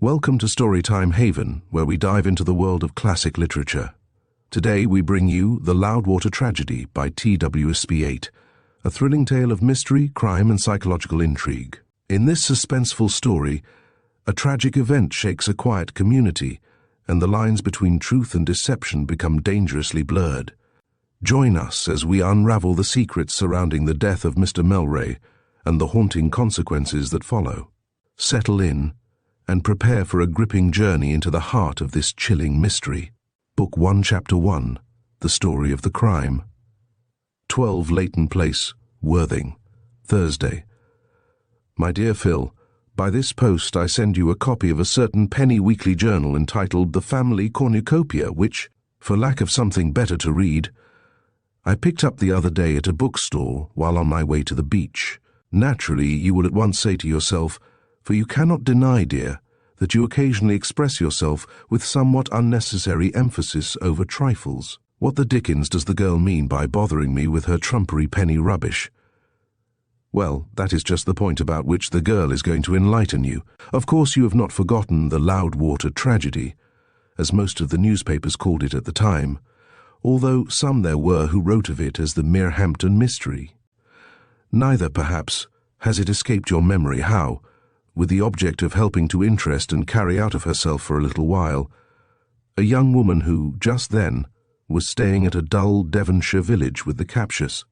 Welcome to Storytime Haven, where we dive into the world of classic literature. Today we bring you The Loudwater Tragedy by T.W. Speight, a thrilling tale of mystery, crime and psychological intrigue. In this suspenseful story, a tragic event shakes a quiet community, and the lines between truth and deception become dangerously blurred. Join us as we unravel the secrets surrounding the death of Mr. Melray and the haunting consequences that follow. Settle in and prepare for a gripping journey into the heart of this chilling mystery. Book 1, Chapter 1, The Story of the Crime. 12 Leighton Place, Worthing, Thursday. My dear Phil, by this post I send you a copy of a certain penny weekly journal entitled The Family Cornucopia, which, for lack of something better to read, I picked up the other day at a bookstore while on my way to the beach. Naturally, you will at once say to yourself, for you cannot deny, dear, that you occasionally express yourself with somewhat unnecessary emphasis over trifles. What the dickens does the girl mean by bothering me with her trumpery penny rubbish? Well, that is just the point about which the girl is going to enlighten you. Of course you have not forgotten the Loudwater Tragedy, as most of the newspapers called it at the time, although some there were who wrote of it as the Merehampton Mystery. Neither, perhaps, has it escaped your memory how, with the object of helping to interest and carry out of herself for a little while, a young woman who, just then, was staying at a dull Devonshire village with the captious,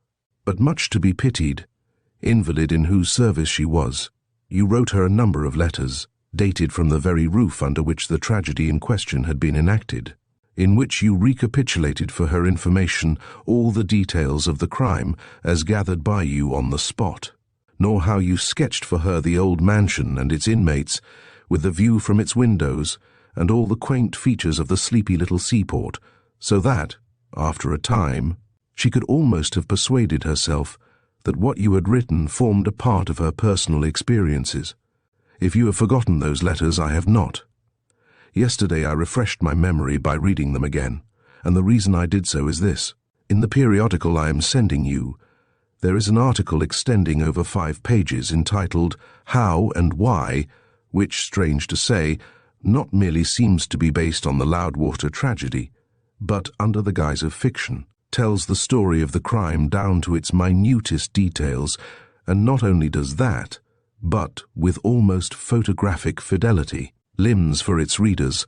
but much to be pitied, invalid in whose service she was, you wrote her a number of letters, dated from the very roof under which the tragedy in question had been enacted, in which you recapitulated for her information all the details of the crime as gathered by you on the spot, nor how you sketched for her the old mansion and its inmates, with the view from its windows, and all the quaint features of the sleepy little seaport, so that, after a time, she could almost have persuaded herself that what you had written formed a part of her personal experiences. If you have forgotten those letters, I have not. Yesterday I refreshed my memory by reading them again, and the reason I did so is this. In the periodical I am sending you, there is an article extending over 5 pages entitled How and Why, which, strange to say, not merely seems to be based on the Loudwater Tragedy, but, under the guise of fiction, tells the story of the crime down to its minutest details, and not only does that, but, with almost photographic fidelity, limns for its readers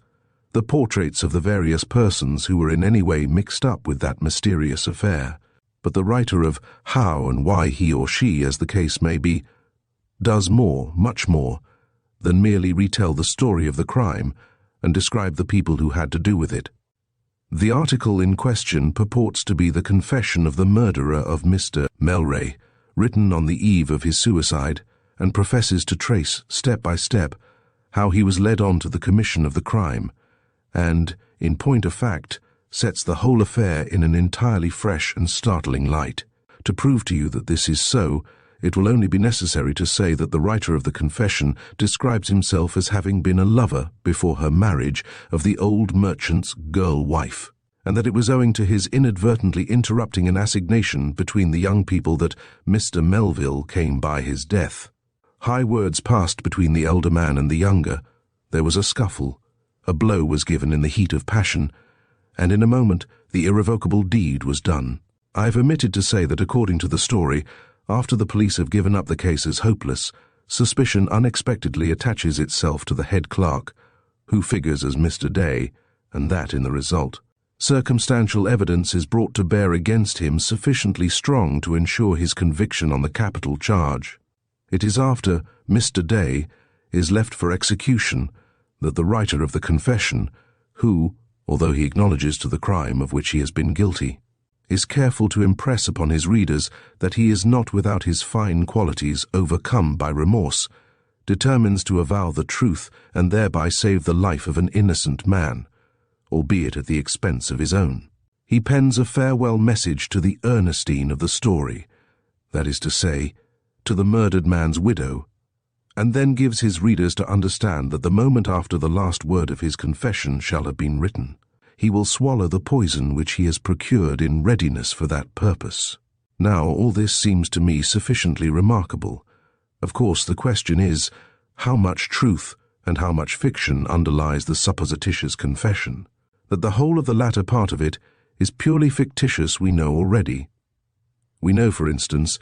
the portraits of the various persons who were in any way mixed up with that mysterious affair. But the writer of How and Why he or she, as the case may be, does more, much more, than merely retell the story of the crime and describe the people who had to do with it. The article in question purports to be the confession of the murderer of Mr. Melray, written on the eve of his suicide, and professes to trace, step by step, how he was led on to the commission of the crime, and, in point of fact, sets the whole affair in an entirely fresh and startling light. To prove to you that this is so, it will only be necessary to say that the writer of the confession describes himself as having been a lover before her marriage of the old merchant's girl-wife, and that it was owing to his inadvertently interrupting an assignation between the young people that Mr. Melville came by his death. High words passed between the elder man and the younger. There was a scuffle. A blow was given in the heat of passion, and in a moment the irrevocable deed was done. I have omitted to say that according to the story, after the police have given up the case as hopeless, suspicion unexpectedly attaches itself to the head clerk, who figures as Mr. Day, and that in the result. Circumstantial evidence is brought to bear against him sufficiently strong to ensure his conviction on the capital charge. It is after Mr. Day is left for execution that the writer of the confession, who, although he acknowledges to the crime of which he has been guilty, is careful to impress upon his readers that he is not without his fine qualities overcome by remorse, determines to avow the truth and thereby save the life of an innocent man, albeit at the expense of his own. He pens a farewell message to the Ernestine of the story, that is to say, to the murdered man's widow, and then gives his readers to understand that the moment after the last word of his confession shall have been written, he will swallow the poison which he has procured in readiness for that purpose. Now, all this seems to me sufficiently remarkable. Of course, the question is, how much truth and how much fiction underlies the supposititious confession. That the whole of the latter part of it is purely fictitious we know already. We know, for instance,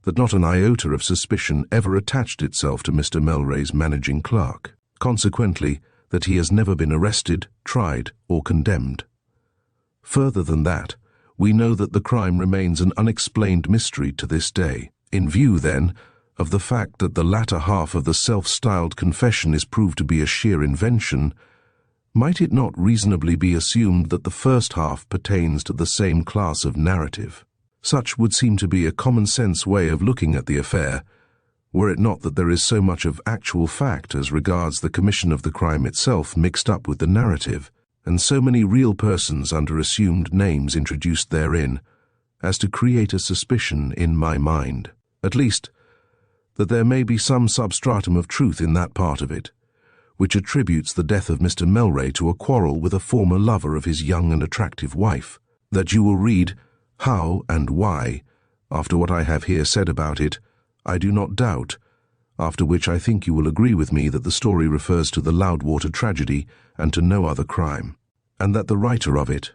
that not an iota of suspicion ever attached itself to Mr. Melray's managing clerk. Consequently, that he has never been arrested, tried, or condemned. Further than that, we know that the crime remains an unexplained mystery to this day. In view, then, of the fact that the latter half of the self-styled confession is proved to be a sheer invention, might it not reasonably be assumed that the first half pertains to the same class of narrative? Such would seem to be a common-sense way of looking at the affair, were it not that there is so much of actual fact as regards the commission of the crime itself mixed up with the narrative, and so many real persons under assumed names introduced therein, as to create a suspicion in my mind, at least, that there may be some substratum of truth in that part of it, which attributes the death of Mr. Melray to a quarrel with a former lover of his young and attractive wife, that you will read how and why, after what I have here said about it, I do not doubt, after which I think you will agree with me that the story refers to the Loudwater Tragedy and to no other crime, and that the writer of it,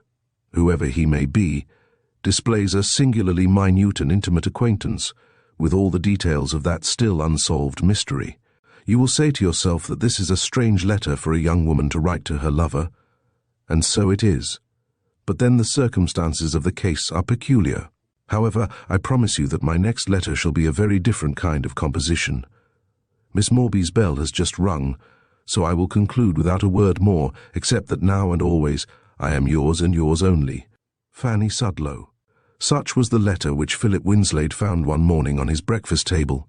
whoever he may be, displays a singularly minute and intimate acquaintance with all the details of that still unsolved mystery. You will say to yourself that this is a strange letter for a young woman to write to her lover, and so it is. But then the circumstances of the case are peculiar. However, I promise you that my next letter shall be a very different kind of composition. Miss Morby's bell has just rung, so I will conclude without a word more, except that now and always I am yours and yours only, Fanny Sudlow. Such was the letter which Philip Winslade found one morning on his breakfast table.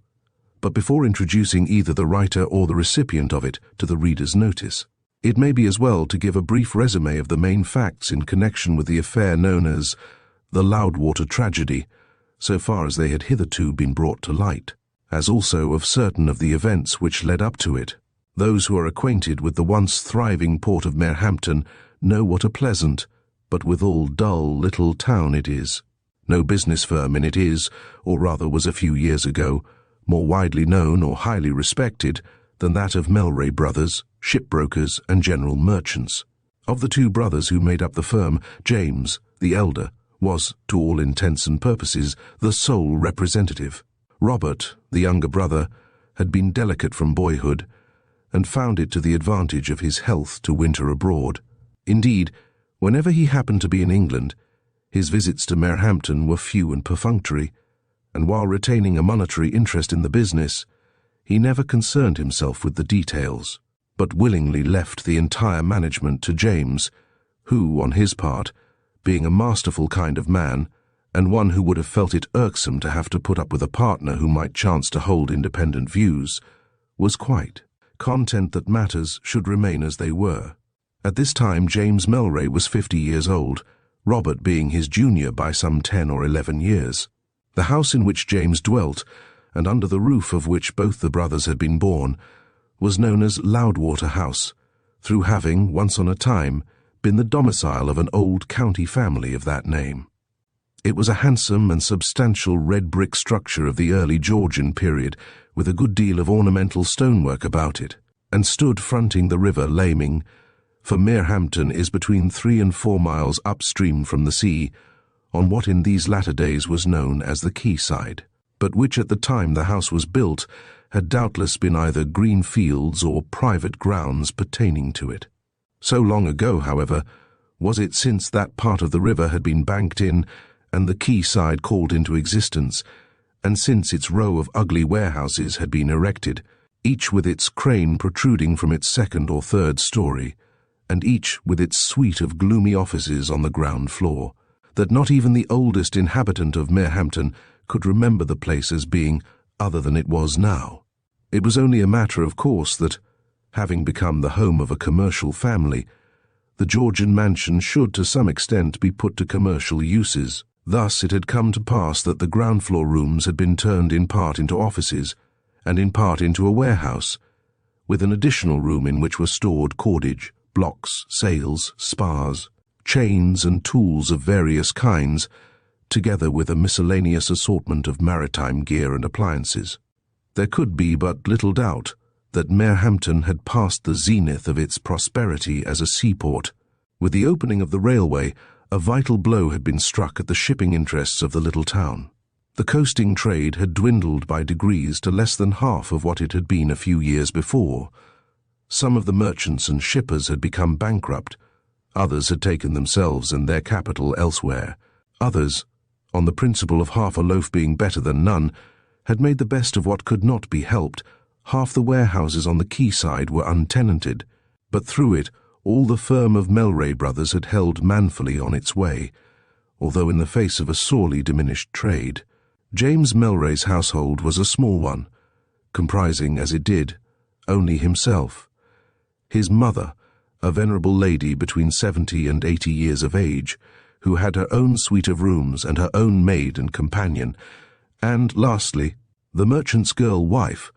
But before introducing either the writer or the recipient of it to the reader's notice, it may be as well to give a brief resume of the main facts in connection with the affair known as the Loudwater Tragedy, so far as they had hitherto been brought to light, as also of certain of the events which led up to it. Those who are acquainted with the once thriving port of Merhampton know what a pleasant, but withal dull little town it is. No business firm in it is, or rather was a few years ago, more widely known or highly respected than that of Melray Brothers, shipbrokers and general merchants. Of the two brothers who made up the firm, James, the elder, was, to all intents and purposes, the sole representative. Robert, the younger brother, had been delicate from boyhood, and found it to the advantage of his health to winter abroad. Indeed, whenever he happened to be in England, his visits to Merhampton were few and perfunctory, and while retaining a monetary interest in the business, he never concerned himself with the details, but willingly left the entire management to James, who, on his part, being a masterful kind of man, and one who would have felt it irksome to have to put up with a partner who might chance to hold independent views, was quite content that matters should remain as they were. At this time James Melray was 50 years old, Robert being his junior by some 10 or 11 years. The house in which James dwelt, and under the roof of which both the brothers had been born, was known as Loudwater House, through having, once on a time, been the domicile of an old county family of that name. It was a handsome and substantial red brick structure of the early Georgian period, with a good deal of ornamental stonework about it, and stood fronting the river Laming, for Merhampton is between 3 and 4 miles upstream from the sea, on what in these latter days was known as the quayside, but which at the time the house was built had doubtless been either green fields or private grounds pertaining to it. So long ago, however, was it since that part of the river had been banked in and the quayside called into existence, and since its row of ugly warehouses had been erected, each with its crane protruding from its second or third story, and each with its suite of gloomy offices on the ground floor, that not even the oldest inhabitant of Merhampton could remember the place as being other than it was now. It was only a matter of course that, having become the home of a commercial family, the Georgian mansion should to some extent be put to commercial uses. Thus it had come to pass that the ground floor rooms had been turned in part into offices, and in part into a warehouse, with an additional room in which were stored cordage, blocks, sails, spars, chains and tools of various kinds, together with a miscellaneous assortment of maritime gear and appliances. There could be but little doubt that Merhampton had passed the zenith of its prosperity as a seaport. With the opening of the railway, a vital blow had been struck at the shipping interests of the little town. The coasting trade had dwindled by degrees to less than half of what it had been a few years before. Some of the merchants and shippers had become bankrupt. Others had taken themselves and their capital elsewhere. Others, on the principle of half a loaf being better than none, had made the best of what could not be helped. Half the warehouses on the quayside were untenanted, but through it all the firm of Melray brothers had held manfully on its way, although in the face of a sorely diminished trade. James Melray's household was a small one, comprising, as it did, only himself. His mother, a venerable lady between 70 and 80 years of age, who had her own suite of rooms and her own maid and companion, and, lastly, the merchant's girl wife,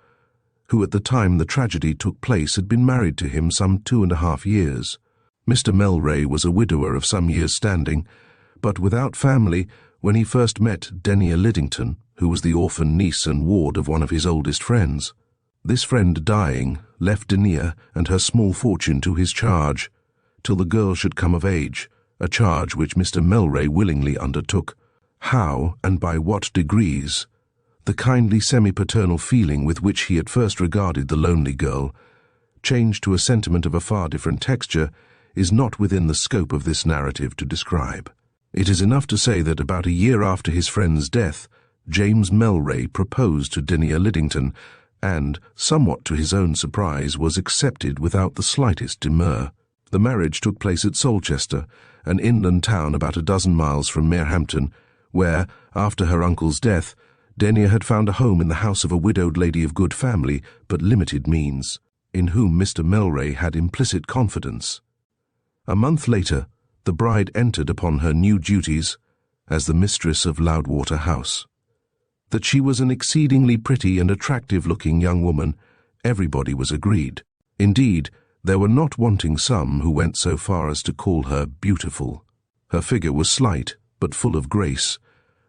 who at the time the tragedy took place had been married to him some 2.5 years. Mr. Melray was a widower of some years' standing, but without family when he first met Denia Liddington, who was the orphan niece and ward of one of his oldest friends. This friend dying left Denia and her small fortune to his charge, till the girl should come of age, a charge which Mr. Melray willingly undertook. How and by what degrees the kindly semi-paternal feeling with which he at first regarded the lonely girl changed to a sentiment of a far different texture is not within the scope of this narrative to describe. It is enough to say that about a year after his friend's death, James Melray proposed to Denia Liddington and, somewhat to his own surprise, was accepted without the slightest demur. The marriage took place at Solchester, an inland town about 12 miles from Merhampton, where, after her uncle's death, Denia had found a home in the house of a widowed lady of good family but limited means, in whom Mr. Melray had implicit confidence. A month later, the bride entered upon her new duties as the mistress of Loudwater House. That she was an exceedingly pretty and attractive-looking young woman, everybody was agreed. Indeed, there were not wanting some who went so far as to call her beautiful. Her figure was slight, but full of grace,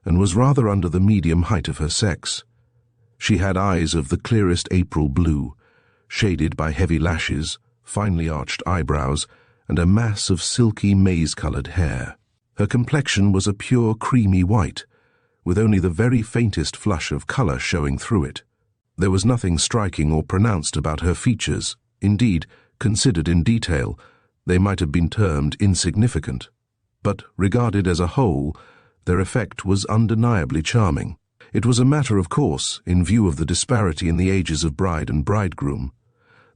and was rather under the medium height of her sex. She had eyes of the clearest April blue, shaded by heavy lashes, finely arched eyebrows, and a mass of silky maize-coloured hair. Her complexion was a pure creamy white, with only the very faintest flush of colour showing through it. There was nothing striking or pronounced about her features. Indeed, considered in detail, they might have been termed insignificant. But, regarded as a whole, their effect was undeniably charming. It was a matter of course, in view of the disparity in the ages of bride and bridegroom,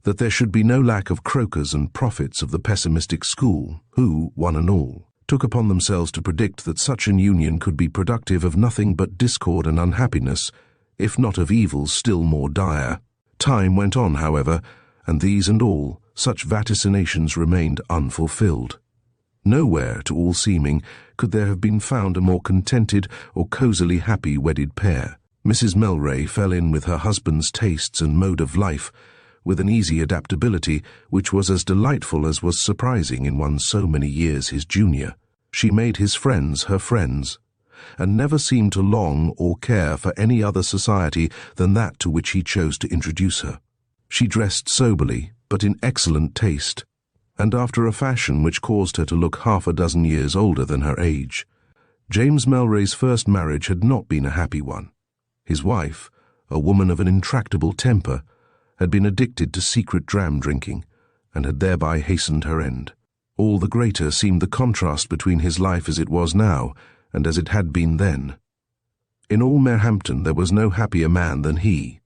that there should be no lack of croakers and prophets of the pessimistic school, who, one and all, took upon themselves to predict that such an union could be productive of nothing but discord and unhappiness, if not of evils still more dire. Time went on, however, and these and all, such vaticinations remained unfulfilled. Nowhere, to all seeming, could there have been found a more contented or cosily happy wedded pair. Mrs. Melray fell in with her husband's tastes and mode of life, with an easy adaptability which was as delightful as was surprising in one so many years his junior. She made his friends her friends, and never seemed to long or care for any other society than that to which he chose to introduce her. She dressed soberly, but in excellent taste, and after a fashion which caused her to look 6 years older than her age. James Melray's first marriage had not been a happy one. His wife, a woman of an intractable temper, had been addicted to secret dram drinking, and had thereby hastened her end. All the greater seemed the contrast between his life as it was now, and as it had been then. In all Merhampton there was no happier man than he.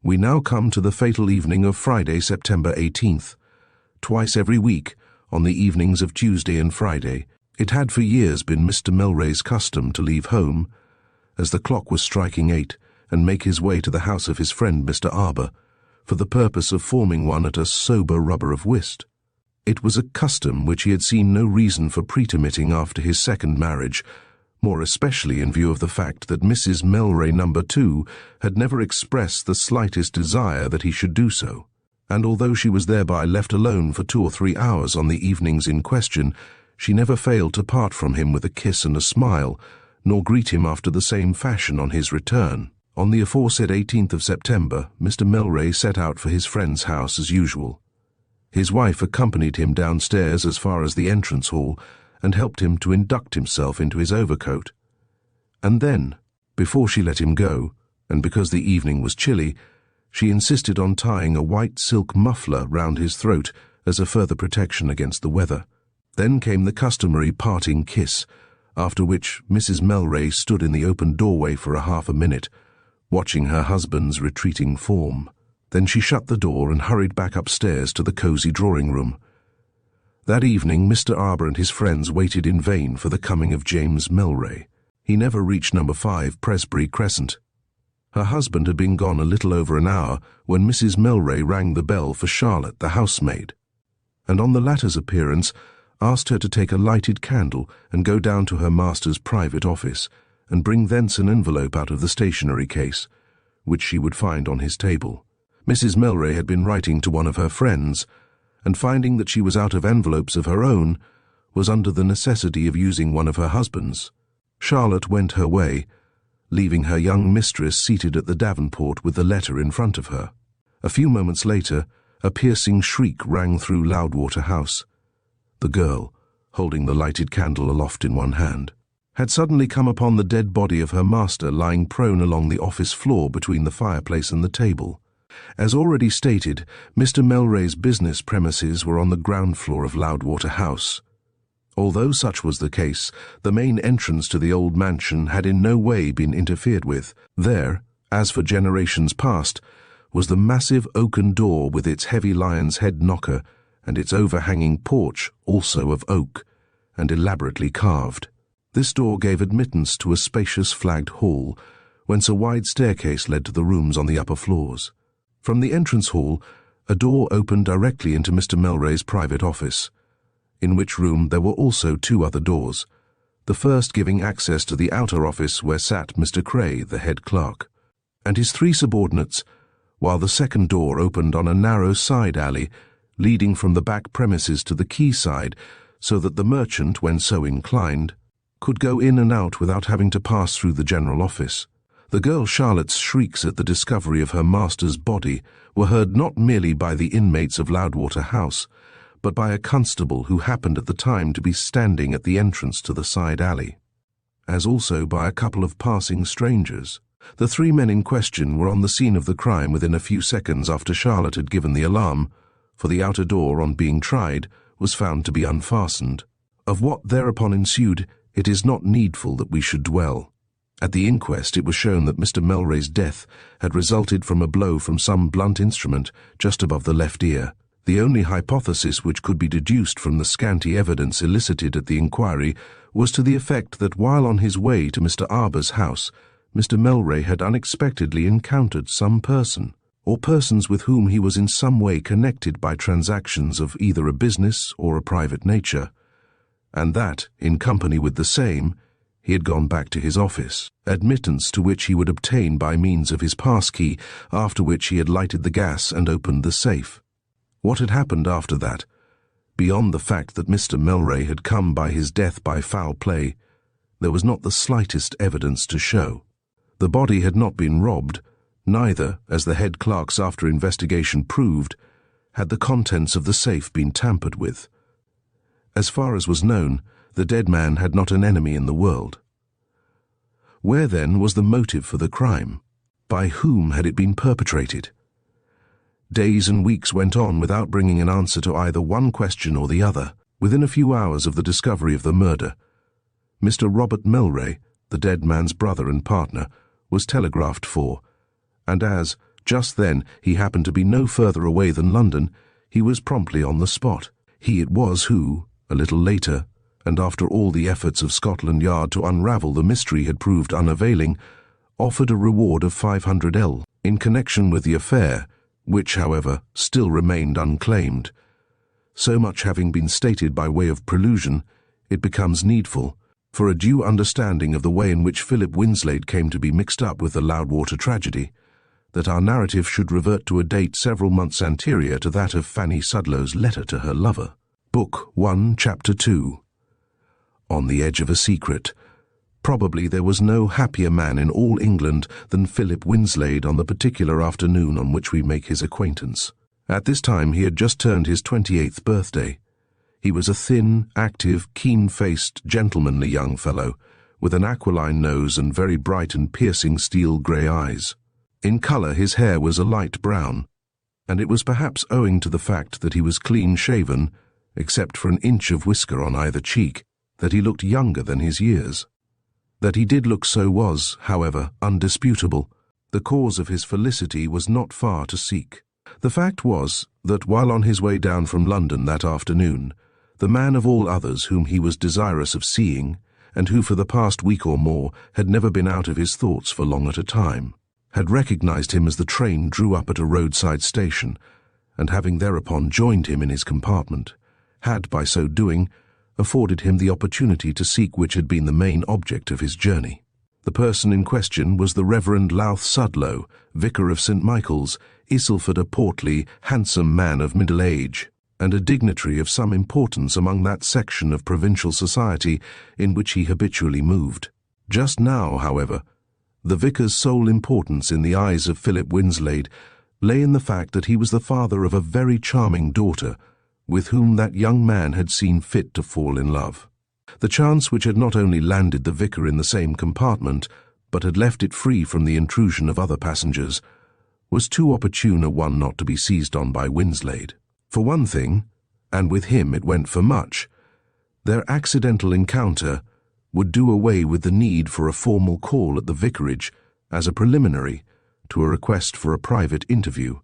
We now come to the fatal evening of Friday, September 18th. Twice every week, on the evenings of Tuesday and Friday, it had for years been Mr. Melray's custom to leave home, as the clock was striking 8, and make his way to the house of his friend Mr. Arbour, for the purpose of forming one at a sober rubber of whist. It was a custom which he had seen no reason for pretermitting after his second marriage, more especially in view of the fact that Mrs. Melray No. 2 had never expressed the slightest desire that he should do so, and although she was thereby left alone for 2 or 3 hours on the evenings in question, she never failed to part from him with a kiss and a smile, nor greet him after the same fashion on his return. On the aforesaid 18th of September, Mr. Melray set out for his friend's house as usual. His wife accompanied him downstairs as far as the entrance hall and helped him to induct himself into his overcoat. And then, before she let him go, and because the evening was chilly, she insisted on tying a white silk muffler round his throat as a further protection against the weather. Then came the customary parting kiss, after which Mrs. Melray stood in the open doorway for half a minute, watching her husband's retreating form. Then she shut the door and hurried back upstairs to the cosy drawing-room. That evening Mr. Arbour and his friends waited in vain for the coming of James Melray. He never reached number 5 Presbury Crescent. Her husband had been gone a little over an hour when Mrs. Melray rang the bell for Charlotte, the housemaid, and on the latter's appearance asked her to take a lighted candle and go down to her master's private office and bring thence an envelope out of the stationery case, which she would find on his table. Mrs. Melray had been writing to one of her friends, and finding that she was out of envelopes of her own, was under the necessity of using one of her husband's. Charlotte went her way, leaving her young mistress seated at the davenport with the letter in front of her. A few moments later, a piercing shriek rang through Loudwater House. The girl, holding the lighted candle aloft in one hand, had suddenly come upon the dead body of her master lying prone along the office floor between the fireplace and the table. As already stated, Mr. Melray's business premises were on the ground floor of Loudwater House. Although such was the case, the main entrance to the old mansion had in no way been interfered with. There, as for generations past, was the massive oaken door with its heavy lion's head knocker and its overhanging porch, also of oak, and elaborately carved. This door gave admittance to a spacious flagged hall, whence a wide staircase led to the rooms on the upper floors. From the entrance hall, a door opened directly into Mr. Melray's private office, in which room there were also 2 other doors, the first giving access to the outer office where sat Mr. Cray, the head clerk, and his 3 subordinates, while the second door opened on a narrow side alley leading from the back premises to the quayside, so that the merchant, when so inclined, could go in and out without having to pass through the general office. The girl Charlotte's shrieks at the discovery of her master's body were heard not merely by the inmates of Loudwater House, but by a constable who happened at the time to be standing at the entrance to the side alley, as also by a couple of passing strangers. The 3 men in question were on the scene of the crime within a few seconds after Charlotte had given the alarm, for the outer door, on being tried, was found to be unfastened. Of what thereupon ensued, it is not needful that we should dwell. At the inquest it was shown that Mr. Melray's death had resulted from a blow from some blunt instrument just above the left ear. The only hypothesis which could be deduced from the scanty evidence elicited at the inquiry was to the effect that while on his way to Mr. Arbour's house, Mr. Melray had unexpectedly encountered some person, or persons with whom he was in some way connected by transactions of either a business or a private nature, and that, in company with the same, he had gone back to his office, admittance to which he would obtain by means of his pass-key, after which he had lighted the gas and opened the safe. What had happened after that, beyond the fact that Mr. Melray had come by his death by foul play, there was not the slightest evidence to show. The body had not been robbed, neither, as the head clerk's after investigation proved, had the contents of the safe been tampered with. As far as was known, the dead man had not an enemy in the world. Where then was the motive for the crime? By whom had it been perpetrated? Days and weeks went on without bringing an answer to either one question or the other. Within a few hours of the discovery of the murder, Mr. Robert Melray, the dead man's brother and partner, was telegraphed for, and as, just then, he happened to be no further away than London, he was promptly on the spot. He it was who, a little later, and after all the efforts of Scotland Yard to unravel the mystery had proved unavailing, offered a reward of 500L in connection with the affair, which, however, still remained unclaimed. So much having been stated by way of prelusion, it becomes needful, for a due understanding of the way in which Philip Winslade came to be mixed up with the Loudwater tragedy, that our narrative should revert to a date several months anterior to that of Fanny Sudlow's letter to her lover. Book 1, Chapter 2. On the Edge of a Secret, Probably there was no happier man in all England than Philip Winslade on the particular afternoon on which we make his acquaintance. At this time he had just turned his 28th birthday. He was a thin, active, keen-faced, gentlemanly young fellow, with an aquiline nose and very bright and piercing steel-grey eyes. In colour his hair was a light brown, and it was perhaps owing to the fact that he was clean-shaven, except for an inch of whisker on either cheek, that he looked younger than his years. That he did look so was, however, undisputable. The cause of his felicity was not far to seek. The fact was that while on his way down from London that afternoon, the man of all others whom he was desirous of seeing, and who for the past week or more had never been out of his thoughts for long at a time, had recognized him as the train drew up at a roadside station, and having thereupon joined him in his compartment, had, by so doing, afforded him the opportunity to seek which had been the main object of his journey. The person in question was the Reverend Louth Sudlow, vicar of St. Michael's, Isleford, a portly, handsome man of middle age, and a dignitary of some importance among that section of provincial society in which he habitually moved. Just now, however, the vicar's sole importance in the eyes of Philip Winslade lay in the fact that he was the father of a very charming daughter, with whom that young man had seen fit to fall in love. The chance which had not only landed the vicar in the same compartment, but had left it free from the intrusion of other passengers, was too opportune a one not to be seized on by Winslade. For one thing, and with him it went for much, their accidental encounter would do away with the need for a formal call at the vicarage as a preliminary to a request for a private interview,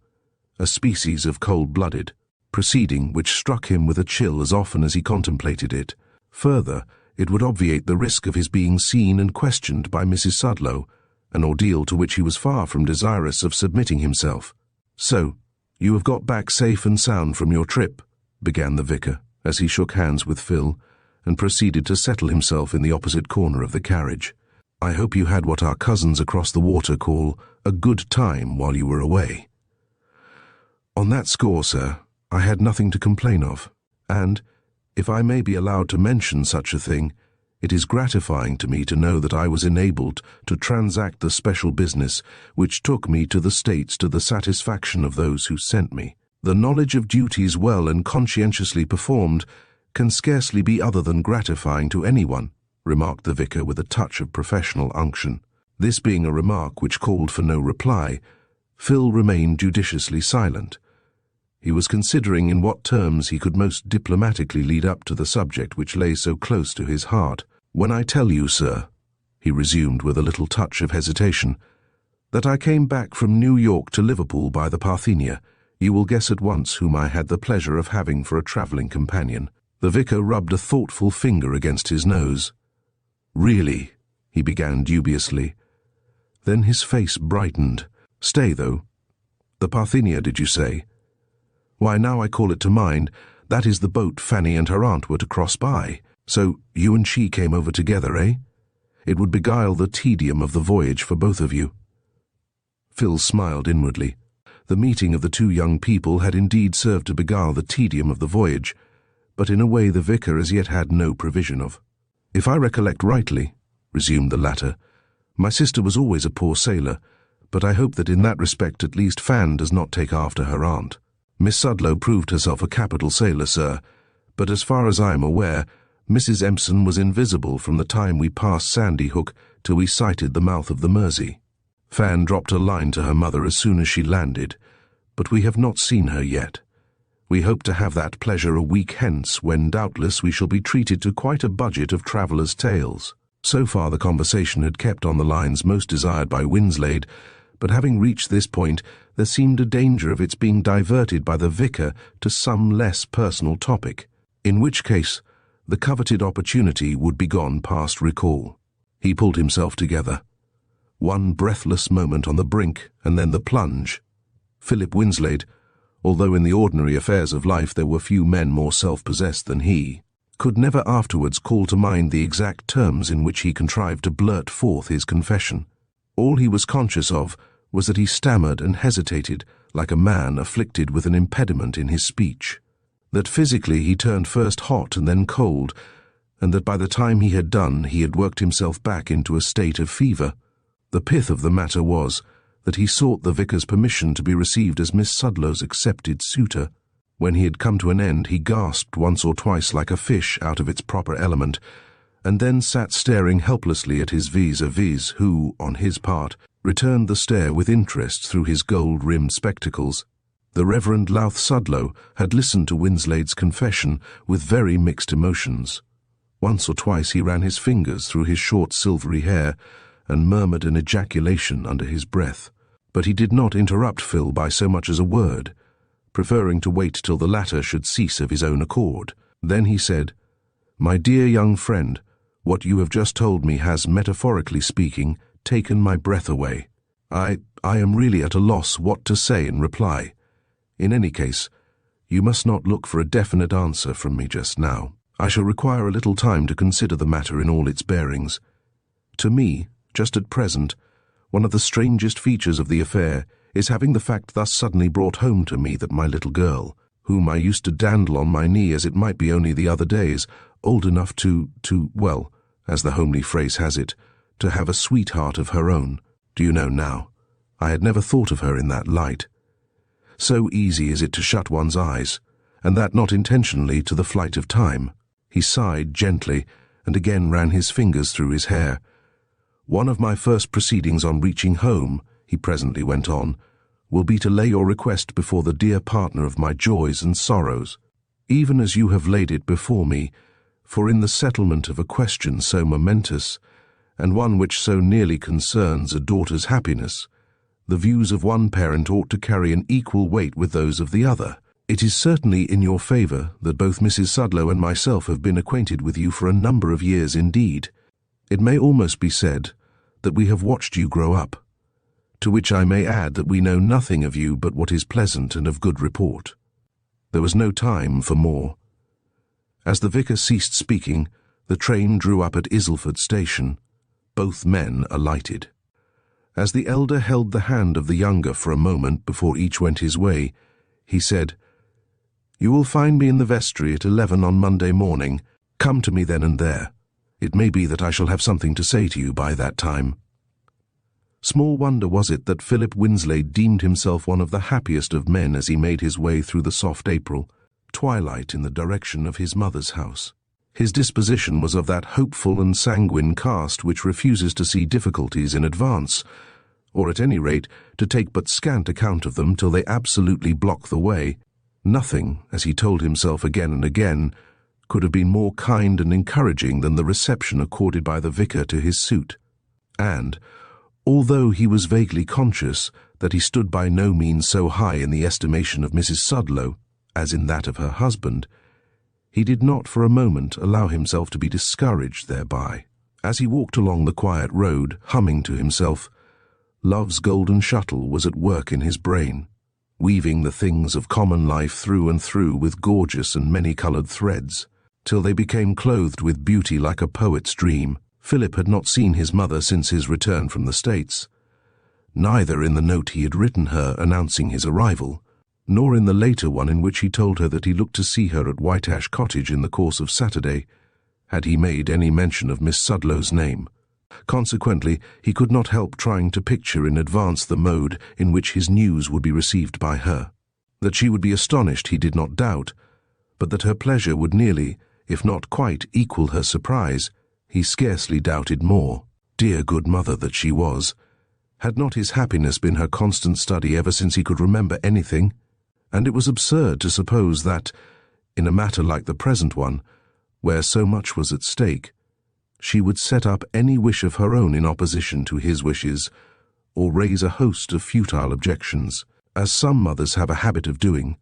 a species of cold-blooded proceeding which struck him with a chill as often as he contemplated it. Further, it would obviate the risk of his being seen and questioned by Mrs. Sudlow, an ordeal to which he was far from desirous of submitting himself. "So, you have got back safe and sound from your trip," began the vicar, as he shook hands with Phil, and proceeded to settle himself in the opposite corner of the carriage. "I hope you had what our cousins across the water call a good time while you were away." "On that score, sir, I had nothing to complain of, and, if I may be allowed to mention such a thing, it is gratifying to me to know that I was enabled to transact the special business which took me to the States to the satisfaction of those who sent me. The knowledge of duties well and conscientiously performed can scarcely be other than gratifying to anyone," remarked the vicar with a touch of professional unction. This being a remark which called for no reply, Phil remained judiciously silent. He was considering in what terms he could most diplomatically lead up to the subject which lay so close to his heart. "When I tell you, sir," he resumed with a little touch of hesitation, "that I came back from New York to Liverpool by the Parthenia, you will guess at once whom I had the pleasure of having for a travelling companion." The vicar rubbed a thoughtful finger against his nose. "Really," he began dubiously. Then his face brightened. "Stay, though. The Parthenia, did you say? Why, now I call it to mind, that is the boat Fanny and her aunt were to cross by. So you and she came over together, eh? It would beguile the tedium of the voyage for both of you." Phil smiled inwardly. The meeting of the two young people had indeed served to beguile the tedium of the voyage, but in a way the vicar as yet had no provision of. "If I recollect rightly," resumed the latter, "my sister was always a poor sailor, but I hope that in that respect at least Fan does not take after her aunt. Miss Sudlow proved herself a capital sailor, sir, but as far as I am aware, Mrs. Empson was invisible from the time we passed Sandy Hook till we sighted the mouth of the Mersey. Fan dropped a line to her mother as soon as she landed, but we have not seen her yet. We hope to have that pleasure a week hence, when doubtless we shall be treated to quite a budget of travellers' tales." So far the conversation had kept on the lines most desired by Winslade, but having reached this point, there seemed a danger of its being diverted by the vicar to some less personal topic, in which case the coveted opportunity would be gone past recall. He pulled himself together. One breathless moment on the brink, and then the plunge. Philip Winslade, although in the ordinary affairs of life there were few men more self-possessed than he, could never afterwards call to mind the exact terms in which he contrived to blurt forth his confession. All he was conscious of was that he stammered and hesitated like a man afflicted with an impediment in his speech, that physically he turned first hot and then cold, and that by the time he had done he had worked himself back into a state of fever. The pith of the matter was that he sought the vicar's permission to be received as Miss Sudlow's accepted suitor. When he had come to an end, he gasped once or twice like a fish out of its proper element, and then sat staring helplessly at his vis-a-vis, who, on his part, returned the stare with interest through his gold-rimmed spectacles. The Reverend Louth Sudlow had listened to Winslade's confession with very mixed emotions. Once or twice he ran his fingers through his short silvery hair and murmured an ejaculation under his breath, but he did not interrupt Phil by so much as a word, preferring to wait till the latter should cease of his own accord. Then he said, "My dear young friend, what you have just told me has, metaphorically speaking, taken my breath away. I am really at a loss what to say in reply. In any case, you must not look for a definite answer from me just now. I shall require a little time to consider the matter in all its bearings. To me, just at present, one of the strangest features of the affair is having the fact thus suddenly brought home to me that my little girl, whom I used to dandle on my knee as it might be only the other days, old enough to, well, as the homely phrase has it, to have a sweetheart of her own. Do you know now, I had never thought of her in that light. So easy is it to shut one's eyes, and that not intentionally to the flight of time." He sighed gently and again ran his fingers through his hair. "One of my first proceedings on reaching home," he presently went on, "will be to lay your request before the dear partner of my joys and sorrows, even as you have laid it before me, for in the settlement of a question so momentous, and one which so nearly concerns a daughter's happiness, the views of one parent ought to carry an equal weight with those of the other. It is certainly in your favour that both Mrs. Sudlow and myself have been acquainted with you for a number of years indeed. It may almost be said that we have watched you grow up, to which I may add that we know nothing of you but what is pleasant and of good report." There was no time for more. As the vicar ceased speaking, the train drew up at Isleford station. Both men alighted. As the elder held the hand of the younger for a moment before each went his way, he said, "You will find me in the vestry at 11 on Monday morning. Come to me then and there. It may be that I shall have something to say to you by that time." Small wonder was it that Philip Winslade deemed himself one of the happiest of men as he made his way through the soft April twilight in the direction of his mother's house. His disposition was of that hopeful and sanguine cast which refuses to see difficulties in advance, or at any rate to take but scant account of them till they absolutely block the way. Nothing, as he told himself again and again, could have been more kind and encouraging than the reception accorded by the vicar to his suit. And, although he was vaguely conscious that he stood by no means so high in the estimation of Mrs. Sudlow as in that of her husband, he did not for a moment allow himself to be discouraged thereby. As he walked along the quiet road, humming to himself, love's golden shuttle was at work in his brain, weaving the things of common life through and through with gorgeous and many-coloured threads, till they became clothed with beauty like a poet's dream. Philip had not seen his mother since his return from the States, neither in the note he had written her announcing his arrival, nor in the later one in which he told her that he looked to see her at White Ash Cottage in the course of Saturday, had he made any mention of Miss Sudlow's name. Consequently, he could not help trying to picture in advance the mode in which his news would be received by her. That she would be astonished he did not doubt, but that her pleasure would nearly, if not quite, equal her surprise, he scarcely doubted more. Dear good mother that she was! Had not his happiness been her constant study ever since he could remember anything? And it was absurd to suppose that, in a matter like the present one, where so much was at stake, she would set up any wish of her own in opposition to his wishes, or raise a host of futile objections, as some mothers have a habit of doing,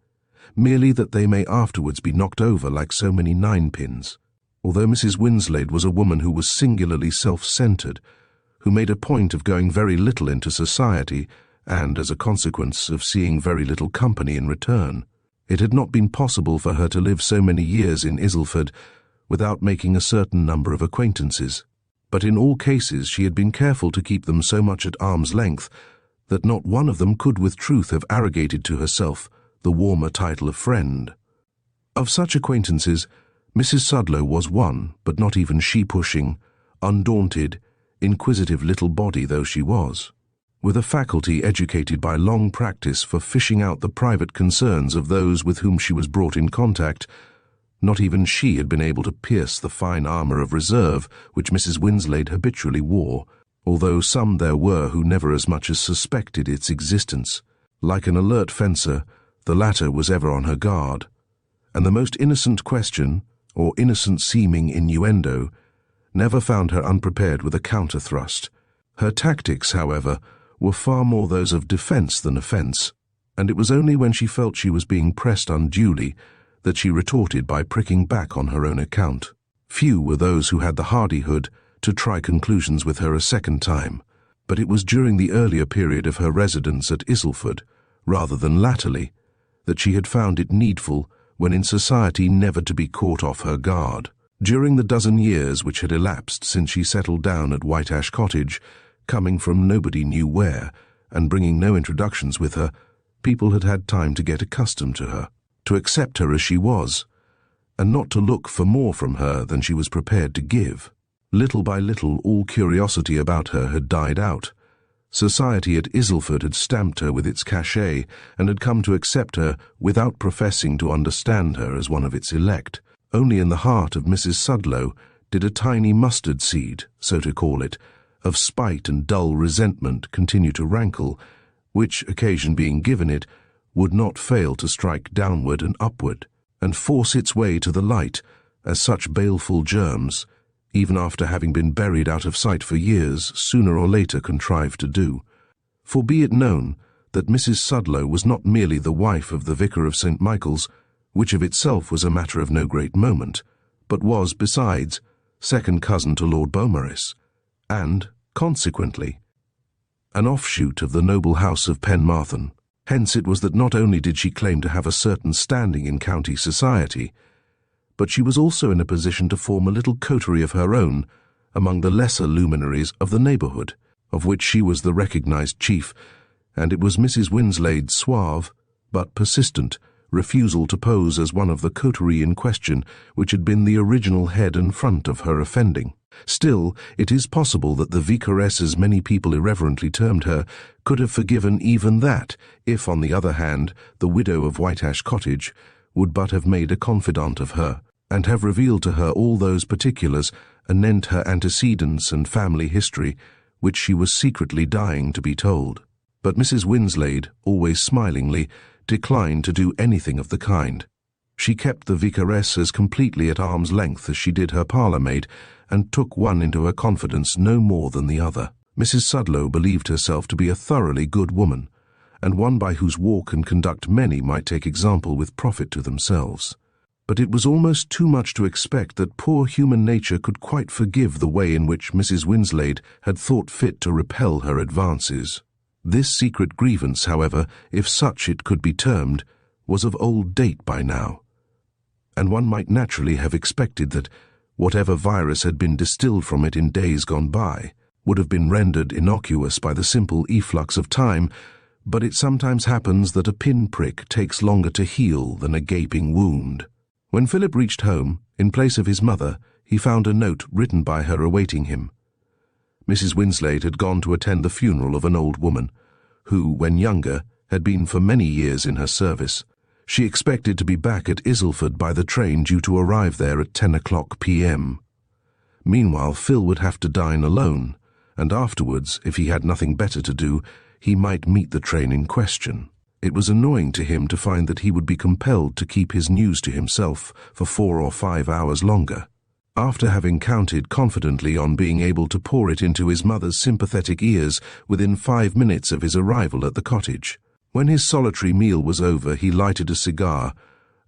merely that they may afterwards be knocked over like so many ninepins. Although Mrs. Winslade was a woman who was singularly self-centred, who made a point of going very little into society, and, as a consequence, of seeing very little company in return, it had not been possible for her to live so many years in Isleford without making a certain number of acquaintances. But in all cases she had been careful to keep them so much at arm's length that not one of them could with truth have arrogated to herself the warmer title of friend. Of such acquaintances, Mrs. Sudlow was one, but not even she-pushing, undaunted, inquisitive little body though she was, with a faculty educated by long practice for fishing out the private concerns of those with whom she was brought in contact. Not even she had been able to pierce the fine armour of reserve which Mrs. Winslade habitually wore, although some there were who never as much as suspected its existence. Like an alert fencer, the latter was ever on her guard, and the most innocent question, or innocent-seeming innuendo, never found her unprepared with a counter-thrust. Her tactics, however, were far more those of defence than offence, and it was only when she felt she was being pressed unduly that she retorted by pricking back on her own account. Few were those who had the hardihood to try conclusions with her a second time, but it was during the earlier period of her residence at Isleford, rather than latterly, that she had found it needful, when in society, never to be caught off her guard. During the dozen years which had elapsed since she settled down at White Ash Cottage, coming from nobody knew where, and bringing no introductions with her, people had had time to get accustomed to her, to accept her as she was, and not to look for more from her than she was prepared to give. Little by little, all curiosity about her had died out. Society at Isleford had stamped her with its cachet, and had come to accept her without professing to understand her as one of its elect. Only in the heart of Mrs. Sudlow did a tiny mustard seed, so to call it, of spite and dull resentment continue to rankle, which, occasion being given it, would not fail to strike downward and upward, and force its way to the light, as such baleful germs, even after having been buried out of sight for years, sooner or later contrive to do. For be it known that Mrs. Sudlow was not merely the wife of the vicar of St. Michael's, which of itself was a matter of no great moment, but was, besides, second cousin to Lord Beaumaris, and, consequently, an offshoot of the noble house of Penmarthen. Hence it was that not only did she claim to have a certain standing in county society, but she was also in a position to form a little coterie of her own among the lesser luminaries of the neighbourhood, of which she was the recognised chief, and it was Mrs. Winslade's suave, but persistent, refusal to pose as one of the coterie in question which had been the original head and front of her offending. Still, it is possible that the vicaress, as many people irreverently termed her, could have forgiven even that, if, on the other hand, the widow of White Ash Cottage would but have made a confidant of her, and have revealed to her all those particulars anent her antecedents and family history which she was secretly dying to be told. But Mrs. Winslade, always smilingly, declined to do anything of the kind. She kept the vicaress as completely at arm's length as she did her parlour-maid, and took one into her confidence no more than the other. Mrs. Sudlow believed herself to be a thoroughly good woman, and one by whose walk and conduct many might take example with profit to themselves. But it was almost too much to expect that poor human nature could quite forgive the way in which Mrs. Winslade had thought fit to repel her advances. This secret grievance, however, if such it could be termed, was of old date by now, and one might naturally have expected that whatever virus had been distilled from it in days gone by would have been rendered innocuous by the simple efflux of time, but it sometimes happens that a pin-prick takes longer to heal than a gaping wound. When Philip reached home, in place of his mother, he found a note written by her awaiting him. Mrs. Winslade had gone to attend the funeral of an old woman, who, when younger, had been for many years in her service. She expected to be back at Isleford by the train due to arrive there at 10 o'clock p.m. Meanwhile, Phil would have to dine alone, and afterwards, if he had nothing better to do, he might meet the train in question. It was annoying to him to find that he would be compelled to keep his news to himself for 4 or 5 hours longer, after having counted confidently on being able to pour it into his mother's sympathetic ears within 5 minutes of his arrival at the cottage. When his solitary meal was over, he lighted a cigar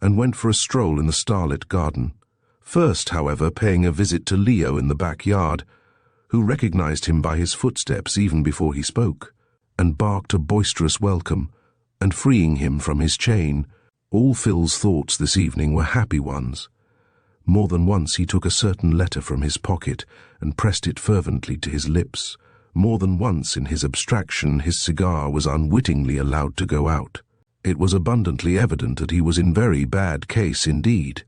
and went for a stroll in the starlit garden, first, however, paying a visit to Leo in the backyard, who recognized him by his footsteps even before he spoke, and barked a boisterous welcome, and freeing him from his chain. All Phil's thoughts this evening were happy ones. More than once he took a certain letter from his pocket and pressed it fervently to his lips. More than once in his abstraction his cigar was unwittingly allowed to go out. It was abundantly evident that he was in very bad case indeed.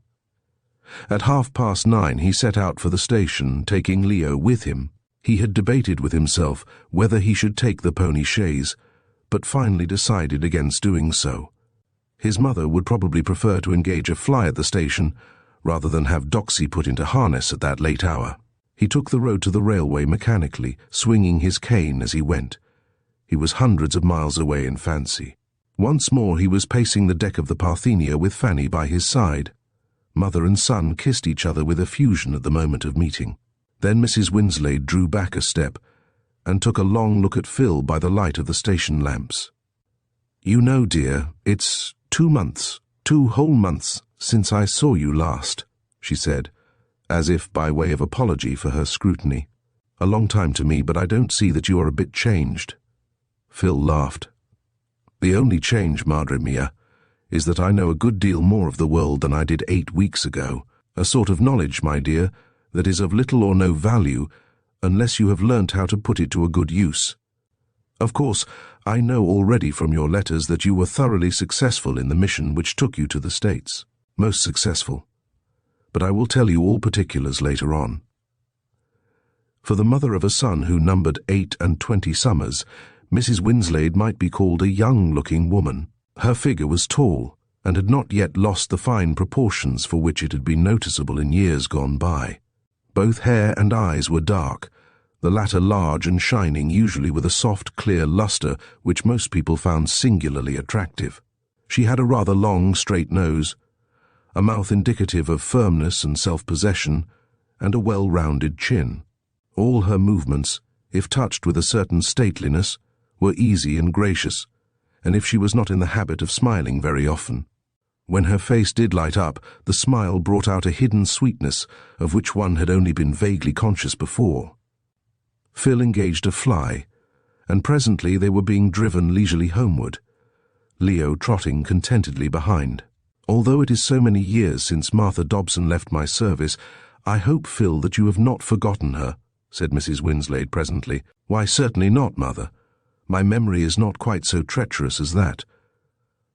At 9:30 he set out for the station, taking Leo with him. He had debated with himself whether he should take the pony chaise, but finally decided against doing so. His mother would probably prefer to engage a fly at the station rather than have Doxy put into harness at that late hour. He took the road to the railway mechanically, swinging his cane as he went. He was hundreds of miles away in fancy. Once more he was pacing the deck of the Parthenia with Fanny by his side. Mother and son kissed each other with effusion at the moment of meeting. Then Mrs. Winslade drew back a step and took a long look at Phil by the light of the station lamps. "You know, dear, it's 2 months, 2 whole months, since I saw you last," she said, as if by way of apology for her scrutiny. "A long time to me, but I don't see that you are a bit changed." Phil laughed. "The only change, Madre mia, is that I know a good deal more of the world than I did 8 weeks ago, a sort of knowledge, my dear, that is of little or no value unless you have learnt how to put it to a good use. Of course, I know already from your letters that you were thoroughly successful in the mission which took you to the States. Most successful. But I will tell you all particulars later on." For the mother of a son who numbered 28 summers, Mrs. Winslade might be called a young-looking woman. Her figure was tall, and had not yet lost the fine proportions for which it had been noticeable in years gone by. Both hair and eyes were dark, the latter large and shining, usually with a soft, clear lustre which most people found singularly attractive. She had a rather long, straight nose, a mouth indicative of firmness and self-possession, and a well-rounded chin. All her movements, if touched with a certain stateliness, were easy and gracious, and if she was not in the habit of smiling very often. When her face did light up, the smile brought out a hidden sweetness of which one had only been vaguely conscious before. Phil engaged a fly, and presently they were being driven leisurely homeward, Leo trotting contentedly behind. "Although it is so many years since Martha Dobson left my service, I hope, Phil, that you have not forgotten her," said Mrs. Winslade presently. "Why, certainly not, Mother. My memory is not quite so treacherous as that.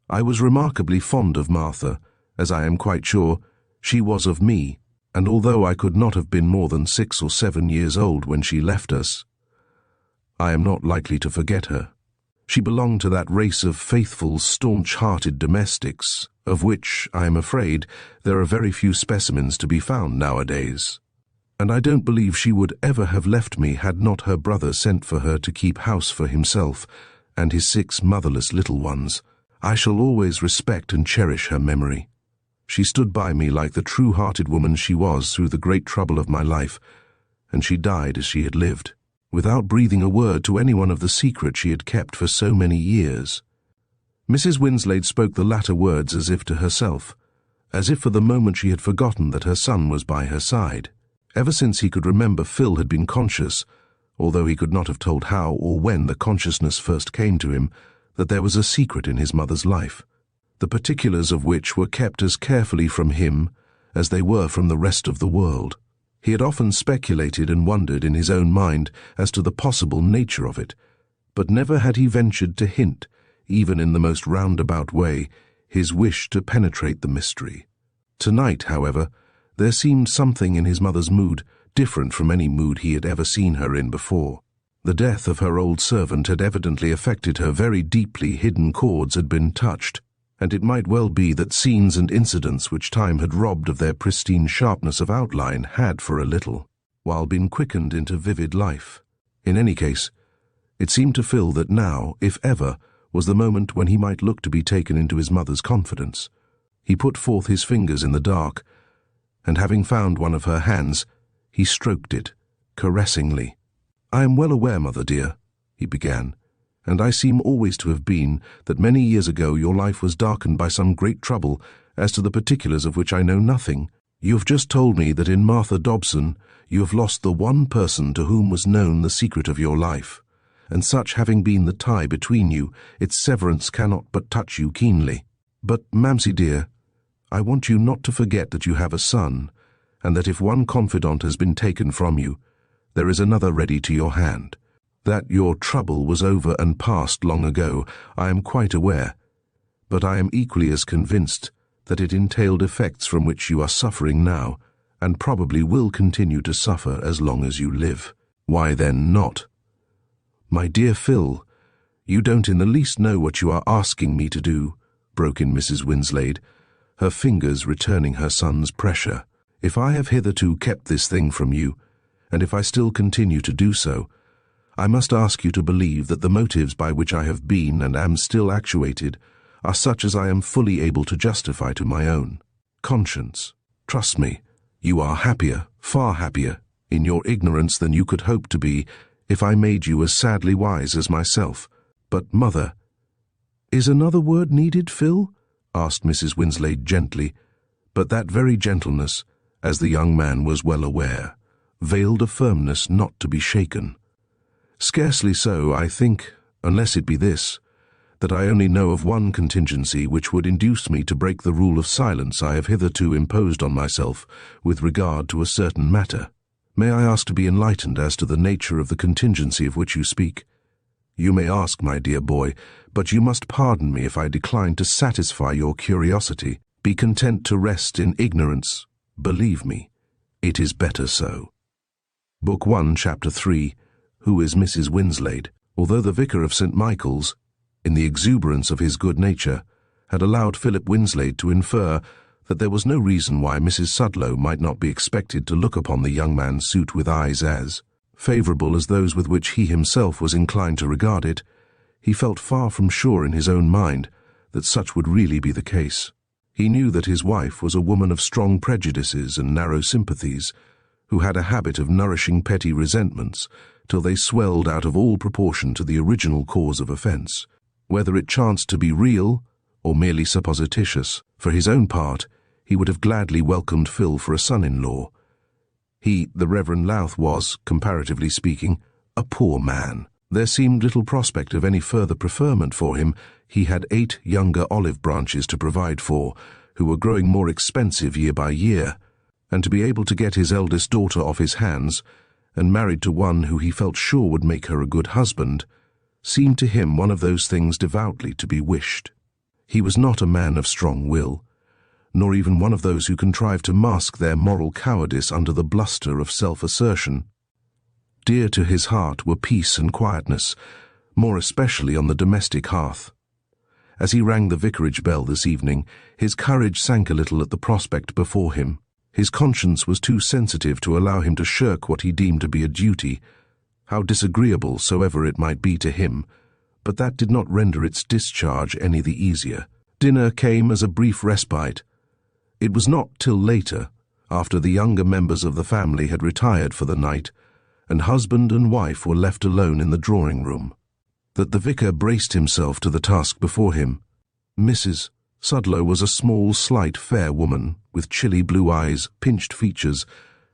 I was remarkably fond of Martha, as I am quite sure she was of me, and although I could not have been more than 6 or 7 years old when she left us, I am not likely to forget her. She belonged to that race of faithful, staunch-hearted domestics, of which, I am afraid, there are very few specimens to be found nowadays. And I don't believe she would ever have left me had not her brother sent for her to keep house for himself and his 6 motherless little ones. I shall always respect and cherish her memory. She stood by me like the true-hearted woman she was through the great trouble of my life, and she died as she had lived, without breathing a word to anyone of the secret she had kept for so many years." Mrs. Winslade spoke the latter words as if to herself, as if for the moment she had forgotten that her son was by her side. Ever since he could remember, Phil had been conscious, although he could not have told how or when the consciousness first came to him, that there was a secret in his mother's life, the particulars of which were kept as carefully from him as they were from the rest of the world. He had often speculated and wondered in his own mind as to the possible nature of it, but never had he ventured to hint, even in the most roundabout way, his wish to penetrate the mystery. Tonight, however, there seemed something in his mother's mood different from any mood he had ever seen her in before. The death of her old servant had evidently affected her very deeply. Hidden chords had been touched, and it might well be that scenes and incidents which time had robbed of their pristine sharpness of outline had, for a little while, been quickened into vivid life. In any case, it seemed to Phil that now, if ever, was the moment when he might look to be taken into his mother's confidence. He put forth his fingers in the dark, and having found one of her hands, he stroked it, caressingly. "I am well aware, Mother dear," he began, "and I seem always to have been, that many years ago your life was darkened by some great trouble, as to the particulars of which I know nothing. You have just told me that in Martha Dobson you have lost the one person to whom was known the secret of your life, and such having been the tie between you, its severance cannot but touch you keenly. But, Mamsie dear, I want you not to forget that you have a son, and that if one confidant has been taken from you, there is another ready to your hand. That your trouble was over and past long ago, I am quite aware, but I am equally as convinced that it entailed effects from which you are suffering now, and probably will continue to suffer as long as you live. Why then not? My dear Phil, you don't in the least know what you are asking me to do, broke in Mrs. Winslade, her fingers returning her son's pressure. If I have hitherto kept this thing from you, and if I still continue to do so, I must ask you to believe that the motives by which I have been and am still actuated are such as I am fully able to justify to my own conscience. Trust me, you are happier, far happier, in your ignorance than you could hope to be if I made you as sadly wise as myself. But, Mother— Is another word needed, Phil? Asked Mrs. Winslade gently, but that very gentleness, as the young man was well aware, veiled a firmness not to be shaken. Scarcely so, I think, unless it be this, that I only know of one contingency which would induce me to break the rule of silence I have hitherto imposed on myself with regard to a certain matter. May I ask to be enlightened as to the nature of the contingency of which you speak? You may ask, my dear boy, but you must pardon me if I decline to satisfy your curiosity. Be content to rest in ignorance. Believe me, it is better so. Book 1, Chapter 3, Who is Mrs. Winslade? Although the vicar of St. Michael's, in the exuberance of his good nature, had allowed Philip Winslade to infer that there was no reason why Mrs. Sudlow might not be expected to look upon the young man's suit with eyes as favourable as those with which he himself was inclined to regard it, he felt far from sure in his own mind that such would really be the case. He knew that his wife was a woman of strong prejudices and narrow sympathies, who had a habit of nourishing petty resentments till they swelled out of all proportion to the original cause of offence, whether it chanced to be real or merely supposititious. For his own part, he would have gladly welcomed Phil for a son-in-law. He, the Reverend Louth, was, comparatively speaking, a poor man. There seemed little prospect of any further preferment for him. He had 8 younger olive branches to provide for, who were growing more expensive year by year, and to be able to get his eldest daughter off his hands, and married to one who he felt sure would make her a good husband, seemed to him one of those things devoutly to be wished. He was not a man of strong will, nor even one of those who contrive to mask their moral cowardice under the bluster of self-assertion. Dear to his heart were peace and quietness, more especially on the domestic hearth. As he rang the vicarage bell this evening, his courage sank a little at the prospect before him. His conscience was too sensitive to allow him to shirk what he deemed to be a duty, how disagreeable soever it might be to him, but that did not render its discharge any the easier. Dinner came as a brief respite. It was not till later, after the younger members of the family had retired for the night, and husband and wife were left alone in the drawing-room, that the vicar braced himself to the task before him. Mrs. Sudlow was a small, slight, fair woman, with chilly blue eyes, pinched features,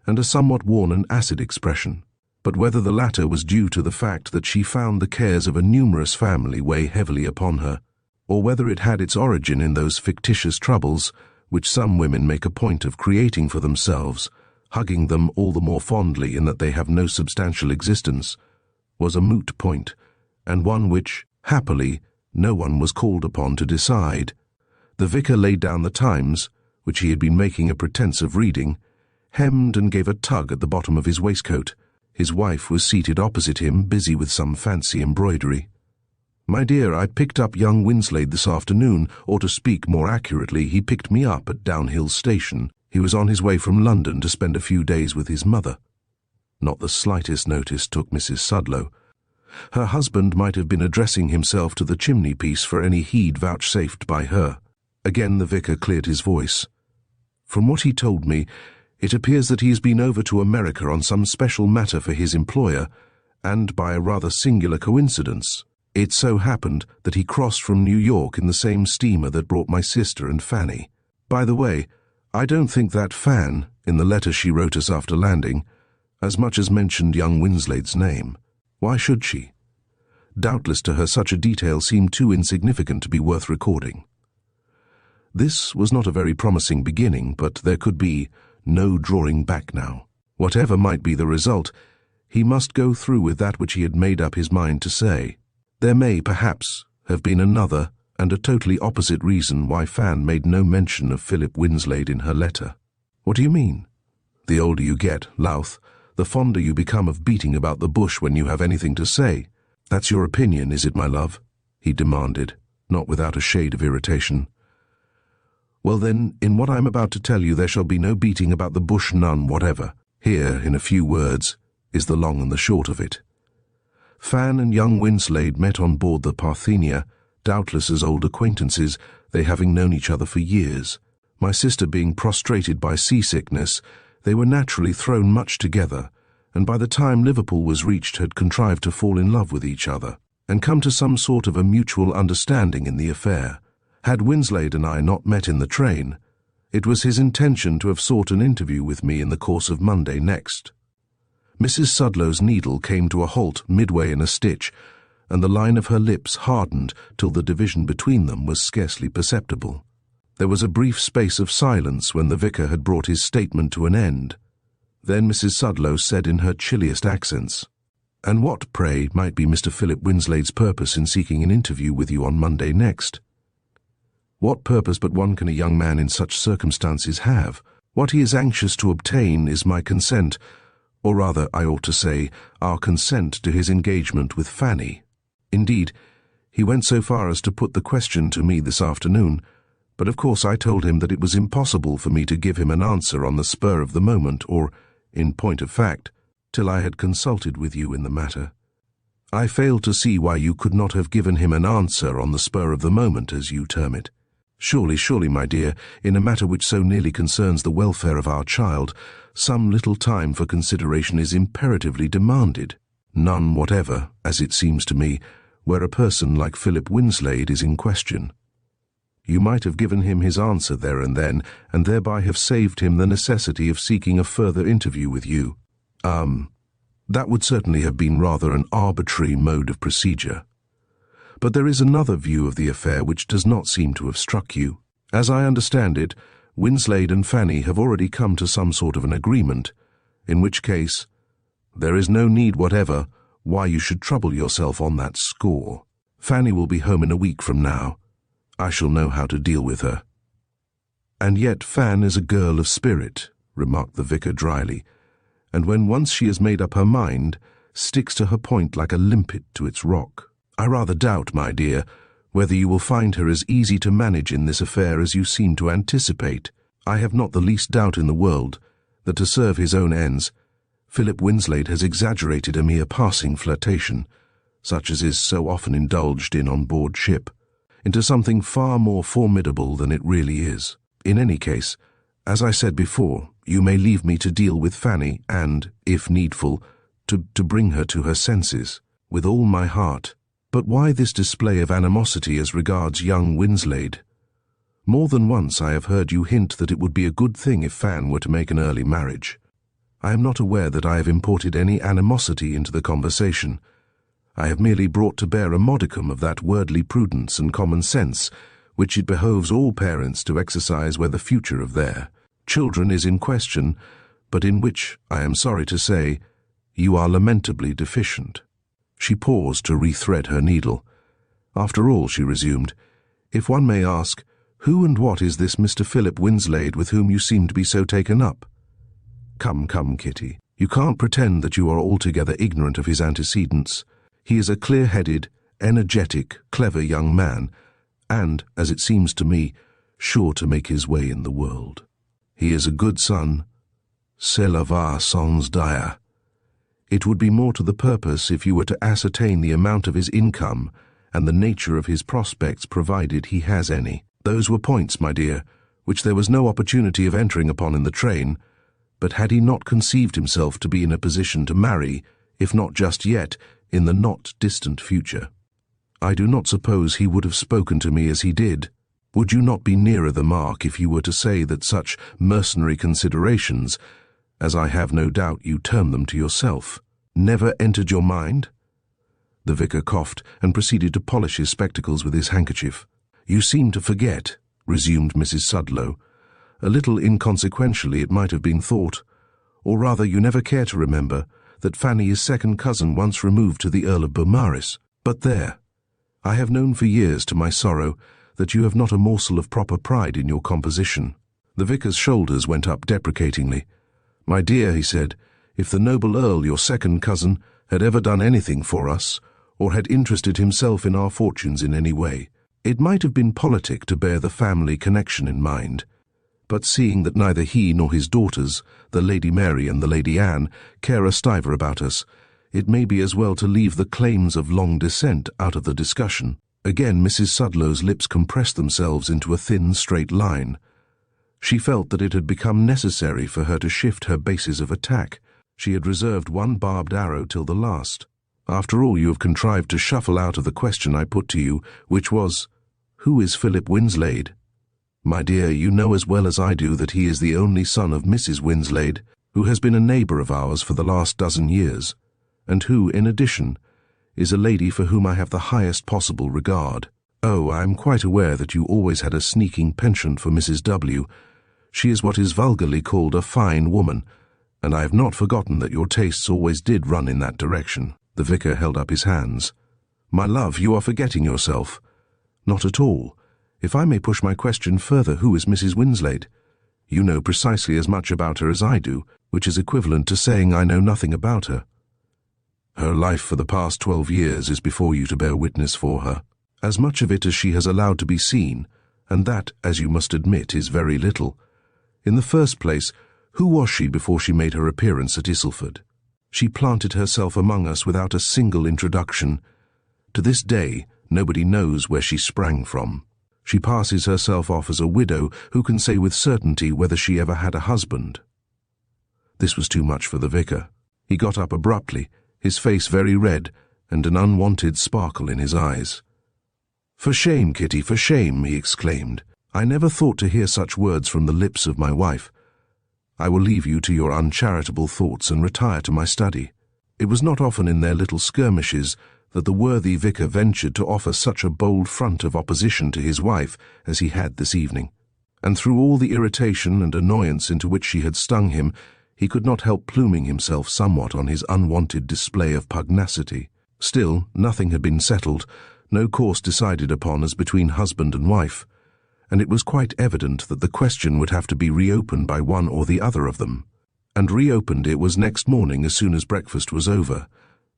and a somewhat worn and acid expression. But whether the latter was due to the fact that she found the cares of a numerous family weigh heavily upon her, or whether it had its origin in those fictitious troubles which some women make a point of creating for themselves, hugging them all the more fondly in that they have no substantial existence, was a moot point, and one which, happily, no one was called upon to decide. The vicar laid down the Times, which he had been making a pretence of reading, hemmed and gave a tug at the bottom of his waistcoat. His wife was seated opposite him, busy with some fancy embroidery. "My dear, I picked up young Winslade this afternoon, or to speak more accurately, he picked me up at Downhill Station. He was on his way from London to spend a few days with his mother." Not the slightest notice took Mrs. Sudlow. Her husband might have been addressing himself to the chimney-piece for any heed vouchsafed by her. Again the vicar cleared his voice. "From what he told me, it appears that he has been over to America on some special matter for his employer, and by a rather singular coincidence, it so happened that he crossed from New York in the same steamer that brought my sister and Fanny. By the way, I don't think that Fan, in the letter she wrote us after landing, as much as mentioned young Winslade's name. Why should she? Doubtless to her such a detail seemed too insignificant to be worth recording." This was not a very promising beginning, but there could be no drawing back now. Whatever might be the result, he must go through with that which he had made up his mind to say. There may, perhaps, have been another and a totally opposite reason why Fan made no mention of Philip Winslade in her letter. What do you mean? The older you get, Louth, the fonder you become of beating about the bush when you have anything to say. That's your opinion, is it, my love? He demanded, not without a shade of irritation. Well then, in what I am about to tell you there shall be no beating about the bush, none whatever. Here, in a few words, is the long and the short of it. Fan and young Winslade met on board the Parthenia, doubtless as old acquaintances, they having known each other for years. My sister being prostrated by seasickness, they were naturally thrown much together, and by the time Liverpool was reached had contrived to fall in love with each other, and come to some sort of a mutual understanding in the affair. Had Winslade and I not met in the train, it was his intention to have sought an interview with me in the course of Monday next. Mrs. Sudlow's needle came to a halt midway in a stitch, and the line of her lips hardened till the division between them was scarcely perceptible. There was a brief space of silence when the vicar had brought his statement to an end. Then Mrs. Sudlow said in her chilliest accents, "And what, pray, might be Mr. Philip Winslade's purpose in seeking an interview with you on Monday next?" "What purpose but one can a young man in such circumstances have? What he is anxious to obtain is my consent, or rather, I ought to say, our consent to his engagement with Fanny. Indeed, he went so far as to put the question to me this afternoon, but of course I told him that it was impossible for me to give him an answer on the spur of the moment, or, in point of fact, till I had consulted with you in the matter. I fail to see why you could not have given him an answer on the spur of the moment, as you term it. Surely, my dear, in a matter which so nearly concerns the welfare of our child, some little time for consideration is imperatively demanded. None whatever, as it seems to me, where a person like Philip Winslade is in question. You might have given him his answer there and then, and thereby have saved him the necessity of seeking a further interview with you. That would certainly have been rather an arbitrary mode of procedure. But there is another view of the affair which does not seem to have struck you. As I understand it, Winslade and Fanny have already come to some sort of an agreement, in which case there is no need whatever why you should trouble yourself on that score. Fanny will be home in a week from now. I shall know how to deal with her." "And yet Fan is a girl of spirit," remarked the vicar dryly, "and when once she has made up her mind, sticks to her point like a limpet to its rock. I rather doubt, my dear, whether you will find her as easy to manage in this affair as you seem to anticipate. I have not the least doubt in the world that to serve his own ends, Philip Winslade has exaggerated a mere passing flirtation, such as is so often indulged in on board ship, into something far more formidable than it really is. In any case, as I said before, you may leave me to deal with Fanny and, if needful, to bring her to her senses, with all my heart. But why this display of animosity as regards young Winslade? More than once I have heard you hint that it would be a good thing if Fan were to make an early marriage. I am not aware that I have imported any animosity into the conversation. I have merely brought to bear a modicum of that worldly prudence and common sense which it behoves all parents to exercise where the future of their children is in question, but in which, I am sorry to say, you are lamentably deficient." She paused to rethread her needle. "After all," she resumed, "if one may ask, who and what is this Mr. Philip Winslade with whom you seem to be so taken up? Come, Kitty, you can't pretend that you are altogether ignorant of his antecedents. He is a clear-headed, energetic, clever young man, and, as it seems to me, sure to make his way in the world. He is a good son. C'est la va sans dire. It would be more to the purpose if you were to ascertain the amount of his income and the nature of his prospects, provided he has any. Those were points, my dear, which there was no opportunity of entering upon in the train, but had he not conceived himself to be in a position to marry, if not just yet, in the not-distant future, I do not suppose he would have spoken to me as he did. Would you not be nearer the mark if you were to say that such mercenary considerations, as I have no doubt you term them to yourself, never entered your mind?" The vicar coughed and proceeded to polish his spectacles with his handkerchief. "You seem to forget," resumed Mrs. Sudlow, "a little inconsequentially it might have been thought, or rather you never care to remember, that Fanny is second cousin once removed to the Earl of Beaumaris. But there, I have known for years, to my sorrow, that you have not a morsel of proper pride in your composition." The vicar's shoulders went up deprecatingly. "My dear," he said, "if the noble Earl, your second cousin, had ever done anything for us, or had interested himself in our fortunes in any way, it might have been politic to bear the family connection in mind. But seeing that neither he nor his daughters, the Lady Mary and the Lady Anne, care a stiver about us, it may be as well to leave the claims of long descent out of the discussion." Again Mrs. Sudlow's lips compressed themselves into a thin, straight line. She felt that it had become necessary for her to shift her bases of attack. She had reserved one barbed arrow till the last. "After all, you have contrived to shuffle out of the question I put to you, which was, 'Who is Philip Winslade?' My dear, you know as well as I do that he is the only son of Mrs. Winslade, who has been a neighbour of ours for the last dozen years, and who, in addition, is a lady for whom I have the highest possible regard. Oh, I am quite aware that you always had a sneaking penchant for Mrs. W. She is what is vulgarly called a fine woman, and I have not forgotten that your tastes always did run in that direction." The vicar held up his hands. "My love, you are forgetting yourself." "Not at all. If I may push my question further, who is Mrs. Winslade? You know precisely as much about her as I do, which is equivalent to saying I know nothing about her. Her life for the past 12 years is before you to bear witness for her. As much of it as she has allowed to be seen, and that, as you must admit, is very little. In the first place, who was she before she made her appearance at Isselford? She planted herself among us without a single introduction. To this day, nobody knows where she sprang from. She passes herself off as a widow who can say with certainty whether she ever had a husband." This was too much for the vicar. He got up abruptly, his face very red, and an unwonted sparkle in his eyes. "For shame, Kitty, for shame," he exclaimed. "I never thought to hear such words from the lips of my wife. I will leave you to your uncharitable thoughts and retire to my study." It was not often in their little skirmishes that the worthy vicar ventured to offer such a bold front of opposition to his wife as he had this evening, and through all the irritation and annoyance into which she had stung him, he could not help pluming himself somewhat on his unwonted display of pugnacity. Still, nothing had been settled, no course decided upon as between husband and wife, and it was quite evident that the question would have to be reopened by one or the other of them. And reopened it was next morning as soon as breakfast was over,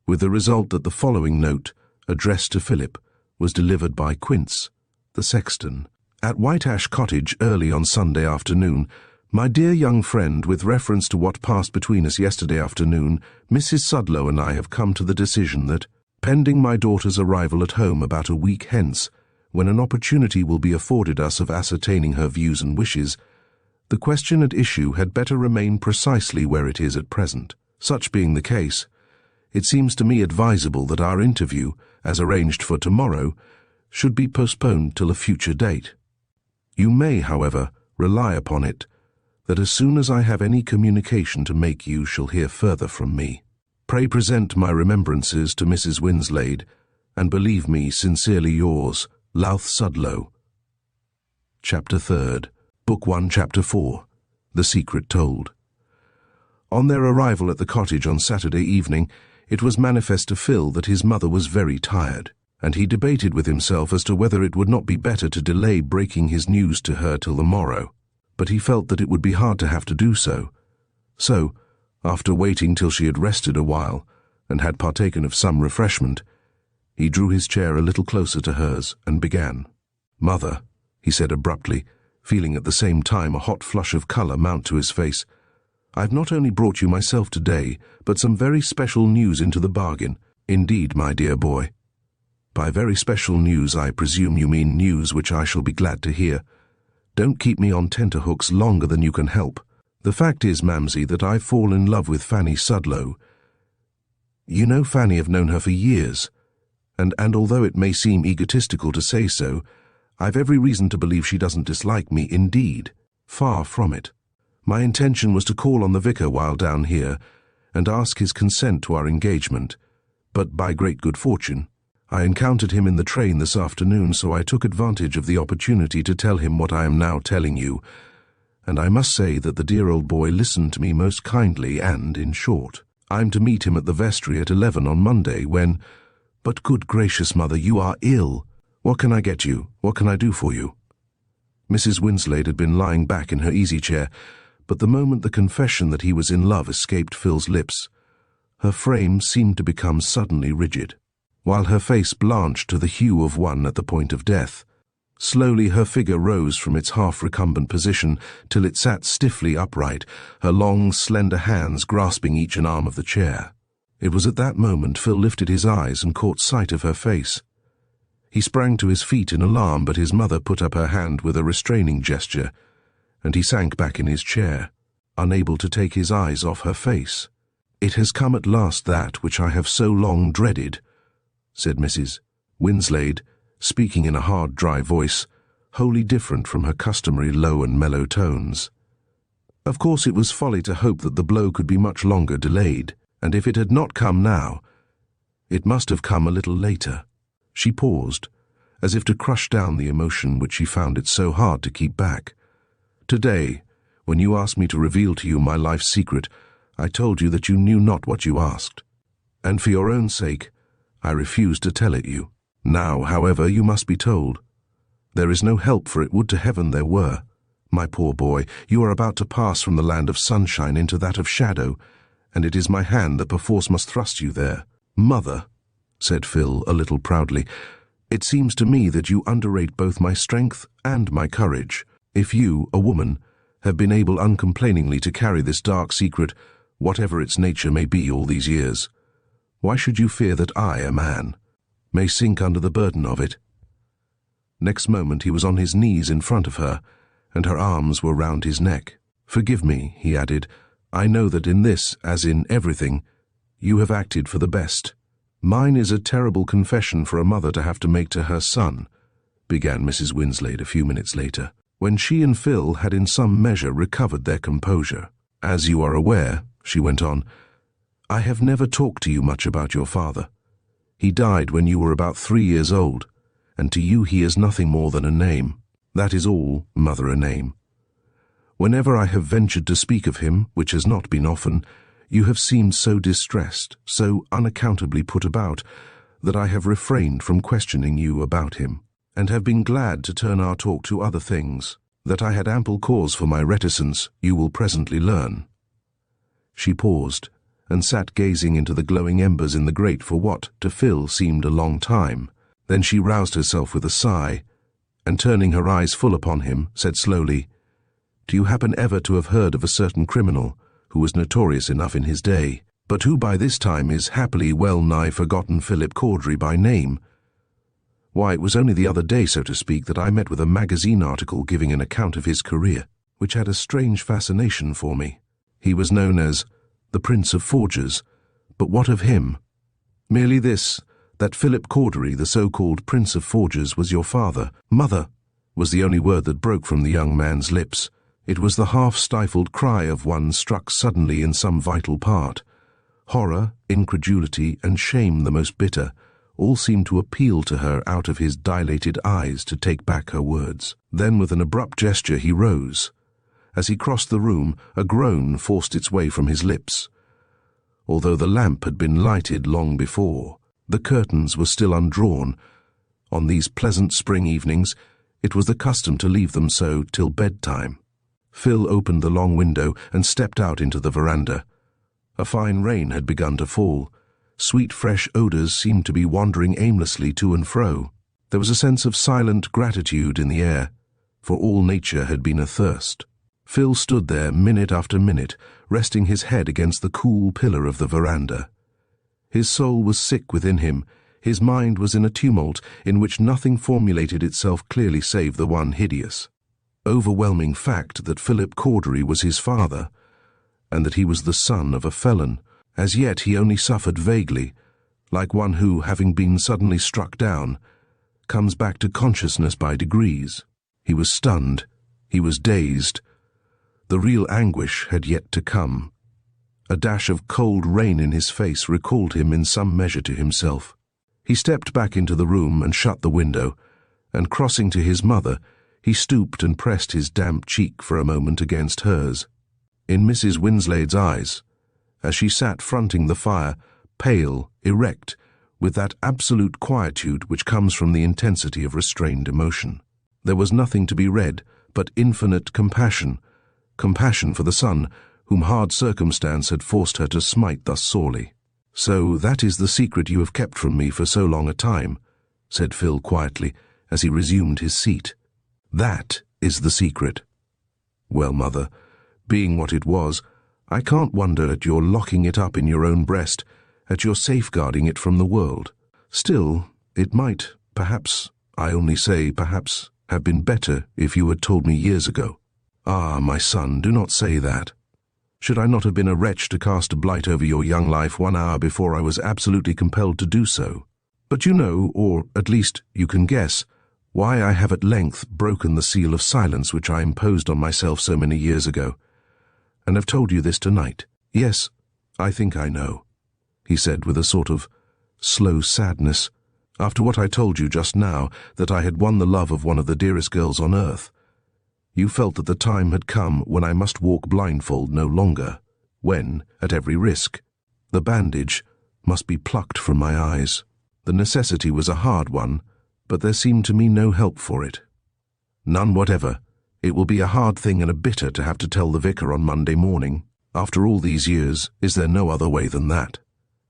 with the result that the following note, addressed to Philip, was delivered by Quince, the sexton. "At White Ash Cottage early on Sunday afternoon. My dear young friend, with reference to what passed between us yesterday afternoon, Mrs. Sudlow and I have come to the decision that, pending my daughter's arrival at home about a week hence, when an opportunity will be afforded us of ascertaining her views and wishes, the question at issue had better remain precisely where it is at present. Such being the case, it seems to me advisable that our interview, as arranged for tomorrow, should be postponed till a future date. You may, however, rely upon it that as soon as I have any communication to make you shall hear further from me. Pray present my remembrances to Mrs. Winslade, and believe me sincerely yours, Louth Sudlow." Chapter 3rd, Book 1, Chapter 4, The Secret Told. On their arrival at the cottage on Saturday evening, it was manifest to Phil that his mother was very tired, and he debated with himself as to whether it would not be better to delay breaking his news to her till the morrow. But he felt that it would be hard to have to do so. So, after waiting till she had rested a while, and had partaken of some refreshment, he drew his chair a little closer to hers and began. "Mother," he said abruptly, feeling at the same time a hot flush of colour mount to his face, "I've not only brought you myself today, but some very special news into the bargain. Indeed, my dear boy. By very special news I presume you mean news which I shall be glad to hear. Don't keep me on tenterhooks longer than you can help. The fact is, Mamsie, that I've fallen in love with Fanny Sudlow. You know Fanny, have known her for years, and although it may seem egotistical to say so, I've every reason to believe she doesn't dislike me indeed. Far from it. My intention was to call on the vicar while down here, and ask his consent to our engagement, but by great good fortune, I encountered him in the train this afternoon, so I took advantage of the opportunity to tell him what I am now telling you, and I must say that the dear old boy listened to me most kindly and, in short, I'm to meet him at the vestry at 11 on Monday, when, "But good gracious, Mother, you are ill. What can I get you? What can I do for you?" Mrs. Winslade had been lying back in her easy chair, but the moment the confession that he was in love escaped Phil's lips, her frame seemed to become suddenly rigid, while her face blanched to the hue of one at the point of death. Slowly her figure rose from its half-recumbent position till it sat stiffly upright, her long, slender hands grasping each an arm of the chair. It was at that moment Phil lifted his eyes and caught sight of her face. He sprang to his feet in alarm, but his mother put up her hand with a restraining gesture, and he sank back in his chair, unable to take his eyes off her face. "It has come at last, that which I have so long dreaded," said Mrs. Winslade, speaking in a hard, dry voice, wholly different from her customary low and mellow tones. Of course it was folly to hope that the blow could be much longer delayed, and if it had not come now, it must have come a little later. She paused, as if to crush down the emotion which she found it so hard to keep back. "Today, when you asked me to reveal to you my life's secret, I told you that you knew not what you asked, and for your own sake, I refused to tell it you. Now, however, you must be told. There is no help for it, would to heaven there were. My poor boy, you are about to pass from the land of sunshine into that of shadow, and it is my hand that perforce must thrust you there." "Mother," said Phil a little proudly, "it seems to me that you underrate both my strength and my courage. If you, a woman, have been able uncomplainingly to carry this dark secret, whatever its nature may be all these years, why should you fear that I, a man, may sink under the burden of it?" Next moment he was on his knees in front of her, and her arms were round his neck. "Forgive me," he added. "I know that in this, as in everything, you have acted for the best." "Mine is a terrible confession for a mother to have to make to her son," began Mrs. Winslade a few minutes later, when she and Phil had in some measure recovered their composure. "As you are aware," she went on, "I have never talked to you much about your father. He died when you were about 3 years old, and to you he is nothing more than a name. That is all, Mother, a name. Whenever I have ventured to speak of him, which has not been often, you have seemed so distressed, so unaccountably put about, that I have refrained from questioning you about him, and have been glad to turn our talk to other things. That I had ample cause for my reticence, you will presently learn." She paused, and sat gazing into the glowing embers in the grate for what, to Phil, seemed a long time. Then she roused herself with a sigh, and turning her eyes full upon him, said slowly, "Do you happen ever to have heard of a certain criminal who was notorious enough in his day, but who by this time is happily well nigh forgotten, Philip Cordery by name? Why, it was only the other day, so to speak, that I met with a magazine article giving an account of his career, which had a strange fascination for me. He was known as the Prince of Forgers, but what of him? Merely this, that Philip Cordery, the so-called Prince of Forgers, was your father." "Mother," was the only word that broke from the young man's lips. It was the half-stifled cry of one struck suddenly in some vital part. Horror, incredulity, and shame the most bitter, all seemed to appeal to her out of his dilated eyes to take back her words. Then with an abrupt gesture he rose. As he crossed the room, a groan forced its way from his lips. Although the lamp had been lighted long before, the curtains were still undrawn. On these pleasant spring evenings, it was the custom to leave them so till bedtime. Phil opened the long window and stepped out into the veranda. A fine rain had begun to fall. Sweet fresh odours seemed to be wandering aimlessly to and fro. There was a sense of silent gratitude in the air, for all nature had been athirst. Phil stood there minute after minute, resting his head against the cool pillar of the veranda. His soul was sick within him. His mind was in a tumult in which nothing formulated itself clearly save the one hideous, overwhelming fact that Philip Cordery was his father, and that he was the son of a felon. As yet he only suffered vaguely, like one who, having been suddenly struck down, comes back to consciousness by degrees. He was stunned. He was dazed. The real anguish had yet to come. A dash of cold rain in his face recalled him in some measure to himself. He stepped back into the room and shut the window, and crossing to his mother, he stooped and pressed his damp cheek for a moment against hers. In Mrs. Winslade's eyes, as she sat fronting the fire, pale, erect, with that absolute quietude which comes from the intensity of restrained emotion. There was nothing to be read but infinite compassion, compassion for the son whom hard circumstance had forced her to smite thus sorely. "So that is the secret you have kept from me for so long a time," said Phil quietly as he resumed his seat. "That is the secret." "Well, Mother, being what it was, I can't wonder at your locking it up in your own breast, at your safeguarding it from the world. Still, it might, perhaps, I only say perhaps, have been better if you had told me years ago." "Ah, my son, do not say that. Should I not have been a wretch to cast a blight over your young life 1 hour before I was absolutely compelled to do so? But you know, or at least you can guess, why I have at length broken the seal of silence which I imposed on myself so many years ago, and have told you this tonight. Yes, I think I know," he said with a sort of slow sadness. "After what I told you just now, that I had won the love of one of the dearest girls on earth, you felt that the time had come when I must walk blindfold no longer, when, at every risk, the bandage must be plucked from my eyes. The necessity was a hard one, but there seemed to me no help for it. None whatever. It will be a hard thing and a bitter to have to tell the vicar on Monday morning. After all these years, is there no other way than that?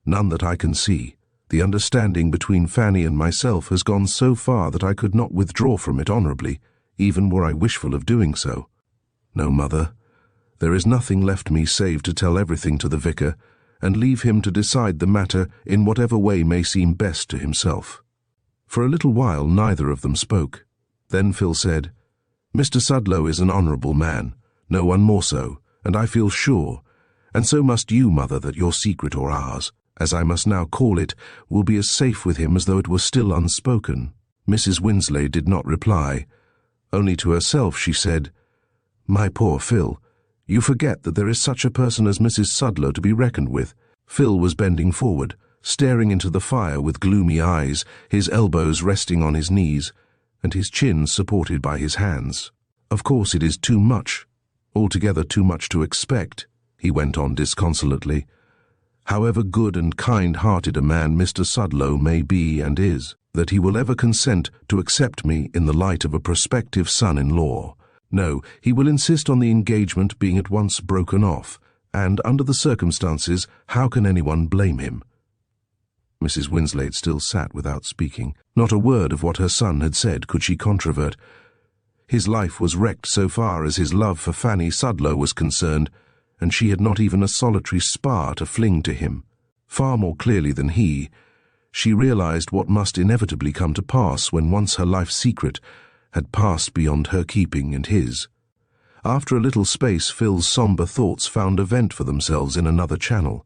None that I can see. The understanding between Fanny and myself has gone so far that I could not withdraw from it honourably, even were I wishful of doing so. No, Mother, there is nothing left me save to tell everything to the vicar, and leave him to decide the matter in whatever way may seem best to himself." For a little while neither of them spoke. Then Phil said, "Mr. Sudlow is an honourable man, no one more so, and I feel sure, and so must you, Mother, that your secret, or ours, as I must now call it, will be as safe with him as though it were still unspoken." Mrs. Winslade did not reply. Only to herself she said, "My poor Phil, you forget that there is such a person as Mrs. Sudlow to be reckoned with." Phil was bending forward, staring into the fire with gloomy eyes, his elbows resting on his knees, and his chin supported by his hands. "Of course it is too much, altogether too much to expect," he went on disconsolately, "however good and kind-hearted a man Mr. Sudlow may be and is, that he will ever consent to accept me in the light of a prospective son-in-law. No, he will insist on the engagement being at once broken off, and under the circumstances, how can anyone blame him?" Mrs. Winslade still sat without speaking. Not a word of what her son had said could she controvert. His life was wrecked so far as his love for Fanny Sudlow was concerned, and she had not even a solitary spar to fling to him. Far more clearly than he, she realized what must inevitably come to pass when once her life's secret had passed beyond her keeping and his. After a little space, Phil's sombre thoughts found a vent for themselves in another channel.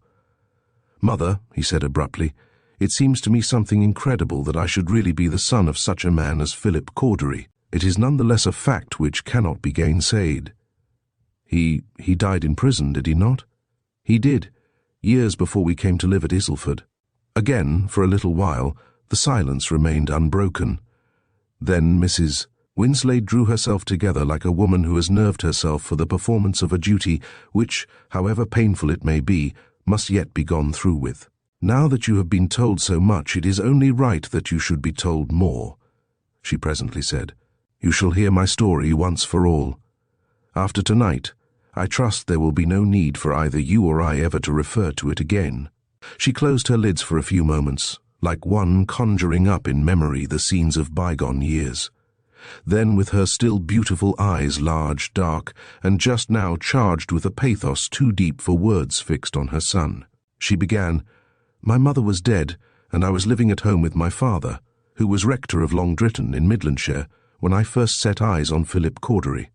"Mother," he said abruptly, "it seems to me something incredible that I should really be the son of such a man as Philip Cordery. It is none the less a fact which cannot be gainsayed." He died in prison, did he not?" "He did, years before we came to live at Isleford." Again, for a little while, the silence remained unbroken. Then Mrs. Winslade drew herself together like a woman who has nerved herself for the performance of a duty which, however painful it may be, must yet be gone through with. "Now that you have been told so much, it is only right that you should be told more," she presently said. "You shall hear my story once for all. After tonight, I trust there will be no need for either you or I ever to refer to it again." She closed her lids for a few moments, like one conjuring up in memory the scenes of bygone years. Then, with her still beautiful eyes large, dark, and just now charged with a pathos too deep for words fixed on her son, she began, "My mother was dead, and I was living at home with my father, who was rector of Long Dritton in Midlandshire, when I first set eyes on Philip Cordery.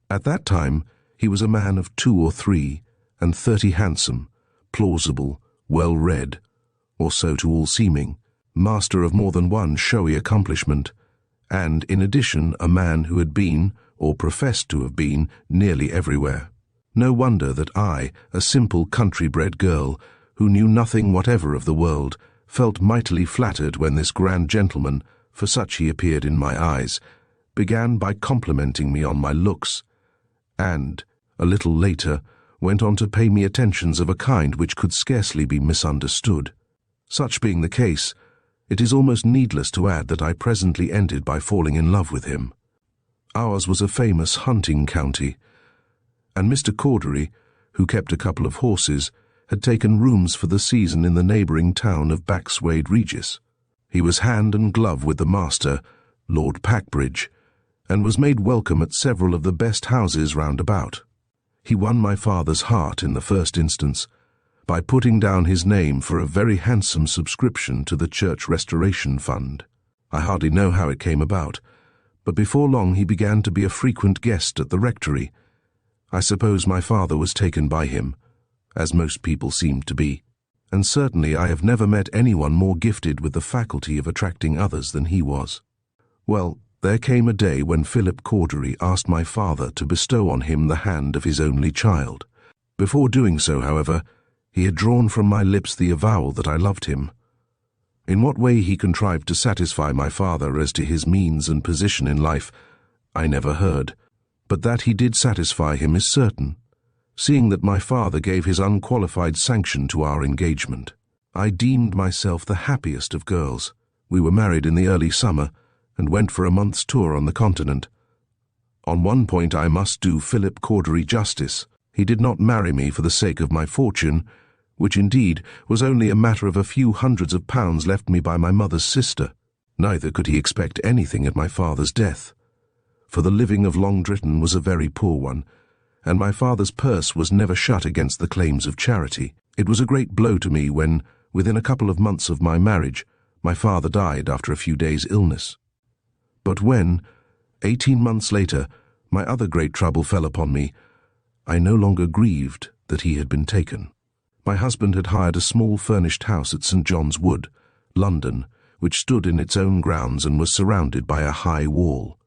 At that time, he was a man of 2 or 3, and 30 handsome, plausible, well-read, or so to all seeming, master of more than one showy accomplishment, and, in addition, a man who had been, or professed to have been, nearly everywhere. No wonder that I, a simple country-bred girl, who knew nothing whatever of the world, felt mightily flattered when this grand gentleman, for such he appeared in my eyes, began by complimenting me on my looks, and, a little later, went on to pay me attentions of a kind which could scarcely be misunderstood. Such being the case, It is almost needless to add that I presently ended by falling in love with him. Ours was a famous hunting county, and Mr. Cordery, who kept a couple of horses, had taken rooms for the season in the neighbouring town of Baxwade Regis. He was hand and glove with the master, Lord Packbridge, and was made welcome at several of the best houses round about. He won my father's heart in the first instance, by putting down his name for a very handsome subscription to the Church Restoration Fund. I hardly know how it came about, but before long he began to be a frequent guest at the rectory. I suppose my father was taken by him, as most people seemed to be, and certainly I have never met anyone more gifted with the faculty of attracting others than he was. Well, there came a day when Philip Cordery asked my father to bestow on him the hand of his only child. Before doing so, however, he had drawn from my lips the avowal that I loved him. In what way he contrived to satisfy my father as to his means and position in life, I never heard, but that he did satisfy him is certain, seeing that my father gave his unqualified sanction to our engagement. I deemed myself the happiest of girls. We were married in the early summer, and went for a month's tour on the continent. On one point I must do Philip Cordery justice. He did not marry me for the sake of my fortune, which indeed was only a matter of a few hundreds of pounds left me by my mother's sister. Neither could he expect anything at my father's death, for the living of Long Dritton was a very poor one, and my father's purse was never shut against the claims of charity. It was a great blow to me when, within a couple of months of my marriage, my father died after a few days' illness. But when, 18 months later, my other great trouble fell upon me, I no longer grieved that he had been taken. My husband had hired a small furnished house at St. John's Wood, London, which stood in its own grounds and was surrounded by a high wall.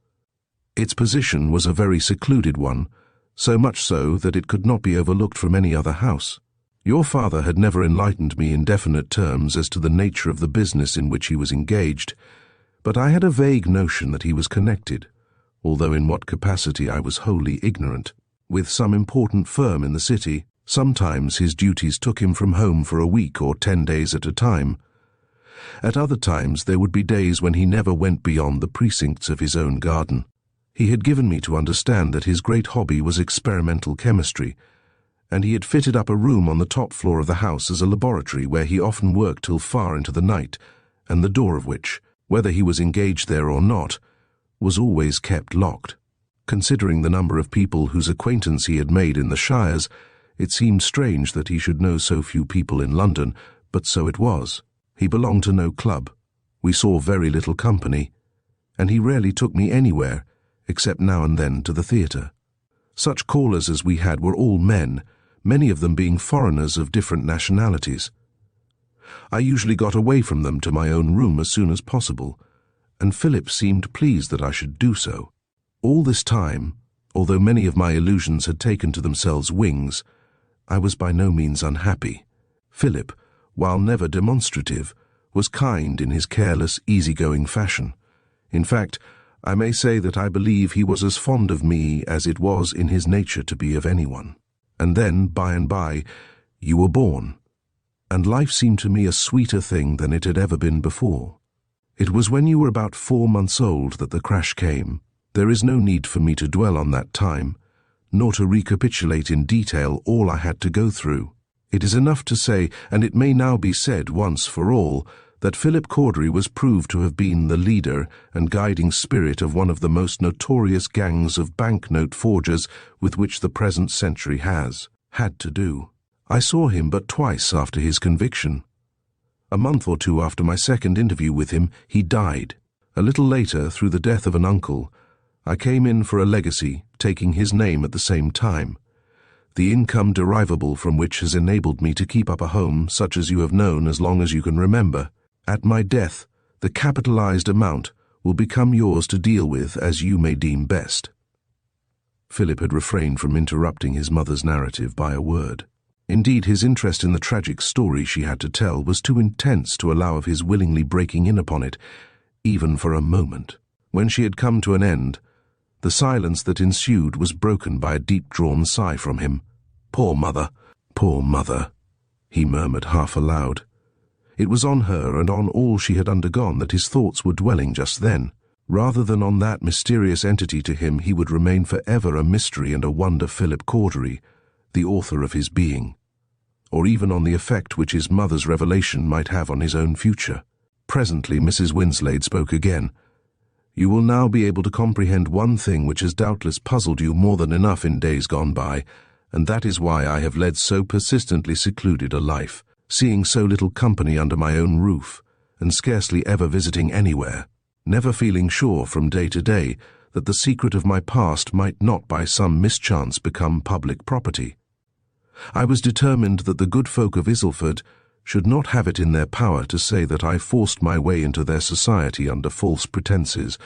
Its position was a very secluded one, so much so that it could not be overlooked from any other house. Your father had never enlightened me in definite terms as to the nature of the business in which he was engaged, but I had a vague notion that he was connected, although in what capacity I was wholly ignorant, with some important firm in the city. Sometimes his duties took him from home for a week or 10 days at a time. At other times there would be days when he never went beyond the precincts of his own garden. He had given me to understand that his great hobby was experimental chemistry, and he had fitted up a room on the top floor of the house as a laboratory where he often worked till far into the night, and the door of which, whether he was engaged there or not, was always kept locked. Considering the number of people whose acquaintance he had made in the shires, it seemed strange that he should know so few people in London, but so it was. He belonged to no club. We saw very little company, and he rarely took me anywhere, except now and then to the theatre. Such callers as we had were all men, many of them being foreigners of different nationalities. I usually got away from them to my own room as soon as possible, and Philip seemed pleased that I should do so. All this time, although many of my illusions had taken to themselves wings, I was by no means unhappy. Philip, while never demonstrative, was kind in his careless, easy-going fashion. In fact, I may say that I believe he was as fond of me as it was in his nature to be of anyone. And then, by and by, you were born, and life seemed to me a sweeter thing than it had ever been before. It was when you were about 4 months old that the crash came. There is no need for me to dwell on that time, nor to recapitulate in detail all I had to go through. It is enough to say, and it may now be said once for all, that Philip Cordery was proved to have been the leader and guiding spirit of one of the most notorious gangs of banknote forgers with which the present century had to do. I saw him but twice after his conviction. A month or two after my second interview with him, he died. A little later, through the death of an uncle, I came in for a legacy, taking his name at the same time, the income derivable from which has enabled me to keep up a home such as you have known as long as you can remember. At my death, the capitalized amount will become yours to deal with as you may deem best. Philip had refrained from interrupting his mother's narrative by a word. Indeed, his interest in the tragic story she had to tell was too intense to allow of his willingly breaking in upon it, even for a moment. When she had come to an end, the silence that ensued was broken by a deep-drawn sigh from him. Poor mother, he murmured half aloud. It was on her and on all she had undergone that his thoughts were dwelling just then. Rather than on that mysterious entity to him, he would remain forever a mystery and a wonder, Philip Cordery, the author of his being. Or even on the effect which his mother's revelation might have on his own future. Presently Mrs. Winslade spoke again. "You will now be able to comprehend one thing which has doubtless puzzled you more than enough in days gone by, and that is why I have led so persistently secluded a life, seeing so little company under my own roof, and scarcely ever visiting anywhere, never feeling sure from day to day that the secret of my past might not by some mischance become public property. I was determined that the good folk of Isleford should not have it in their power to say that I forced my way into their society under false pretences,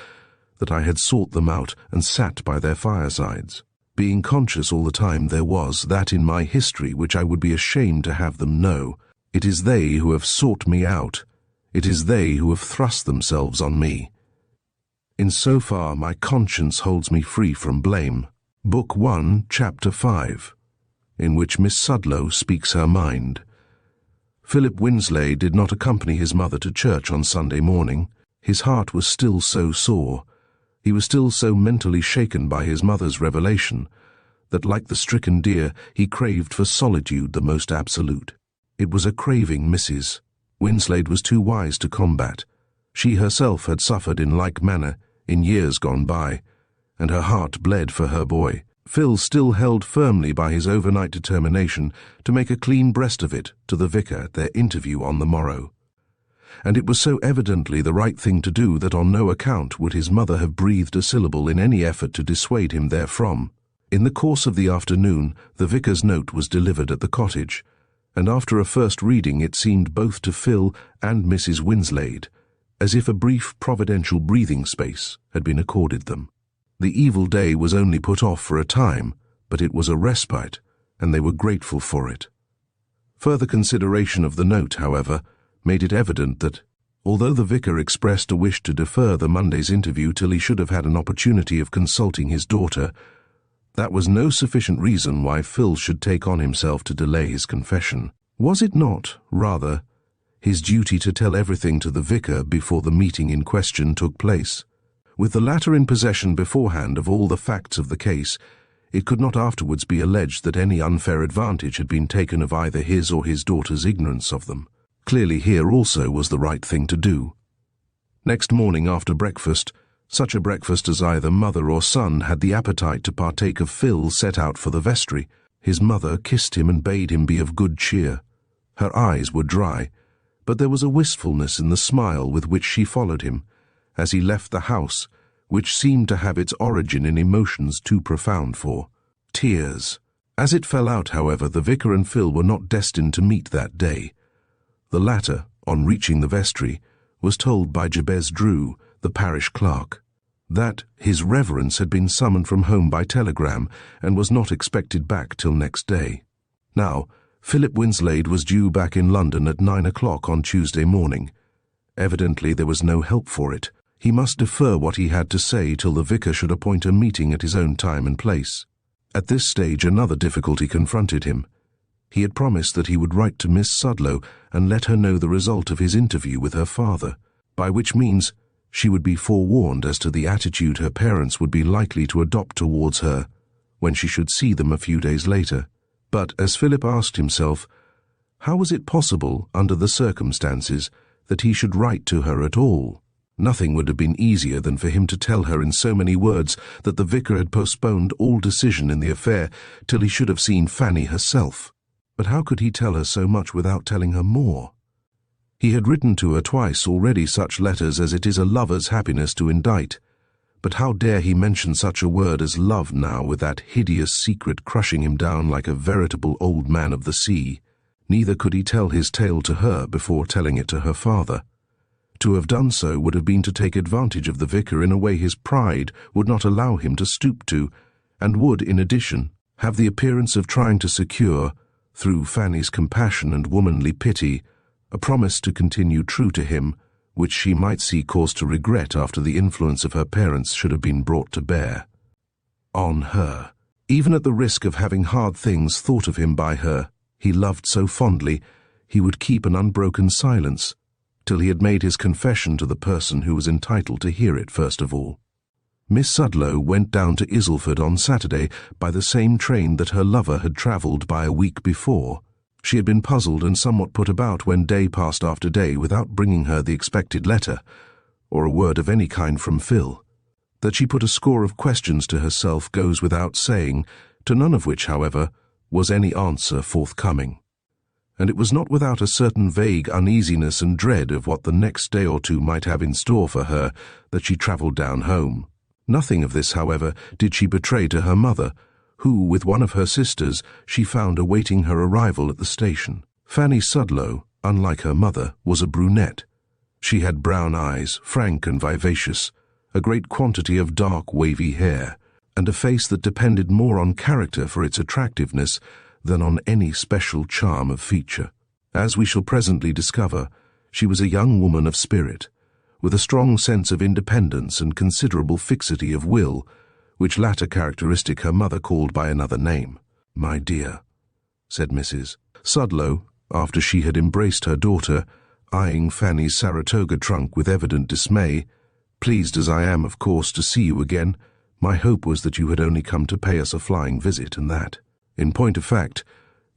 that I had sought them out and sat by their firesides, being conscious all the time there was that in my history which I would be ashamed to have them know. It is they who have sought me out. It is they who have thrust themselves on me. In so far my conscience holds me free from blame." Book 1, Chapter 5, in which Miss Sudlow speaks her mind. Philip Winslade did not accompany his mother to church on Sunday morning. His heart was still so sore. He was still so mentally shaken by his mother's revelation that, like the stricken deer, he craved for solitude the most absolute. It was a craving Mrs. Winslade was too wise to combat. She herself had suffered in like manner in years gone by, and her heart bled for her boy. Phil still held firmly by his overnight determination to make a clean breast of it to the vicar at their interview on the morrow. And it was so evidently the right thing to do that on no account would his mother have breathed a syllable in any effort to dissuade him therefrom. In the course of the afternoon, the vicar's note was delivered at the cottage, and after a first reading it seemed both to Phil and Mrs. Winslade as if a brief providential breathing space had been accorded them. The evil day was only put off for a time, but it was a respite, and they were grateful for it. Further consideration of the note, however, made it evident that, although the vicar expressed a wish to defer the Monday's interview till he should have had an opportunity of consulting his daughter, that was no sufficient reason why Phil should take on himself to delay his confession. Was it not, rather, his duty to tell everything to the vicar before the meeting in question took place? With the latter in possession beforehand of all the facts of the case, it could not afterwards be alleged that any unfair advantage had been taken of either his or his daughter's ignorance of them. Clearly here also was the right thing to do. Next morning after breakfast, such a breakfast as either mother or son had the appetite to partake of, Phil set out for the vestry. His mother kissed him and bade him be of good cheer. Her eyes were dry, but there was a wistfulness in the smile with which she followed him as he left the house, which seemed to have its origin in emotions too profound for tears. As it fell out, however, the vicar and Phil were not destined to meet that day. The latter, on reaching the vestry, was told by Jabez Drew, the parish clerk, that his reverence had been summoned from home by telegram and was not expected back till next day. Now, Philip Winslade was due back in London at 9 o'clock on Tuesday morning. Evidently there was no help for it. He must defer what he had to say till the vicar should appoint a meeting at his own time and place. At this stage another difficulty confronted him. He had promised that he would write to Miss Sudlow and let her know the result of his interview with her father, by which means she would be forewarned as to the attitude her parents would be likely to adopt towards her when she should see them a few days later. But, as Philip asked himself, how was it possible, under the circumstances, that he should write to her at all? Nothing would have been easier than for him to tell her in so many words that the vicar had postponed all decision in the affair till he should have seen Fanny herself. But how could he tell her so much without telling her more? He had written to her twice already such letters as it is a lover's happiness to indite, but how dare he mention such a word as love now, with that hideous secret crushing him down like a veritable old man of the sea? Neither could he tell his tale to her before telling it to her father. To have done so would have been to take advantage of the vicar in a way his pride would not allow him to stoop to, and would, in addition, have the appearance of trying to secure, through Fanny's compassion and womanly pity, a promise to continue true to him, which she might see cause to regret after the influence of her parents should have been brought to bear on her. Even at the risk of having hard things thought of him by her he loved so fondly, he would keep an unbroken silence till he had made his confession to the person who was entitled to hear it first of all. Miss Sudlow went down to Isleford on Saturday by the same train that her lover had travelled by a week before. She had been puzzled and somewhat put about when day passed after day without bringing her the expected letter, or a word of any kind from Phil. That she put a score of questions to herself goes without saying, to none of which, however, was any answer forthcoming. And it was not without a certain vague uneasiness and dread of what the next day or two might have in store for her that she travelled down home. Nothing of this, however, did she betray to her mother, who, with one of her sisters, she found awaiting her arrival at the station. Fanny Sudlow, unlike her mother, was a brunette. She had brown eyes, frank and vivacious, a great quantity of dark wavy hair, and a face that depended more on character for its attractiveness than on any special charm of feature. As we shall presently discover, she was a young woman of spirit, with a strong sense of independence and considerable fixity of will, which latter characteristic her mother called by another name. "My dear," said Mrs. Sudlow, after she had embraced her daughter, eyeing Fanny's Saratoga trunk with evident dismay, "pleased as I am, of course, to see you again. My hope was that you had only come to pay us a flying visit, and that, in point of fact,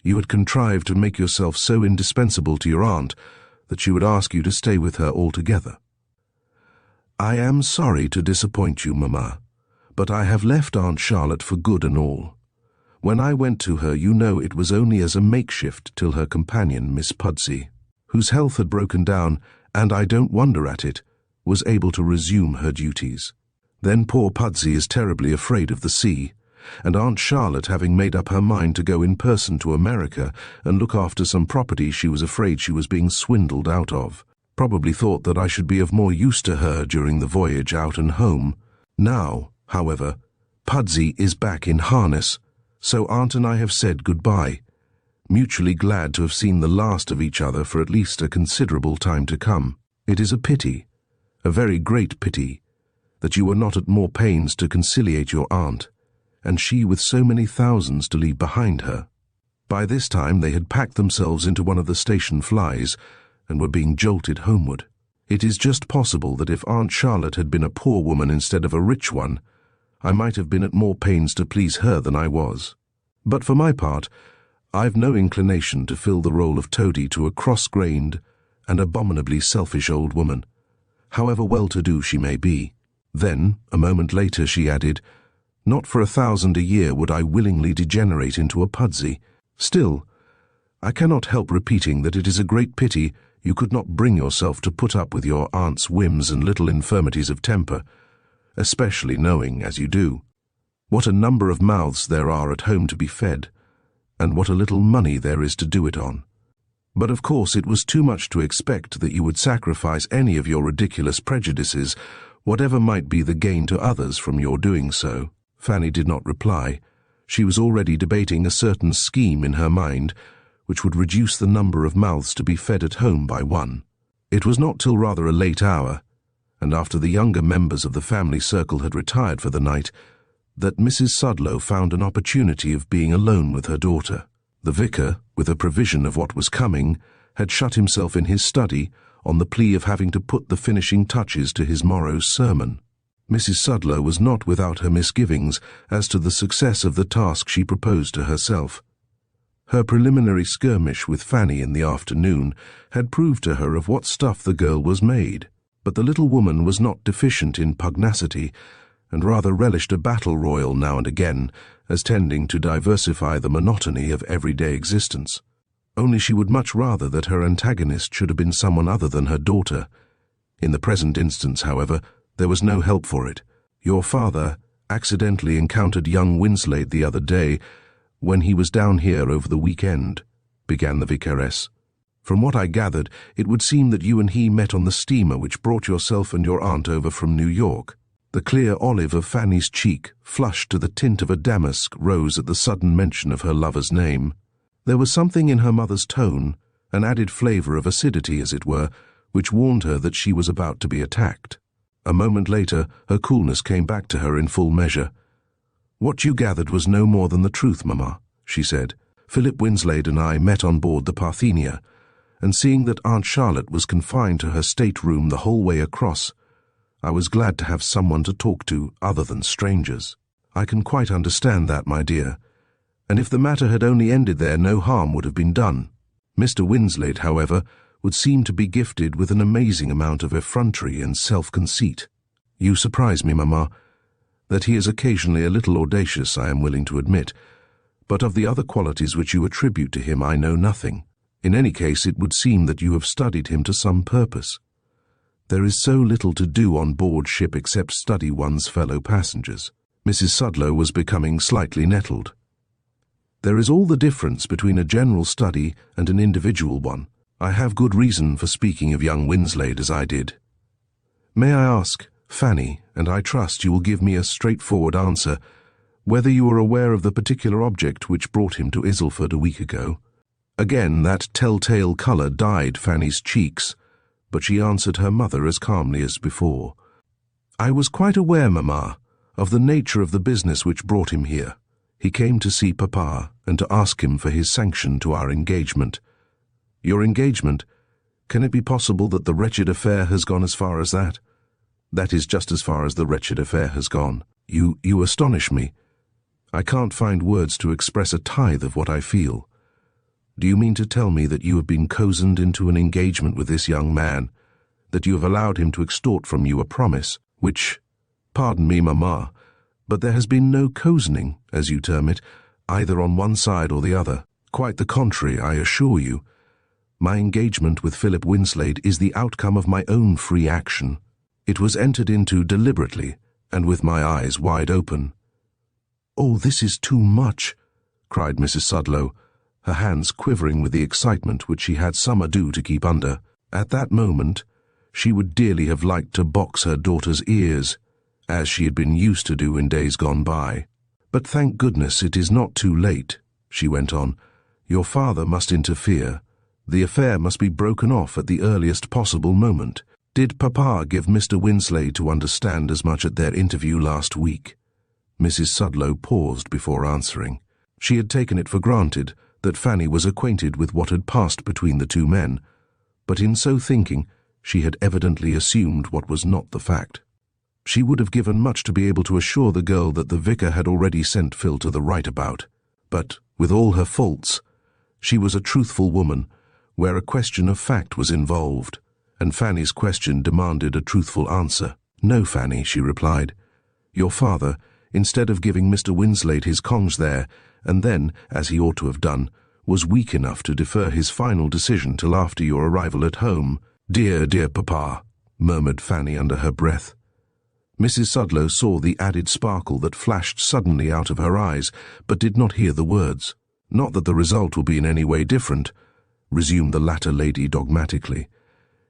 you had contrived to make yourself so indispensable to your aunt that she would ask you to stay with her altogether. I am sorry to disappoint you, Mamma, but I have left Aunt Charlotte for good and all. When I went to her, you know it was only as a makeshift till her companion, Miss Pudsey, whose health had broken down, and I don't wonder at it, was able to resume her duties. Then poor Pudsey is terribly afraid of the sea, and Aunt Charlotte, having made up her mind to go in person to America and look after some property she was afraid she was being swindled out of, probably thought that I should be of more use to her during the voyage out and home. Now, however, Pudsey is back in harness, so Aunt and I have said goodbye, mutually glad to have seen the last of each other for at least a considerable time to come. It is a pity, a very great pity, that you were not at more pains to conciliate your aunt, and she with so many thousands to leave behind her." By this time they had packed themselves into one of the station flies, and were being jolted homeward. It is just possible that if Aunt Charlotte had been a poor woman instead of a rich one, I might have been at more pains to please her than I was. But for my part, I've no inclination to fill the role of toady to a cross-grained and abominably selfish old woman, however well-to-do she may be. Then, a moment later, she added, "Not for 1,000 a year would I willingly degenerate into a Pudsey. Still, I cannot help repeating that it is a great pity you could not bring yourself to put up with your aunt's whims and little infirmities of temper, especially knowing, as you do, what a number of mouths there are at home to be fed, and what a little money there is to do it on. But of course it was too much to expect that you would sacrifice any of your ridiculous prejudices, whatever might be the gain to others from your doing so." Fanny did not reply. She was already debating a certain scheme in her mind, which would reduce the number of mouths to be fed at home by one. It was not till rather a late hour, and after the younger members of the family circle had retired for the night, that Mrs. Sudlow found an opportunity of being alone with her daughter. The vicar, with a prevision of what was coming, had shut himself in his study on the plea of having to put the finishing touches to his morrow's sermon. Mrs. Sudlow was not without her misgivings as to the success of the task she proposed to herself. Her preliminary skirmish with Fanny in the afternoon had proved to her of what stuff the girl was made, but the little woman was not deficient in pugnacity, and rather relished a battle royal now and again, as tending to diversify the monotony of everyday existence. Only she would much rather that her antagonist should have been someone other than her daughter. In the present instance, however, there was no help for it. Your father accidentally encountered young Winslade the other day, when he was down here over the weekend, began the vicaress. From what I gathered, it would seem that you and he met on the steamer which brought yourself and your aunt over from New York. The clear olive of Fanny's cheek, flushed to the tint of a damask, rose at the sudden mention of her lover's name. There was something in her mother's tone, an added flavour of acidity, as it were, which warned her that she was about to be attacked. A moment later, her coolness came back to her in full measure. "What you gathered was no more than the truth, Mamma," she said. "Philip Winslade and I met on board the Parthenia, and seeing that Aunt Charlotte was confined to her stateroom the whole way across, I was glad to have someone to talk to other than strangers. I can quite understand that, my dear, and if the matter had only ended there, no harm would have been done. Mr. Winslade, however, would seem to be gifted with an amazing amount of effrontery and self-conceit. You surprise me, Mamma. That he is occasionally a little audacious, I am willing to admit, but of the other qualities which you attribute to him I know nothing. In any case, it would seem that you have studied him to some purpose. There is so little to do on board ship except study one's fellow passengers. Mrs. Sudlow was becoming slightly nettled. There is all the difference between a general study and an individual one. I have good reason for speaking of young Winslade as I did. May I ask, Fanny, and I trust you will give me a straightforward answer, whether you are aware of the particular object which brought him to Isleford a week ago? Again that telltale colour dyed Fanny's cheeks, but she answered her mother as calmly as before. I was quite aware, Mamma, of the nature of the business which brought him here. He came to see Papa and to ask him for his sanction to our engagement. Your engagement? Can it be possible that the wretched affair has gone as far as that? That is just as far as the wretched affair has gone. You astonish me. I can't find words to express a tithe of what I feel. Do you mean to tell me that you have been cozened into an engagement with this young man, that you have allowed him to extort from you a promise, which, pardon me, Mamma, but there has been no cozening, as you term it, either on one side or the other? Quite the contrary, I assure you. My engagement with Philip Winslade is the outcome of my own free action. It was entered into deliberately, and with my eyes wide open. Oh, this is too much, cried Mrs. Sudlow, her hands quivering with the excitement which she had some ado to keep under. At that moment, she would dearly have liked to box her daughter's ears, as she had been used to do in days gone by. But thank goodness it is not too late, she went on. Your father must interfere. The affair must be broken off at the earliest possible moment. Did Papa give Mr. Winslade to understand as much at their interview last week? Mrs. Sudlow paused before answering. She had taken it for granted that Fanny was acquainted with what had passed between the two men, but in so thinking, she had evidently assumed what was not the fact. She would have given much to be able to assure the girl that the vicar had already sent Phil to the right about, but, with all her faults, she was a truthful woman, where a question of fact was involved, and Fanny's question demanded a truthful answer. No, Fanny, she replied. Your father, instead of giving Mr. Winslade his conge there, and then, as he ought to have done, was weak enough to defer his final decision till after your arrival at home. Dear, dear Papa, murmured Fanny under her breath. Mrs. Sudlow saw the added sparkle that flashed suddenly out of her eyes, but did not hear the words. Not that the result will be in any way different, resumed the latter lady dogmatically.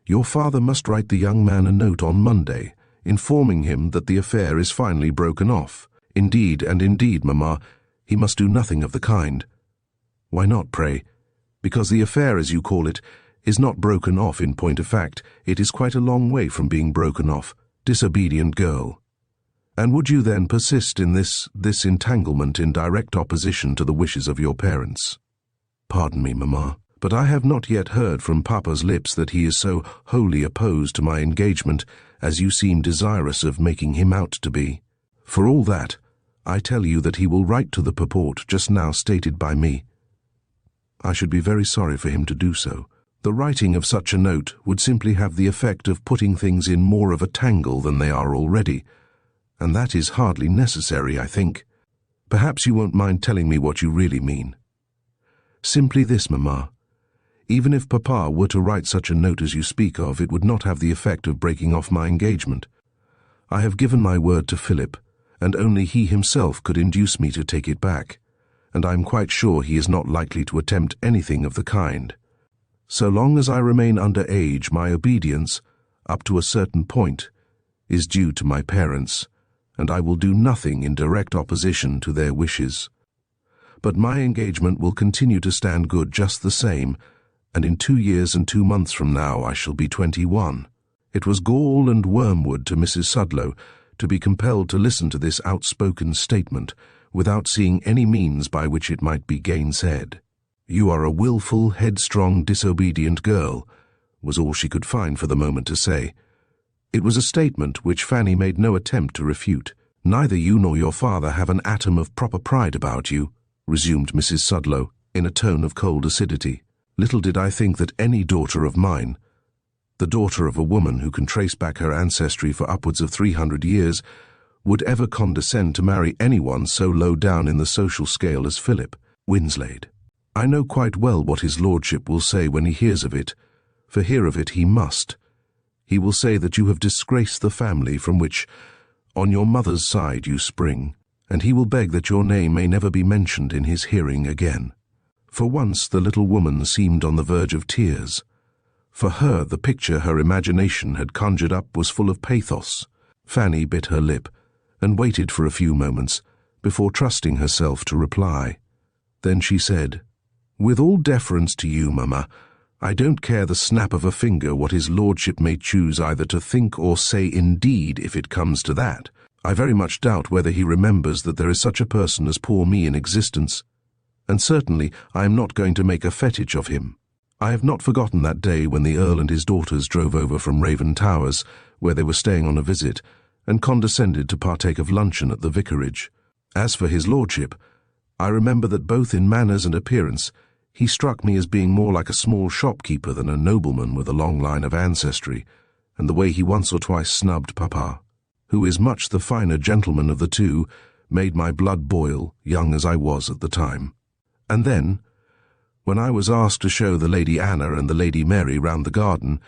Your father must write the young man a note on Monday, informing him that the affair is finally broken off. Indeed, and indeed, Mamma, he must do nothing of the kind. Why not, pray? Because the affair, as you call it, is not broken off in point of fact. It is quite a long way from being broken off. Disobedient girl. And would you then persist in this entanglement in direct opposition to the wishes of your parents? Pardon me, Mamma, but I have not yet heard from Papa's lips that he is so wholly opposed to my engagement as you seem desirous of making him out to be. For all that, I tell you that he will write to the purport just now stated by me. I should be very sorry for him to do so. The writing of such a note would simply have the effect of putting things in more of a tangle than they are already, and that is hardly necessary, I think. Perhaps you won't mind telling me what you really mean. Simply this, Mamma. Even if Papa were to write such a note as you speak of, it would not have the effect of breaking off my engagement. I have given my word to Philip, and only he himself could induce me to take it back, and I am quite sure he is not likely to attempt anything of the kind. So long as I remain under age, my obedience, up to a certain point, is due to my parents, and I will do nothing in direct opposition to their wishes. But my engagement will continue to stand good just the same, and in 2 years and 2 months from now I shall be 21. It was gall and wormwood to Mrs. Sudlow to be compelled to listen to this outspoken statement without seeing any means by which it might be gainsaid. "You are a willful, headstrong, disobedient girl," was all she could find for the moment to say. It was a statement which Fanny made no attempt to refute. "Neither you nor your father have an atom of proper pride about you," resumed Mrs. Sudlow, in a tone of cold acidity. "Little did I think that any daughter of mine, the daughter of a woman who can trace back her ancestry for upwards of 300 years, would ever condescend to marry anyone so low down in the social scale as Philip Winslade. I know quite well what his lordship will say when he hears of it, for hear of it he must. He will say that you have disgraced the family from which, on your mother's side, you spring, and he will beg that your name may never be mentioned in his hearing again." For once the little woman seemed on the verge of tears. For her, the picture her imagination had conjured up was full of pathos. Fanny bit her lip, and waited for a few moments, before trusting herself to reply. Then she said, "With all deference to you, Mamma, I don't care the snap of a finger what his lordship may choose either to think or say indeed if it comes to that. I very much doubt whether he remembers that there is such a person as poor me in existence, and certainly I am not going to make a fetich of him. I have not forgotten that day when the Earl and his daughters drove over from Raven Towers, where they were staying on a visit, and condescended to partake of luncheon at the vicarage. As for his lordship, I remember that both in manners and appearance he struck me as being more like a small shopkeeper than a nobleman with a long line of ancestry, and the way he once or twice snubbed Papa, who is much the finer gentleman of the two, made my blood boil, young as I was at the time. And then, when I was asked to show the Lady Anna and the Lady Mary round the garden,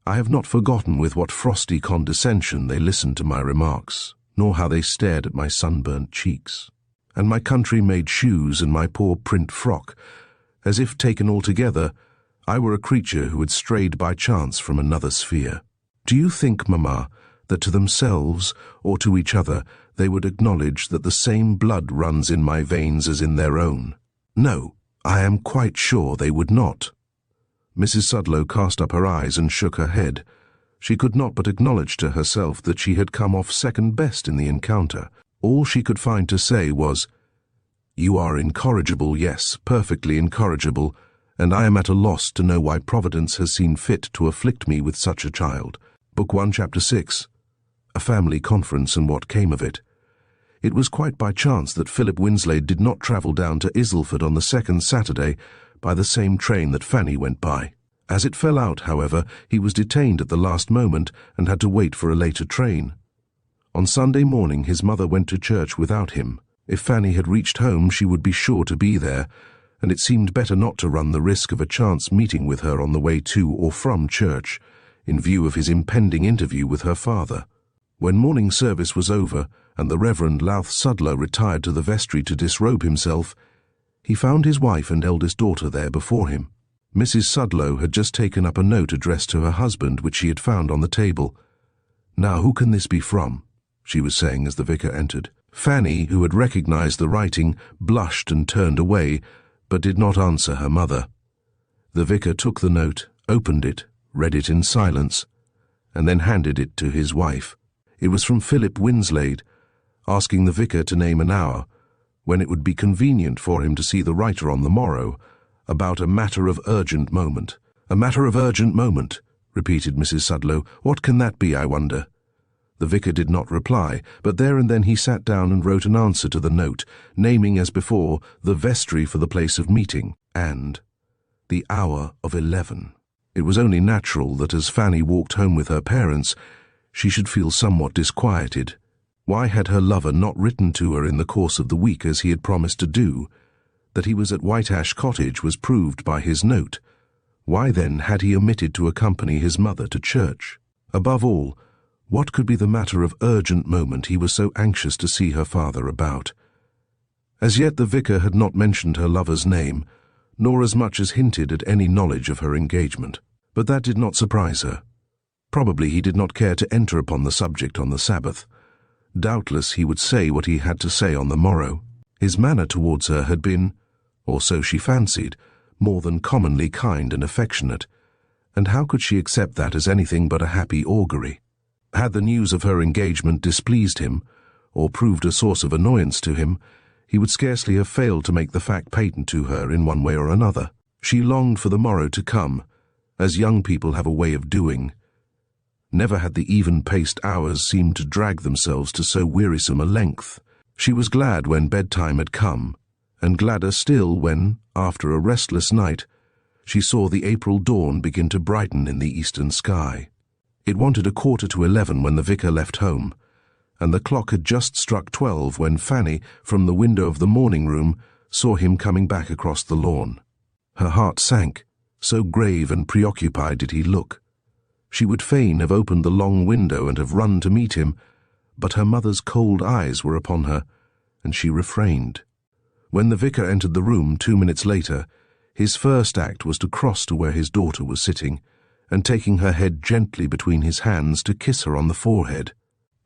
I have not forgotten with what frosty condescension they listened to my remarks, nor how they stared at my sunburnt cheeks, and my country-made shoes and my poor print frock, as if taken altogether, I were a creature who had strayed by chance from another sphere. Do you think, Mamma, that to themselves or to each other they would acknowledge that the same blood runs in my veins as in their own? No, I am quite sure they would not." Mrs. Sudlow cast up her eyes and shook her head. She could not but acknowledge to herself that she had come off second best in the encounter. All she could find to say was, "You are incorrigible, yes, perfectly incorrigible, and I am at a loss to know why Providence has seen fit to afflict me with such a child." Book 1, Chapter 6. A Family Conference and What Came of It. It was quite by chance that Philip Winslade did not travel down to Isleford on the second Saturday by the same train that Fanny went by. As it fell out, however, he was detained at the last moment and had to wait for a later train. On Sunday morning his mother went to church without him. If Fanny had reached home she would be sure to be there, and it seemed better not to run the risk of a chance meeting with her on the way to or from church, in view of his impending interview with her father. When morning service was over, and the Reverend Louth Sudlow retired to the vestry to disrobe himself, he found his wife and eldest daughter there before him. Mrs. Sudlow had just taken up a note addressed to her husband which she had found on the table. "Now who can this be from?" she was saying as the vicar entered. Fanny, who had recognized the writing, blushed and turned away, but did not answer her mother. The vicar took the note, opened it, read it in silence, and then handed it to his wife. It was from Philip Winslade, asking the vicar to name an hour, when it would be convenient for him to see the writer on the morrow, about a matter of urgent moment. "A matter of urgent moment," repeated Mrs. Sudlow. "What can that be, I wonder?" The vicar did not reply, but there and then he sat down and wrote an answer to the note, naming as before the vestry for the place of meeting, and the hour of 11. It was only natural that as Fanny walked home with her parents, she should feel somewhat disquieted. Why had her lover not written to her in the course of the week as he had promised to do? That he was at Whiteash Cottage was proved by his note. Why then had he omitted to accompany his mother to church? Above all, what could be the matter of urgent moment he was so anxious to see her father about? As yet the vicar had not mentioned her lover's name, nor as much as hinted at any knowledge of her engagement. But that did not surprise her. Probably he did not care to enter upon the subject on the Sabbath. Doubtless he would say what he had to say on the morrow. His manner towards her had been, or so she fancied, more than commonly kind and affectionate, and how could she accept that as anything but a happy augury? Had the news of her engagement displeased him, or proved a source of annoyance to him, he would scarcely have failed to make the fact patent to her in one way or another. She longed for the morrow to come, as young people have a way of doing. Never had the even-paced hours seemed to drag themselves to so wearisome a length. She was glad when bedtime had come, and gladder still when, after a restless night, she saw the April dawn begin to brighten in the eastern sky. It wanted 11:15 when the vicar left home, and the clock had just struck 12 when Fanny, from the window of the morning room, saw him coming back across the lawn. Her heart sank, so grave and preoccupied did he look. She would fain have opened the long window and have run to meet him, but her mother's cold eyes were upon her, and she refrained. When the vicar entered the room 2 minutes later, his first act was to cross to where his daughter was sitting, and taking her head gently between his hands to kiss her on the forehead.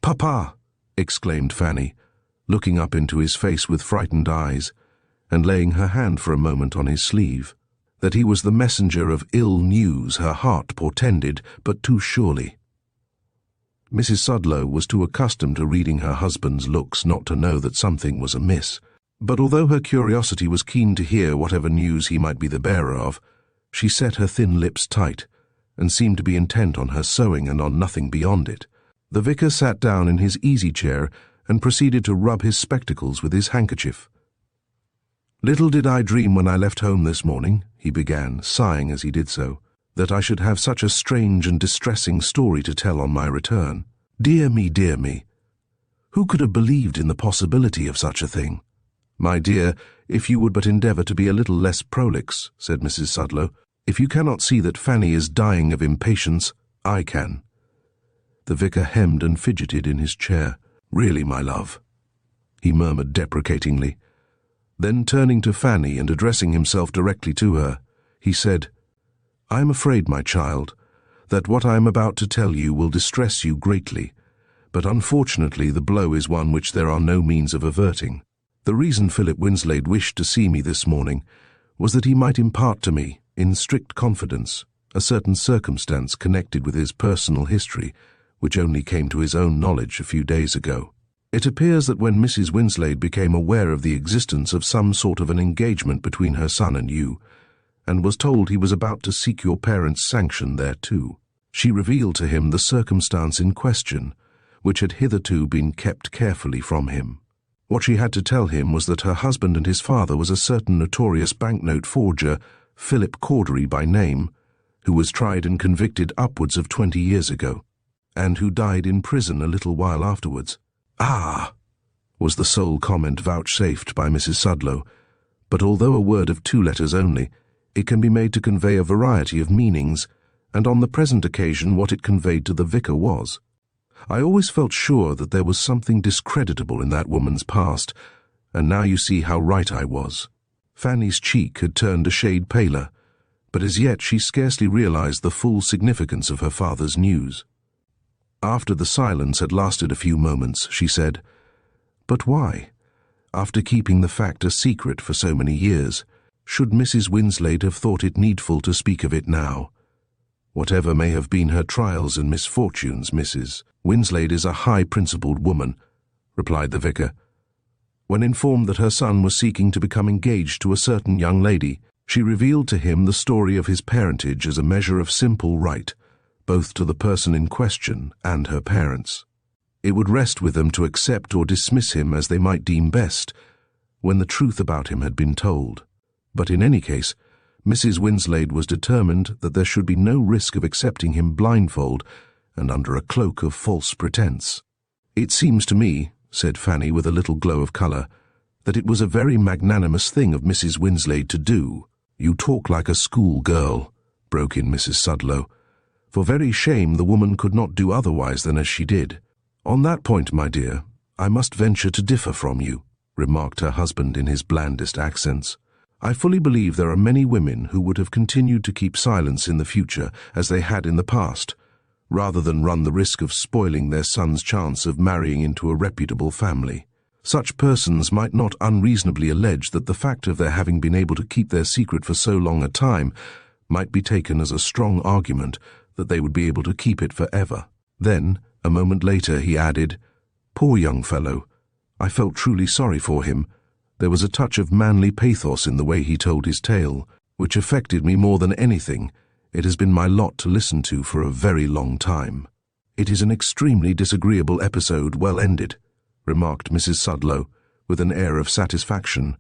"Papa!" exclaimed Fanny, looking up into his face with frightened eyes, and laying her hand for a moment on his sleeve. That he was the messenger of ill news her heart portended, but too surely. Mrs. Sudlow was too accustomed to reading her husband's looks not to know that something was amiss, but although her curiosity was keen to hear whatever news he might be the bearer of, she set her thin lips tight, and seemed to be intent on her sewing and on nothing beyond it. The vicar sat down in his easy-chair and proceeded to rub his spectacles with his handkerchief. "Little did I dream when I left home this morning," he began, sighing as he did so, "that I should have such a strange and distressing story to tell on my return. Dear me, dear me! Who could have believed in the possibility of such a thing?" "My dear, if you would but endeavour to be a little less prolix," said Mrs. Sudlow. "If you cannot see that Fanny is dying of impatience, I can." The vicar hemmed and fidgeted in his chair. "Really, my love," he murmured deprecatingly. Then turning to Fanny and addressing himself directly to her, he said, "I am afraid, my child, that what I am about to tell you will distress you greatly, but unfortunately the blow is one which there are no means of averting. The reason Philip Winslade wished to see me this morning was that he might impart to me, in strict confidence, a certain circumstance connected with his personal history, which only came to his own knowledge a few days ago. It appears that when Mrs. Winslade became aware of the existence of some sort of an engagement between her son and you, and was told he was about to seek your parents' sanction thereto, she revealed to him the circumstance in question, which had hitherto been kept carefully from him. What she had to tell him was that her husband and his father was a certain notorious banknote forger, Philip Cordery by name, who was tried and convicted upwards of 20 years ago, and who died in prison a little while afterwards. "Ah!" was the sole comment vouchsafed by Mrs. Sudlow, but although a word of 2 letters only, it can be made to convey a variety of meanings, and on the present occasion what it conveyed to the vicar was, "I always felt sure that there was something discreditable in that woman's past, and now you see how right I was." Fanny's cheek had turned a shade paler, but as yet she scarcely realized the full significance of her father's news. After the silence had lasted a few moments, she said, "But why, after keeping the fact a secret for so many years, should Mrs. Winslade have thought it needful to speak of it now? Whatever may have been her trials and misfortunes, Mrs. Winslade is a high-principled woman," replied the vicar. When informed that her son was seeking to become engaged to a certain young lady, she revealed to him the story of his parentage as a measure of simple right, both to the person in question and her parents. It would rest with them to accept or dismiss him as they might deem best, when the truth about him had been told. But in any case, Mrs. Winslade was determined that there should be no risk of accepting him blindfold and under a cloak of false pretense. "It seems to me," said Fanny with a little glow of colour, "that it was a very magnanimous thing of Mrs. Winslade to do." "You talk like a school-girl," broke in Mrs. Sudlow. "For very shame the woman could not do otherwise than as she did." "On that point, my dear, I must venture to differ from you," remarked her husband in his blandest accents. "I fully believe there are many women who would have continued to keep silence in the future, as they had in the past, rather than run the risk of spoiling their son's chance of marrying into a reputable family. Such persons might not unreasonably allege that the fact of their having been able to keep their secret for so long a time might be taken as a strong argument that they would be able to keep it forever." Then, a moment later, he added, "Poor young fellow, I felt truly sorry for him, There was a touch of manly pathos in the way he told his tale, which affected me more than anything it has been my lot to listen to for a very long time. "It is an extremely disagreeable episode, well ended," remarked Mrs. Sudlow, with an air of satisfaction,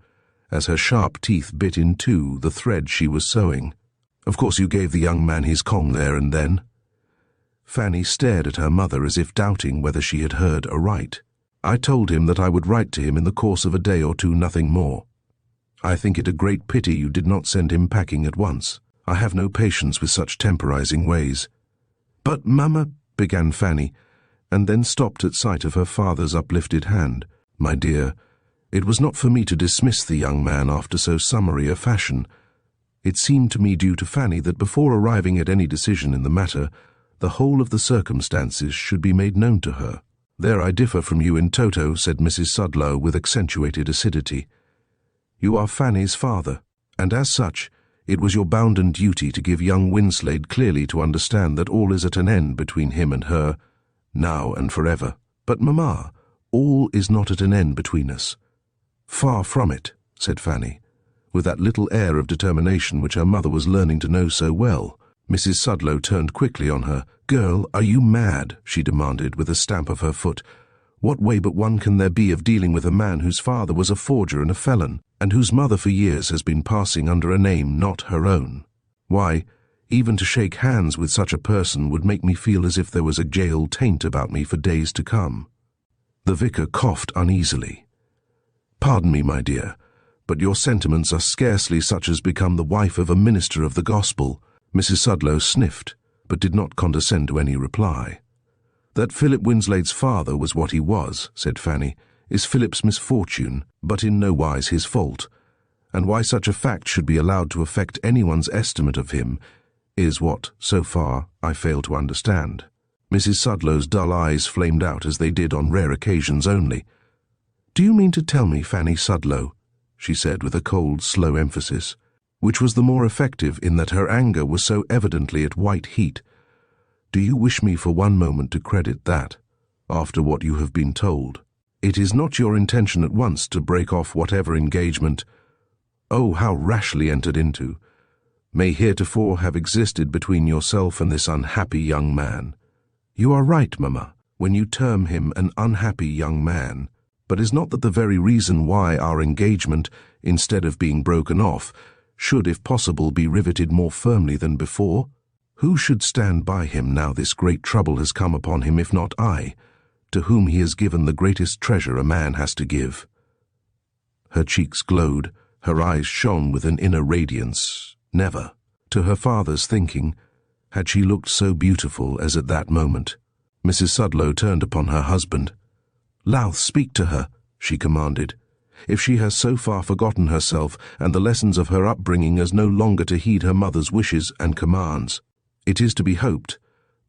as her sharp teeth bit in two the thread she was sewing. "Of course you gave the young man his Kong there and then?" Fanny stared at her mother as if doubting whether she had heard aright. "I told him that I would write to him in the course of a day or two, nothing more. I think it a great pity you did not send him packing at once. I have no patience with such temporizing ways." "But, Mamma," began Fanny, and then stopped at sight of her father's uplifted hand. "My dear, it was not for me to dismiss the young man after so summary a fashion. It seemed to me due to Fanny that before arriving at any decision in the matter, the whole of the circumstances should be made known to her." "There I differ from you in toto," said Mrs. Sudlow with accentuated acidity. "You are Fanny's father, and as such, it was your bounden duty to give young Winslade clearly to understand that all is at an end between him and her, now and forever." "But, Mamma, all is not at an end between us." "Far from it," said Fanny, with that little air of determination which her mother was learning to know so well. Mrs. Sudlow turned quickly on her. "Girl, are you mad?" she demanded with a stamp of her foot. "What way but one can there be of dealing with a man whose father was a forger and a felon, and whose mother for years has been passing under a name not her own? Why, even to shake hands with such a person would make me feel as if there was a jail taint about me for days to come." The vicar coughed uneasily. "Pardon me, my dear, but your sentiments are scarcely such as become the wife of a minister of the gospel." Mrs. Sudlow sniffed, but did not condescend to any reply. "That Philip Winslade's father was what he was," said Fanny, "is Philip's misfortune, but in no wise his fault, and why such a fact should be allowed to affect anyone's estimate of him is what, so far, I fail to understand." Mrs. Sudlow's dull eyes flamed out as they did on rare occasions only. "Do you mean to tell me, Fanny Sudlow," she said with a cold, slow emphasis, which was the more effective in that her anger was so evidently at white heat, "do you wish me for one moment to credit that, after what you have been told? It is not your intention at once to break off whatever engagement, oh, how rashly entered into, may heretofore have existed between yourself and this unhappy young man? You are right, Mamma, when you term him an unhappy young man, but is not that the very reason why our engagement, instead of being broken off, should, if possible, be riveted more firmly than before? Who should stand by him now this great trouble has come upon him if not I, to whom he has given the greatest treasure a man has to give?" Her cheeks glowed, her eyes shone with an inner radiance. Never, to her father's thinking, had she looked so beautiful as at that moment. Mrs. Sudlow turned upon her husband. "Louth, speak to her," she commanded. "If she has so far forgotten herself and the lessons of her upbringing as no longer to heed her mother's wishes and commands, it is to be hoped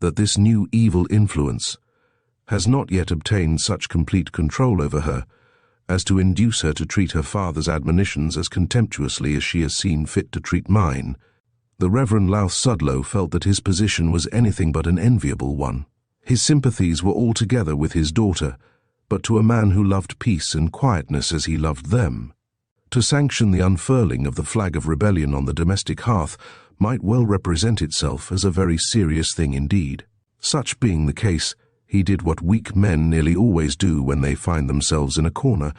that this new evil influence has not yet obtained such complete control over her as to induce her to treat her father's admonitions as contemptuously as she has seen fit to treat mine." The Reverend Louth Sudlow felt that his position was anything but an enviable one. His sympathies were altogether with his daughter, but to a man who loved peace and quietness as he loved them. To sanction the unfurling of the flag of rebellion on the domestic hearth might well represent itself as a very serious thing indeed. Such being the case, he did what weak men nearly always do when they find themselves in a corner.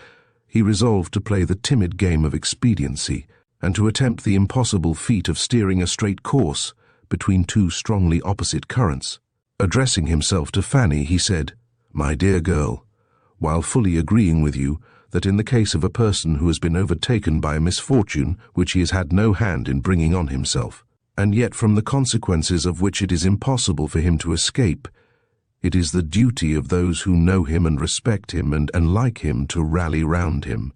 He resolved to play the timid game of expediency, and to attempt the impossible feat of steering a straight course between two strongly opposite currents. Addressing himself to Fanny, he said, "My dear girl, while fully agreeing with you that in the case of a person who has been overtaken by a misfortune which he has had no hand in bringing on himself, and yet from the consequences of which it is impossible for him to escape, it is the duty of those who know him and respect him and like him to rally round him,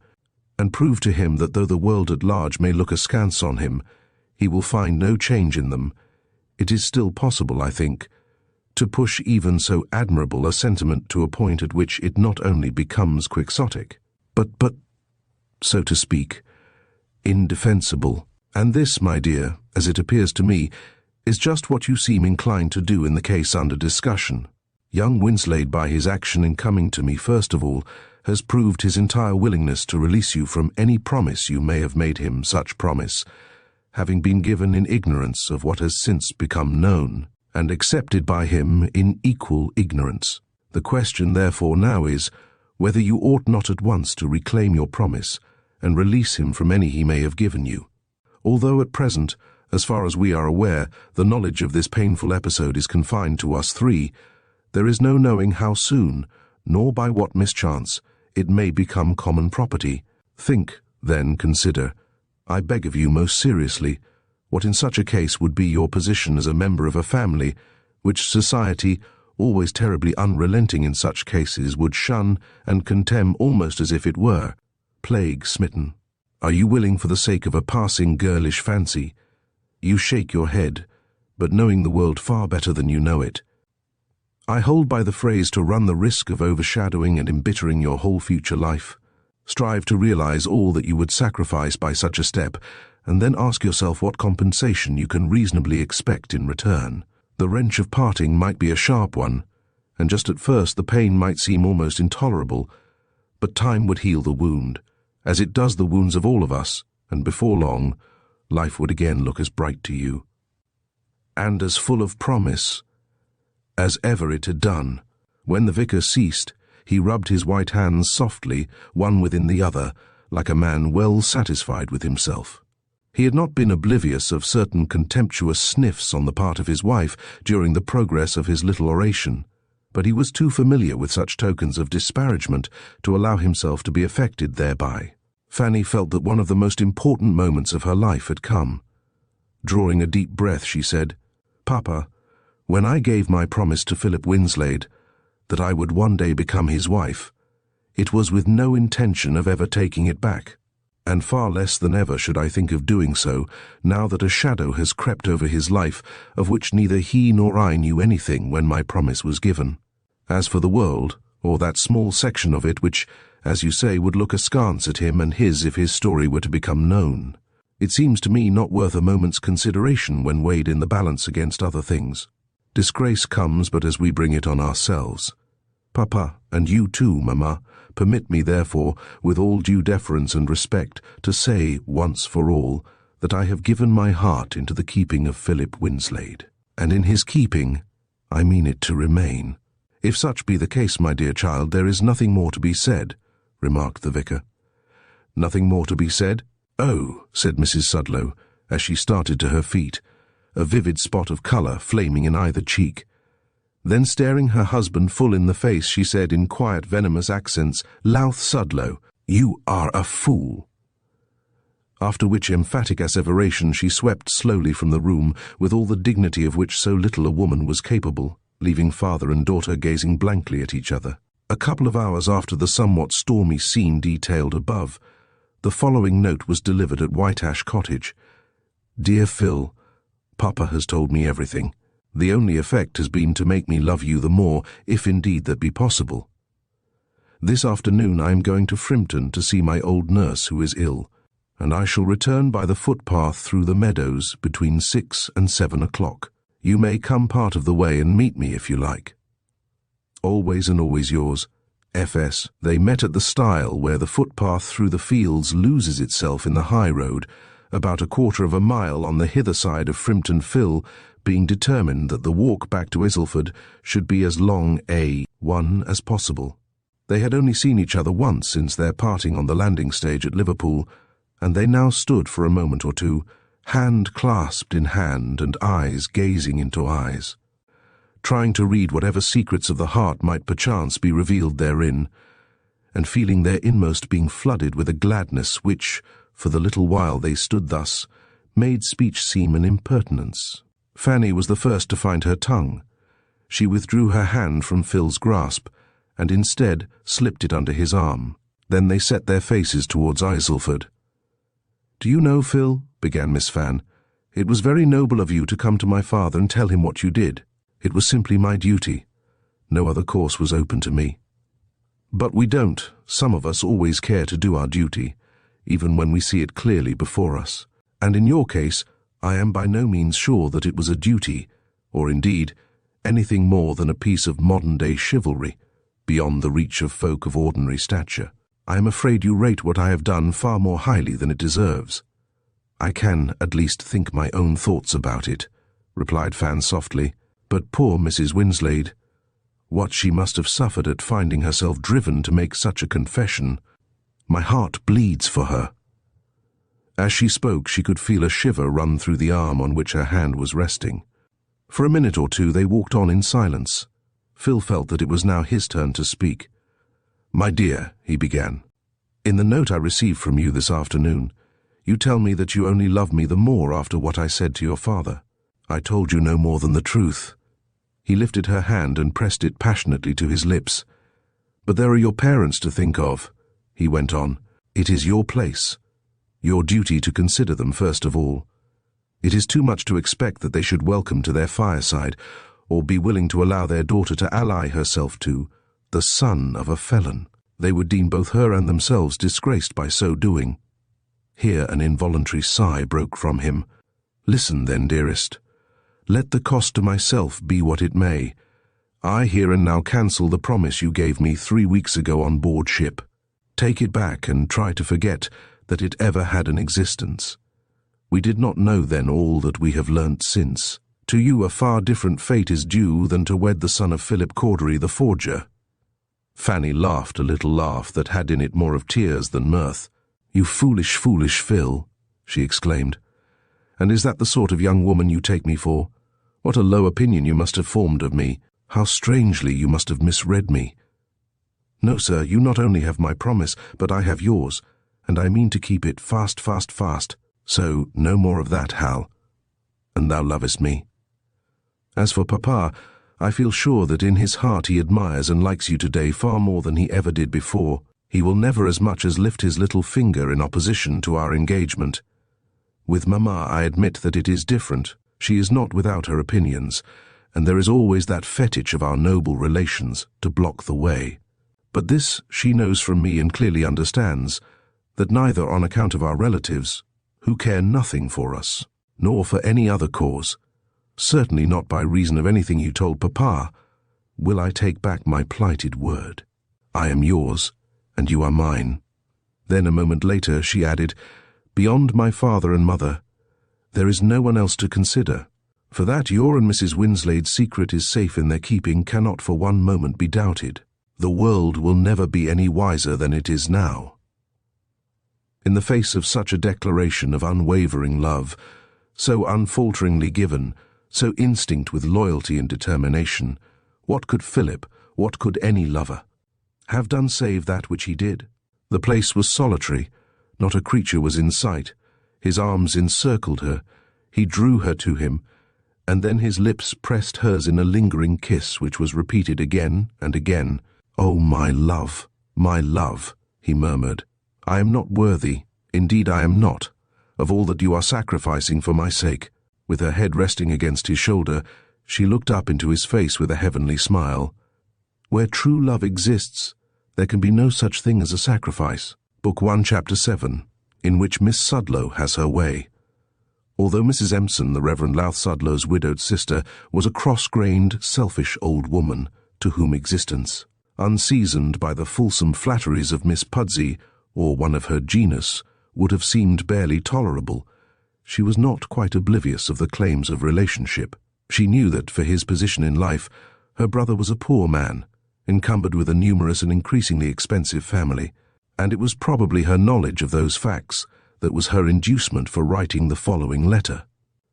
and prove to him that though the world at large may look askance on him, he will find no change in them. It is still possible, I think, to push even so admirable a sentiment to a point at which it not only becomes quixotic, but, so to speak, indefensible. And this, my dear, as it appears to me, is just what you seem inclined to do in the case under discussion. Young Winslade, by his action in coming to me first of all, has proved his entire willingness to release you from any promise you may have made him such promise, having been given in ignorance of what has since become known, and accepted by him in equal ignorance. The question therefore now is, whether you ought not at once to reclaim your promise and release him from any he may have given you. Although at present, as far as we are aware, the knowledge of this painful episode is confined to us three, there is no knowing how soon, nor by what mischance, it may become common property. Think, then consider, I beg of you most seriously, what in such a case would be your position as a member of a family, which society, always terribly unrelenting in such cases, would shun and contemn almost as if it were plague-smitten. Are you willing for the sake of a passing girlish fancy? You shake your head, but knowing the world far better than you know it. I hold by the phrase to run the risk of overshadowing and embittering your whole future life. Strive to realize all that you would sacrifice by such a step, and then ask yourself what compensation you can reasonably expect in return. The wrench of parting might be a sharp one, and just at first the pain might seem almost intolerable, but time would heal the wound, as it does the wounds of all of us, and before long, life would again look as bright to you, and as full of promise as ever it had done. When the vicar ceased, he rubbed his white hands softly, one within the other, like a man well satisfied with himself. He had not been oblivious of certain contemptuous sniffs on the part of his wife during the progress of his little oration, but he was too familiar with such tokens of disparagement to allow himself to be affected thereby. Fanny felt that one of the most important moments of her life had come. Drawing a deep breath, she said, "Papa, when I gave my promise to Philip Winslade that I would one day become his wife, it was with no intention of ever taking it back, and far less than ever should I think of doing so now that a shadow has crept over his life of which neither he nor I knew anything when my promise was given. As for the world, or that small section of it which, as you say, would look askance at him and his if his story were to become known, it seems to me not worth a moment's consideration when weighed in the balance against other things. Disgrace comes but as we bring it on ourselves. Papa, and you too, Mamma, permit me, therefore, with all due deference and respect, to say, once for all, that I have given my heart into the keeping of Philip Winslade, and in his keeping I mean it to remain." "If such be the case, my dear child, there is nothing more to be said," remarked the vicar. "Nothing more to be said? Oh," said Mrs. Sudlow, as she started to her feet, a vivid spot of colour flaming in either cheek. Then, staring her husband full in the face, she said in quiet, venomous accents, "Louth Sudlow, you are a fool." After which emphatic asseveration she swept slowly from the room with all the dignity of which so little a woman was capable, leaving father and daughter gazing blankly at each other. A couple of hours after the somewhat stormy scene detailed above, the following note was delivered at Whiteash Cottage. "Dear Phil, Papa has told me everything. The only effect has been to make me love you the more, if indeed that be possible. This afternoon I am going to Frimpton to see my old nurse who is ill, and I shall return by the footpath through the meadows between 6 and 7 o'clock. You may come part of the way and meet me if you like. Always and always yours, F.S." They met at the stile where the footpath through the fields loses itself in the high road, about a quarter of a mile on the hither side of Frimpton Fill, being determined that the walk back to Isleford should be as long a one as possible. They had only seen each other once since their parting on the landing stage at Liverpool, and they now stood for a moment or two, hand clasped in hand and eyes gazing into eyes, trying to read whatever secrets of the heart might perchance be revealed therein, and feeling their inmost being flooded with a gladness which, for the little while they stood thus, made speech seem an impertinence. Fanny was the first to find her tongue. She withdrew her hand from Phil's grasp, and instead slipped it under his arm. Then they set their faces towards Isleford. "Do you know, Phil," began Miss Fan, "it was very noble of you to come to my father and tell him what you did. It was simply my duty. No other course was open to me. But we don't, some of us, always care to do our duty, even when we see it clearly before us. And in your case, I am by no means sure that it was a duty, or indeed, anything more than a piece of modern-day chivalry, beyond the reach of folk of ordinary stature. I am afraid you rate what I have done far more highly than it deserves." "I can at least think my own thoughts about it," replied Fan softly. "But poor Mrs. Winslade, what she must have suffered at finding herself driven to make such a confession. My heart bleeds for her." As she spoke, she could feel a shiver run through the arm on which her hand was resting. For a minute or two they walked on in silence. Phil felt that it was now his turn to speak. "My dear," he began, "in the note I received from you this afternoon, you tell me that you only love me the more after what I said to your father. I told you no more than the truth." He lifted her hand and pressed it passionately to his lips. "But there are your parents to think of," he went on. "It is your place, your duty to consider them first of all. It is too much to expect that they should welcome to their fireside, or be willing to allow their daughter to ally herself to, the son of a felon. They would deem both her and themselves disgraced by so doing." Here an involuntary sigh broke from him. "Listen then, dearest. Let the cost to myself be what it may. I here and now cancel the promise you gave me 3 weeks ago on board ship. Take it back and try to forget that it ever had an existence. We did not know then all that we have learnt since. To you a far different fate is due than to wed the son of Philip Cordery the forger." Fanny laughed a little laugh that had in it more of tears than mirth. "You foolish, foolish Phil," she exclaimed. "And is that the sort of young woman you take me for? What a low opinion you must have formed of me. How strangely you must have misread me. No, sir, you not only have my promise, but I have yours, and I mean to keep it fast, fast, fast. So no more of that, Hal. And thou lovest me. As for Papa, I feel sure that in his heart he admires and likes you today far more than he ever did before. He will never as much as lift his little finger in opposition to our engagement. With Mamma I admit that it is different. She is not without her opinions, and there is always that fetish of our noble relations to block the way. But this she knows from me and clearly understands, that neither on account of our relatives, who care nothing for us, nor for any other cause, certainly not by reason of anything you told Papa, will I take back my plighted word. I am yours, and you are mine." Then a moment later she added, "Beyond my father and mother, there is no one else to consider. For that your and Mrs. Winslade's secret is safe in their keeping cannot for one moment be doubted. The world will never be any wiser than it is now." In the face of such a declaration of unwavering love, so unfalteringly given, so instinct with loyalty and determination, what could Philip, what could any lover, have done save that which he did? The place was solitary, not a creature was in sight. His arms encircled her, he drew her to him, and then his lips pressed hers in a lingering kiss which was repeated again and again. "Oh, my love, he murmured. "I am not worthy, indeed I am not, of all that you are sacrificing for my sake." With her head resting against his shoulder, she looked up into his face with a heavenly smile. "Where true love exists, there can be no such thing as a sacrifice." Book 1, Chapter 7, in which Miss Sudlow has her way. Although Mrs. Empson, the Reverend Louth Sudlow's widowed sister, was a cross-grained, selfish old woman, to whom existence, unseasoned by the fulsome flatteries of Miss Pudsey, or one of her genus, would have seemed barely tolerable, she was not quite oblivious of the claims of relationship. She knew that, for his position in life, her brother was a poor man, encumbered with a numerous and increasingly expensive family, and it was probably her knowledge of those facts that was her inducement for writing the following letter.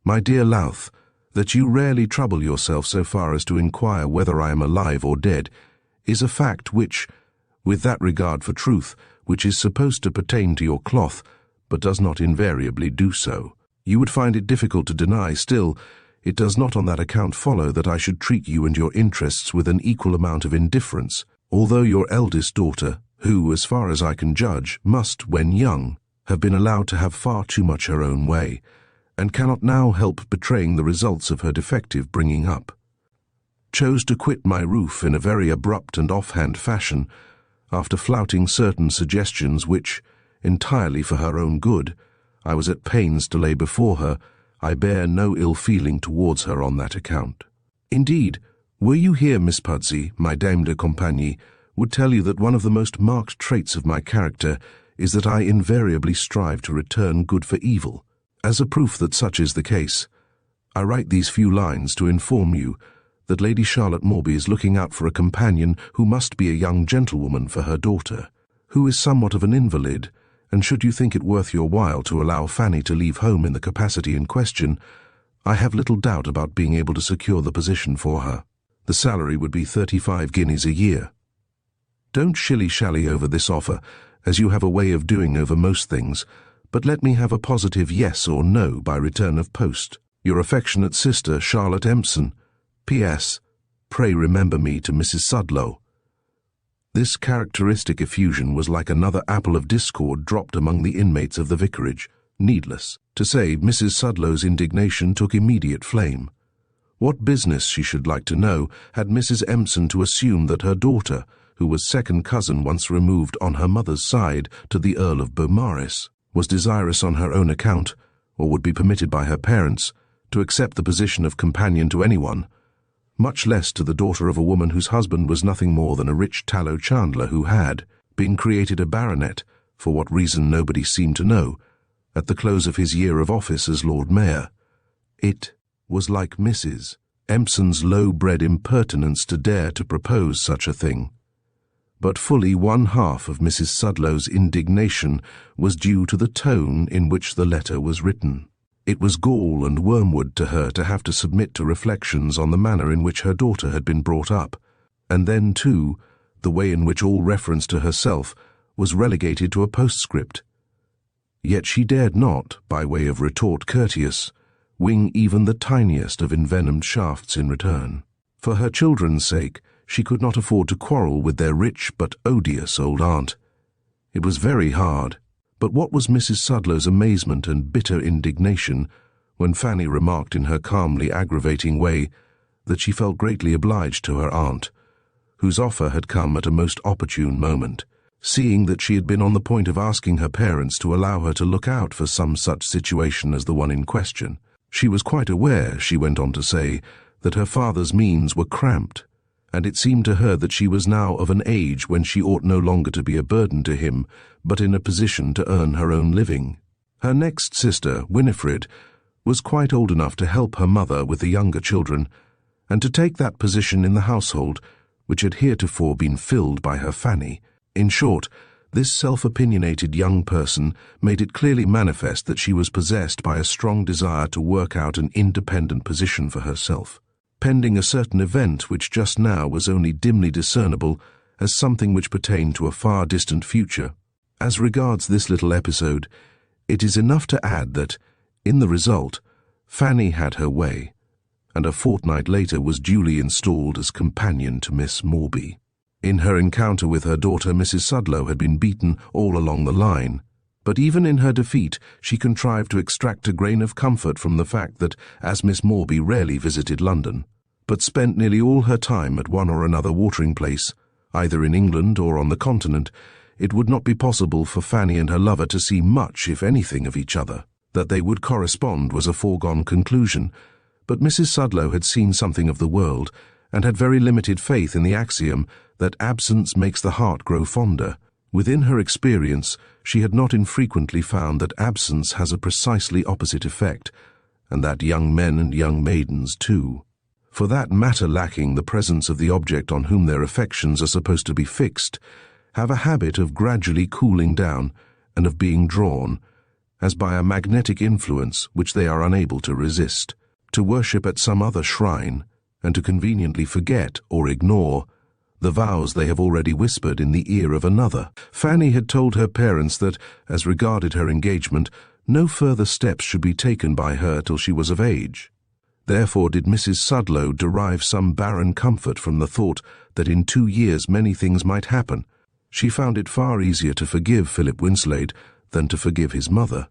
"My dear Louth, that you rarely trouble yourself so far as to inquire whether I am alive or dead, is a fact which, with that regard for truth, which is supposed to pertain to your cloth, but does not invariably do so, you would find it difficult to deny. Still, it does not on that account follow that I should treat you and your interests with an equal amount of indifference, although your eldest daughter, who, as far as I can judge, must, when young, have been allowed to have far too much her own way, and cannot now help betraying the results of her defective bringing up, chose to quit my roof in a very abrupt and offhand fashion, after flouting certain suggestions which, entirely for her own good, I was at pains to lay before her. I bear no ill feeling towards her on that account. Indeed, were you here, Miss Pudsey, my dame de compagnie, would tell you that one of the most marked traits of my character is that I invariably strive to return good for evil. As a proof that such is the case, I write these few lines to inform you that Lady Charlotte Morby is looking out for a companion who must be a young gentlewoman for her daughter, who is somewhat of an invalid, and should you think it worth your while to allow Fanny to leave home in the capacity in question, I have little doubt about being able to secure the position for her. The salary would be 35 guineas a year. Don't shilly-shally over this offer, as you have a way of doing over most things, but let me have a positive yes or no by return of post. Your affectionate sister, Charlotte Empson. P.S. Pray remember me to Mrs. Sudlow. This characteristic effusion was like another apple of discord dropped among the inmates of the vicarage. Needless to say, Mrs. Sudlow's indignation took immediate flame. What business, she should like to know, had Mrs. Empson to assume that her daughter, who was second cousin once removed on her mother's side to the Earl of Beaumaris, was desirous on her own account, or would be permitted by her parents, to accept the position of companion to anyone, much less to the daughter of a woman whose husband was nothing more than a rich tallow chandler who had been created a baronet, for what reason nobody seemed to know, at the close of his year of office as Lord Mayor. It was like Mrs. Empson's low-bred impertinence to dare to propose such a thing. But fully one half of Mrs. Sudlow's indignation was due to the tone in which the letter was written. It was gall and wormwood to her to have to submit to reflections on the manner in which her daughter had been brought up, and then, too, the way in which all reference to herself was relegated to a postscript. Yet she dared not, by way of retort courteous, wing even the tiniest of envenomed shafts in return. For her children's sake, she could not afford to quarrel with their rich but odious old aunt. It was very hard. But what was Mrs. Sudlow's amazement and bitter indignation when Fanny remarked in her calmly aggravating way that she felt greatly obliged to her aunt, whose offer had come at a most opportune moment, seeing that she had been on the point of asking her parents to allow her to look out for some such situation as the one in question. She was quite aware, she went on to say, that her father's means were cramped, and it seemed to her that she was now of an age when she ought no longer to be a burden to him, but in a position to earn her own living. Her next sister, Winifred, was quite old enough to help her mother with the younger children, and to take that position in the household which had heretofore been filled by her Fanny. In short, this self-opinionated young person made it clearly manifest that she was possessed by a strong desire to work out an independent position for herself, pending a certain event which just now was only dimly discernible as something which pertained to a far distant future. As regards this little episode, it is enough to add that, in the result, Fanny had her way, and a fortnight later was duly installed as companion to Miss Morby. In her encounter with her daughter, Mrs. Sudlow had been beaten all along the line, but even in her defeat she contrived to extract a grain of comfort from the fact that, as Miss Morby rarely visited London, but spent nearly all her time at one or another watering place, either in England or on the continent, it would not be possible for Fanny and her lover to see much, if anything, of each other. That they would correspond was a foregone conclusion, but Mrs. Sudlow had seen something of the world, and had very limited faith in the axiom that absence makes the heart grow fonder. Within her experience, she had not infrequently found that absence has a precisely opposite effect, and that young men and young maidens, too. For that matter lacking the presence of the object on whom their affections are supposed to be fixed, have a habit of gradually cooling down and of being drawn, as by a magnetic influence which they are unable to resist, to worship at some other shrine, and to conveniently forget or ignore the vows they have already whispered in the ear of another. Fanny had told her parents that, as regarded her engagement, no further steps should be taken by her till she was of age. Therefore did Mrs. Sudlow derive some barren comfort from the thought that in 2 years many things might happen. She found it far easier to forgive Philip Winslade than to forgive his mother.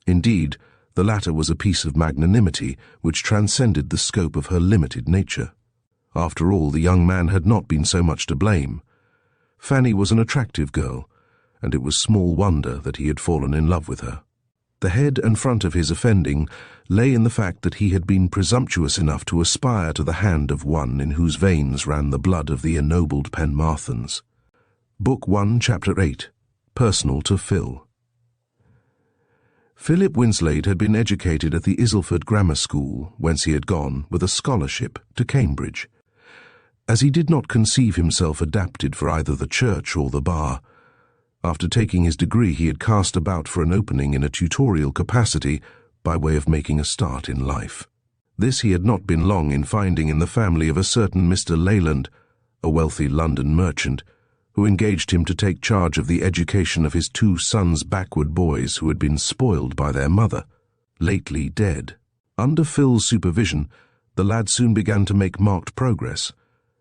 Indeed, the latter was a piece of magnanimity which transcended the scope of her limited nature. After all, the young man had not been so much to blame. Fanny was an attractive girl, and it was small wonder that he had fallen in love with her. The head and front of his offending lay in the fact that he had been presumptuous enough to aspire to the hand of one in whose veins ran the blood of the ennobled Penmarthans. Book 1, Chapter 8. Personal to Phil. Philip Winslade had been educated at the Isleford Grammar School, whence he had gone, with a scholarship, to Cambridge. As he did not conceive himself adapted for either the church or the bar, after taking his degree he had cast about for an opening in a tutorial capacity by way of making a start in life. This he had not been long in finding in the family of a certain Mr. Leyland, a wealthy London merchant, who engaged him to take charge of the education of his 2 sons' backward boys who had been spoiled by their mother, lately dead. Under Phil's supervision, the lad soon began to make marked progress,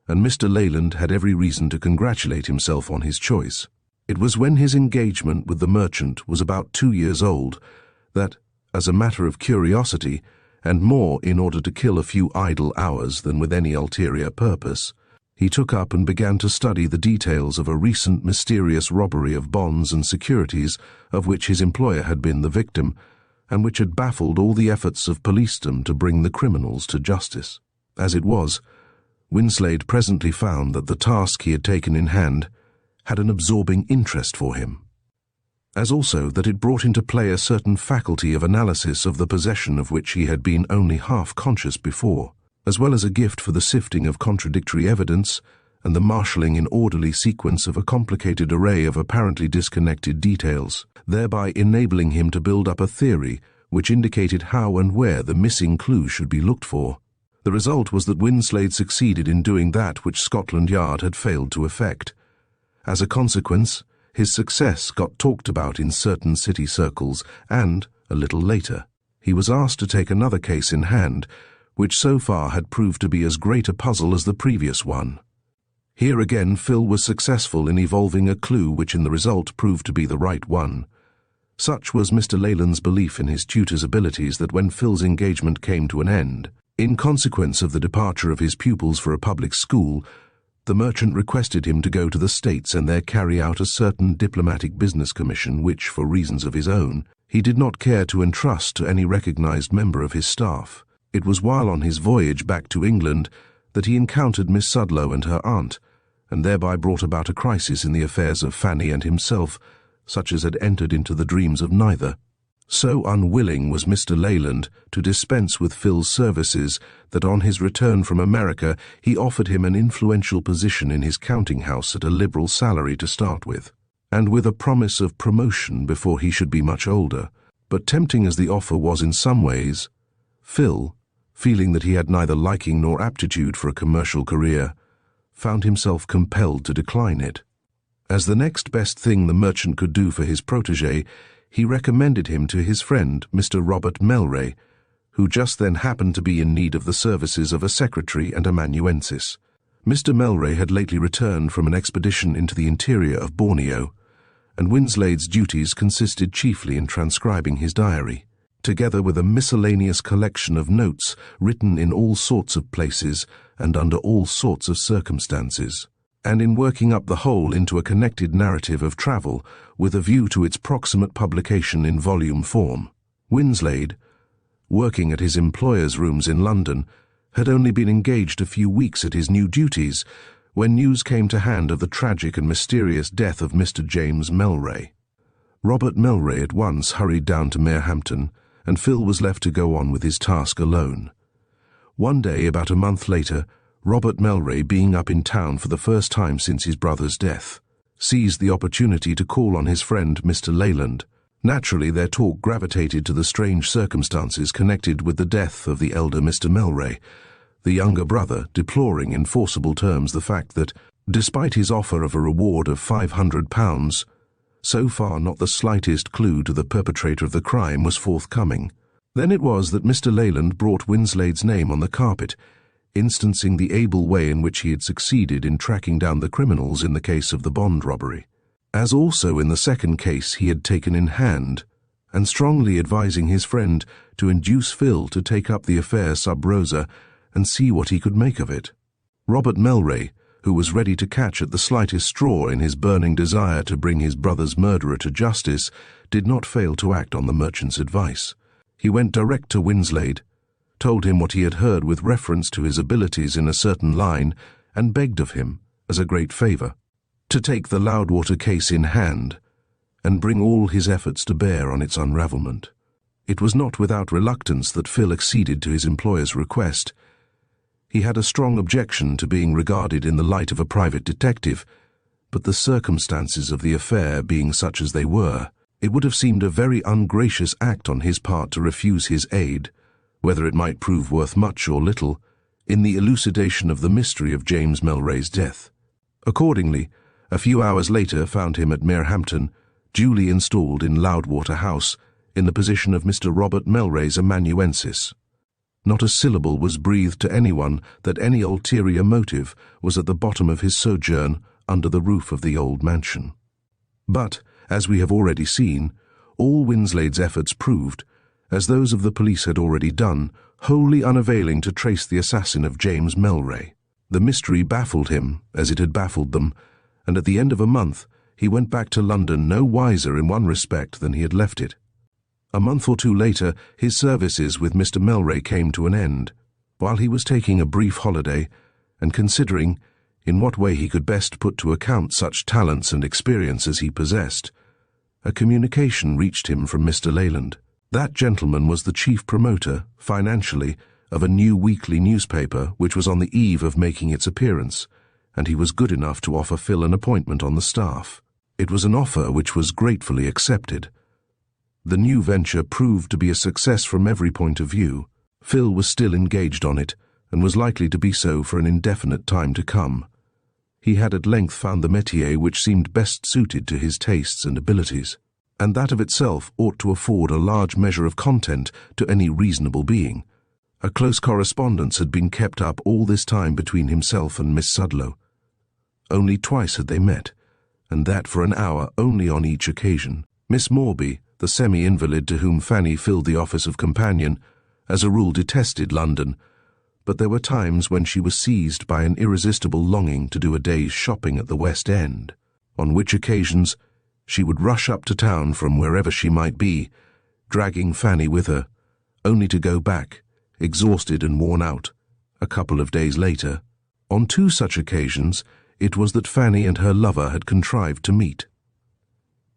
and Mr. Leyland had every reason to congratulate himself on his choice. It was when his engagement with the merchant was about 2 years old that, as a matter of curiosity, and more in order to kill a few idle hours than with any ulterior purpose, he took up and began to study the details of a recent mysterious robbery of bonds and securities of which his employer had been the victim, and which had baffled all the efforts of policedom to bring the criminals to justice. As it was, Winslade presently found that the task he had taken in hand had an absorbing interest for him, as also that it brought into play a certain faculty of analysis of the possession of which he had been only half conscious before, as well as a gift for the sifting of contradictory evidence and the marshalling in orderly sequence of a complicated array of apparently disconnected details, thereby enabling him to build up a theory which indicated how and where the missing clue should be looked for. The result was that Winslade succeeded in doing that which Scotland Yard had failed to effect. As a consequence, his success got talked about in certain city circles, and, a little later, he was asked to take another case in hand, which so far had proved to be as great a puzzle as the previous one. Here again Phil was successful in evolving a clue which in the result proved to be the right one. Such was Mr. Leyland's belief in his tutor's abilities that when Phil's engagement came to an end, in consequence of the departure of his pupils for a public school, the merchant requested him to go to the States and there carry out a certain diplomatic business commission which, for reasons of his own, he did not care to entrust to any recognized member of his staff. It was while on his voyage back to England that he encountered Miss Sudlow and her aunt, and thereby brought about a crisis in the affairs of Fanny and himself, such as had entered into the dreams of neither. So unwilling was Mr. Leyland to dispense with Phil's services that on his return from America he offered him an influential position in his counting house at a liberal salary to start with, and with a promise of promotion before he should be much older. But tempting as the offer was in some ways, Phil, feeling that he had neither liking nor aptitude for a commercial career, found himself compelled to decline it. As the next best thing the merchant could do for his protégé, he recommended him to his friend, Mr. Robert Melray, who just then happened to be in need of the services of a secretary and amanuensis. Mr. Melray had lately returned from an expedition into the interior of Borneo, and Winslade's duties consisted chiefly in transcribing his diary, together with a miscellaneous collection of notes written in all sorts of places and under all sorts of circumstances, and in working up the whole into a connected narrative of travel with a view to its proximate publication in volume form. Winslade, working at his employer's rooms in London, had only been engaged a few weeks at his new duties when news came to hand of the tragic and mysterious death of Mr. James Melray. Robert Melray at once hurried down to Marehampton, and Phil was left to go on with his task alone. One day, about a month later, Robert Melray, being up in town for the first time since his brother's death, seized the opportunity to call on his friend Mr. Leyland. Naturally, their talk gravitated to the strange circumstances connected with the death of the elder Mr. Melray, the younger brother deploring in forcible terms the fact that, despite his offer of a reward of £500, so far not the slightest clue to the perpetrator of the crime was forthcoming. Then it was that Mr. Leyland brought Winslade's name on the carpet, instancing the able way in which he had succeeded in tracking down the criminals in the case of the bond robbery, as also in the second case he had taken in hand, and strongly advising his friend to induce Phil to take up the affair sub rosa and see what he could make of it. Robert Melray, who was ready to catch at the slightest straw in his burning desire to bring his brother's murderer to justice, did not fail to act on the merchant's advice. He went direct to Winslade, told him what he had heard with reference to his abilities in a certain line, and begged of him, as a great favour, to take the Loudwater case in hand and bring all his efforts to bear on its unravelment. It was not without reluctance that Phil acceded to his employer's request. He had a strong objection to being regarded in the light of a private detective, but the circumstances of the affair being such as they were, it would have seemed a very ungracious act on his part to refuse his aid, whether it might prove worth much or little, in the elucidation of the mystery of James Melray's death. Accordingly, a few hours later found him at Merehampton, duly installed in Loudwater House, in the position of Mr. Robert Melray's amanuensis. Not a syllable was breathed to anyone that any ulterior motive was at the bottom of his sojourn under the roof of the old mansion. But, as we have already seen, all Winslade's efforts proved, as those of the police had already done, wholly unavailing to trace the assassin of James Melray. The mystery baffled him, as it had baffled them, and at the end of a month he went back to London no wiser in one respect than he had left it. A month or two later, his services with Mr. Melray came to an end. While he was taking a brief holiday, and considering in what way he could best put to account such talents and experience as he possessed, a communication reached him from Mr. Leyland. That gentleman was the chief promoter, financially, of a new weekly newspaper which was on the eve of making its appearance, and he was good enough to offer Phil an appointment on the staff. It was an offer which was gratefully accepted. The new venture proved to be a success from every point of view. Phil was still engaged on it, and was likely to be so for an indefinite time to come. He had at length found the métier which seemed best suited to his tastes and abilities, and that of itself ought to afford a large measure of content to any reasonable being. A close correspondence had been kept up all this time between himself and Miss Sudlow. Only twice had they met, and that for an hour only on each occasion. Miss Morby, the semi-invalid to whom Fanny filled the office of companion, as a rule detested London, but there were times when she was seized by an irresistible longing to do a day's shopping at the West End, on which occasions she would rush up to town from wherever she might be, dragging Fanny with her, only to go back, exhausted and worn out, a couple of days later. On two such occasions it was that Fanny and her lover had contrived to meet.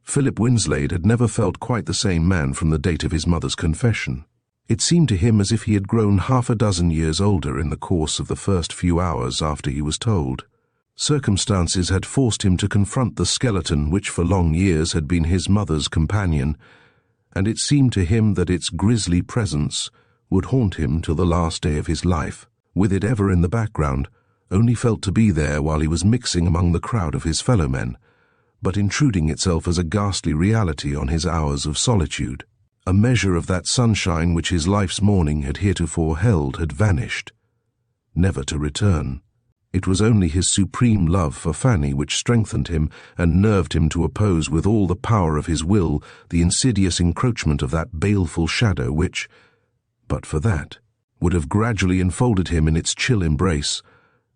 Philip Winslade had never felt quite the same man from the date of his mother's confession. It seemed to him as if he had grown half a dozen years older in the course of the first few hours after he was told. Circumstances had forced him to confront the skeleton which for long years had been his mother's companion, and it seemed to him that its grisly presence would haunt him till the last day of his life, with it ever in the background, only felt to be there while he was mixing among the crowd of his fellow-men, but intruding itself as a ghastly reality on his hours of solitude. A measure of that sunshine which his life's morning had heretofore held had vanished, never to return. It was only his supreme love for Fanny which strengthened him and nerved him to oppose with all the power of his will the insidious encroachment of that baleful shadow which, but for that, would have gradually enfolded him in its chill embrace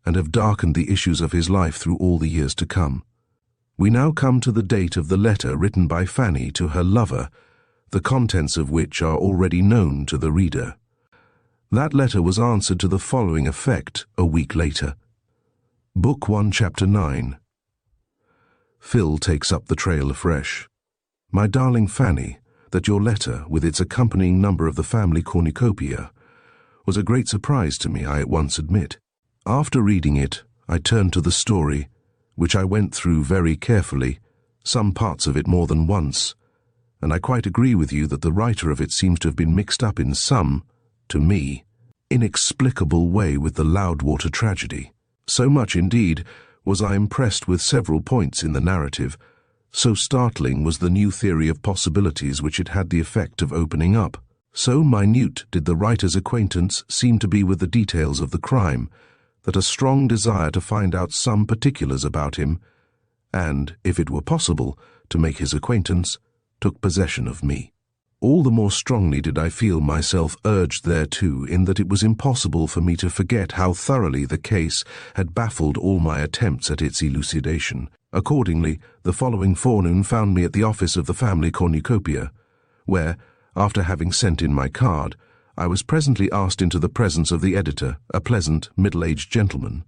and have darkened the issues of his life through all the years to come. We now come to the date of the letter written by Fanny to her lover, the contents of which are already known to the reader. That letter was answered to the following effect a week later. Book 1, Chapter 9. Phil takes up the trail afresh. My darling Fanny, that your letter, with its accompanying number of the family cornucopia, was a great surprise to me, I at once admit. After reading it, I turned to the story, which I went through very carefully, some parts of it more than once, and I quite agree with you that the writer of it seems to have been mixed up in some, to me, inexplicable way with the Loudwater tragedy. So much, indeed, was I impressed with several points in the narrative, so startling was the new theory of possibilities which it had the effect of opening up. So minute did the writer's acquaintance seem to be with the details of the crime, that a strong desire to find out some particulars about him, and, if it were possible, to make his acquaintance, took possession of me. All the more strongly did I feel myself urged thereto, in that it was impossible for me to forget how thoroughly the case had baffled all my attempts at its elucidation. Accordingly, the following forenoon found me at the office of the family cornucopia, where, after having sent in my card, I was presently asked into the presence of the editor, a pleasant, middle-aged gentleman,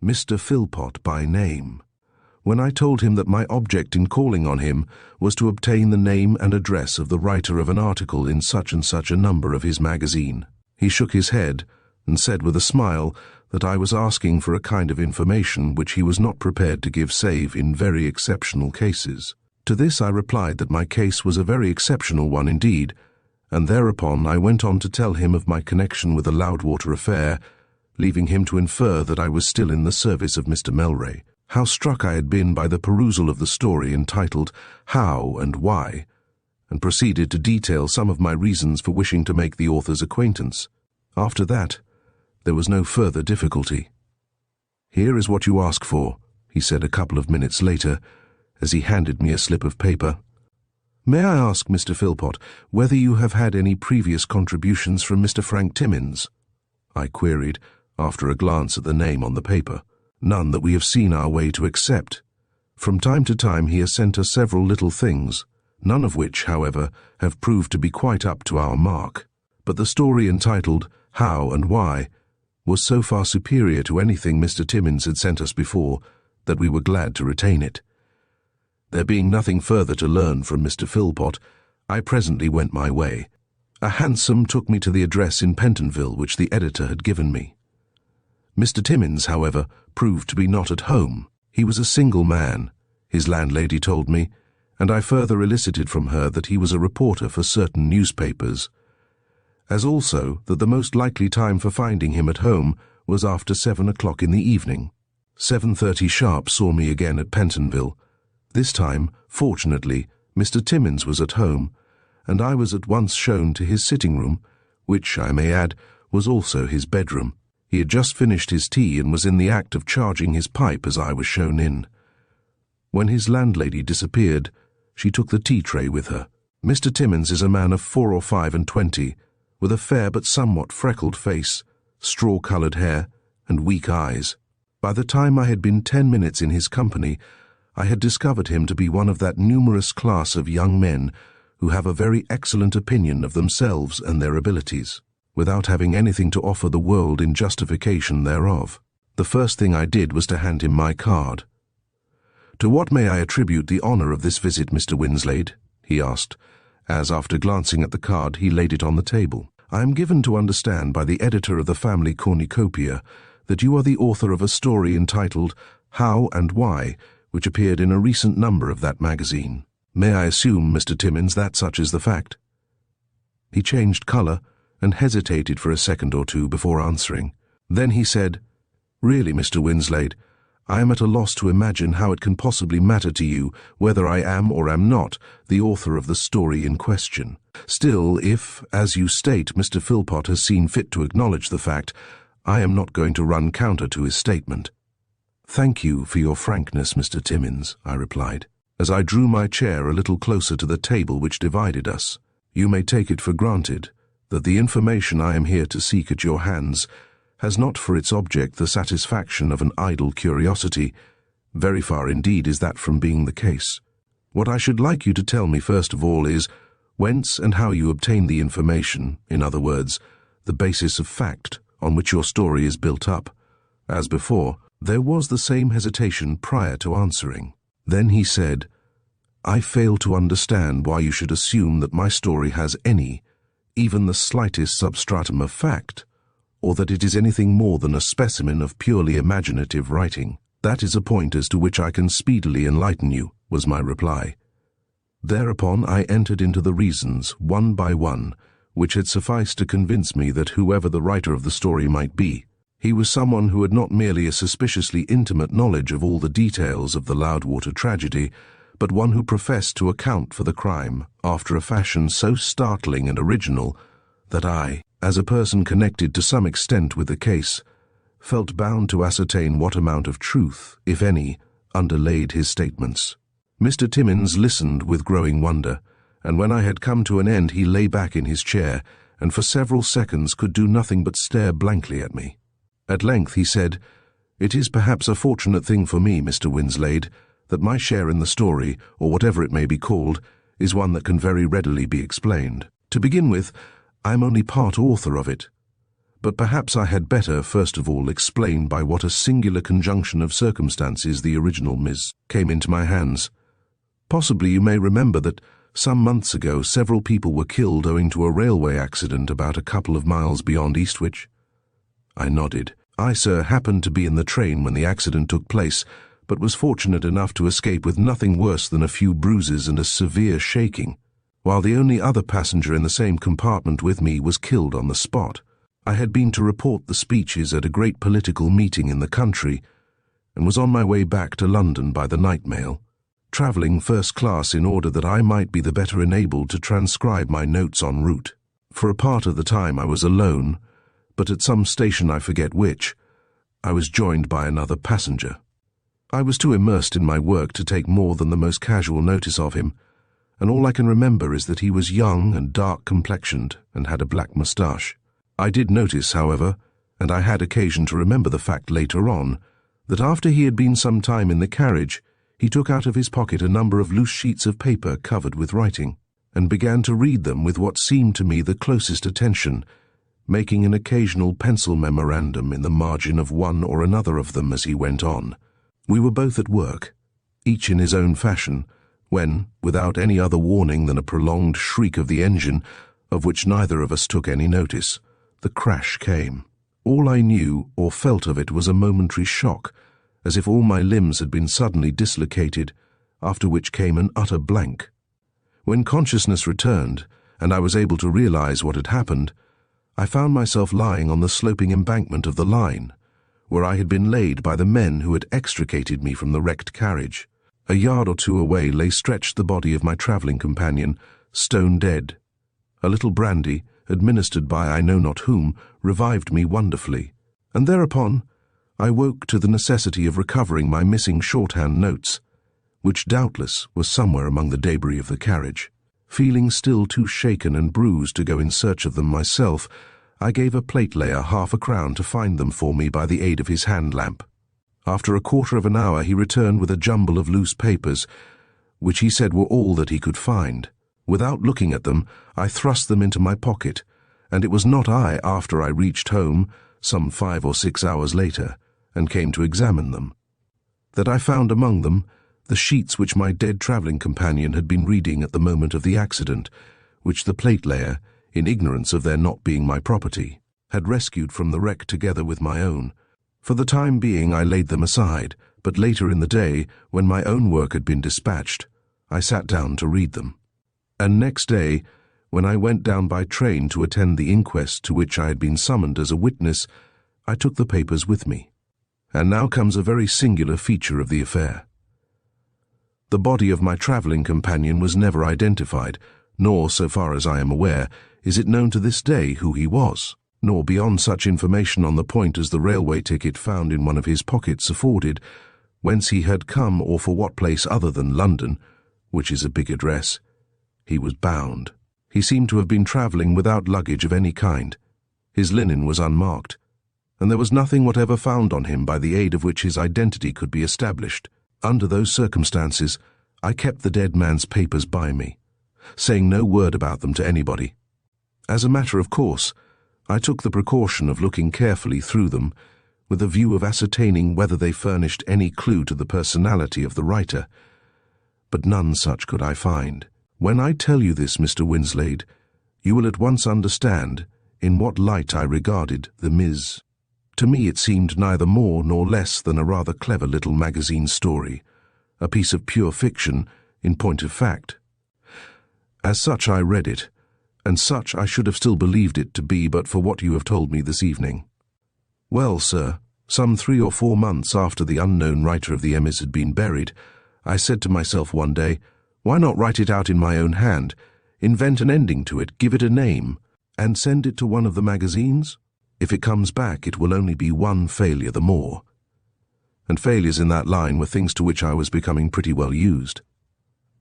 Mr. Philpot by name. When I told him that my object in calling on him was to obtain the name and address of the writer of an article in such and such a number of his magazine, he shook his head and said with a smile that I was asking for a kind of information which he was not prepared to give save in very exceptional cases. To this I replied that my case was a very exceptional one indeed, and thereupon I went on to tell him of my connection with the Loudwater affair, leaving him to infer that I was still in the service of Mr. Melray. How struck I had been by the perusal of the story entitled How and Why, and proceeded to detail some of my reasons for wishing to make the author's acquaintance. After that, there was no further difficulty. "Here is what you ask for," he said a couple of minutes later, as he handed me a slip of paper. "May I ask, Mr. Philpot, whether you have had any previous contributions from Mr. Frank Timmins?" I queried, after a glance at the name on the paper. "None that we have seen our way to accept. From time to time he has sent us several little things, none of which, however, have proved to be quite up to our mark. But the story entitled How and Why was so far superior to anything Mr. Timmins had sent us before that we were glad to retain it." There being nothing further to learn from Mr. Philpot, I presently went my way. A hansom took me to the address in Pentonville which the editor had given me. Mr. Timmins, however, proved to be not at home. He was a single man, his landlady told me, and I further elicited from her that he was a reporter for certain newspapers, as also that the most likely time for finding him at home was after 7 o'clock in the evening. 7:30 sharp saw me again at Pentonville. This time, fortunately, Mr. Timmins was at home, and I was at once shown to his sitting room, which, I may add, was also his bedroom. He had just finished his tea and was in the act of charging his pipe as I was shown in. When his landlady disappeared, she took the tea tray with her. Mr. Timmins is a man of 4 or 25, with a fair but somewhat freckled face, straw-coloured hair, and weak eyes. By the time I had been 10 minutes in his company, I had discovered him to be one of that numerous class of young men who have a very excellent opinion of themselves and their abilities, without having anything to offer the world in justification thereof. The first thing I did was to hand him my card. "To what may I attribute the honour of this visit, Mr. Winslade?" he asked, as, after glancing at the card, he laid it on the table. "I am given to understand by the editor of the family cornucopia that you are the author of a story entitled How and Why, which appeared in a recent number of that magazine. May I assume, Mr. Timmins, that such is the fact?" He changed colour and hesitated for a second or two before answering. Then he said, "Really, Mr. Winslade, I am at a loss to imagine how it can possibly matter to you whether I am or am not the author of the story in question. Still, if, as you state, Mr. Philpot has seen fit to acknowledge the fact, I am not going to run counter to his statement." "Thank you for your frankness, Mr. Timmins," I replied, as I drew my chair a little closer to the table which divided us. "You may take it for granted that the information I am here to seek at your hands has not for its object the satisfaction of an idle curiosity. Very far indeed is that from being the case. What I should like you to tell me first of all is whence and how you obtained the information, in other words, the basis of fact on which your story is built up." As before, there was the same hesitation prior to answering. Then he said, "I fail to understand why you should assume that my story has any, even the slightest substratum of fact, or that it is anything more than a specimen of purely imaginative writing. That is a point as to which I can speedily enlighten you," was my reply. Thereupon I entered into the reasons, one by one, which had sufficed to convince me that whoever the writer of the story might be, he was someone who had not merely a suspiciously intimate knowledge of all the details of the Loudwater tragedy, but one who professed to account for the crime after a fashion so startling and original that I, as a person connected to some extent with the case, felt bound to ascertain what amount of truth, if any, underlaid his statements. Mr. Timmins listened with growing wonder, and when I had come to an end he lay back in his chair, and for several seconds could do nothing but stare blankly at me. At length he said, "It is perhaps a fortunate thing for me, Mr. Winslade, that my share in the story, or whatever it may be called, is one that can very readily be explained. To begin with, I am only part author of it. But perhaps I had better, first of all, explain by what a singular conjunction of circumstances the original Ms. came into my hands. Possibly you may remember that some months ago several people were killed owing to a railway accident about a couple of miles beyond Eastwich." I nodded. "I, sir, happened to be in the train when the accident took place, but was fortunate enough to escape with nothing worse than a few bruises and a severe shaking, while the only other passenger in the same compartment with me was killed on the spot. I had been to report the speeches at a great political meeting in the country, and was on my way back to London by the night mail, travelling first class in order that I might be the better enabled to transcribe my notes en route. For a part of the time I was alone, but at some station, I forget which, I was joined by another passenger. I was too immersed in my work to take more than the most casual notice of him, and all I can remember is that he was young and dark-complexioned and had a black moustache. I did notice, however, and I had occasion to remember the fact later on, that after he had been some time in the carriage, he took out of his pocket a number of loose sheets of paper covered with writing, and began to read them with what seemed to me the closest attention, making an occasional pencil memorandum in the margin of one or another of them as he went on. We were both at work, each in his own fashion, when, without any other warning than a prolonged shriek of the engine, of which neither of us took any notice, the crash came. All I knew or felt of it was a momentary shock, as if all my limbs had been suddenly dislocated, after which came an utter blank. When consciousness returned, and I was able to realize what had happened, I found myself lying on the sloping embankment of the line, where I had been laid by the men who had extricated me from the wrecked carriage. A yard or two away lay stretched the body of my travelling companion, stone dead. A little brandy, administered by I know not whom, revived me wonderfully, and thereupon I woke to the necessity of recovering my missing shorthand notes, which doubtless was somewhere among the debris of the carriage. Feeling still too shaken and bruised to go in search of them myself, I gave a plate-layer £half-a-crown to find them for me by the aid of his hand-lamp. After a quarter of an hour he returned with a jumble of loose papers, which he said were all that he could find. Without looking at them, I thrust them into my pocket, and it was not I, after I reached home, some 5 or 6 hours later, and came to examine them, that I found among them the sheets which my dead travelling companion had been reading at the moment of the accident, which the plate-layer, in ignorance of their not being my property, had rescued from the wreck together with my own. For the time being I laid them aside, but later in the day, when my own work had been dispatched, I sat down to read them. And next day, when I went down by train to attend the inquest to which I had been summoned as a witness, I took the papers with me. And now comes a very singular feature of the affair. The body of my travelling companion was never identified, nor, so far as I am aware, is it known to this day who he was, nor beyond such information on the point as the railway ticket found in one of his pockets afforded, whence he had come or for what place other than London, which is a big address, he was bound. He seemed to have been travelling without luggage of any kind. His linen was unmarked, and there was nothing whatever found on him by the aid of which his identity could be established. Under those circumstances, I kept the dead man's papers by me, saying no word about them to anybody. As a matter of course, I took the precaution of looking carefully through them, with a view of ascertaining whether they furnished any clue to the personality of the writer, but none such could I find. When I tell you this, Mr. Winslade, you will at once understand in what light I regarded the Ms. To me it seemed neither more nor less than a rather clever little magazine story, a piece of pure fiction in point of fact. As such I read it, and such I should have still believed it to be but for what you have told me this evening. Well, sir, some 3 or 4 months after the unknown writer of the Ms. had been buried, I said to myself one day, why not write it out in my own hand, invent an ending to it, give it a name, and send it to one of the magazines? If it comes back, it will only be one failure the more. And failures in that line were things to which I was becoming pretty well used.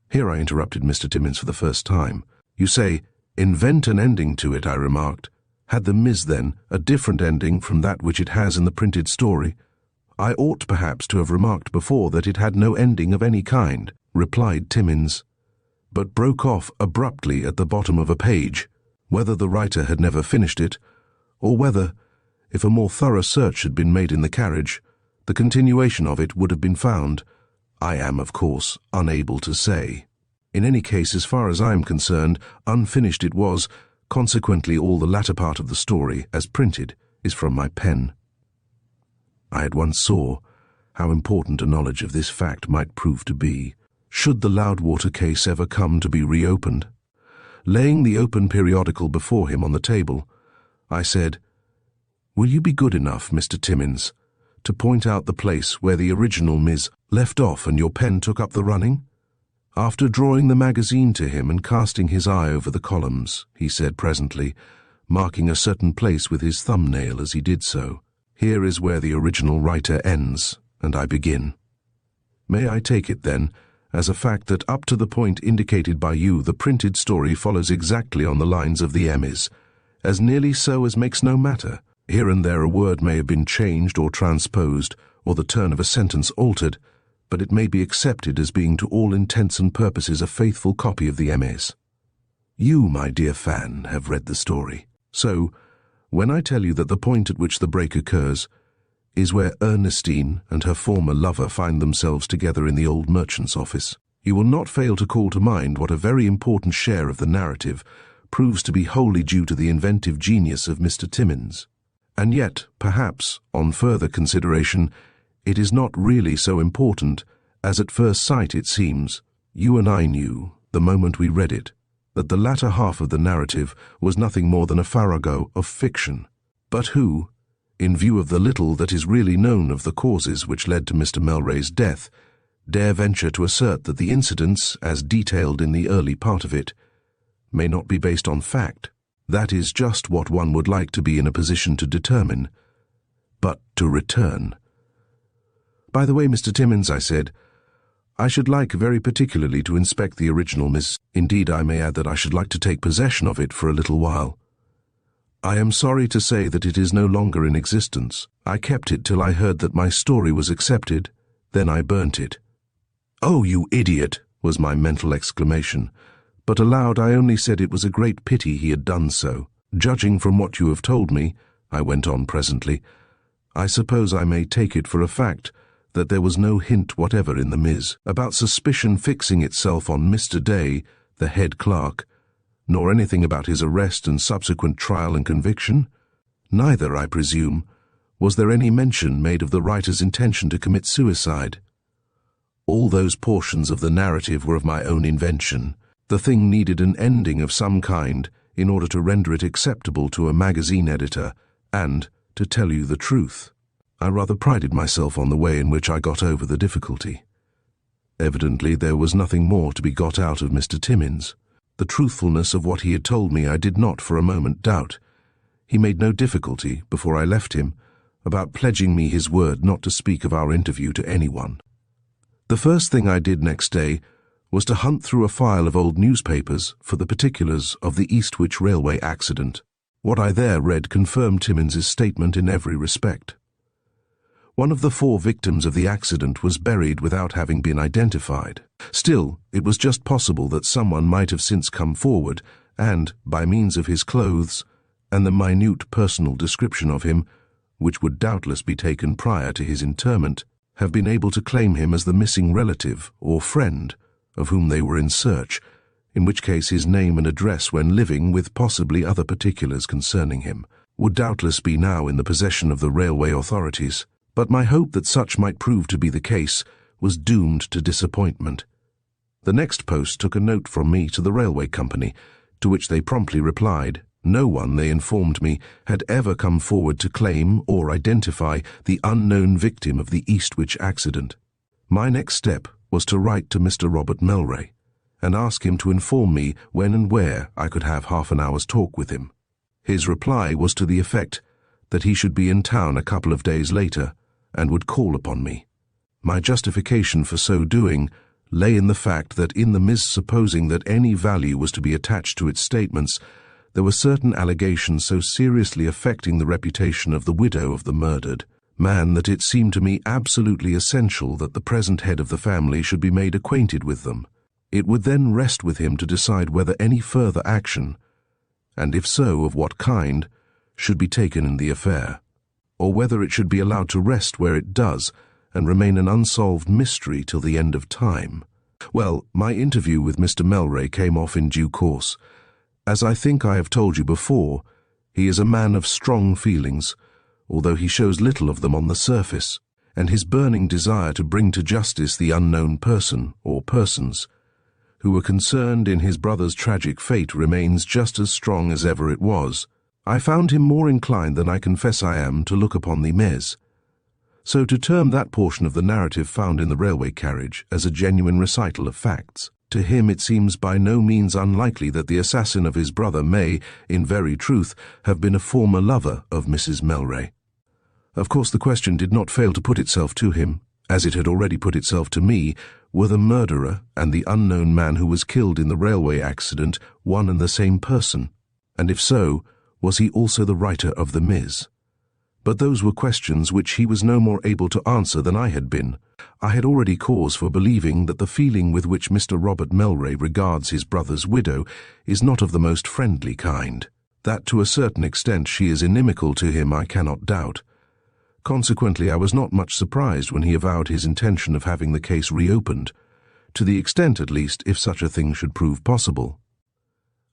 Here I interrupted Mr. Timmins for the first time. You say, invent an ending to it, I remarked. Had the Ms. then a different ending from that which it has in the printed story? I ought perhaps to have remarked before that it had no ending of any kind, replied Timmins, but broke off abruptly at the bottom of a page, whether the writer had never finished it, or whether, if a more thorough search had been made in the carriage, the continuation of it would have been found. I am, of course, unable to say. In any case, as far as I am concerned, unfinished it was. Consequently, all the latter part of the story, as printed, is from my pen. I at once saw how important a knowledge of this fact might prove to be, should the Loudwater case ever come to be reopened. Laying the open periodical before him on the table, I said, "Will you be good enough, Mr. Timmins, to point out the place where the original Ms. left off and your pen took up the running?" After drawing the magazine to him and casting his eye over the columns, he said presently, marking a certain place with his thumbnail as he did so, "Here is where the original writer ends, and I begin. May I take it, then, as a fact that up to the point indicated by you the printed story follows exactly on the lines of the Ms., as nearly so as makes no matter? Here and there a word may have been changed or transposed, or the turn of a sentence altered, but it may be accepted as being to all intents and purposes a faithful copy of the Ms. You, my dear Fan, have read the story. So, when I tell you that the point at which the break occurs is where Ernestine and her former lover find themselves together in the old merchant's office, you will not fail to call to mind what a very important share of the narrative proves to be wholly due to the inventive genius of Mr. Timmins. And yet, perhaps, on further consideration, it is not really so important as at first sight it seems. You and I knew, the moment we read it, that the latter half of the narrative was nothing more than a farrago of fiction. But who, in view of the little that is really known of the causes which led to Mr. Melray's death, dare venture to assert that the incidents, as detailed in the early part of it, may not be based on fact? That is just what one would like to be in a position to determine. But to return. "By the way, Mr. Timmins," I said, "I should like very particularly to inspect the original Miss. Indeed, I may add that I should like to take possession of it for a little while. I am sorry to say that it is no longer in existence. I kept it till I heard that my story was accepted, then I burnt it." "Oh, you idiot!" was my mental exclamation, but aloud I only said it was a great pity he had done so. "Judging from what you have told me," I went on presently, "I suppose I may take it for a fact that there was no hint whatever in the Ms. about suspicion fixing itself on Mr. Day, the head clerk, nor anything about his arrest and subsequent trial and conviction? Neither, I presume, was there any mention made of the writer's intention to commit suicide. All those portions of the narrative were of my own invention. The thing needed an ending of some kind in order to render it acceptable to a magazine editor, and, to tell you the truth, I rather prided myself on the way in which I got over the difficulty. Evidently there was nothing more to be got out of Mr. Timmins. The truthfulness of what he had told me I did not for a moment doubt. He made no difficulty, before I left him, about pledging me his word not to speak of our interview to anyone. The first thing I did next day was to hunt through a file of old newspapers for the particulars of the Eastwich Railway accident. What I there read confirmed Timmins's statement in every respect. One of the 4 victims of the accident was buried without having been identified. Still, it was just possible that someone might have since come forward and, by means of his clothes and the minute personal description of him, which would doubtless be taken prior to his interment, have been able to claim him as the missing relative or friend of whom they were in search, in which case his name and address when living, with possibly other particulars concerning him, would doubtless be now in the possession of the railway authorities. But my hope that such might prove to be the case was doomed to disappointment. The next post took a note from me to the railway company, to which they promptly replied. No one, they informed me, had ever come forward to claim or identify the unknown victim of the Eastwich accident. My next step was to write to Mr. Robert Melray, and ask him to inform me when and where I could have half an hour's talk with him. His reply was to the effect that he should be in town a couple of days later, and would call upon me. My justification for so doing lay in the fact that in the Ms. supposing that any value was to be attached to its statements, there were certain allegations so seriously affecting the reputation of the widow of the murdered man that it seemed to me absolutely essential that the present head of the family should be made acquainted with them. It would then rest with him to decide whether any further action, and if so, of what kind, should be taken in the affair, or whether it should be allowed to rest where it does and remain an unsolved mystery till the end of time. Well, my interview with Mr. Melray came off in due course. As I think I have told you before, he is a man of strong feelings, although he shows little of them on the surface, and his burning desire to bring to justice the unknown person, or persons, who were concerned in his brother's tragic fate remains just as strong as ever it was. I found him more inclined than I confess I am to look upon the Ms. So to term that portion of the narrative found in the railway carriage as a genuine recital of facts, to him it seems by no means unlikely that the assassin of his brother may, in very truth, have been a former lover of Mrs. Melray. Of course the question did not fail to put itself to him, as it had already put itself to me, were the murderer and the unknown man who was killed in the railway accident one and the same person, and if so, was he also the writer of the Ms.? But those were questions which he was no more able to answer than I had been. I had already cause for believing that the feeling with which Mr. Robert Melray regards his brother's widow is not of the most friendly kind. That to a certain extent she is inimical to him I cannot doubt. Consequently, I was not much surprised when he avowed his intention of having the case reopened, to the extent at least, if such a thing should prove possible,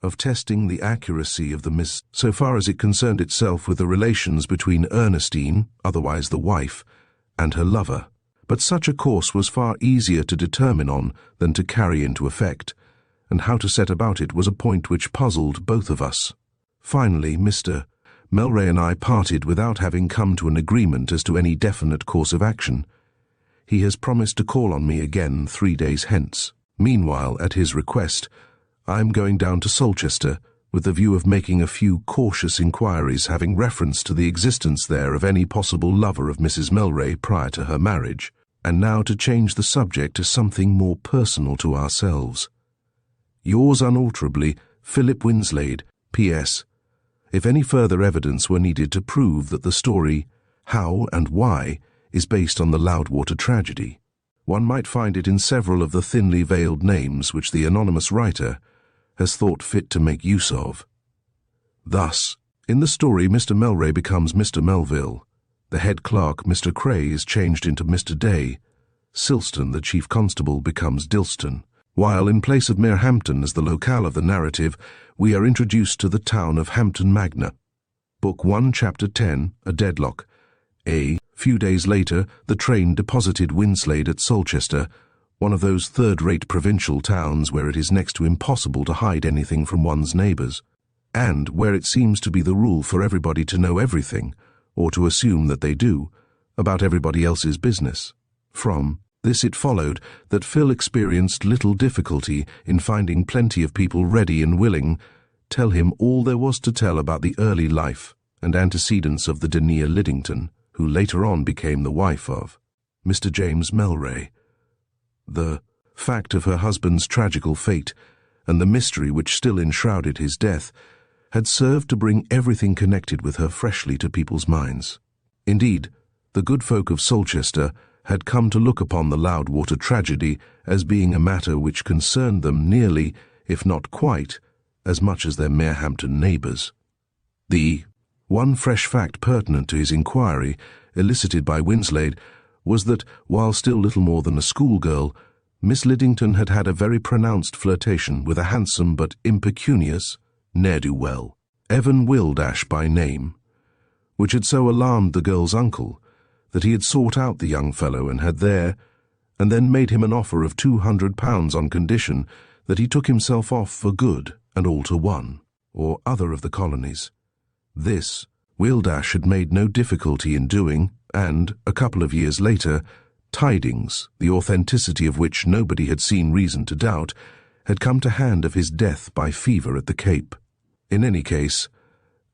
of testing the accuracy of the Ms. so far as it concerned itself with the relations between Ernestine, otherwise the wife, and her lover. But such a course was far easier to determine on than to carry into effect, and how to set about it was a point which puzzled both of us. Finally, Mr. Melray and I parted without having come to an agreement as to any definite course of action. He has promised to call on me again 3 days hence. Meanwhile, at his request, I am going down to Solchester with the view of making a few cautious inquiries having reference to the existence there of any possible lover of Mrs. Melray prior to her marriage, and now to change the subject to something more personal to ourselves. Yours unalterably, Philip Winslade, P.S. If any further evidence were needed to prove that the story, How and Why, is based on the Loudwater Tragedy, one might find it in several of the thinly veiled names which the anonymous writer has thought fit to make use of. Thus, in the story Mr. Melray becomes Mr. Melville, the head clerk Mr. Cray is changed into Mr. Day, Silston the chief constable becomes Dilston, while in place of mere Hampton as the locale of the narrative, we are introduced to the town of Hampton Magna. Book 1, Chapter 10, A Deadlock. Few days later, the train deposited Winslade at Solchester, one of those third-rate provincial towns where it is next to impossible to hide anything from one's neighbours, and where it seems to be the rule for everybody to know everything, or to assume that they do, about everybody else's business. From this it followed that Phil experienced little difficulty in finding plenty of people ready and willing tell him all there was to tell about the early life and antecedents of the Denia Liddington, who later on became the wife of Mr. James Melray. The fact of her husband's tragical fate and the mystery which still enshrouded his death had served to bring everything connected with her freshly to people's minds. Indeed, the good folk of Solchester had come to look upon the Loudwater tragedy as being a matter which concerned them nearly, if not quite, as much as their Marehampton neighbours. The one fresh fact pertinent to his inquiry, elicited by Winslade, was that, while still little more than a schoolgirl, Miss Liddington had had a very pronounced flirtation with a handsome but impecunious ne'er-do-well, Evan Wildash by name, which had so alarmed the girl's uncle that he had sought out the young fellow and then made him an offer of £200 on condition that he took himself off for good and all to one, or other of the colonies. This Wildash had made no difficulty in doing, and, a couple of years later, tidings, the authenticity of which nobody had seen reason to doubt, had come to hand of his death by fever at the Cape. In any case,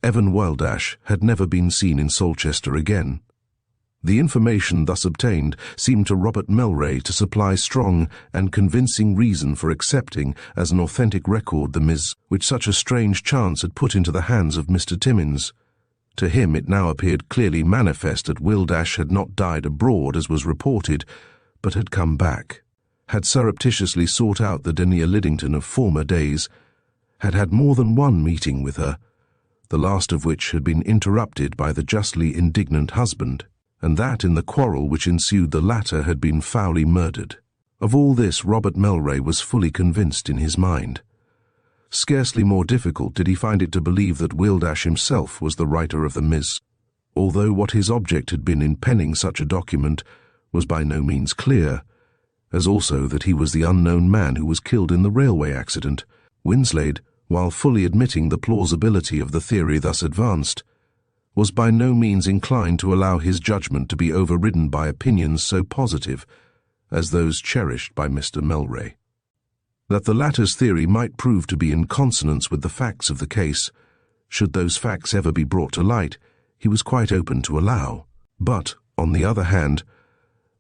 Evan Wildash had never been seen in Solchester again. The information thus obtained seemed to Robert Melray to supply strong and convincing reason for accepting as an authentic record the mis which such a strange chance had put into the hands of Mr. Timmins. To him it now appeared clearly manifest that Wildash had not died abroad as was reported, but had come back, had surreptitiously sought out the Denia Liddington of former days, had had more than one meeting with her, the last of which had been interrupted by the justly indignant husband, and that in the quarrel which ensued the latter had been foully murdered. Of all this Robert Melray was fully convinced in his mind. Scarcely more difficult did he find it to believe that Wildash himself was the writer of the mis, although what his object had been in penning such a document was by no means clear, as also that he was the unknown man who was killed in the railway accident. Winslade, while fully admitting the plausibility of the theory thus advanced, was by no means inclined to allow his judgment to be overridden by opinions so positive as those cherished by Mr. Melray. That the latter's theory might prove to be in consonance with the facts of the case, should those facts ever be brought to light, he was quite open to allow. But, on the other hand,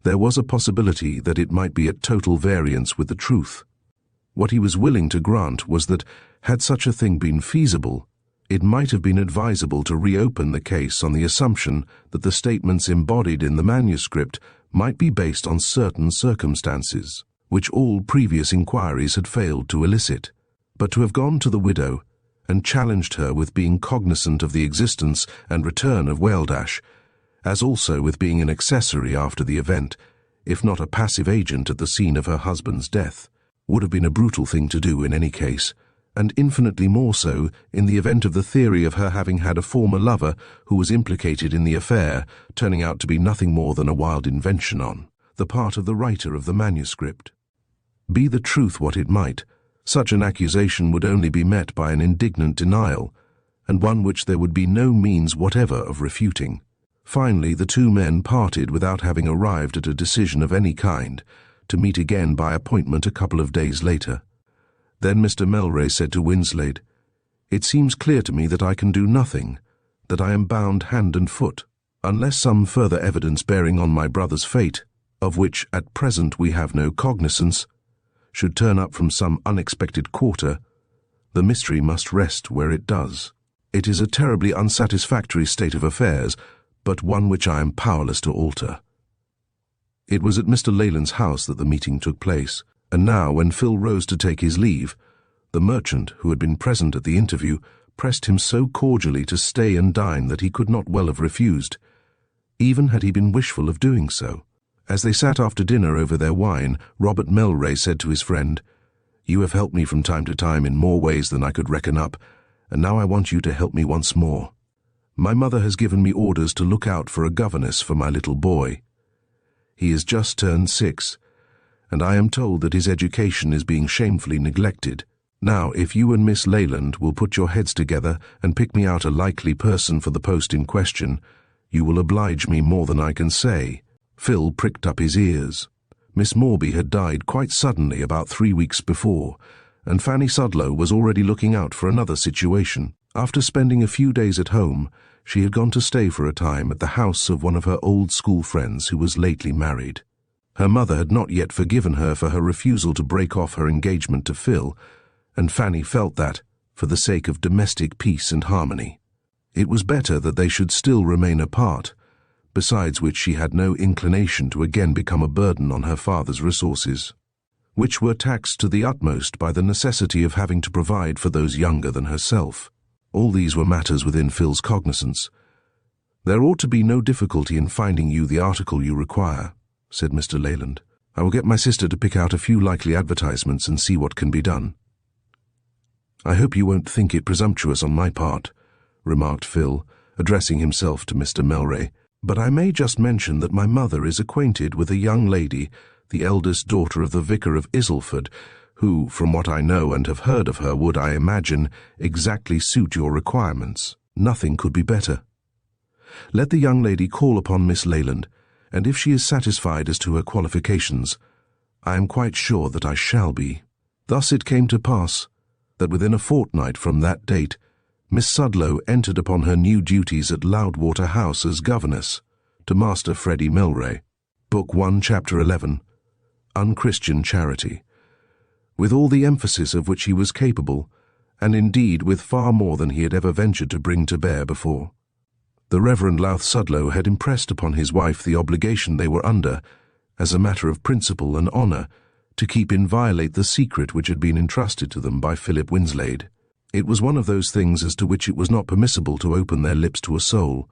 there was a possibility that it might be at total variance with the truth. What he was willing to grant was that, had such a thing been feasible, it might have been advisable to reopen the case on the assumption that the statements embodied in the manuscript might be based on certain circumstances, which all previous inquiries had failed to elicit. But to have gone to the widow and challenged her with being cognizant of the existence and return of Wildash, as also with being an accessory after the event, if not a passive agent at the scene of her husband's death, would have been a brutal thing to do in any case, and infinitely more so in the event of the theory of her having had a former lover who was implicated in the affair turning out to be nothing more than a wild invention on the part of the writer of the manuscript. Be the truth what it might, such an accusation would only be met by an indignant denial, and one which there would be no means whatever of refuting. Finally, the two men parted without having arrived at a decision of any kind, to meet again by appointment a couple of days later. Then Mr. Melray said to Winslade, "It seems clear to me that I can do nothing, that I am bound hand and foot, unless some further evidence bearing on my brother's fate, of which at present we have no cognizance, should turn up from some unexpected quarter. The mystery must rest where it does. It is a terribly unsatisfactory state of affairs, but one which I am powerless to alter." It was at Mr. Leyland's house that the meeting took place, and now, when Phil rose to take his leave, the merchant, who had been present at the interview, pressed him so cordially to stay and dine that he could not well have refused, even had he been wishful of doing so. As they sat after dinner over their wine, Robert Melray said to his friend, "You have helped me from time to time in more ways than I could reckon up, and now I want you to help me once more. My mother has given me orders to look out for a governess for my little boy. He is just turned 6, and I am told that his education is being shamefully neglected. Now, if you and Miss Leyland will put your heads together and pick me out a likely person for the post in question, you will oblige me more than I can say." Phil pricked up his ears. Miss Morby had died quite suddenly about 3 weeks before, and Fanny Sudlow was already looking out for another situation. After spending a few days at home, she had gone to stay for a time at the house of one of her old school friends who was lately married. Her mother had not yet forgiven her for her refusal to break off her engagement to Phil, and Fanny felt that, for the sake of domestic peace and harmony, it was better that they should still remain apart, besides which she had no inclination to again become a burden on her father's resources, which were taxed to the utmost by the necessity of having to provide for those younger than herself. All these were matters within Phil's cognizance. "There ought to be no difficulty in finding you the article you require," said Mr. Leyland. "I will get my sister to pick out a few likely advertisements and see what can be done." "I hope you won't think it presumptuous on my part," remarked Phil, addressing himself to Mr. Melray, "but I may just mention that my mother is acquainted with a young lady, the eldest daughter of the vicar of Isleford, who, from what I know and have heard of her, would, I imagine, exactly suit your requirements. Nothing could be better. Let the young lady call upon Miss Leyland, and if she is satisfied as to her qualifications, I am quite sure that I shall be." Thus it came to pass that within a fortnight from that date, Miss Sudlow entered upon her new duties at Loudwater House as governess, to Master Freddie Melray. Book 1, Chapter 11, Unchristian Charity. With all the emphasis of which he was capable, and indeed with far more than he had ever ventured to bring to bear before, the Reverend Sudlow had impressed upon his wife the obligation they were under, as a matter of principle and honour, to keep inviolate the secret which had been entrusted to them by Philip Winslade. It was one of those things as to which it was not permissible to open their lips to a soul.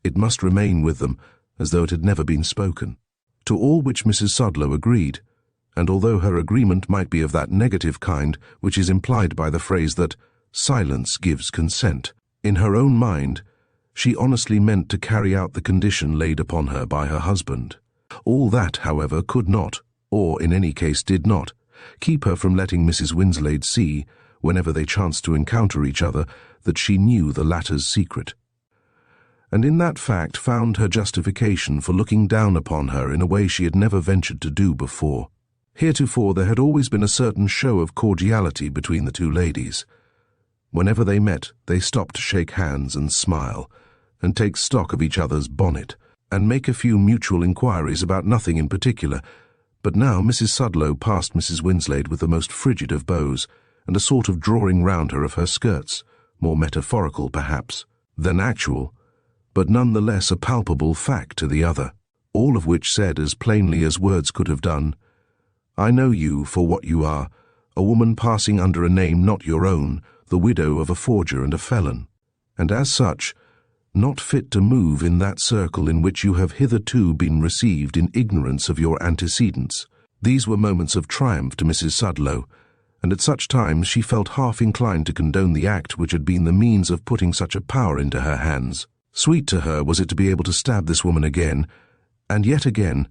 It must remain with them, as though it had never been spoken. To all which Mrs. Sudlow agreed, and although her agreement might be of that negative kind which is implied by the phrase that silence gives consent, in her own mind she honestly meant to carry out the condition laid upon her by her husband. All that, however, could not, or in any case did not, keep her from letting Mrs. Winslade see, whenever they chanced to encounter each other, that she knew the latter's secret, and in that fact found her justification for looking down upon her in a way she had never ventured to do before. Heretofore there had always been a certain show of cordiality between the two ladies. Whenever they met, they stopped to shake hands and smile, and take stock of each other's bonnet, and make a few mutual inquiries about nothing in particular. But now Mrs. Sudlow passed Mrs. Winslade with the most frigid of bows, and a sort of drawing round her of her skirts, more metaphorical perhaps than actual, but none the less a palpable fact to the other, all of which said as plainly as words could have done, "I know you for what you are, a woman passing under a name not your own, the widow of a forger and a felon, and as such, not fit to move in that circle in which you have hitherto been received in ignorance of your antecedents." These were moments of triumph to Mrs. Sudlow, and at such times she felt half inclined to condone the act which had been the means of putting such a power into her hands. Sweet to her was it to be able to stab this woman again, and yet again,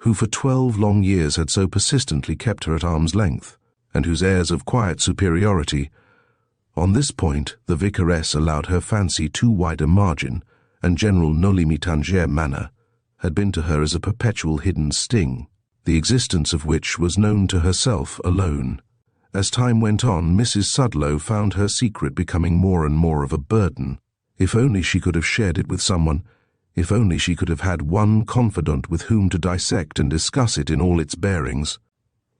who for 12 long years had so persistently kept her at arm's length, and whose airs of quiet superiority. On this point the vicaress allowed her fancy too wide a margin, and General noli me tangere manner had been to her as a perpetual hidden sting, the existence of which was known to herself alone. As time went on, Mrs. Sudlow found her secret becoming more and more of a burden. If only she could have shared it with someone, if only she could have had one confidant with whom to dissect and discuss it in all its bearings.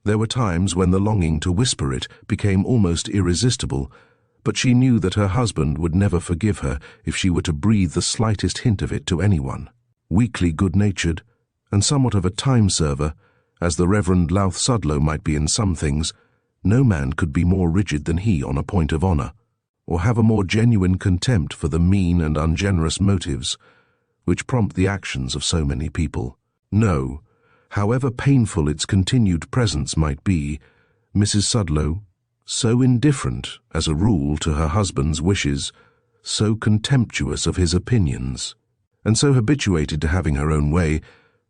There were times when the longing to whisper it became almost irresistible, but she knew that her husband would never forgive her if she were to breathe the slightest hint of it to anyone. Weakly good-natured, and somewhat of a time-server, as the Reverend Sudlow might be in some things, no man could be more rigid than he on a point of honour, or have a more genuine contempt for the mean and ungenerous motives which prompt the actions of so many people. No, however painful its continued presence might be, Mrs. Sudlow, so indifferent, as a rule, to her husband's wishes, so contemptuous of his opinions, and so habituated to having her own way,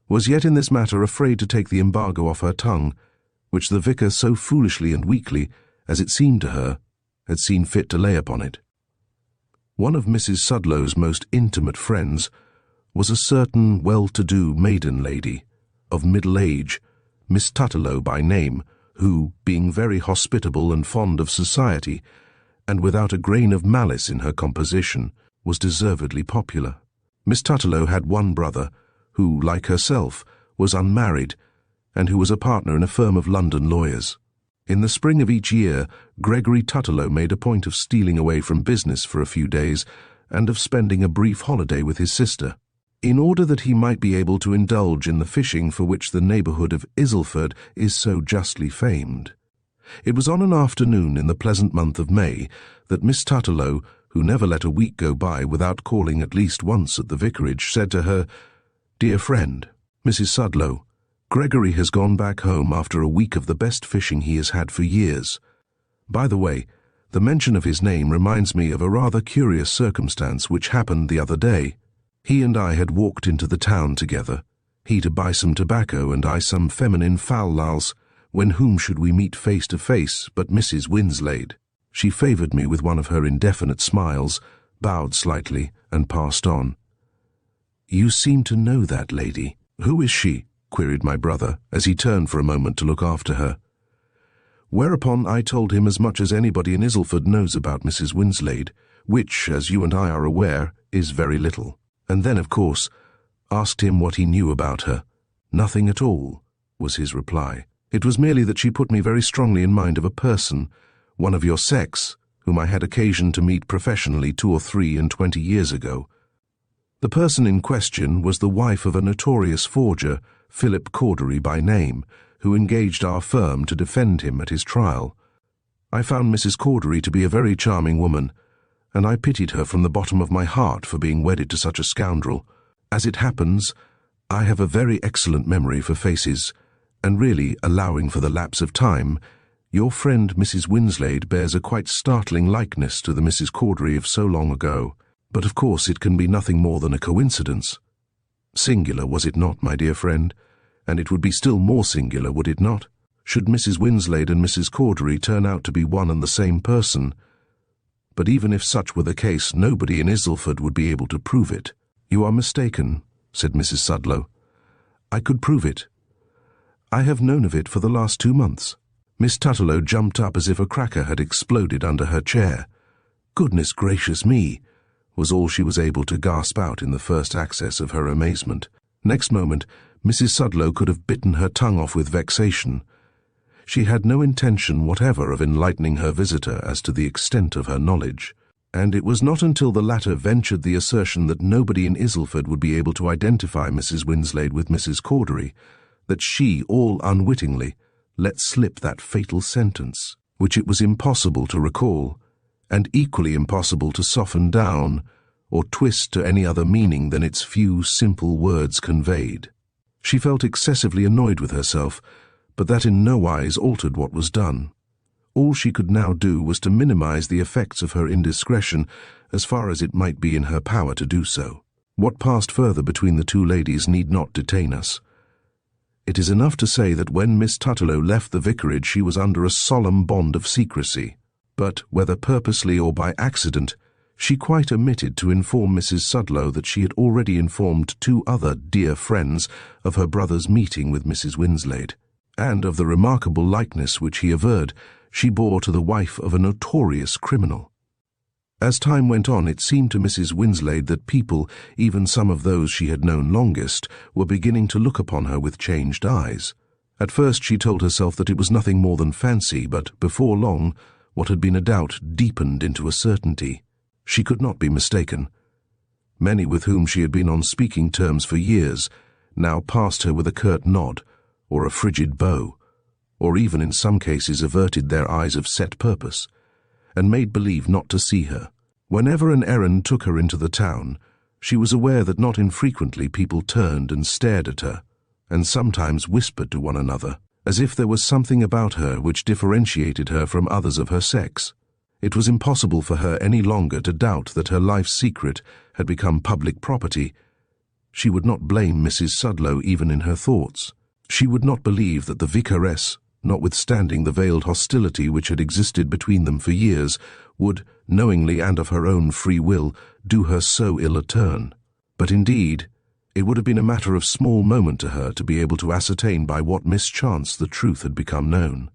was yet in this matter afraid to take the embargo off her tongue, which the vicar so foolishly and weakly, as it seemed to her, had seen fit to lay upon it. One of Mrs. Sudlow's most intimate friends was a certain well-to-do maiden lady, of middle age, Miss Tutterlow by name, who, being very hospitable and fond of society, and without a grain of malice in her composition, was deservedly popular. Miss Tutterlow had one brother, who, like herself, was unmarried, and who was a partner in a firm of London lawyers. In the spring of each year, Gregory Tutterlow made a point of stealing away from business for a few days, and of spending a brief holiday with his sister, in order that he might be able to indulge in the fishing for which the neighbourhood of Isleford is so justly famed. It was on an afternoon in the pleasant month of May that Miss Tutterlow, who never let a week go by without calling at least once at the vicarage, said to her, "Dear friend, Mrs. Sudlow, Gregory has gone back home after a week of the best fishing he has had for years. By the way, the mention of his name reminds me of a rather curious circumstance which happened the other day. He and I had walked into the town together, he to buy some tobacco and I some feminine fal-lals, when whom should we meet face to face but Mrs. Winslade. She favoured me with one of her indefinite smiles, bowed slightly, and passed on. "You seem to know that lady. Who is she?" queried my brother, as he turned for a moment to look after her. Whereupon I told him as much as anybody in Isleford knows about Mrs. Winslade, which, as you and I are aware, is very little. And then, of course, Asked him what he knew about her. "Nothing at all," was his reply. "It was merely that she put me very strongly in mind of a person, one of your sex, whom I had occasion to meet professionally 2 or 23 years ago." The person in question was the wife of a notorious forger, Philip Cordery by name, who engaged our firm to defend him at his trial. I found Mrs. Cordery to be a very charming woman, and I pitied her from the bottom of my heart for being wedded to such a scoundrel. As it happens, I have a very excellent memory for faces, and really, allowing for the lapse of time, your friend Mrs. Winslade bears a quite startling likeness to the Mrs. Cordery of so long ago. But of course it can be nothing more than a coincidence. Singular, was it not, my dear friend? And it would be still more singular, would it not, should Mrs. Winslade and Mrs. Cordery turn out to be one and the same person? But even if such were the case, nobody in Isleford would be able to prove it. "You are mistaken," said Mrs. Sudlow. "I could prove it. I have known of it for the last 2 months." Miss Tutterlow jumped up as if a cracker had exploded under her chair. "Goodness gracious me!" was all she was able to gasp out in the first access of her amazement. Next moment, Mrs. Sudlow could have bitten her tongue off with vexation. She had no intention whatever of enlightening her visitor as to the extent of her knowledge, and it was not until the latter ventured the assertion that nobody in Isleford would be able to identify Mrs. Winslade with Mrs. Cordery that she, all unwittingly, let slip that fatal sentence, which it was impossible to recall, and equally impossible to soften down or twist to any other meaning than its few simple words conveyed. She felt excessively annoyed with herself, but that in no wise altered what was done. All she could now do was to minimize the effects of her indiscretion as far as it might be in her power to do so. What passed further between the two ladies need not detain us. It is enough to say that when Miss Tutterlow left the vicarage she was under a solemn bond of secrecy. But, whether purposely or by accident, she quite omitted to inform Mrs. Sudlow that she had already informed 2 other dear friends of her brother's meeting with Mrs. Winslade, and of the remarkable likeness which he averred she bore to the wife of a notorious criminal. As time went on, it seemed to Mrs. Winslade that people, even some of those she had known longest, were beginning to look upon her with changed eyes. At first she told herself that it was nothing more than fancy, but before long, what had been a doubt deepened into a certainty. She could not be mistaken. Many with whom she had been on speaking terms for years now passed her with a curt nod, or a frigid bow, or even in some cases averted their eyes of set purpose, and made believe not to see her. Whenever an errand took her into the town, she was aware that not infrequently people turned and stared at her, and sometimes whispered to one another, as if there was something about her which differentiated her from others of her sex. It was impossible for her any longer to doubt that her life's secret had become public property. She would not blame Mrs. Sudlow even in her thoughts. She would not believe that the vicaress, notwithstanding the veiled hostility which had existed between them for years, would, knowingly and of her own free will, do her so ill a turn. But indeed, it would have been a matter of small moment to her to be able to ascertain by what mischance the truth had become known.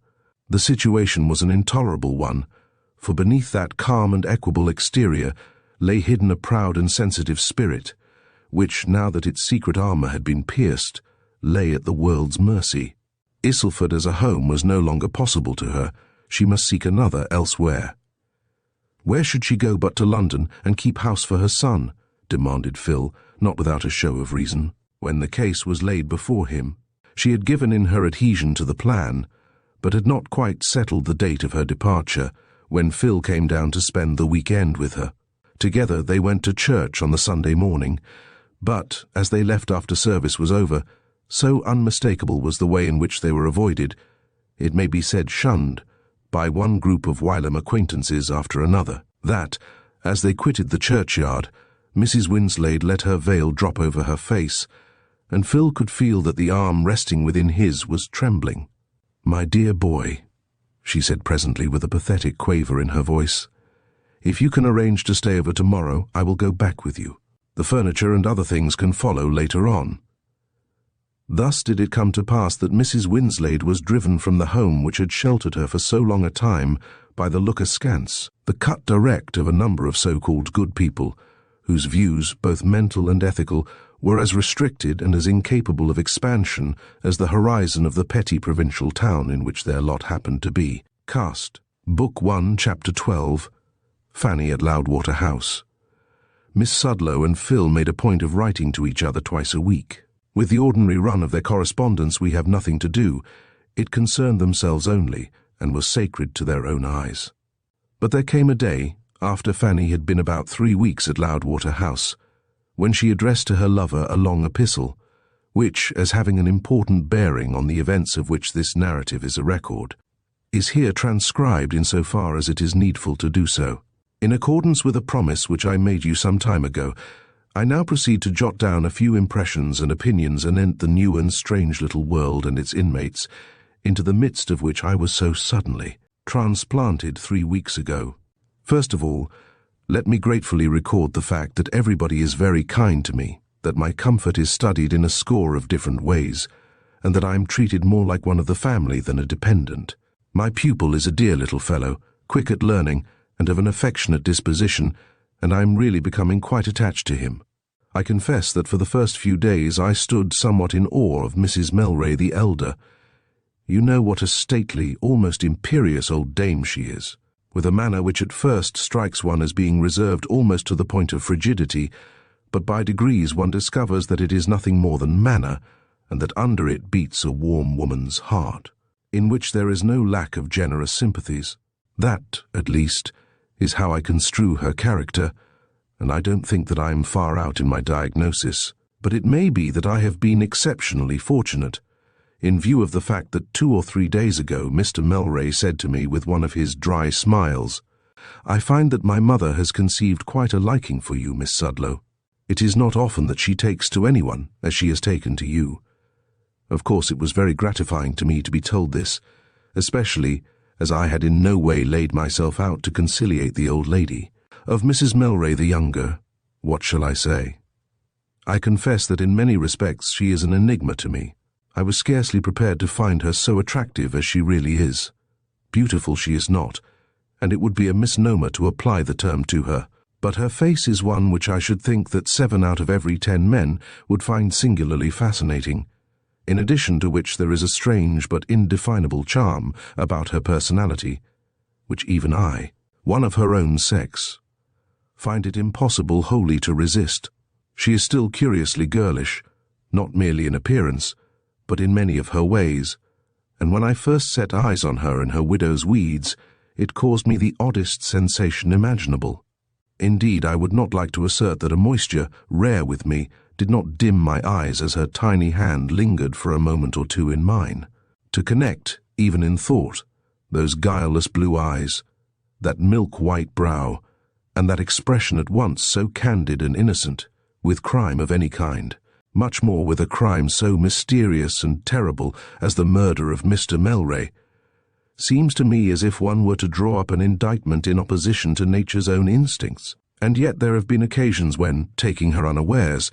The situation was an intolerable one, for beneath that calm and equable exterior lay hidden a proud and sensitive spirit, which, now that its secret armor had been pierced, lay at the world's mercy. Isleford as a home was no longer possible to her. She must seek another elsewhere. Where should she go but to London and keep house for her son? Demanded Phil, not without a show of reason, when the case was laid before him. She had given in her adhesion to the plan, but had not quite settled the date of her departure, when Phil came down to spend the weekend with her. Together they went to church on the Sunday morning, but, as they left after service was over, so unmistakable was the way in which they were avoided, it may be said shunned, by one group of whilom acquaintances after another, that, as they quitted the churchyard, Mrs. Winslade let her veil drop over her face, and Phil could feel that the arm resting within his was trembling. "My dear boy," she said presently with a pathetic quaver in her voice, "if you can arrange to stay over tomorrow, I will go back with you. The furniture and other things can follow later on." Thus did it come to pass that Mrs. Winslade was driven from the home which had sheltered her for so long a time by the look askance, the cut direct of a number of so-called good people, whose views, both mental and ethical, were as restricted and as incapable of expansion as the horizon of the petty provincial town in which their lot happened to be. Cast. Book 1, Chapter 12. Fanny at Loudwater House. Miss Sudlow and Phil made a point of writing to each other twice a week. With the ordinary run of their correspondence we have nothing to do. It concerned themselves only, and was sacred to their own eyes. But there came a day, after Fanny had been about 3 weeks at Loudwater House, when she addressed to her lover a long epistle, which, as having an important bearing on the events of which this narrative is a record, is here transcribed in so far as it is needful to do so. In accordance with a promise which I made you some time ago, I now proceed to jot down a few impressions and opinions anent the new and strange little world and its inmates, into the midst of which I was so suddenly transplanted 3 weeks ago. First of all, let me gratefully record the fact that everybody is very kind to me, that my comfort is studied in a score of different ways, and that I am treated more like one of the family than a dependent. My pupil is a dear little fellow, quick at learning, and of an affectionate disposition, and I am really becoming quite attached to him. I confess that for the first few days I stood somewhat in awe of Mrs. Melray the elder. You know what a stately, almost imperious old dame she is, with a manner which at first strikes one as being reserved almost to the point of frigidity, but by degrees one discovers that it is nothing more than manner, and that under it beats a warm woman's heart, in which there is no lack of generous sympathies. That, at least, is how I construe her character, and I don't think that I am far out in my diagnosis, but it may be that I have been exceptionally fortunate, in view of the fact that 2 or 3 days ago Mr. Melray said to me with one of his dry smiles, "I find that my mother has conceived quite a liking for you, Miss Sudlow. It is not often that she takes to anyone as she has taken to you." Of course it was very gratifying to me to be told this, especially as I had in no way laid myself out to conciliate the old lady. Of Mrs. Melray the younger, what shall I say? I confess that in many respects she is an enigma to me. I was scarcely prepared to find her so attractive as she really is. Beautiful she is not, and it would be a misnomer to apply the term to her, but her face is one which I should think that 7 out of every 10 men would find singularly fascinating, in addition to which there is a strange but indefinable charm about her personality, which even I, one of her own sex, find it impossible wholly to resist. She is still curiously girlish, not merely in appearance, but in many of her ways, and when I first set eyes on her in her widow's weeds, it caused me the oddest sensation imaginable. Indeed, I would not like to assert that a moisture, rare with me, did not dim my eyes as her tiny hand lingered for a moment or two in mine, to connect, even in thought, those guileless blue eyes, that milk-white brow, and that expression at once so candid and innocent, with crime of any kind, much more with a crime so mysterious and terrible as the murder of Mr. Melray, seems to me as if one were to draw up an indictment in opposition to nature's own instincts. And yet there have been occasions when, taking her unawares,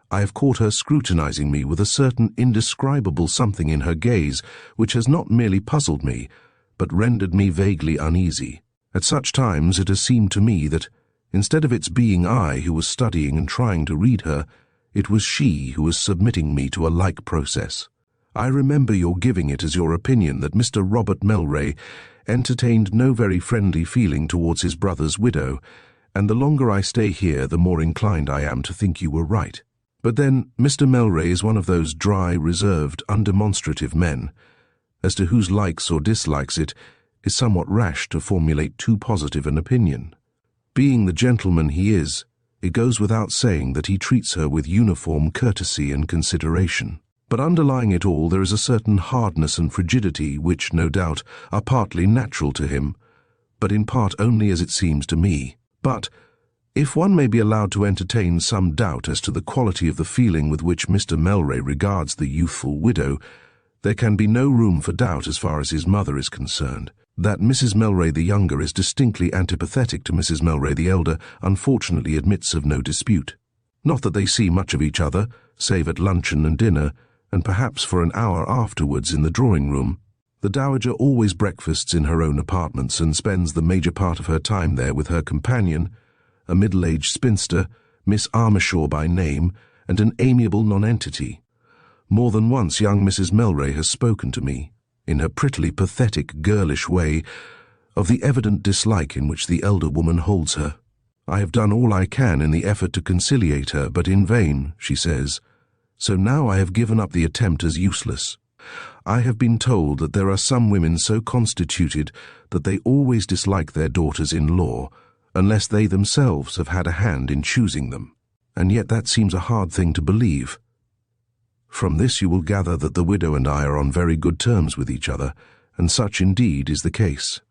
I have caught her scrutinizing me with a certain indescribable something in her gaze which has not merely puzzled me, but rendered me vaguely uneasy. At such times it has seemed to me that, instead of its being I who was studying and trying to read her, it was she who was submitting me to a like process. I remember your giving it as your opinion that Mr. Robert Melray entertained no very friendly feeling towards his brother's widow, and the longer I stay here the more inclined I am to think you were right. But then Mr. Melray is one of those dry, reserved, undemonstrative men, as to whose likes or dislikes it is somewhat rash to formulate too positive an opinion. Being the gentleman he is, it goes without saying that he treats her with uniform courtesy and consideration. But underlying it all there is a certain hardness and frigidity which, no doubt, are partly natural to him, but in part only as it seems to me. But, if one may be allowed to entertain some doubt as to the quality of the feeling with which Mr. Melray regards the youthful widow, there can be no room for doubt as far as his mother is concerned. That Mrs. Melray the younger is distinctly antipathetic to Mrs. Melray the elder unfortunately admits of no dispute. Not that they see much of each other, save at luncheon and dinner, and perhaps for an hour afterwards in the drawing-room. The dowager always breakfasts in her own apartments and spends the major part of her time there with her companion, a middle-aged spinster, Miss Armishaw by name, and an amiable nonentity. More than once young Mrs. Melray has spoken to me, in her prettily pathetic, girlish way, of the evident dislike in which the elder woman holds her. I have done all I can in the effort to conciliate her, but in vain, she says, so now I have given up the attempt as useless. I have been told that there are some women so constituted that they always dislike their daughters-in-law, unless they themselves have had a hand in choosing them, and yet that seems a hard thing to believe. From this you will gather that the widow and I are on very good terms with each other, and such indeed is the case.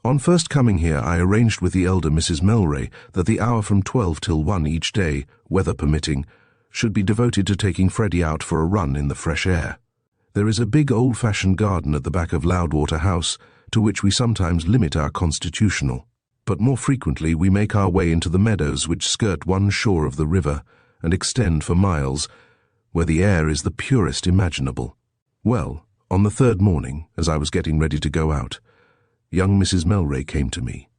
On first coming here I arranged with the elder Mrs. Melray that the hour from 12 till 1 each day, weather permitting, should be devoted to taking Freddie out for a run in the fresh air. There is a big old-fashioned garden at the back of Loudwater House, to which we sometimes limit our constitutional, but more frequently we make our way into the meadows which skirt one shore of the river and extend for miles, where the air is the purest imaginable. Well, on the third morning, as I was getting ready to go out, young Mrs. Melray came to me.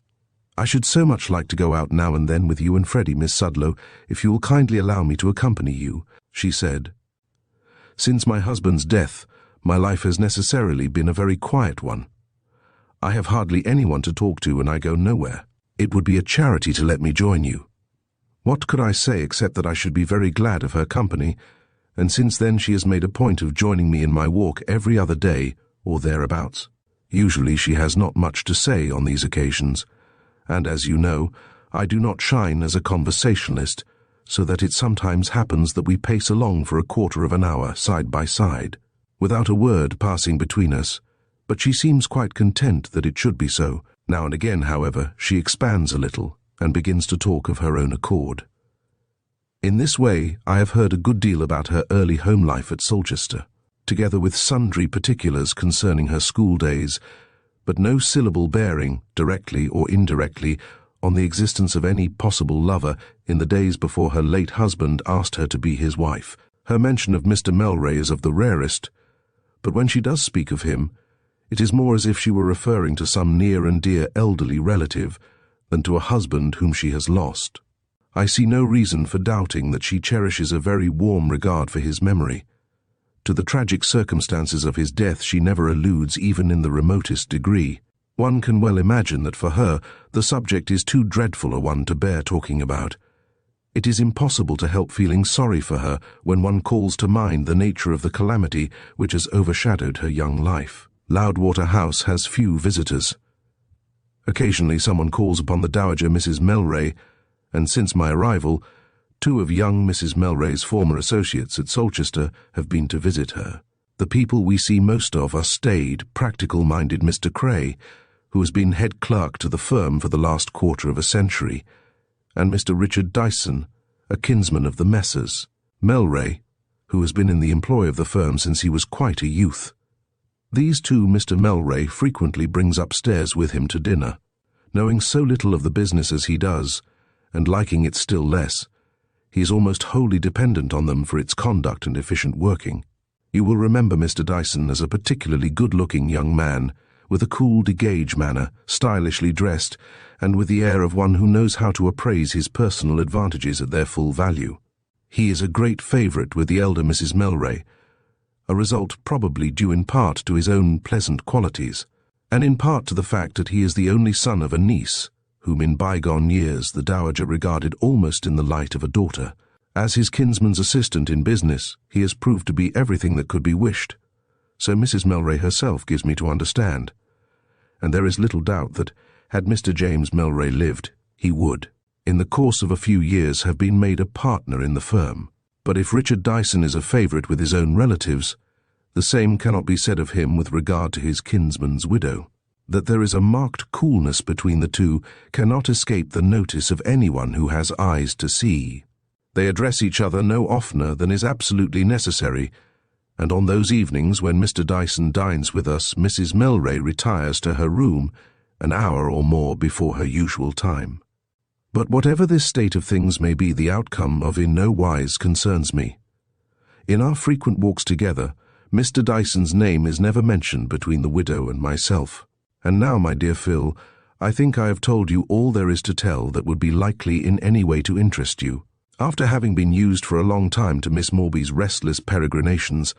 "I should so much like to go out now and then with you and Freddie, Miss Sudlow, if you will kindly allow me to accompany you," she said. "Since my husband's death, my life has necessarily been a very quiet one. I have hardly anyone to talk to and I go nowhere. It would be a charity to let me join you." What could I say except that I should be very glad of her company, and since then she has made a point of joining me in my walk every other day or thereabouts. Usually she has not much to say on these occasions, and as you know, I do not shine as a conversationalist, so that it sometimes happens that we pace along for a quarter of an hour side by side, without a word passing between us, but she seems quite content that it should be so. Now and again, however, she expands a little and begins to talk of her own accord. In this way I have heard a good deal about her early home life at Solchester, together with sundry particulars concerning her school days, but no syllable bearing, directly or indirectly, on the existence of any possible lover in the days before her late husband asked her to be his wife. Her mention of Mr. Melray is of the rarest, but when she does speak of him, it is more as if she were referring to some near and dear elderly relative than to a husband whom she has lost. I see no reason for doubting that she cherishes a very warm regard for his memory. To the tragic circumstances of his death she never alludes even in the remotest degree. One can well imagine that for her the subject is too dreadful a one to bear talking about. It is impossible to help feeling sorry for her when one calls to mind the nature of the calamity which has overshadowed her young life. Loudwater House has few visitors. Occasionally someone calls upon the Dowager Mrs. Melray, and since my arrival, 2 of young Mrs. Melray's former associates at Solchester have been to visit her. The people we see most of are staid, practical-minded Mr. Cray, who has been head clerk to the firm for the last quarter of a century, and Mr. Richard Dyson, a kinsman of the Messrs. Melray, who has been in the employ of the firm since he was quite a youth. These 2 Mr. Melray frequently brings upstairs with him to dinner. Knowing so little of the business as he does, and liking it still less, he is almost wholly dependent on them for its conduct and efficient working. You will remember Mr. Dyson as a particularly good-looking young man, with a cool, degage manner, stylishly dressed, and with the air of one who knows how to appraise his personal advantages at their full value. He is a great favourite with the elder Mrs. Melray, a result probably due in part to his own pleasant qualities, and in part to the fact that he is the only son of a niece, whom in bygone years the Dowager regarded almost in the light of a daughter. As his kinsman's assistant in business, he has proved to be everything that could be wished, so Mrs. Melray herself gives me to understand, and there is little doubt that, had Mr. James Melray lived, he would, in the course of a few years, have been made a partner in the firm. But if Richard Dyson is a favourite with his own relatives, the same cannot be said of him with regard to his kinsman's widow. That there is a marked coolness between the 2 cannot escape the notice of anyone who has eyes to see. They address each other no oftener than is absolutely necessary, and on those evenings when Mr. Dyson dines with us, Mrs. Melray retires to her room an hour or more before her usual time. But whatever this state of things may be the outcome of, in no wise concerns me. In our frequent walks together, Mr. Dyson's name is never mentioned between the widow and myself. And now, my dear Phil, I think I have told you all there is to tell that would be likely in any way to interest you. After having been used for a long time to Miss Morby's restless peregrinations,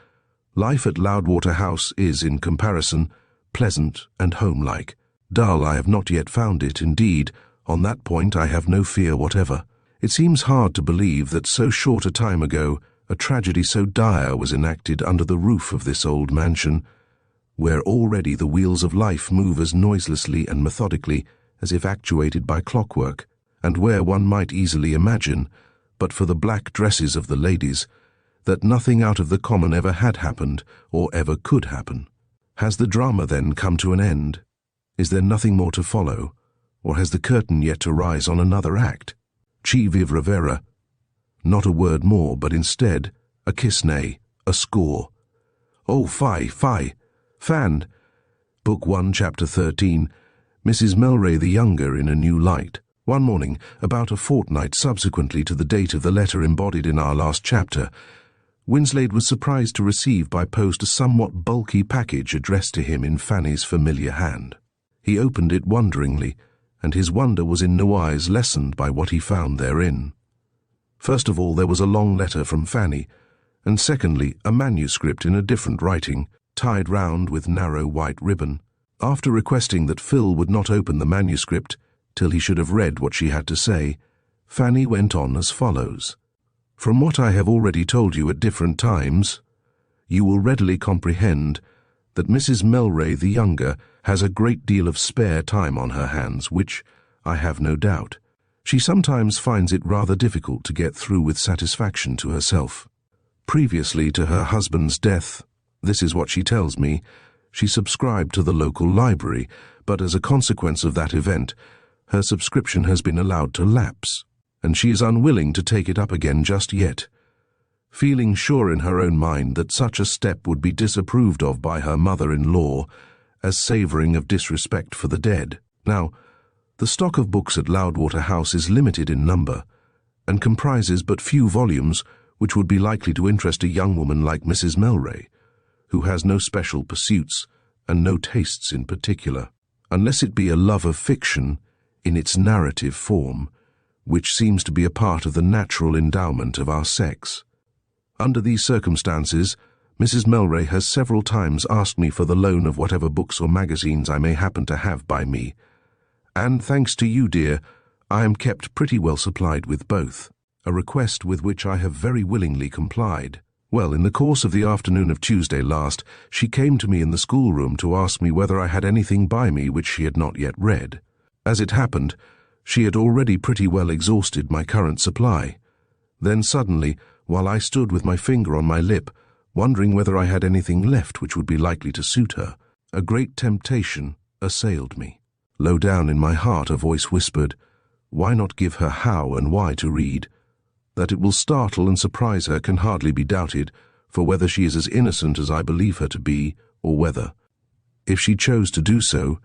life at Loudwater House is, in comparison, pleasant and homelike. Dull I have not yet found it, indeed, on that point I have no fear whatever. It seems hard to believe that so short a time ago a tragedy so dire was enacted under the roof of this old mansion, where already the wheels of life move as noiselessly and methodically as if actuated by clockwork, and where one might easily imagine, but for the black dresses of the ladies, that nothing out of the common ever had happened or ever could happen. Has the drama then come to an end? Is there nothing more to follow, or has the curtain yet to rise on another act? Ci vive revera. Not a word more, but instead, a kiss nay, a score. Oh, fie, fie! Fan! Book 1, Chapter 13, Mrs. Melray the Younger in a New Light. One morning, about a fortnight subsequently to the date of the letter embodied in our last chapter, Winslade was surprised to receive by post a somewhat bulky package addressed to him in Fanny's familiar hand. He opened it wonderingly, and his wonder was in no wise lessened by what he found therein. First of all, there was a long letter from Fanny, and secondly, a manuscript in a different writing, tied round with narrow white ribbon. After requesting that Phil would not open the manuscript till he should have read what she had to say, Fanny went on as follows. From what I have already told you at different times, you will readily comprehend that Mrs. Melray the Younger has a great deal of spare time on her hands, which, I have no doubt, she sometimes finds it rather difficult to get through with satisfaction to herself. Previously to her husband's death, this is what she tells me, she subscribed to the local library, but as a consequence of that event, her subscription has been allowed to lapse, and she is unwilling to take it up again just yet, feeling sure in her own mind that such a step would be disapproved of by her mother-in-law as savouring of disrespect for the dead. Now, the stock of books at Loudwater House is limited in number, and comprises but few volumes which would be likely to interest a young woman like Mrs. Melray, who has no special pursuits and no tastes in particular, unless it be a love of fiction in its narrative form, which seems to be a part of the natural endowment of our sex. Under these circumstances, Mrs. Melray has several times asked me for the loan of whatever books or magazines I may happen to have by me, and thanks to you, dear, I am kept pretty well supplied with both, a request with which I have very willingly complied. Well, in the course of the afternoon of Tuesday last, she came to me in the schoolroom to ask me whether I had anything by me which she had not yet read. As it happened, she had already pretty well exhausted my current supply. Then suddenly, while I stood with my finger on my lip, wondering whether I had anything left which would be likely to suit her, a great temptation assailed me. Low down in my heart a voice whispered, "Why not give her how and why to read? That it will startle and surprise her can hardly be doubted, for whether she is as innocent as I believe her to be, or whether, if she chose to do so,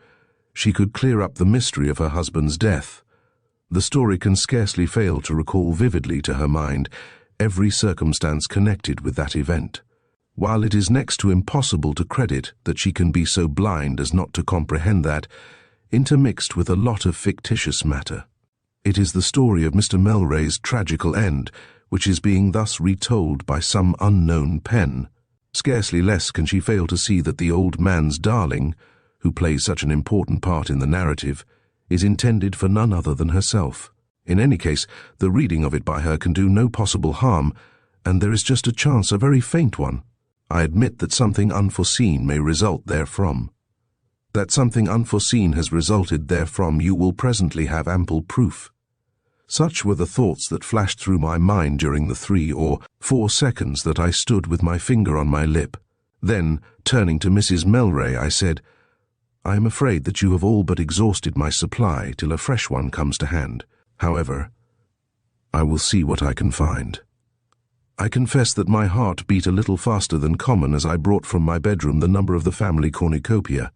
she could clear up the mystery of her husband's death. The story can scarcely fail to recall vividly to her mind every circumstance connected with that event, while it is next to impossible to credit that she can be so blind as not to comprehend that, intermixed with a lot of fictitious matter, it is the story of Mr. Melray's tragical end, which is being thus retold by some unknown pen. Scarcely less can she fail to see that the old man's darling, who plays such an important part in the narrative, is intended for none other than herself. In any case, the reading of it by her can do no possible harm, and there is just a chance, a very faint one. I admit that something unforeseen may result therefrom. That something unforeseen has resulted therefrom you will presently have ample proof. Such were the thoughts that flashed through my mind during the 3 or 4 seconds that I stood with my finger on my lip. Then, turning to Mrs. Melray, I said, "I am afraid that you have all but exhausted my supply till a fresh one comes to hand. However, I will see what I can find." I confess that my heart beat a little faster than common as I brought from my bedroom the number of the family cornucopia,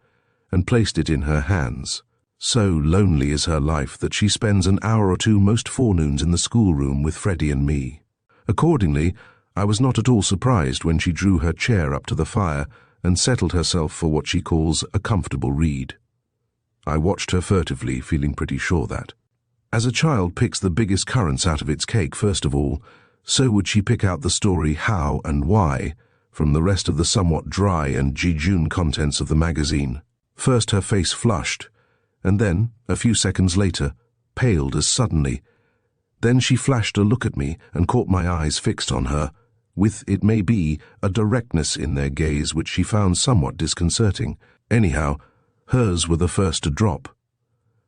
and placed it in her hands. So lonely is her life that she spends an hour or two most forenoons in the schoolroom with Freddie and me. Accordingly, I was not at all surprised when she drew her chair up to the fire and settled herself for what she calls a comfortable read. I watched her furtively, feeling pretty sure that, As a child picks the biggest currants out of its cake first of all, so would she pick out the story How and Why from the rest of the somewhat dry and jejune contents of the magazine. First her face flushed, and then, a few seconds later, paled as suddenly. Then she flashed a look at me and caught my eyes fixed on her, with, it may be, a directness in their gaze which she found somewhat disconcerting. Anyhow, hers were the first to drop.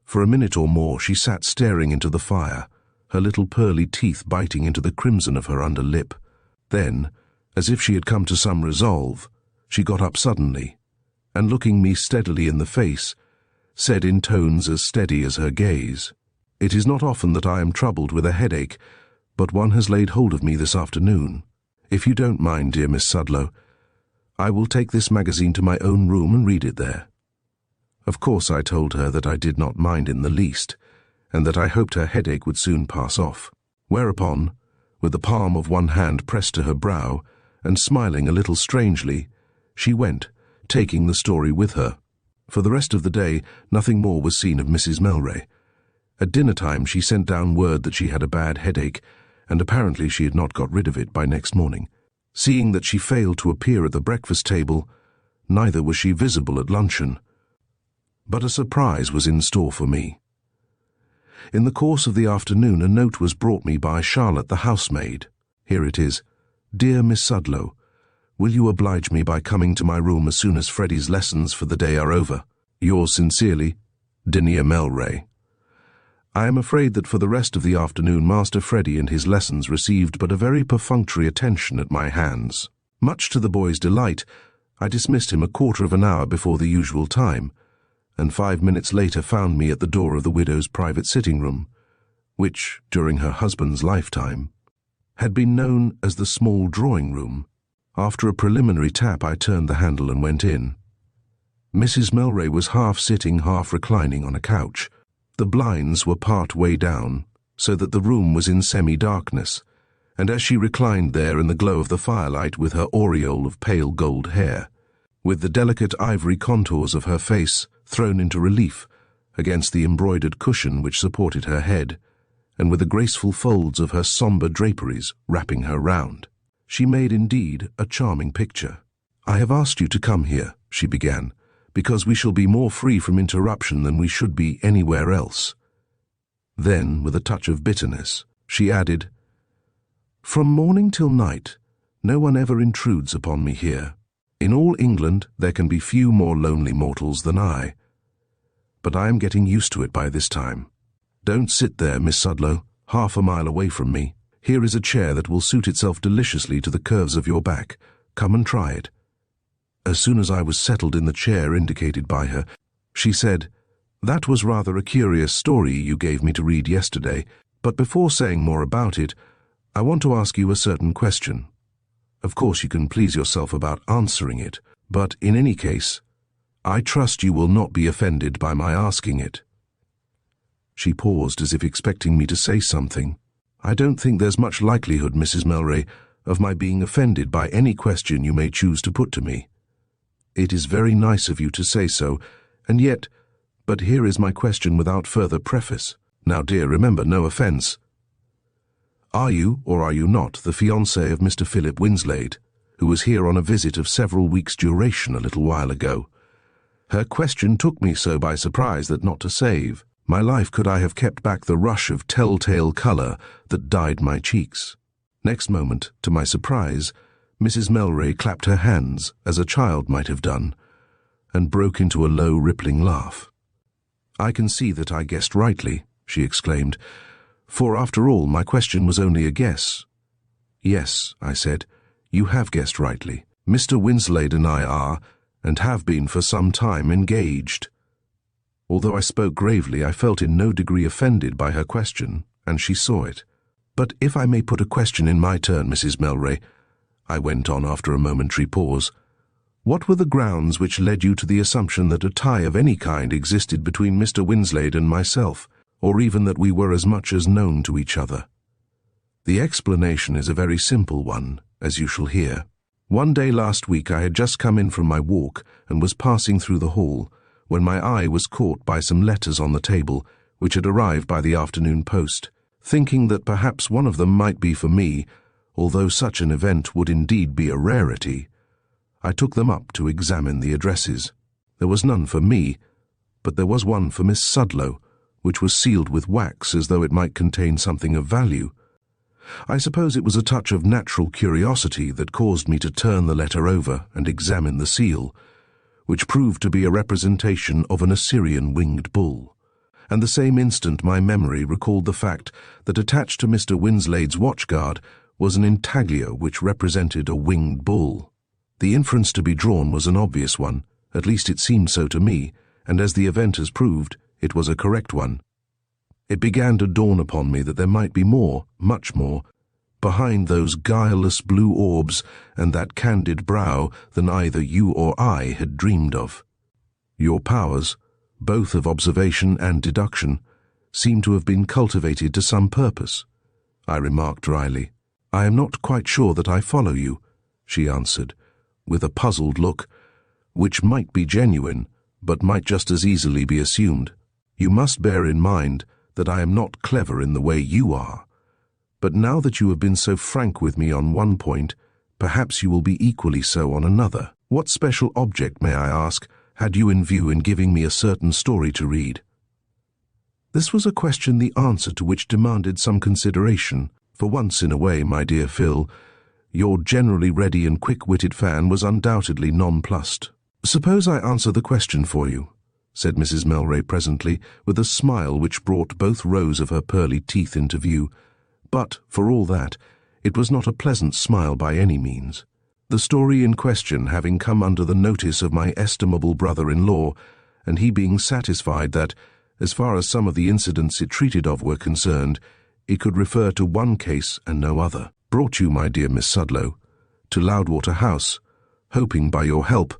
For a minute or more she sat staring into the fire, her little pearly teeth biting into the crimson of her under lip. Then, as if she had come to some resolve, she got up suddenly, and looking me steadily in the face, said in tones as steady as her gaze, "It is not often that I am troubled with a headache, but one has laid hold of me this afternoon. If you don't mind, dear Miss Sudlow, I will take this magazine to my own room and read it there." Of course I told her that I did not mind in the least, and that I hoped her headache would soon pass off. Whereupon, with the palm of one hand pressed to her brow, and smiling a little strangely, she went, taking the story with her. For the rest of the day, nothing more was seen of Mrs. Melray. At dinner-time she sent down word that she had a bad headache, and apparently she had not got rid of it by next morning. Seeing that she failed to appear at the breakfast table, neither was she visible at luncheon. But a surprise was in store for me. In the course of the afternoon a note was brought me by Charlotte the housemaid. Here it is. "Dear Miss Sudlow, will you oblige me by coming to my room as soon as Freddie's lessons for the day are over? Yours sincerely, Dear Melray." I am afraid that for the rest of the afternoon Master Freddie and his lessons received but a very perfunctory attention at my hands. Much to the boy's delight, I dismissed him a quarter of an hour before the usual time, and 5 minutes later found me at the door of the widow's private sitting-room, which, during her husband's lifetime, had been known as the small drawing-room. After a preliminary tap I turned the handle and went in. Mrs. Melray was half sitting, half reclining on a couch. The blinds were part way down, so that the room was in semi-darkness, and as she reclined there in the glow of the firelight with her aureole of pale gold hair, with the delicate ivory contours of her face thrown into relief against the embroidered cushion which supported her head, and with the graceful folds of her sombre draperies wrapping her round, she made indeed a charming picture. "I have asked you to come here," she began, "because we shall be more free from interruption than we should be anywhere else." Then, with a touch of bitterness, she added, "From morning till night, no one ever intrudes upon me here. In all England there can be few more lonely mortals than I. But I am getting used to it by this time. Don't sit there, Miss Sudlow, half a mile away from me. Here is a chair that will suit itself deliciously to the curves of your back. Come and try it." As soon as I was settled in the chair indicated by her, she said, "That was rather a curious story you gave me to read yesterday, but before saying more about it, I want to ask you a certain question. Of course you can please yourself about answering it, but in any case, I trust you will not be offended by my asking it." She paused as if expecting me to say something. "I don't think there's much likelihood, Mrs. Melray, of my being offended by any question you may choose to put to me. It is very nice of you to say so, and yet, but here is my question without further preface. Now, dear, remember, no offence. Are you, or are you not, the fiancé of Mr. Philip Winslade, who was here on a visit of several weeks' duration a little while ago?" Her question took me so by surprise that, not to save my life, could I have kept back the rush of telltale colour that dyed my cheeks. Next moment, to my surprise, Mrs. Melray clapped her hands, as a child might have done, and broke into a low, rippling laugh. "I can see that I guessed rightly," she exclaimed, "for after all my question was only a guess." "Yes," I said, "you have guessed rightly. Mr. Winslade and I are, and have been for some time, engaged." Although I spoke gravely, I felt in no degree offended by her question, and she saw it. "But if I may put a question in my turn, Mrs. Melray," I went on after a momentary pause, "what were the grounds which led you to the assumption that a tie of any kind existed between Mr. Winslade and myself, or even that we were as much as known to each other?" The explanation is a very simple one, as you shall hear. One day last week I had just come in from my walk and was passing through the hall, when my eye was caught by some letters on the table, which had arrived by the afternoon post. Thinking that perhaps one of them might be for me, although such an event would indeed be a rarity, I took them up to examine the addresses. There was none for me, but there was one for Miss Sudlow, which was sealed with wax as though it might contain something of value. I suppose it was a touch of natural curiosity that caused me to turn the letter over and examine the seal, which proved to be a representation of an Assyrian winged bull. And the same instant my memory recalled the fact that attached to Mr. Winslade's watchguard was an intaglio which represented a winged bull. The inference to be drawn was an obvious one, at least it seemed so to me, and as the event has proved, it was a correct one. It began to dawn upon me that there might be more, much more, behind those guileless blue orbs and that candid brow than either you or I had dreamed of. Your powers, both of observation and deduction, seem to have been cultivated to some purpose, I remarked dryly. I am not quite sure that I follow you, she answered, with a puzzled look, which might be genuine, but might just as easily be assumed. You must bear in mind that I am not clever in the way you are. But now that you have been so frank with me on one point, perhaps you will be equally so on another. What special object, may I ask, had you in view in giving me a certain story to read? This was a question the answer to which demanded some consideration. For once in a way, my dear Phil, your generally ready and quick-witted fan was undoubtedly nonplussed. Suppose I answer the question for you, said Mrs. Melray presently, with a smile which brought both rows of her pearly teeth into view. But, for all that, it was not a pleasant smile by any means. The story in question having come under the notice of my estimable brother-in-law, and he being satisfied that, as far as some of the incidents it treated of were concerned, it could refer to one case and no other, brought you, my dear Miss Sudlow, to Loudwater House, hoping by your help,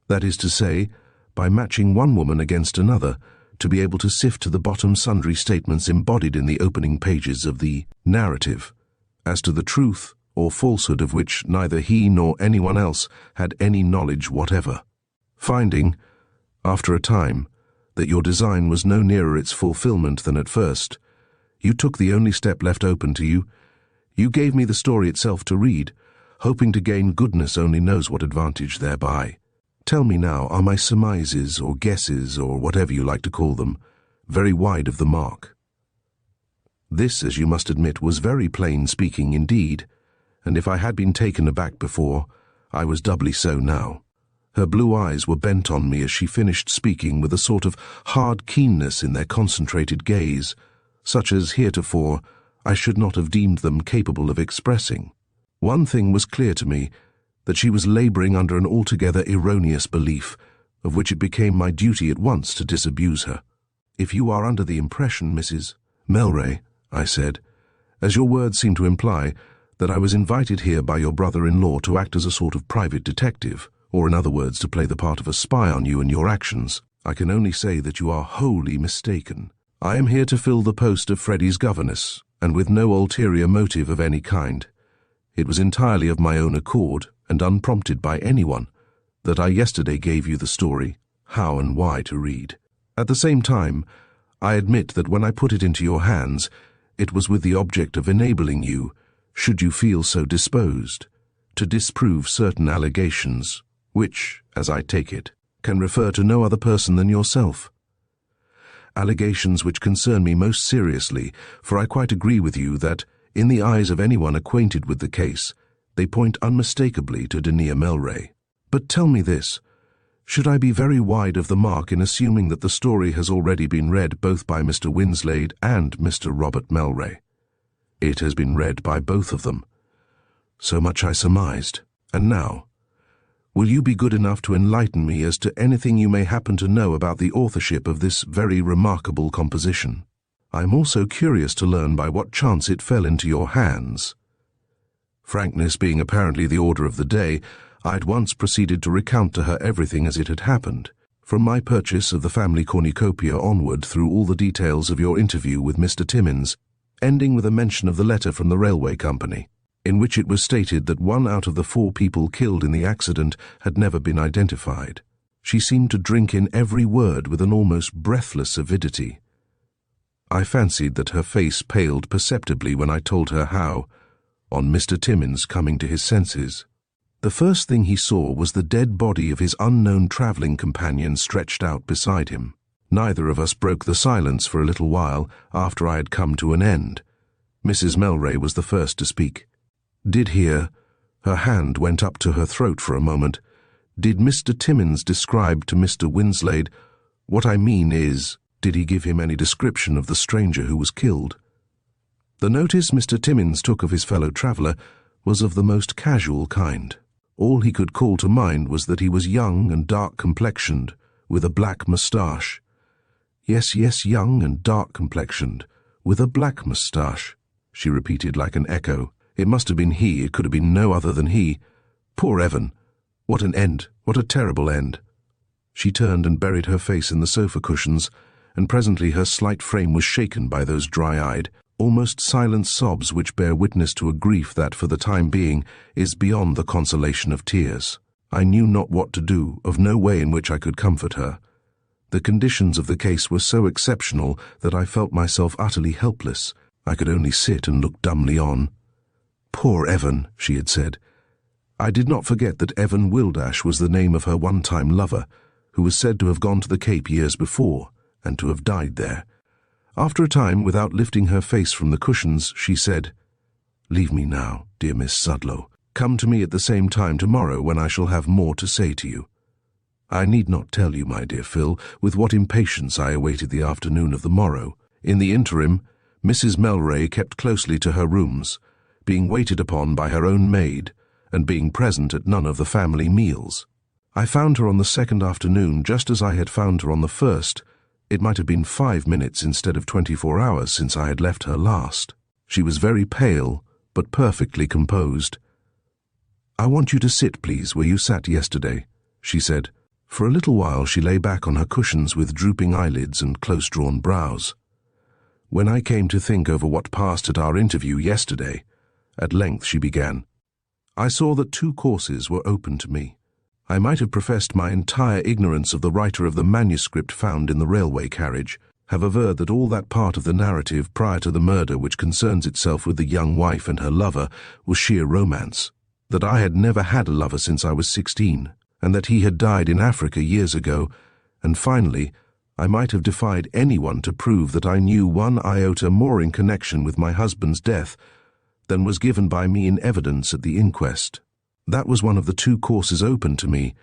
that is to say, by matching one woman against another, to be able to sift to the bottom sundry statements embodied in the opening pages of the narrative, as to the truth or falsehood of which neither he nor anyone else had any knowledge whatever. Finding, after a time, that your design was no nearer its fulfillment than at first, you took the only step left open to you. You gave me the story itself to read, hoping to gain goodness only knows what advantage thereby. Tell me now, are my surmises or guesses, or whatever you like to call them, very wide of the mark? This, as you must admit, was very plain speaking indeed, and if I had been taken aback before, I was doubly so now. Her blue eyes were bent on me as she finished speaking with a sort of hard keenness in their concentrated gaze, such as heretofore I should not have deemed them capable of expressing. One thing was clear to me, that she was labouring under an altogether erroneous belief, of which it became my duty at once to disabuse her. If you are under the impression, Mrs. Melray, I said, as your words seem to imply, that I was invited here by your brother-in-law to act as a sort of private detective, or in other words to play the part of a spy on you and your actions, I can only say that you are wholly mistaken. I am here to fill the post of Freddie's governess, and with no ulterior motive of any kind. It was entirely of my own accord, and unprompted by anyone, that I yesterday gave you the story, How and Why to Read. At the same time, I admit that when I put it into your hands, it was with the object of enabling you, should you feel so disposed, to disprove certain allegations, which, as I take it, can refer to no other person than yourself. Allegations which concern me most seriously, for I quite agree with you that, in the eyes of anyone acquainted with the case, they point unmistakably to Denia Melray. But tell me this, should I be very wide of the mark in assuming that the story has already been read both by Mr. Winslade and Mr. Robert Melray? It has been read by both of them. So much I surmised. And now, will you be good enough to enlighten me as to anything you may happen to know about the authorship of this very remarkable composition? I am also curious to learn by what chance it fell into your hands. Frankness being apparently the order of the day, I at once proceeded to recount to her everything as it had happened, from my purchase of the family cornucopia onward through all the details of your interview with Mr. Timmins, ending with a mention of the letter from the railway company, in which it was stated that 1 out of the 4 people killed in the accident had never been identified. She seemed to drink in every word with an almost breathless avidity. I fancied that her face paled perceptibly when I told her how, on Mr. Timmins coming to his senses, the first thing he saw was the dead body of his unknown travelling companion stretched out beside him. Neither of us broke the silence for a little while after I had come to an end. Mrs. Melray was the first to speak. Did here, her hand went up to her throat for a moment, did Mr. Timmins describe to Mr. Winslade, what I mean is, did he give him any description of the stranger who was killed? The notice Mr. Timmins took of his fellow traveller was of the most casual kind. All he could call to mind was that he was young and dark-complexioned, with a black moustache. Yes, young and dark-complexioned, with a black moustache, she repeated like an echo. It must have been he, it could have been no other than he. Poor Evan! What an end, what a terrible end! She turned and buried her face in the sofa cushions, and presently her slight frame was shaken by those dry-eyed, almost silent sobs which bear witness to a grief that, for the time being, is beyond the consolation of tears. I knew not what to do, of no way in which I could comfort her. The conditions of the case were so exceptional that I felt myself utterly helpless. I could only sit and look dumbly on. Poor Evan, she had said. I did not forget that Evan Wildash was the name of her one-time lover, who was said to have gone to the Cape years before, and to have died there. After a time, without lifting her face from the cushions, she said, "Leave me now, dear Miss Sudlow. Come to me at the same time tomorrow when I shall have more to say to you." I need not tell you, my dear Phil, with what impatience I awaited the afternoon of the morrow. In the interim, Mrs. Melray kept closely to her rooms, being waited upon by her own maid, and being present at none of the family meals. I found her on the second afternoon just as I had found her on the first. It might have been 5 minutes instead of 24 hours since I had left her last. She was very pale, but perfectly composed. "I want you to sit, please, where you sat yesterday," she said. For a little while she lay back on her cushions with drooping eyelids and close-drawn brows. "When I came to think over what passed at our interview yesterday," at length she began, "I saw that 2 courses were open to me. I might have professed my entire ignorance of the writer of the manuscript found in the railway carriage, have averred that all that part of the narrative prior to the murder which concerns itself with the young wife and her lover was sheer romance, that I had never had a lover since I was 16, and that he had died in Africa years ago, and finally, I might have defied anyone to prove that I knew 1 iota more in connection with my husband's death than was given by me in evidence at the inquest. That was one of the 2 courses open to me,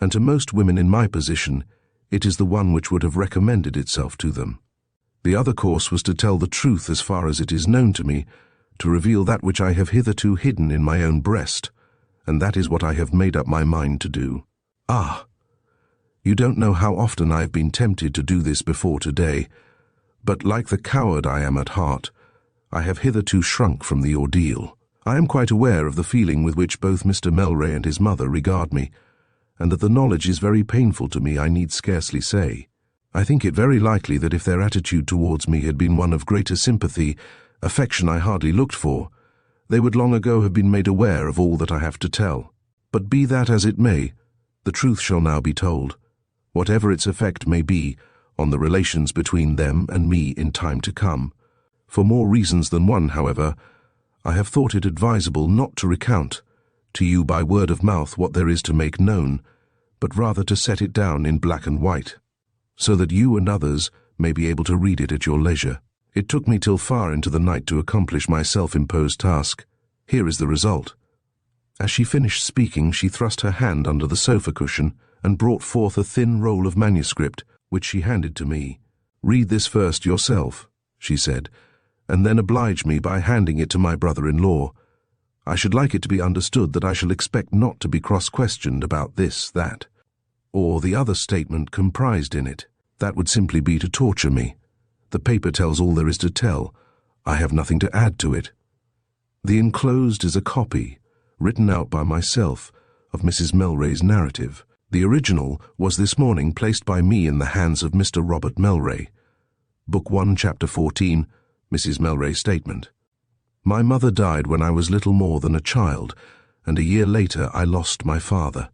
and to most women in my position, it is the one which would have recommended itself to them. The other course was to tell the truth as far as it is known to me, to reveal that which I have hitherto hidden in my own breast, and that is what I have made up my mind to do. Ah! You don't know how often I have been tempted to do this before today, but like the coward I am at heart, I have hitherto shrunk from the ordeal. I am quite aware of the feeling with which both Mr. Melray and his mother regard me, and that the knowledge is very painful to me I need scarcely say. I think it very likely that if their attitude towards me had been one of greater sympathy, affection I hardly looked for, they would long ago have been made aware of all that I have to tell. But be that as it may, the truth shall now be told, whatever its effect may be on the relations between them and me in time to come. For more reasons than one, however, I have thought it advisable not to recount to you by word of mouth what there is to make known, but rather to set it down in black and white, so that you and others may be able to read it at your leisure. It took me till far into the night to accomplish my self-imposed task. Here is the result." As she finished speaking, she thrust her hand under the sofa cushion and brought forth a thin roll of manuscript, which she handed to me. "Read this first yourself," she said, "and then oblige me by handing it to my brother-in-law. I should like it to be understood that I shall expect not to be cross-questioned about this, that, or the other statement comprised in it. That would simply be to torture me. The paper tells all there is to tell. I have nothing to add to it. The enclosed is a copy, written out by myself, of Mrs. Melray's narrative. The original was this morning placed by me in the hands of Mr. Robert Melray. Book 1, Chapter 14, Mrs. Melray's statement. My mother died when I was little more than a child, and a year later I lost my father.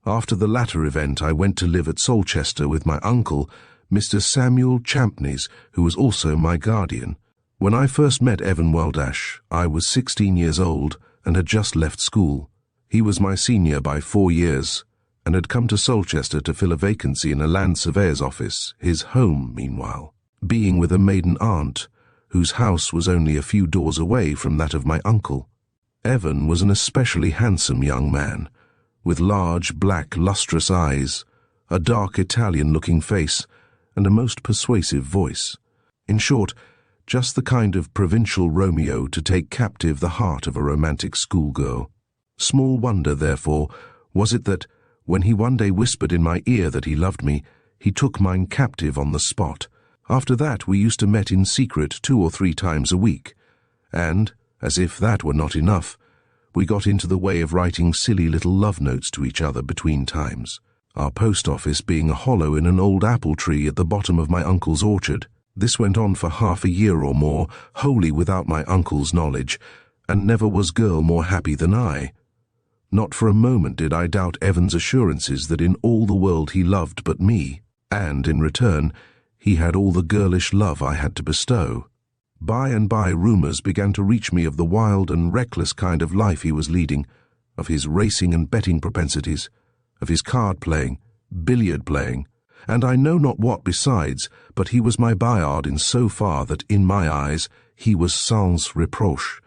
After the latter event I went to live at Solchester with my uncle, Mr. Samuel Champneys, who was also my guardian. When I first met Evan Weldash, I was 16 years old and had just left school. He was my senior by 4 years and had come to Solchester to fill a vacancy in a land surveyor's office, his home, meanwhile, being with a maiden aunt, whose house was only a few doors away from that of my uncle. Evan was an especially handsome young man, with large, black, lustrous eyes, a dark Italian-looking face, and a most persuasive voice. In short, just the kind of provincial Romeo to take captive the heart of a romantic schoolgirl. Small wonder, therefore, was it that, when he one day whispered in my ear that he loved me, he took mine captive on the spot. After that we used to meet in secret 2 or 3 times a week, and, as if that were not enough, we got into the way of writing silly little love notes to each other between times, our post office being a hollow in an old apple tree at the bottom of my uncle's orchard. This went on for half a year or more, wholly without my uncle's knowledge, and never was girl more happy than I. Not for a moment did I doubt Evan's assurances that in all the world he loved but me, and, in return, he had all the girlish love I had to bestow. By and by rumours began to reach me of the wild and reckless kind of life he was leading, of his racing and betting propensities, of his card-playing, billiard-playing, and I know not what besides, but he was my Bayard in so far that in my eyes he was sans reproche,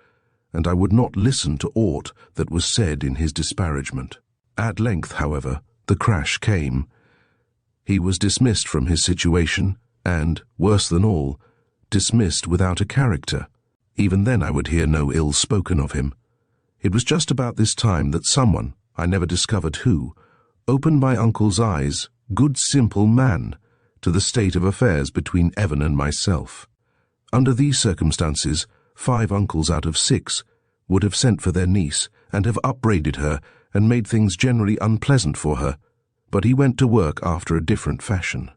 and I would not listen to aught that was said in his disparagement. At length, however, the crash came. He was dismissed from his situation, and, worse than all, dismissed without a character. Even then I would hear no ill spoken of him. It was just about this time that someone, I never discovered who, opened my uncle's eyes, good simple man, to the state of affairs between Evan and myself. Under these circumstances, 5 uncles out of 6 would have sent for their niece and have upbraided her and made things generally unpleasant for her, but he went to work after a different fashion.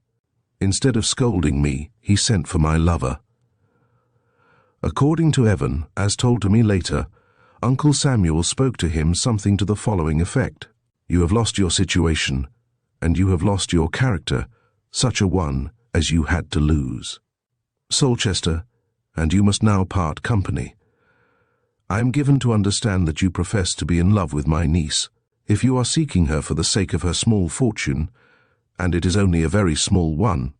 Instead of scolding me, he sent for my lover. According to Evan, as told to me later, Uncle Samuel spoke to him something to the following effect: "You have lost your situation, and you have lost your character, such a one as you had to lose. Solchester, and you must now part company. I am given to understand that you profess to be in love with my niece. If you are seeking her for the sake of her small fortune, and it is only a very small one,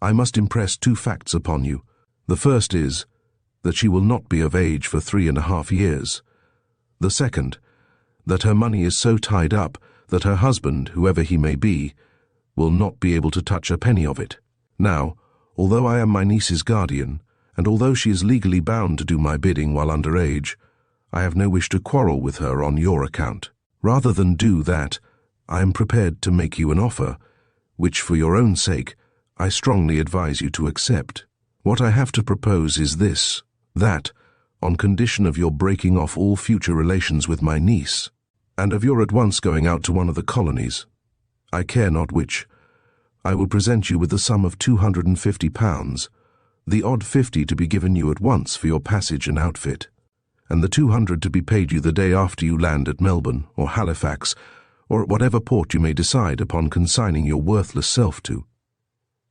I must impress 2 facts upon you. The first is, that she will not be of age for 3½ years. The second, that her money is so tied up that her husband, whoever he may be, will not be able to touch a penny of it. Now, although I am my niece's guardian, and although she is legally bound to do my bidding while under age, I have no wish to quarrel with her on your account. Rather than do that, I am prepared to make you an offer, which for your own sake I strongly advise you to accept. What I have to propose is this, that, on condition of your breaking off all future relations with my niece, and of your at once going out to one of the colonies, I care not which, I will present you with the sum of £250, the odd 50 to be given you at once for your passage and outfit, and the 200 to be paid you the day after you land at Melbourne or Halifax, or at whatever port you may decide upon consigning your worthless self to."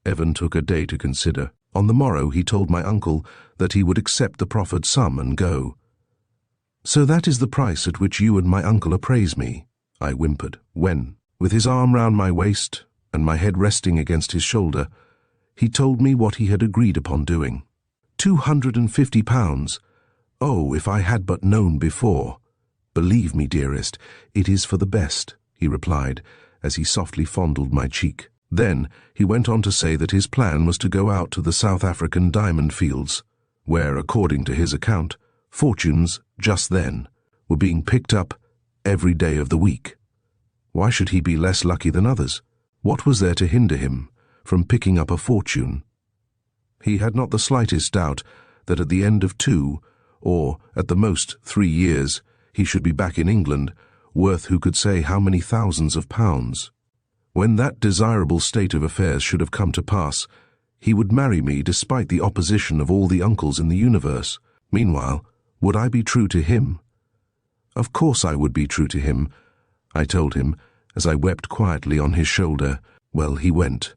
Evan took a day to consider. On the morrow he told my uncle that he would accept the proffered sum and go. "So that is the price at which you and my uncle appraise me," I whimpered, when, with his arm round my waist and my head resting against his shoulder, he told me what he had agreed upon doing. £250! Oh, if I had but known before! "Believe me, dearest, it is for the best," he replied, as he softly fondled my cheek. Then he went on to say that his plan was to go out to the South African diamond fields, where, according to his account, fortunes, just then, were being picked up every day of the week. Why should he be less lucky than others? What was there to hinder him from picking up a fortune? He had not the slightest doubt that at the end of 2, or at the most 3 years, he should be back in England, worth who could say how many thousands of pounds. When that desirable state of affairs should have come to pass, he would marry me despite the opposition of all the uncles in the universe. Meanwhile, would I be true to him? Of course I would be true to him, I told him, as I wept quietly on his shoulder. Well, he went,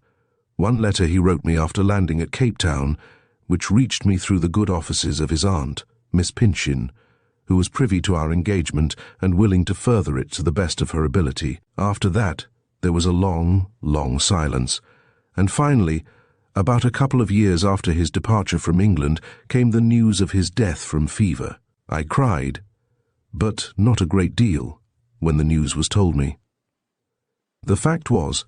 One letter he wrote me after landing at Cape Town, which reached me through the good offices of his aunt, Miss Pinchin, who was privy to our engagement and willing to further it to the best of her ability. After that, there was a long, long silence, and finally, about a couple of years after his departure from England, came the news of his death from fever. I cried, but not a great deal, when the news was told me. The fact was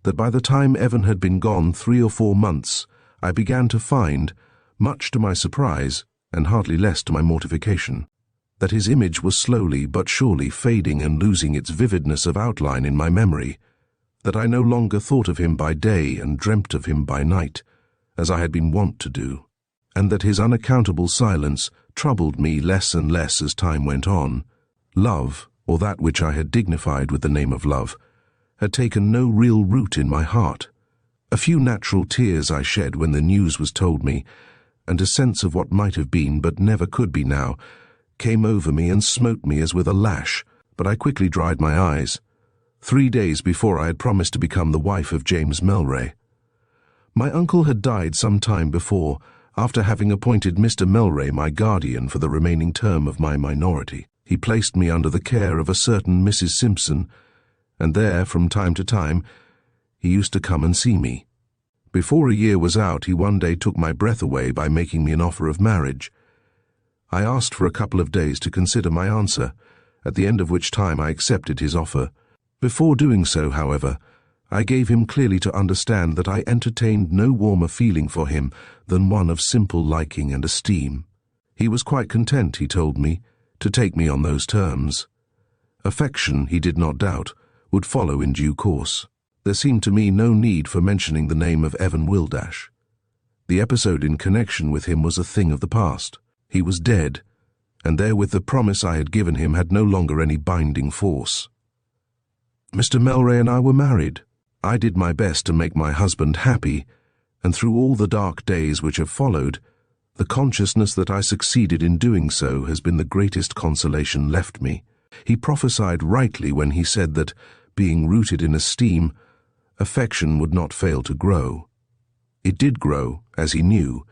that by the time Evan had been gone 3 or 4 months, I began to find, much to my surprise, and hardly less to my mortification, that his image was slowly but surely fading and losing its vividness of outline in my memory, that I no longer thought of him by day and dreamt of him by night, as I had been wont to do, and that his unaccountable silence troubled me less and less as time went on. Love, or that which I had dignified with the name of love, had taken no real root in my heart. A few natural tears I shed when the news was told me, and a sense of what might have been but never could be now came over me and smote me as with a lash, but I quickly dried my eyes. 3 days before I had promised to become the wife of James Melray. My uncle had died some time before, after having appointed Mr. Melray my guardian for the remaining term of my minority. He placed me under the care of a certain Mrs. Simpson, and there, from time to time, he used to come and see me. Before a year was out, he one day took my breath away by making me an offer of marriage. I asked for a couple of days to consider my answer, at the end of which time I accepted his offer. Before doing so, however, I gave him clearly to understand that I entertained no warmer feeling for him than one of simple liking and esteem. He was quite content, he told me, to take me on those terms. Affection, he did not doubt, would follow in due course. There seemed to me no need for mentioning the name of Evan Wildash. The episode in connection with him was a thing of the past. He was dead, and therewith the promise I had given him had no longer any binding force. Mr. Melray and I were married. I did my best to make my husband happy, and through all the dark days which have followed, the consciousness that I succeeded in doing so has been the greatest consolation left me. He prophesied rightly when he said that, being rooted in esteem, affection would not fail to grow. It did grow, as he knew,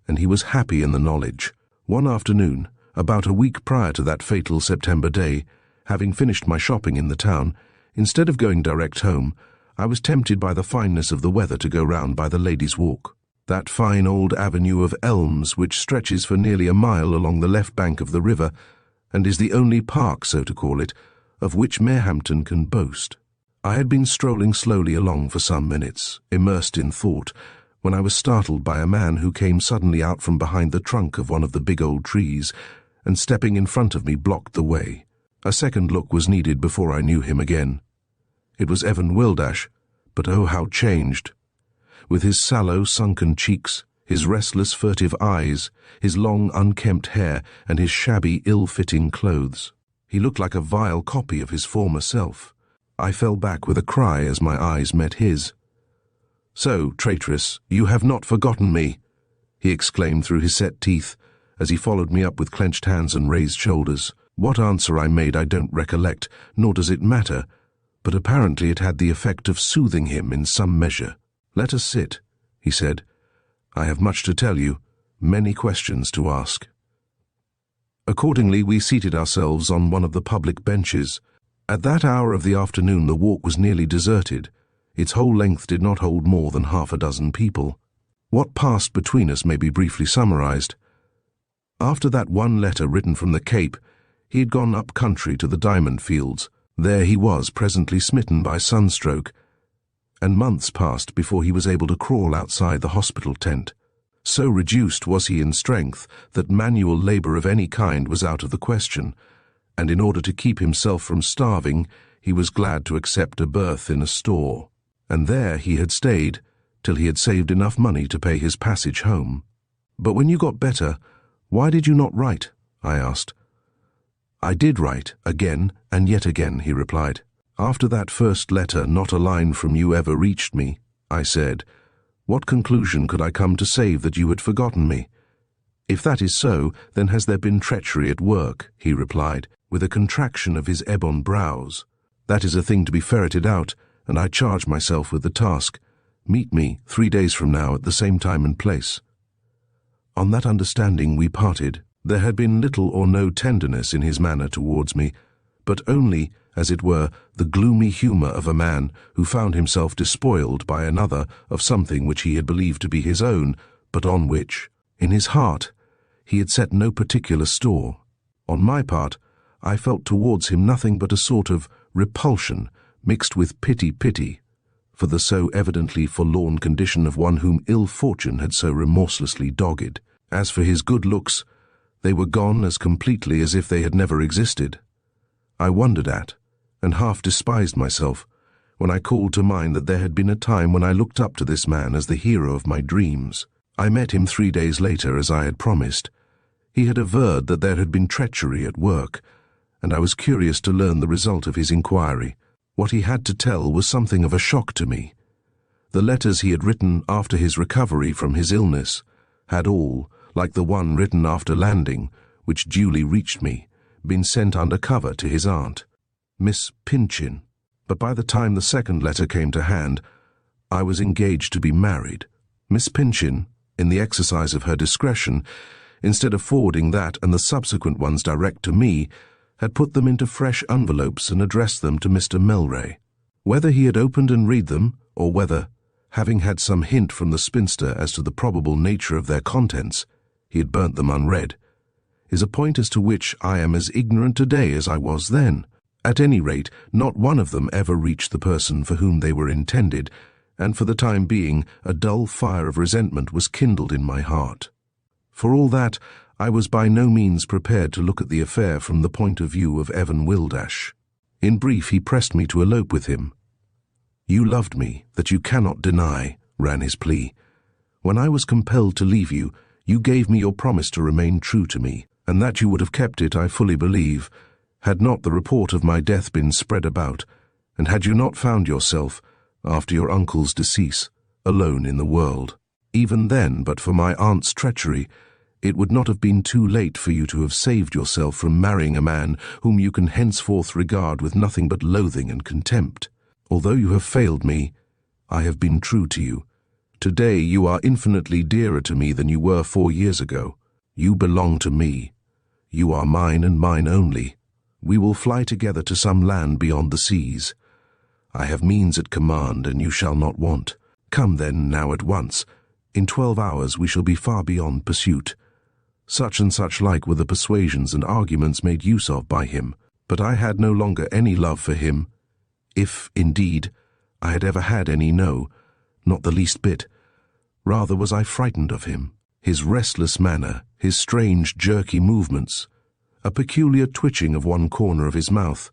and he was happy in the knowledge. One afternoon, about a week prior to that fatal September day, having finished my shopping in the town, instead of going direct home, I was tempted by the fineness of the weather to go round by the Ladies' Walk, that fine old avenue of elms which stretches for nearly a mile along the left bank of the river, and is the only park, so to call it, of which Marehampton can boast. I had been strolling slowly along for some minutes, immersed in thought, when I was startled by a man who came suddenly out from behind the trunk of one of the big old trees, and stepping in front of me blocked the way. A second look was needed before I knew him again. It was Evan Wildash, but oh, how changed! With his sallow, sunken cheeks, his restless, furtive eyes, his long, unkempt hair, and his shabby, ill-fitting clothes. He looked like a vile copy of his former self. I fell back with a cry as my eyes met his. "So, traitress, you have not forgotten me," he exclaimed through his set teeth, as he followed me up with clenched hands and raised shoulders. What answer I made I don't recollect, nor does it matter, but apparently it had the effect of soothing him in some measure. "Let us sit," he said. "I have much to tell you, many questions to ask." Accordingly, we seated ourselves on one of the public benches. At that hour of the afternoon the walk was nearly deserted. Its whole length did not hold more than 6 people. What passed between us may be briefly summarized. After that one letter written from the Cape, he had gone up country to the diamond fields. There he was, presently smitten by sunstroke, and months passed before he was able to crawl outside the hospital tent. So reduced was he in strength that manual labor of any kind was out of the question, and in order to keep himself from starving, he was glad to accept a berth in a store. And there he had stayed till he had saved enough money to pay his passage home. "But when you got better, why did you not write?" I asked. "I did write, again and yet again," he replied. "After that first letter, not a line from you ever reached me," I said. "What conclusion could I come to save that you had forgotten me?" "If that is so, then has there been treachery at work," he replied, with a contraction of his ebon brows. "That is a thing to be ferreted out, and I charge myself with the task. Meet me 3 days from now at the same time and place. On that understanding we parted. There had been little or no tenderness in his manner towards me, but only, as it were, the gloomy humour of a man who found himself despoiled by another of something which he had believed to be his own, but on which, in his heart, he had set no particular store. On my part, I felt towards him nothing but a sort of repulsion mixed with pity for the so evidently forlorn condition of one whom ill fortune had so remorselessly dogged. As for his good looks, they were gone as completely as if they had never existed. I wondered at, and half despised myself, when I called to mind that there had been a time when I looked up to this man as the hero of my dreams. I met him 3 days later, as I had promised. He had averred that there had been treachery at work, and I was curious to learn the result of his inquiry. What he had to tell was something of a shock to me. The letters he had written after his recovery from his illness had all, like the one written after landing, which duly reached me, been sent under cover to his aunt, Miss Pinchin. But by the time the second letter came to hand, I was engaged to be married. Miss Pinchin, in the exercise of her discretion, instead of forwarding that and the subsequent ones direct to me, had put them into fresh envelopes and addressed them to Mr. Melray. Whether he had opened and read them, or whether, having had some hint from the spinster as to the probable nature of their contents, he had burnt them unread, is a point as to which I am as ignorant today as I was then. At any rate, not one of them ever reached the person for whom they were intended, and for the time being a dull fire of resentment was kindled in my heart. For all that, I was by no means prepared to look at the affair from the point of view of Evan Wildash. In brief, he pressed me to elope with him. "You loved me, that you cannot deny," ran his plea. "When I was compelled to leave you, you gave me your promise to remain true to me, and that you would have kept it I fully believe, had not the report of my death been spread about, and had you not found yourself, after your uncle's decease, alone in the world. Even then, but for my aunt's treachery, it would not have been too late for you to have saved yourself from marrying a man whom you can henceforth regard with nothing but loathing and contempt. Although you have failed me, I have been true to you. Today you are infinitely dearer to me than you were 4 years ago. You belong to me. You are mine and mine only. We will fly together to some land beyond the seas. I have means at command, and you shall not want. Come then, now at once. In 12 hours we shall be far beyond pursuit." Such and such like were the persuasions and arguments made use of by him, but I had no longer any love for him, if, indeed, I had ever had any. No, not the least bit. Rather was I frightened of him. His restless manner, his strange jerky movements, a peculiar twitching of one corner of his mouth,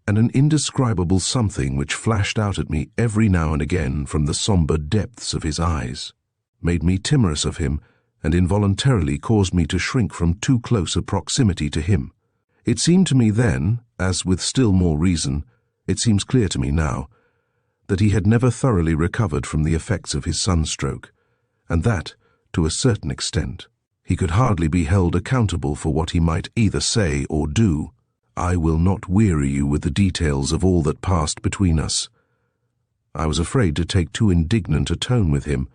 and an indescribable something which flashed out at me every now and again from the sombre depths of his eyes, made me timorous of him, and involuntarily caused me to shrink from too close a proximity to him. It seemed to me then, as with still more reason, it seems clear to me now, that he had never thoroughly recovered from the effects of his sunstroke, and that, to a certain extent, he could hardly be held accountable for what he might either say or do. I will not weary you with the details of all that passed between us. I was afraid to take too indignant a tone with him,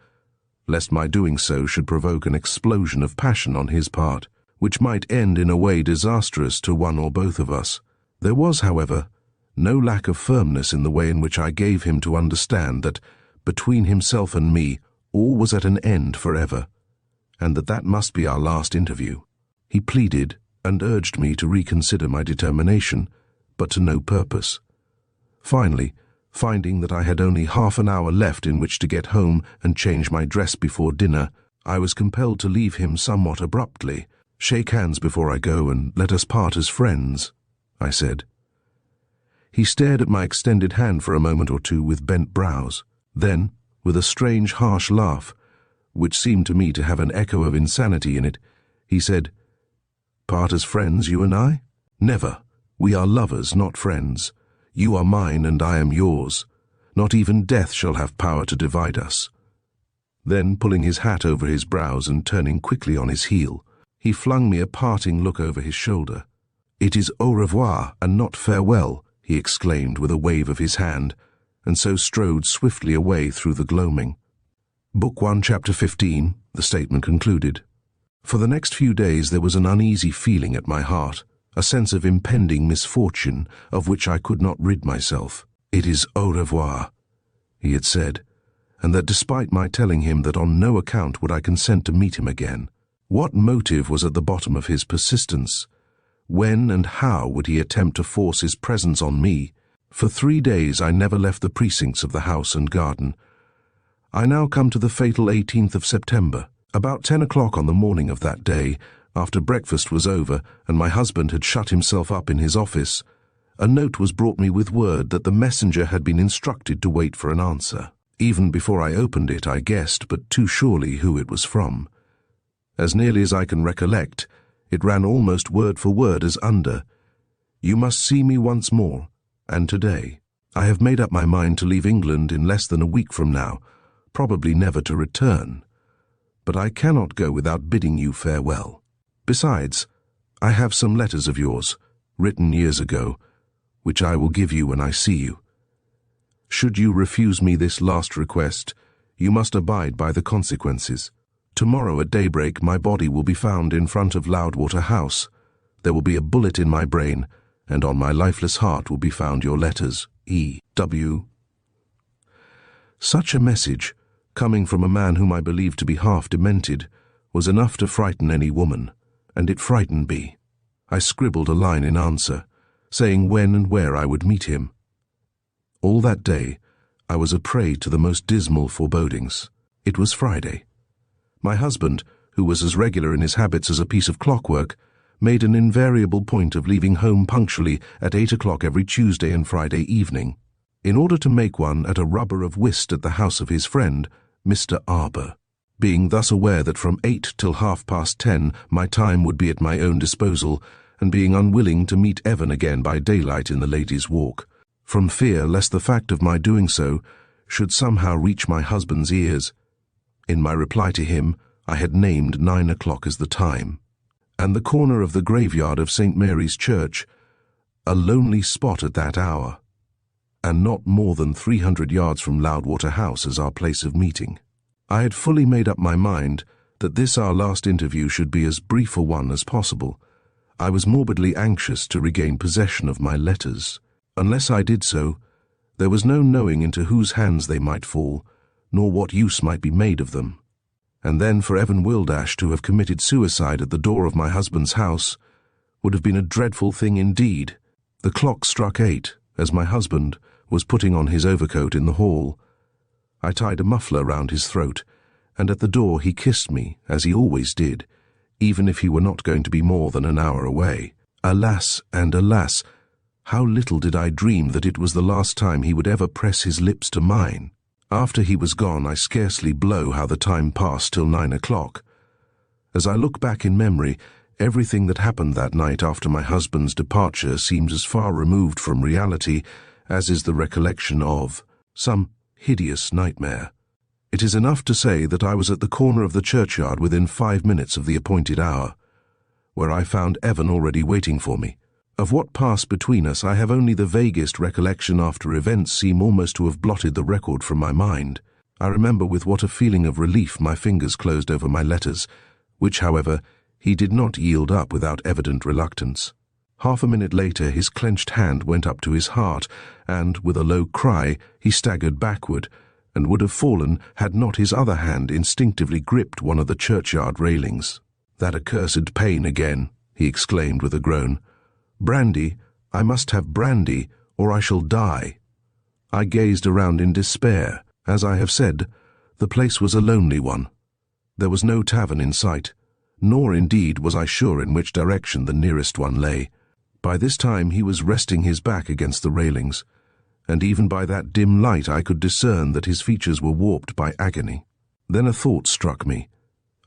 lest my doing so should provoke an explosion of passion on his part, which might end in a way disastrous to one or both of us. There was, however, no lack of firmness in the way in which I gave him to understand that, between himself and me, all was at an end forever, and that must be our last interview. He pleaded and urged me to reconsider my determination, but to no purpose. Finally, finding that I had only half an hour left in which to get home and change my dress before dinner, I was compelled to leave him somewhat abruptly. "Shake hands before I go, and let us part as friends," I said. He stared at my extended hand for a moment or two with bent brows. Then, with a strange harsh laugh, which seemed to me to have an echo of insanity in it, he said, "Part as friends, you and I? Never. We are lovers, not friends. You are mine and I am yours. Not even death shall have power to divide us." Then, pulling his hat over his brows and turning quickly on his heel, he flung me a parting look over his shoulder. "It is au revoir and not farewell," he exclaimed with a wave of his hand, and so strode swiftly away through the gloaming. Book 1, Chapter 15, the statement concluded. For the next few days there was an uneasy feeling at my heart, a sense of impending misfortune of which I could not rid myself. "It is au revoir," he had said, and that despite my telling him that on no account would I consent to meet him again. What motive was at the bottom of his persistence? When and how would he attempt to force his presence on me? For 3 days I never left the precincts of the house and garden. I now come to the fatal 18th of September. About 10 o'clock on the morning of that day, after breakfast was over and my husband had shut himself up in his office, a note was brought me with word that the messenger had been instructed to wait for an answer. Even before I opened it, I guessed, but too surely, who it was from. As nearly as I can recollect, it ran almost word for word as under, "You must see me once more, and today. I have made up my mind to leave England in less than a week from now, probably never to return. But I cannot go without bidding you farewell. Besides, I have some letters of yours, written years ago, which I will give you when I see you. Should you refuse me this last request, you must abide by the consequences. Tomorrow at daybreak my body will be found in front of Loudwater House. There will be a bullet in my brain, and on my lifeless heart will be found your letters. E.W." Such a message, coming from a man whom I believed to be half demented, was enough to frighten any woman, and it frightened me. I scribbled a line in answer, saying when and where I would meet him. All that day, I was a prey to the most dismal forebodings. It was Friday. My husband, who was as regular in his habits as a piece of clockwork, made an invariable point of leaving home punctually at 8 o'clock every Tuesday and Friday evening, in order to make one at a rubber of whist at the house of his friend, Mr. Arbour. Being thus aware that from 8 till 10:30 my time would be at my own disposal, and being unwilling to meet Evan again by daylight in the Ladies' Walk, from fear lest the fact of my doing so should somehow reach my husband's ears, in my reply to him I had named 9 o'clock as the time, and the corner of the graveyard of St. Mary's Church, a lonely spot at that hour, and not more than 300 yards from Loudwater House as our place of meeting. I had fully made up my mind that this our last interview should be as brief a one as possible. I was morbidly anxious to regain possession of my letters. Unless I did so, there was no knowing into whose hands they might fall, nor what use might be made of them. And then for Evan Wildash to have committed suicide at the door of my husband's house would have been a dreadful thing indeed. The clock struck 8, as my husband was putting on his overcoat in the hall. I tied a muffler round his throat, and at the door he kissed me, as he always did, even if he were not going to be more than an hour away. Alas and alas, how little did I dream that it was the last time he would ever press his lips to mine. After he was gone, I scarcely blow how the time passed till 9 o'clock. As I look back in memory, everything that happened that night after my husband's departure seems as far removed from reality as is the recollection of some hideous nightmare. It is enough to say that I was at the corner of the churchyard within 5 minutes of the appointed hour, where I found Evan already waiting for me. Of what passed between us I have only the vaguest recollection after events seem almost to have blotted the record from my mind. I remember with what a feeling of relief my fingers closed over my letters, which, however, he did not yield up without evident reluctance. Half a minute later his clenched hand went up to his heart, and, with a low cry, he staggered backward, and would have fallen had not his other hand instinctively gripped one of the churchyard railings. "That accursed pain again," he exclaimed with a groan. "Brandy, I must have brandy, or I shall die." I gazed around in despair. As I have said, the place was a lonely one. There was no tavern in sight, nor indeed was I sure in which direction the nearest one lay. By this time he was resting his back against the railings, and even by that dim light I could discern that his features were warped by agony. Then a thought struck me.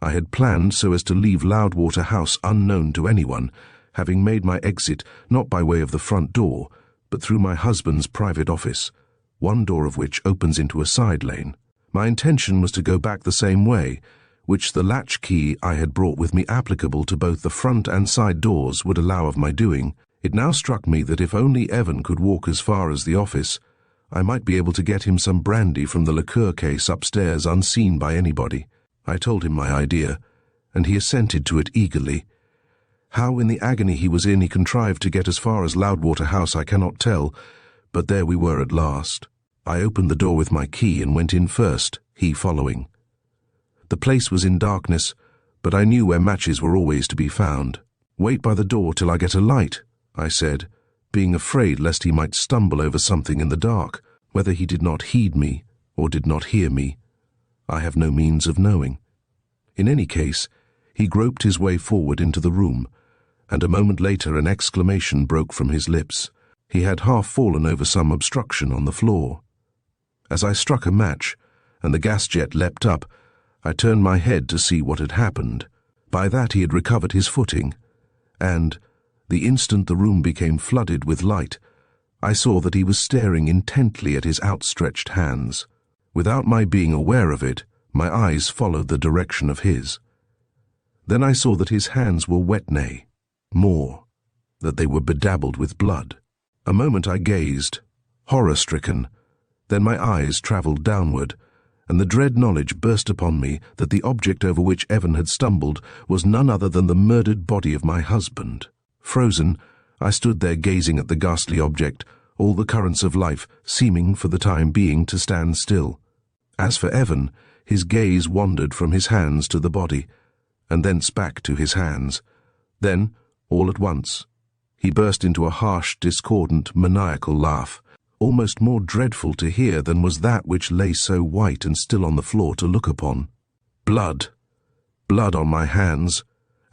I had planned so as to leave Loudwater House unknown to anyone, having made my exit not by way of the front door, but through my husband's private office, one door of which opens into a side lane. My intention was to go back the same way, which the latch key I had brought with me applicable to both the front and side doors would allow of my doing. It now struck me that if only Evan could walk as far as the office, I might be able to get him some brandy from the liqueur case upstairs unseen by anybody. I told him my idea, and he assented to it eagerly. How in the agony he was in he contrived to get as far as Loudwater House I cannot tell, but there we were at last. I opened the door with my key and went in first, he following. The place was in darkness, but I knew where matches were always to be found. "Wait by the door till I get a light," I said, being afraid lest he might stumble over something in the dark. Whether he did not heed me or did not hear me, I have no means of knowing. In any case, he groped his way forward into the room, and a moment later an exclamation broke from his lips. He had half fallen over some obstruction on the floor. As I struck a match, and the gas jet leapt up, I turned my head to see what had happened. By that he had recovered his footing, and, the instant the room became flooded with light, I saw that he was staring intently at his outstretched hands. Without my being aware of it, my eyes followed the direction of his. Then I saw that his hands were wet, nay, more, that they were bedabbled with blood. A moment I gazed, horror-stricken, then my eyes travelled downward, and the dread knowledge burst upon me that the object over which Evan had stumbled was none other than the murdered body of my husband. Frozen, I stood there gazing at the ghastly object, all the currents of life seeming for the time being to stand still. As for Evan, his gaze wandered from his hands to the body, and thence back to his hands. Then, all at once, he burst into a harsh, discordant, maniacal laugh, almost more dreadful to hear than was that which lay so white and still on the floor to look upon. "Blood! Blood on my hands,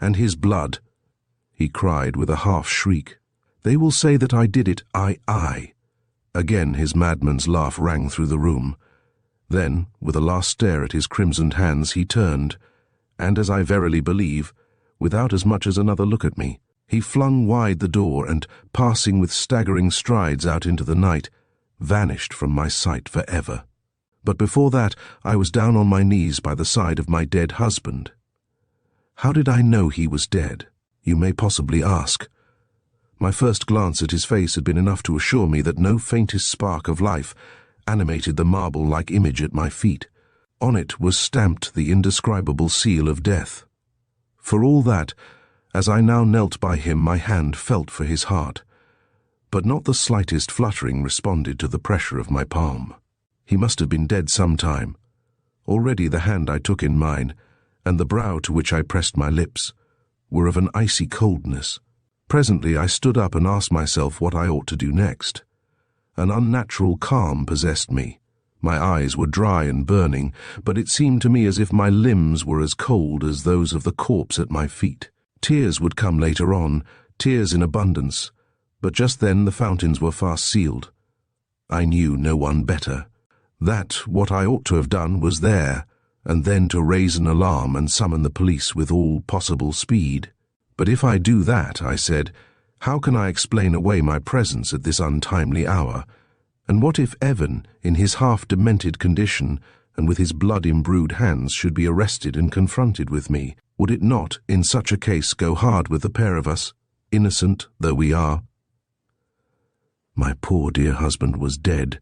and his blood!" he cried with a half-shriek. "They will say that I did it, I." Again his madman's laugh rang through the room. Then, with a last stare at his crimsoned hands, he turned, and, as I verily believe, without as much as another look at me, he flung wide the door and, passing with staggering strides out into the night, vanished from my sight for ever. But before that, I was down on my knees by the side of my dead husband. How did I know he was dead, you may possibly ask? My first glance at his face had been enough to assure me that no faintest spark of life animated the marble-like image at my feet. On it was stamped the indescribable seal of death. For all that, as I now knelt by him, my hand felt for his heart, but not the slightest fluttering responded to the pressure of my palm. He must have been dead some time. Already the hand I took in mine, and the brow to which I pressed my lips, were of an icy coldness. Presently I stood up and asked myself what I ought to do next. An unnatural calm possessed me. My eyes were dry and burning, but it seemed to me as if my limbs were as cold as those of the corpse at my feet. Tears would come later on, tears in abundance, but just then the fountains were fast sealed. I knew no one better. That what I ought to have done was there, and then to raise an alarm and summon the police with all possible speed. But if I do that, I said, how can I explain away my presence at this untimely hour? And what if Evan, in his half-demented condition, and with his blood-imbrued hands, should be arrested and confronted with me? Would it not, in such a case, go hard with the pair of us, innocent though we are? My poor dear husband was dead.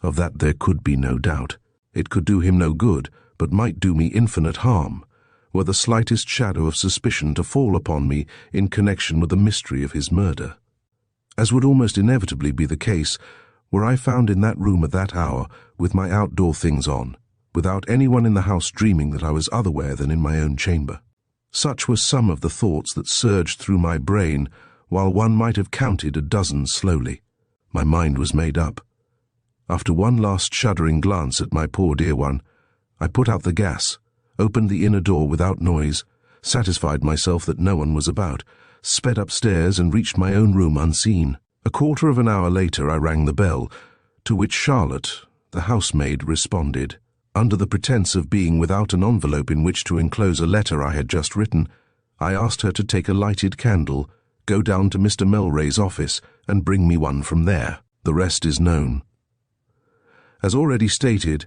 Of that there could be no doubt. It could do him no good, but might do me infinite harm, were the slightest shadow of suspicion to fall upon me in connection with the mystery of his murder. As would almost inevitably be the case, were I found in that room at that hour, with my outdoor things on, without anyone in the house dreaming that I was otherwhere than in my own chamber. Such were some of the thoughts that surged through my brain, while one might have counted a dozen slowly. My mind was made up. After one last shuddering glance at my poor dear one, I put out the gas, opened the inner door without noise, satisfied myself that no one was about, sped upstairs and reached my own room unseen. A quarter of an hour later I rang the bell, to which Charlotte, the housemaid, responded. Under the pretence of being without an envelope in which to enclose a letter I had just written, I asked her to take a lighted candle, go down to Mr. Melray's office, and bring me one from there. The rest is known. As already stated,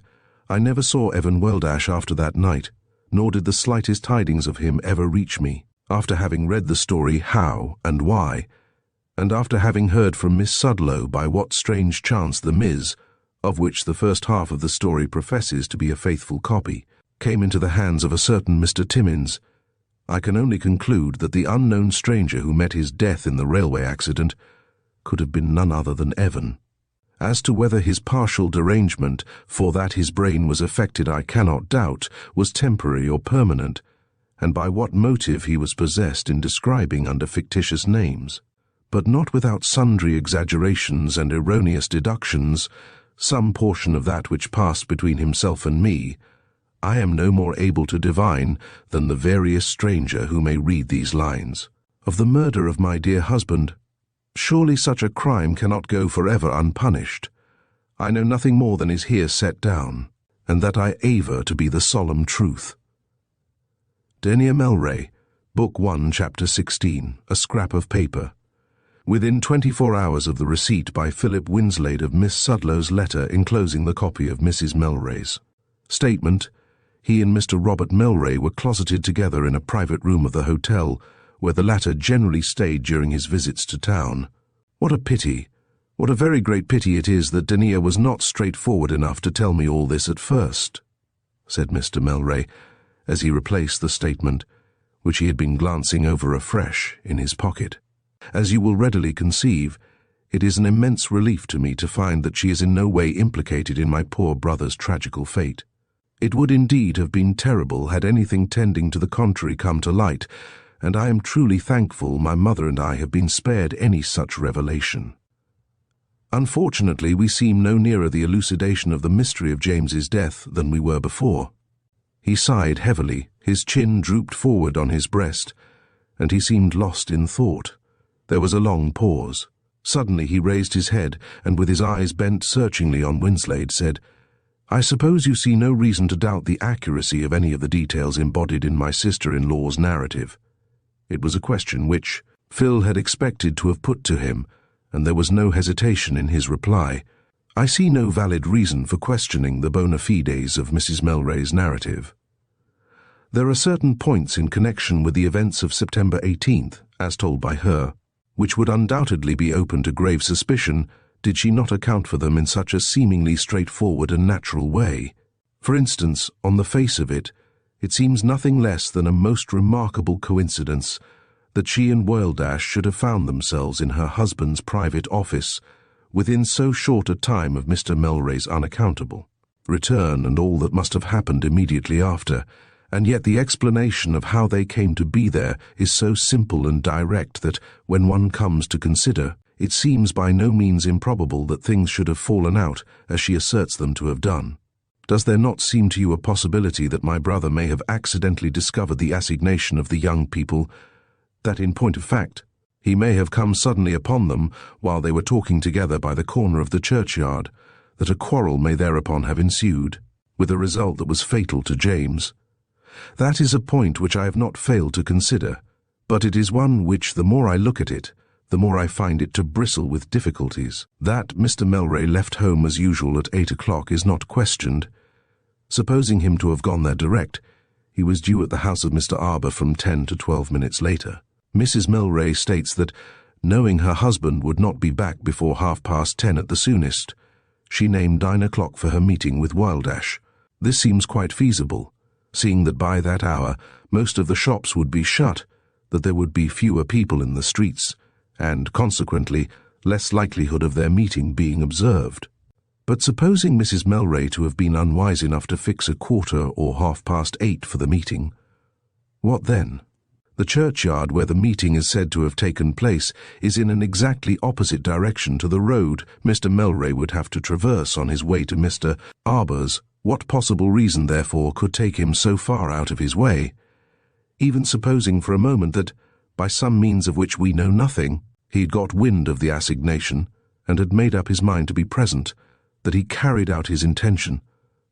I never saw Evan Weldash after that night, nor did the slightest tidings of him ever reach me. After having read the story How and Why, and after having heard from Miss Sudlow by what strange chance the Ms., of which the first half of the story professes to be a faithful copy, came into the hands of a certain Mr. Timmins, I can only conclude that the unknown stranger who met his death in the railway accident could have been none other than Evan. As to whether his partial derangement, for that his brain was affected I cannot doubt, was temporary or permanent, and by what motive he was possessed in describing under fictitious names, but not without sundry exaggerations and erroneous deductions, some portion of that which passed between himself and me, I am no more able to divine than the veriest stranger who may read these lines. Of the murder of my dear husband, surely such a crime cannot go forever unpunished. I know nothing more than is here set down, and that I aver to be the solemn truth. Denier Melray, Book 1, Chapter 16, A Scrap of Paper. Within 24 hours of the receipt by Philip Winslade of Miss Sudlow's letter enclosing the copy of Mrs. Melray's statement, he and Mr. Robert Melray were closeted together in a private room of the hotel, where the latter generally stayed during his visits to town. What a pity, what a very great pity it is that Denier was not straightforward enough to tell me all this at first, said Mr. Melray, as he replaced the statement, which he had been glancing over afresh, in his pocket. As you will readily conceive, it is an immense relief to me to find that she is in no way implicated in my poor brother's tragical fate. It would indeed have been terrible had anything tending to the contrary come to light, and I am truly thankful my mother and I have been spared any such revelation. Unfortunately, we seem no nearer the elucidation of the mystery of James's death than we were before. He sighed heavily, his chin drooped forward on his breast, and he seemed lost in thought. There was a long pause. Suddenly he raised his head, and with his eyes bent searchingly on Winslade, said, I suppose you see no reason to doubt the accuracy of any of the details embodied in my sister-in-law's narrative. It was a question which Phil had expected to have put to him, and there was no hesitation in his reply. I see no valid reason for questioning the bona fides of Mrs. Melray's narrative. There are certain points in connection with the events of September 18th, as told by her, which would undoubtedly be open to grave suspicion did she not account for them in such a seemingly straightforward and natural way. For instance, on the face of it, it seems nothing less than a most remarkable coincidence that she and Wilddash should have found themselves in her husband's private office within so short a time of Mr. Melray's unaccountable return and all that must have happened immediately after, and yet the explanation of how they came to be there is so simple and direct that, when one comes to consider, it seems by no means improbable that things should have fallen out as she asserts them to have done. Does there not seem to you a possibility that my brother may have accidentally discovered the assignation of the young people, that in point of fact, he may have come suddenly upon them while they were talking together by the corner of the churchyard, that a quarrel may thereupon have ensued, with a result that was fatal to James? That is a point which I have not failed to consider, but it is one which, the more I look at it, the more I find it to bristle with difficulties. That Mr. Melray left home as usual at 8 o'clock is not questioned. Supposing him to have gone there direct, he was due at the house of Mr. Arbour from 10 to 12 minutes later. Mrs. Melray states that, knowing her husband would not be back before 10:30 at the soonest, she named 9 o'clock for her meeting with Wilddash. This seems quite feasible, seeing that by that hour most of the shops would be shut, that there would be fewer people in the streets, and, consequently, less likelihood of their meeting being observed. But supposing Mrs. Melray to have been unwise enough to fix 7:15 or 8:30 for the meeting, what then? The churchyard where the meeting is said to have taken place is in an exactly opposite direction to the road Mr. Melray would have to traverse on his way to Mr. Arbour's. What possible reason, therefore, could take him so far out of his way? Even supposing for a moment that, by some means of which we know nothing, he had got wind of the assignation and had made up his mind to be present, that he carried out his intention,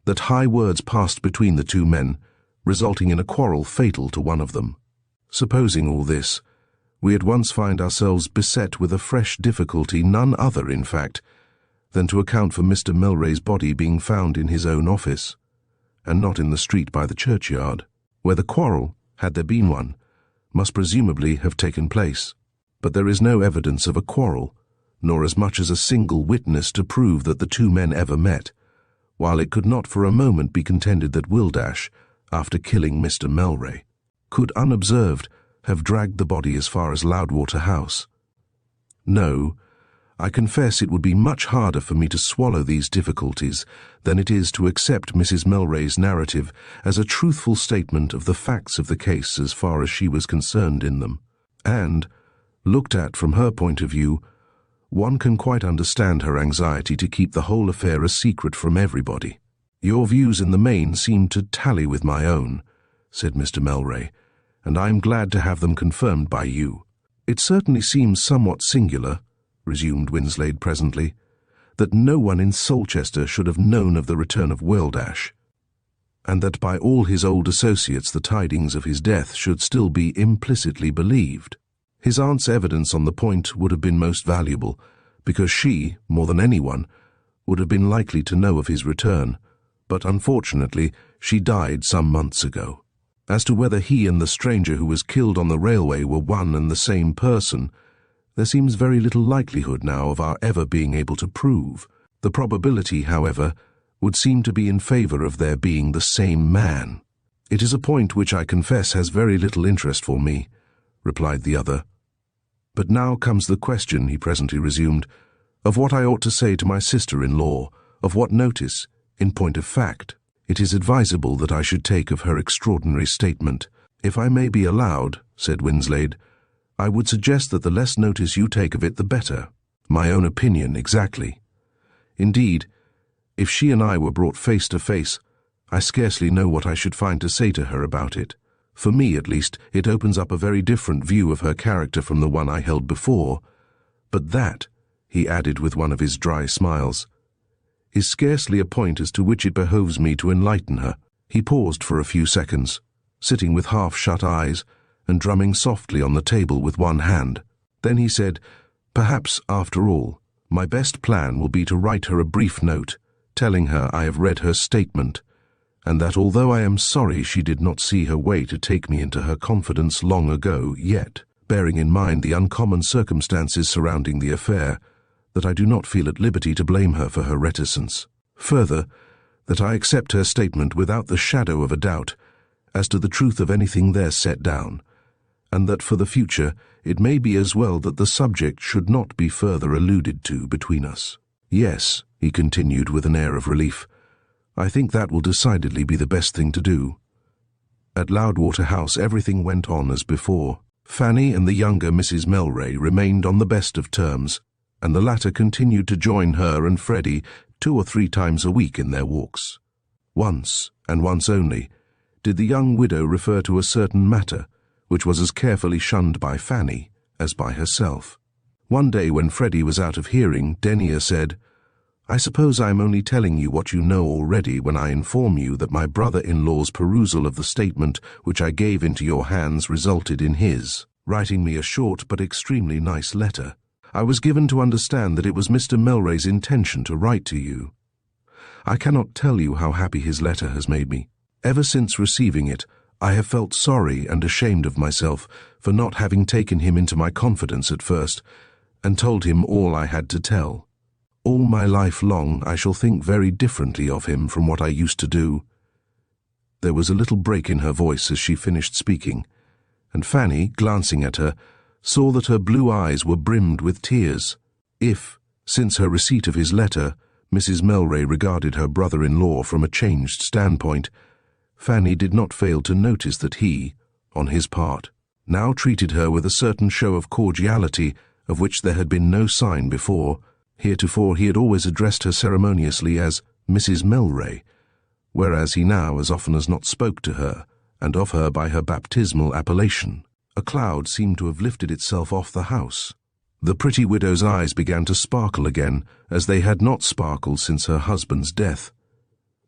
that high words passed between the two men, resulting in a quarrel fatal to one of them. Supposing all this, we at once find ourselves beset with a fresh difficulty, none other, in fact, than to account for Mr. Melray's body being found in his own office, and not in the street by the churchyard, where the quarrel, had there been one, must presumably have taken place. But there is no evidence of a quarrel, nor as much as a single witness to prove that the two men ever met, while it could not for a moment be contended that Wildash, after killing Mr. Melray, could unobserved have dragged the body as far as Loudwater House. No, I confess it would be much harder for me to swallow these difficulties than it is to accept Mrs. Melray's narrative as a truthful statement of the facts of the case as far as she was concerned in them. And, looked at from her point of view, one can quite understand her anxiety to keep the whole affair a secret from everybody. Your views in the main seem to tally with my own, said Mr. Melray, and I am glad to have them confirmed by you. It certainly seems somewhat singular, resumed Winslade presently, that no one in Solchester should have known of the return of Wildash, and that by all his old associates the tidings of his death should still be implicitly believed. His aunt's evidence on the point would have been most valuable, because she, more than anyone, would have been likely to know of his return, but unfortunately she died some months ago. As to whether he and the stranger who was killed on the railway were one and the same person, there seems very little likelihood now of our ever being able to prove. The probability, however, would seem to be in favor of their being the same man. It is a point which I confess has very little interest for me, replied the other. But now comes the question, he presently resumed, of what I ought to say to my sister-in-law, of what notice, in point of fact, it is advisable that I should take of her extraordinary statement. If I may be allowed, said Winslade, I would suggest that the less notice you take of it the better. My own opinion, exactly. Indeed, if she and I were brought face to face, I scarcely know what I should find to say to her about it. For me, at least, it opens up a very different view of her character from the one I held before. But that, he added with one of his dry smiles, is scarcely a point as to which it behoves me to enlighten her. He paused for a few seconds, sitting with half-shut eyes and drumming softly on the table with one hand. Then he said, perhaps, after all, my best plan will be to write her a brief note, telling her I have read her statement, and that although I am sorry she did not see her way to take me into her confidence long ago, yet, bearing in mind the uncommon circumstances surrounding the affair, that I do not feel at liberty to blame her for her reticence. Further, that I accept her statement without the shadow of a doubt as to the truth of anything there set down, and that for the future it may be as well that the subject should not be further alluded to between us. Yes, he continued with an air of relief, I think that will decidedly be the best thing to do. At Loudwater House everything went on as before. Fanny and the younger Mrs. Melray remained on the best of terms, and the latter continued to join her and Freddie 2 or 3 times a week in their walks. Once, and once only, did the young widow refer to a certain matter, which was as carefully shunned by Fanny as by herself. One day when Freddie was out of hearing, Denia said, I suppose I am only telling you what you know already when I inform you that my brother-in-law's perusal of the statement which I gave into your hands resulted in his writing me a short but extremely nice letter. I was given to understand that it was Mr. Melray's intention to write to you. I cannot tell you how happy his letter has made me. Ever since receiving it, I have felt sorry and ashamed of myself for not having taken him into my confidence at first and told him all I had to tell. All my life long I shall think very differently of him from what I used to do. There was a little break in her voice as she finished speaking, and Fanny, glancing at her, saw that her blue eyes were brimmed with tears. If, since her receipt of his letter, Mrs. Melray regarded her brother-in-law from a changed standpoint, Fanny did not fail to notice that he, on his part, now treated her with a certain show of cordiality of which there had been no sign before. Heretofore he had always addressed her ceremoniously as Mrs. Melray, whereas he now as often as not spoke to her, and of her by her baptismal appellation. A cloud seemed to have lifted itself off the house. The pretty widow's eyes began to sparkle again, as they had not sparkled since her husband's death.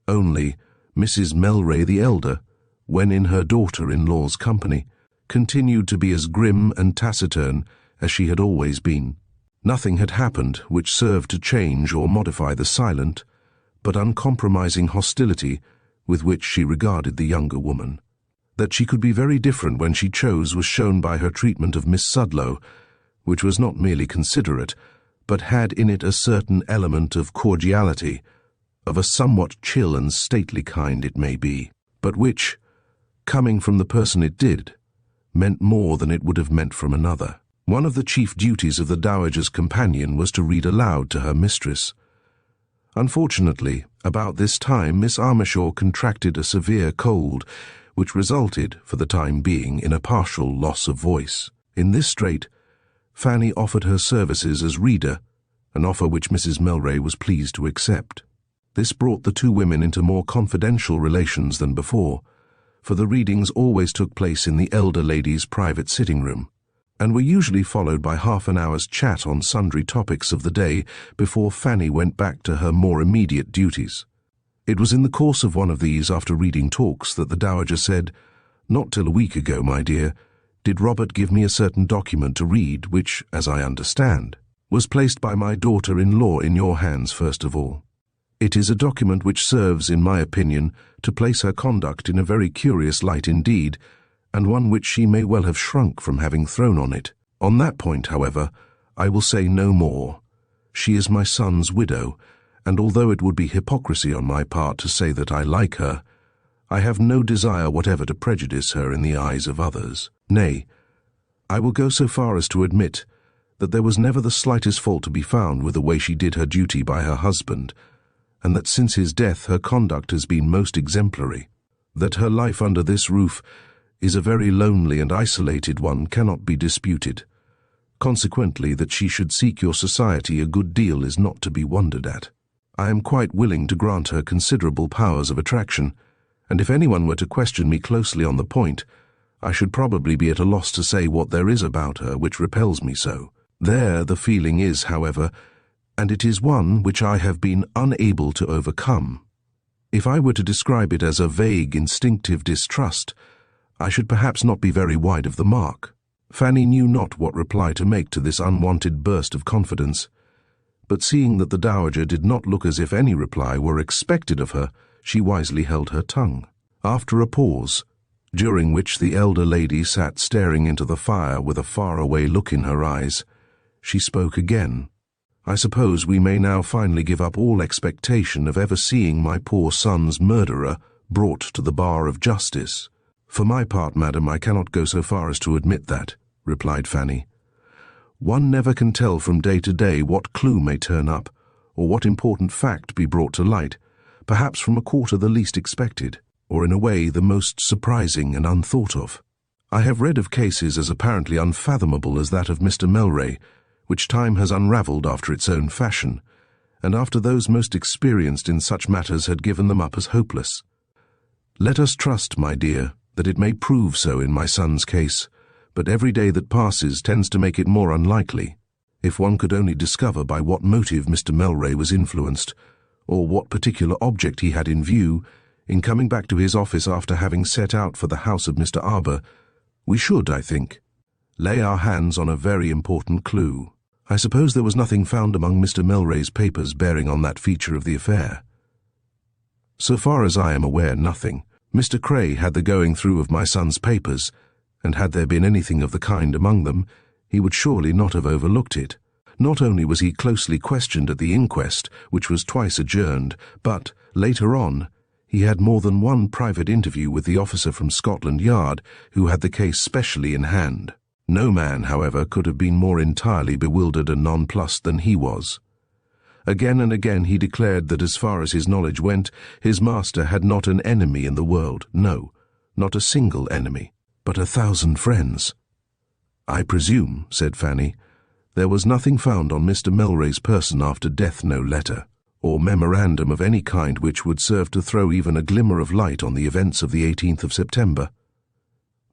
Only Mrs. Melray the elder, when in her daughter-in-law's company, continued to be as grim and taciturn as she had always been. Nothing had happened which served to change or modify the silent, but uncompromising hostility with which she regarded the younger woman. That she could be very different when she chose was shown by her treatment of Miss Sudlow, which was not merely considerate, but had in it a certain element of cordiality, of a somewhat chill and stately kind it may be, but which, coming from the person it did, meant more than it would have meant from another. One of the chief duties of the dowager's companion was to read aloud to her mistress. Unfortunately, about this time Miss Armishaw contracted a severe cold, which resulted, for the time being, in a partial loss of voice. In this strait, Fanny offered her services as reader, an offer which Mrs. Melray was pleased to accept. This brought the two women into more confidential relations than before, for the readings always took place in the elder lady's private sitting-room, and were usually followed by half an hour's chat on sundry topics of the day before Fanny went back to her more immediate duties. It was in the course of one of these after-reading talks that the dowager said, "Not till a week ago, my dear, did Robert give me a certain document to read which, as I understand, was placed by my daughter-in-law in your hands first of all. It is a document which serves, in my opinion, to place her conduct in a very curious light indeed, and one which she may well have shrunk from having thrown on it. On that point, however, I will say no more. She is my son's widow, and although it would be hypocrisy on my part to say that I like her, I have no desire whatever to prejudice her in the eyes of others. Nay, I will go so far as to admit that there was never the slightest fault to be found with the way she did her duty by her husband, and that since his death her conduct has been most exemplary. That her life under this roof is a very lonely and isolated one cannot be disputed. Consequently, that she should seek your society a good deal is not to be wondered at. I am quite willing to grant her considerable powers of attraction, and if anyone were to question me closely on the point, I should probably be at a loss to say what there is about her which repels me so. There the feeling is, however, and it is one which I have been unable to overcome. If I were to describe it as a vague, instinctive distrust, I should perhaps not be very wide of the mark." Fanny knew not what reply to make to this unwanted burst of confidence, but seeing that the dowager did not look as if any reply were expected of her, she wisely held her tongue. After a pause, during which the elder lady sat staring into the fire with a far-away look in her eyes, she spoke again. "I suppose we may now finally give up all expectation of ever seeing my poor son's murderer brought to the bar of justice." "For my part, madam, I cannot go so far as to admit that," replied Fanny. "One never can tell from day to day what clue may turn up, or what important fact be brought to light, perhaps from a quarter the least expected, or in a way the most surprising and unthought of. I have read of cases as apparently unfathomable as that of Mr. Melray, which time has unravelled after its own fashion, and after those most experienced in such matters had given them up as hopeless. Let us trust, my dear, that it may prove so in my son's case, but every day that passes tends to make it more unlikely. If one could only discover by what motive Mr. Melray was influenced, or what particular object he had in view, in coming back to his office after having set out for the house of Mr. Arbour, we should, I think, lay our hands on a very important clue. I suppose there was nothing found among Mr. Melray's papers bearing on that feature of the affair." "So far as I am aware, nothing. Mr. Cray had the going through of my son's papers, and had there been anything of the kind among them, he would surely not have overlooked it. Not only was he closely questioned at the inquest, which was twice adjourned, but, later on, he had more than one private interview with the officer from Scotland Yard who had the case specially in hand. No man, however, could have been more entirely bewildered and nonplussed than he was. Again and again he declared that as far as his knowledge went, his master had not an enemy in the world, no, not a single enemy, but 1,000 friends." "I presume," said Fanny, "there was nothing found on Mr. Melray's person after death, no letter, or memorandum of any kind which would serve to throw even a glimmer of light on the events of the 18th of September.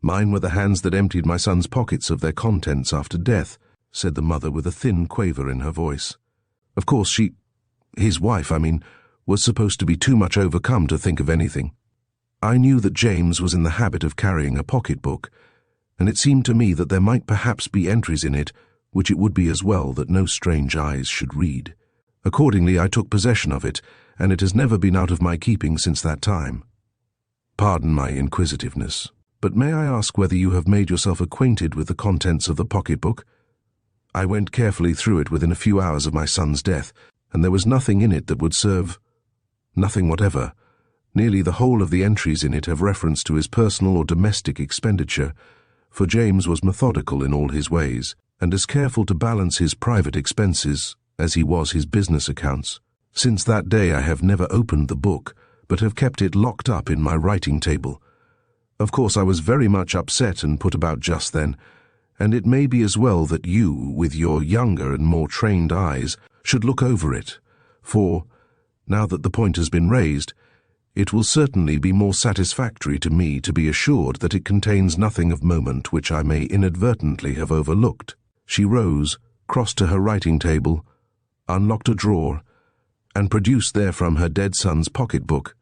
"Mine were the hands that emptied my son's pockets of their contents after death," said the mother with a thin quaver in her voice. "Of course his wife, was supposed to be too much overcome to think of anything. I knew that James was in the habit of carrying a pocket-book, and it seemed to me that there might perhaps be entries in it which it would be as well that no strange eyes should read. Accordingly, I took possession of it, and it has never been out of my keeping since that time. Pardon my inquisitiveness, but may I ask whether you have made yourself acquainted with the contents of the pocket-book?" I went carefully through it within a few hours of my son's death, and there was nothing in it that would serve. Nothing whatever. Nearly the whole of the entries in it have reference to his personal or domestic expenditure, for James was methodical in all his ways, and as careful to balance his private expenses as he was his business accounts. Since that day I have never opened the book, but have kept it locked up in my writing table. Of course I was very much upset and put about just then, and it may be as well that you, with your younger and more trained eyes, should look over it, for, now that the point has been raised, it will certainly be more satisfactory to me to be assured that it contains nothing of moment which I may inadvertently have overlooked. She rose, crossed to her writing table, unlocked a drawer, and produced therefrom her dead son's pocket-book,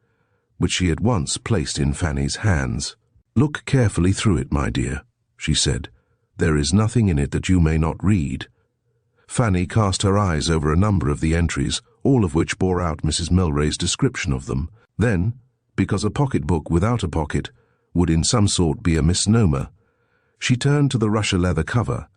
which she at once placed in Fanny's hands. "Look carefully through it, my dear," she said. "There is nothing in it that you may not read." Fanny cast her eyes over a number of the entries, all of which bore out Mrs. Melray's description of them. Then, because a pocket-book without a pocket would in some sort be a misnomer, she turned to the Russia leather cover,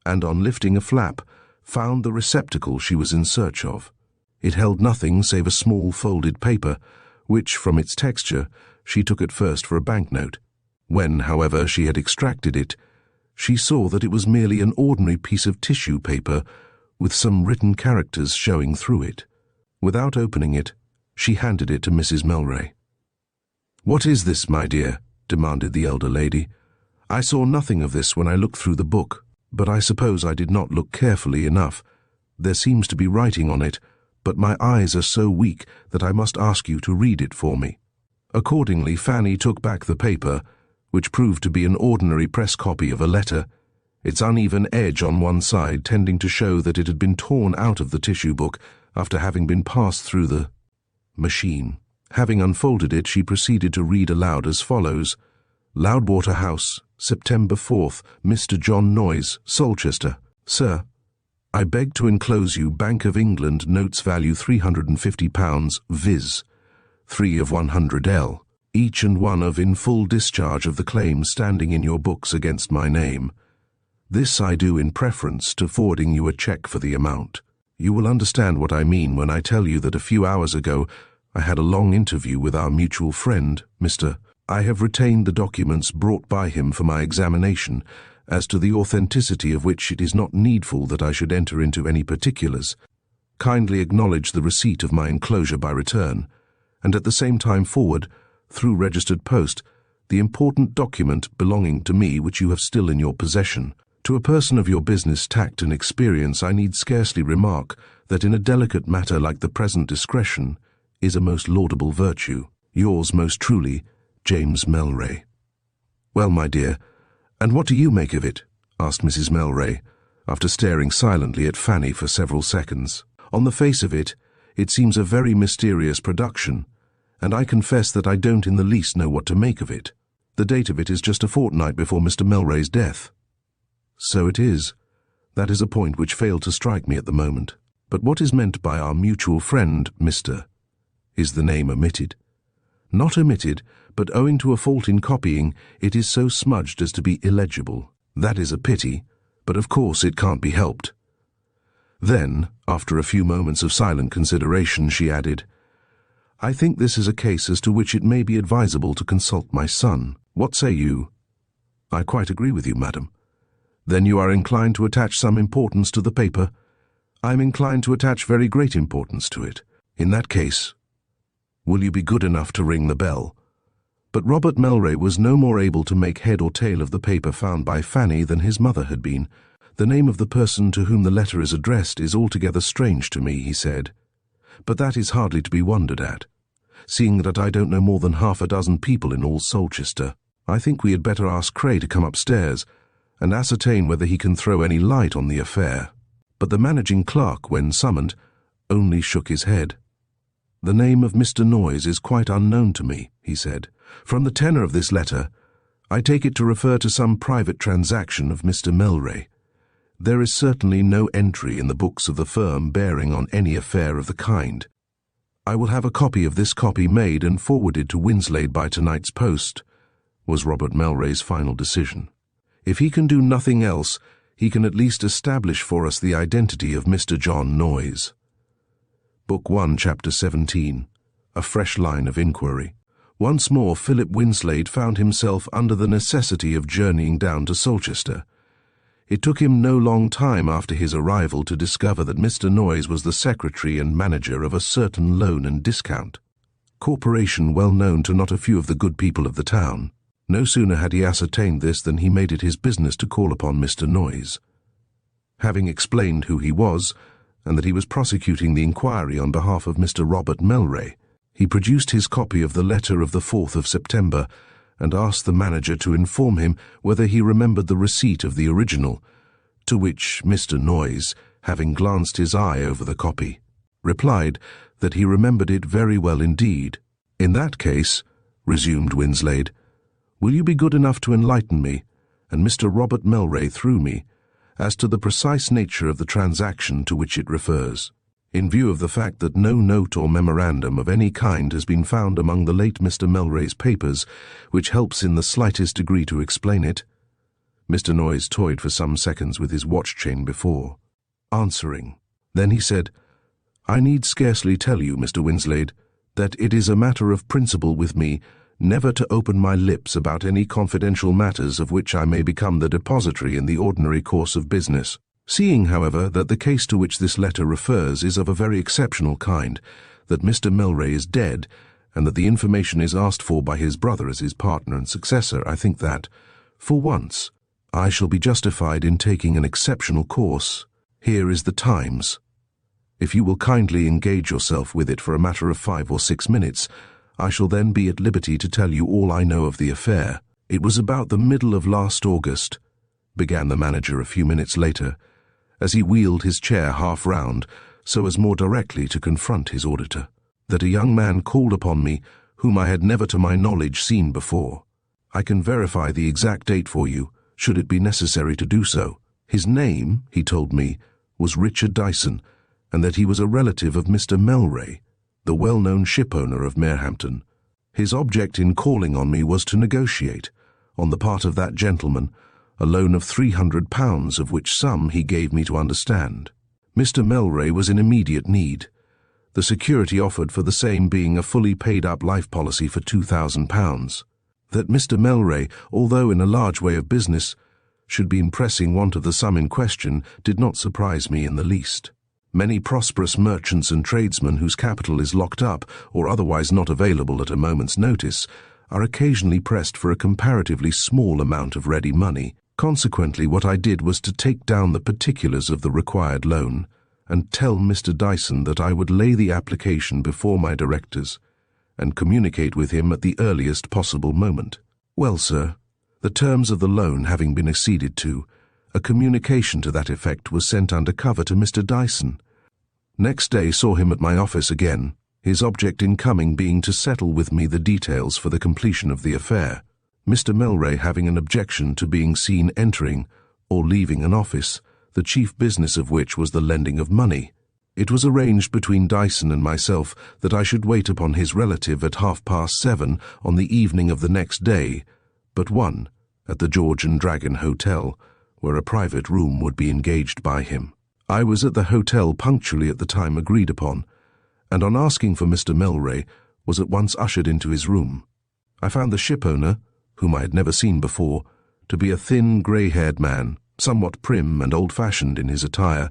and on lifting a flap, found the receptacle she was in search of. It held nothing save a small folded paper, which, from its texture, she took at first for a banknote. When, however, she had extracted it, she saw that it was merely an ordinary piece of tissue paper with some written characters showing through it. Without opening it, she handed it to Mrs. Melray. "What is this, my dear?" demanded the elder lady. "I saw nothing of this when I looked through the book, but I suppose I did not look carefully enough. There seems to be writing on it, but my eyes are so weak that I must ask you to read it for me." Accordingly, Fanny took back the paper, which proved to be an ordinary press copy of a letter, its uneven edge on one side tending to show that it had been torn out of the tissue book after having been passed through the machine. Having unfolded it, she proceeded to read aloud as follows: "Loudwater House, September 4th, Mr. John Noyes, Solchester. Sir, I beg to enclose you Bank of England notes value £350, viz. 3 of 100L, each and one of in full discharge of the claims standing in your books against my name. This I do in preference to forwarding you a cheque for the amount. You will understand what I mean when I tell you that a few hours ago I had a long interview with our mutual friend, Mr. I have retained the documents brought by him for my examination, as to the authenticity of which it is not needful that I should enter into any particulars. Kindly acknowledge the receipt of my enclosure by return, and at the same time forward, through registered post, the important document belonging to me which you have still in your possession. To a person of your business tact and experience I need scarcely remark that in a delicate matter like the present discretion is a most laudable virtue. Yours most truly, James Melray." "Well, my dear, and what do you make of it?" asked Mrs. Melray, after staring silently at Fanny for several seconds. "On the face of it, it seems a very mysterious production, and I confess that I don't in the least know what to make of it. The date of it is just a fortnight before Mr. Melray's death." "So it is. That is a point which failed to strike me at the moment. But what is meant by our mutual friend, Mr. Is the name omitted?" "Not omitted, but owing to a fault in copying, it is so smudged as to be illegible. That is a pity, but of course it can't be helped." Then, after a few moments of silent consideration, she added, "I think this is a case as to which it may be advisable to consult my son. What say you?" "I quite agree with you, madam." "Then you are inclined to attach some importance to the paper?" "I am inclined to attach very great importance to it." "In that case, will you be good enough to ring the bell?" But Robert Melray was no more able to make head or tail of the paper found by Fanny than his mother had been. "The name of the person to whom the letter is addressed is altogether strange to me," he said. "But that is hardly to be wondered at, seeing that I don't know more than half a dozen people in all Solchester. I think we had better ask Cray to come upstairs and ascertain whether he can throw any light on the affair." But the managing clerk, when summoned, only shook his head. "The name of Mr. Noyes is quite unknown to me," he said. "From the tenor of this letter, I take it to refer to some private transaction of Mr. Melray. There is certainly no entry in the books of the firm bearing on any affair of the kind. I will have a copy of this copy made and forwarded to Winslade by tonight's post," was Robert Melray's final decision. "If he can do nothing else, he can at least establish for us the identity of Mr. John Noyes. Book 1, Chapter 17. A Fresh Line of Inquiry. Once more Philip Winslade found himself under the necessity of journeying down to Colchester. It took him no long time after his arrival to discover that Mr. Noyes was the secretary and manager of a certain loan and discount corporation well known to not a few of the good people of the town. No sooner had he ascertained this than he made it his business to call upon Mr. Noyes. Having explained who he was, and that he was prosecuting the inquiry on behalf of Mr. Robert Melray, he produced his copy of the letter of the 4th of September and asked the manager to inform him whether he remembered the receipt of the original, to which Mr. Noyes, having glanced his eye over the copy, replied that he remembered it very well indeed. "In that case," resumed Winslade, "will you be good enough to enlighten me, and Mr. Robert Melray through me, as to the precise nature of the transaction to which it refers, in view of the fact that no note or memorandum of any kind has been found among the late Mr. Melray's papers, which helps in the slightest degree to explain it?" Mr. Noyes toyed for some seconds with his watch-chain before answering. Then he said, "I need scarcely tell you, Mr. Winslade, that it is a matter of principle with me never to open my lips about any confidential matters of which I may become the depository in the ordinary course of business. Seeing, however, that the case to which this letter refers is of a very exceptional kind, that Mr. Melray is dead, and that the information is asked for by his brother as his partner and successor, I think that, for once, I shall be justified in taking an exceptional course. Here is the Times. If you will kindly engage yourself with it for a matter of 5 or 6 minutes, I shall then be at liberty to tell you all I know of the affair. It was about the middle of last August," began the manager a few minutes later, as he wheeled his chair half round so as more directly to confront his auditor, "that a young man called upon me whom I had never to my knowledge seen before. I can verify the exact date for you, should it be necessary to do so. His name, he told me, was Richard Dyson, and that he was a relative of Mr. Melray, the well-known shipowner of Marehampton. His object in calling on me was to negotiate, on the part of that gentleman, a loan of £300, of which sum he gave me to understand. Mr. Melray was in immediate need, the security offered for the same being a fully paid-up life policy for £2,000. That Mr. Melray, although in a large way of business, should be in pressing want of the sum in question did not surprise me in the least. Many prosperous merchants and tradesmen whose capital is locked up or otherwise not available at a moment's notice are occasionally pressed for a comparatively small amount of ready money. Consequently, what I did was to take down the particulars of the required loan and tell Mr. Dyson that I would lay the application before my directors and communicate with him at the earliest possible moment. Well, sir, the terms of the loan having been acceded to, a communication to that effect was sent under cover to Mr. Dyson. Next day saw him at my office again, his object in coming being to settle with me the details for the completion of the affair, Mr. Melray having an objection to being seen entering or leaving an office, the chief business of which was the lending of money. It was arranged between Dyson and myself that I should wait upon his relative at 7:30 on the evening of the next day, but one, at the George and Dragon Hotel, where a private room would be engaged by him. I was at the hotel punctually at the time agreed upon, and on asking for Mr. Melray, was at once ushered into his room. I found the shipowner, whom I had never seen before, to be a thin, grey-haired man, somewhat prim and old-fashioned in his attire,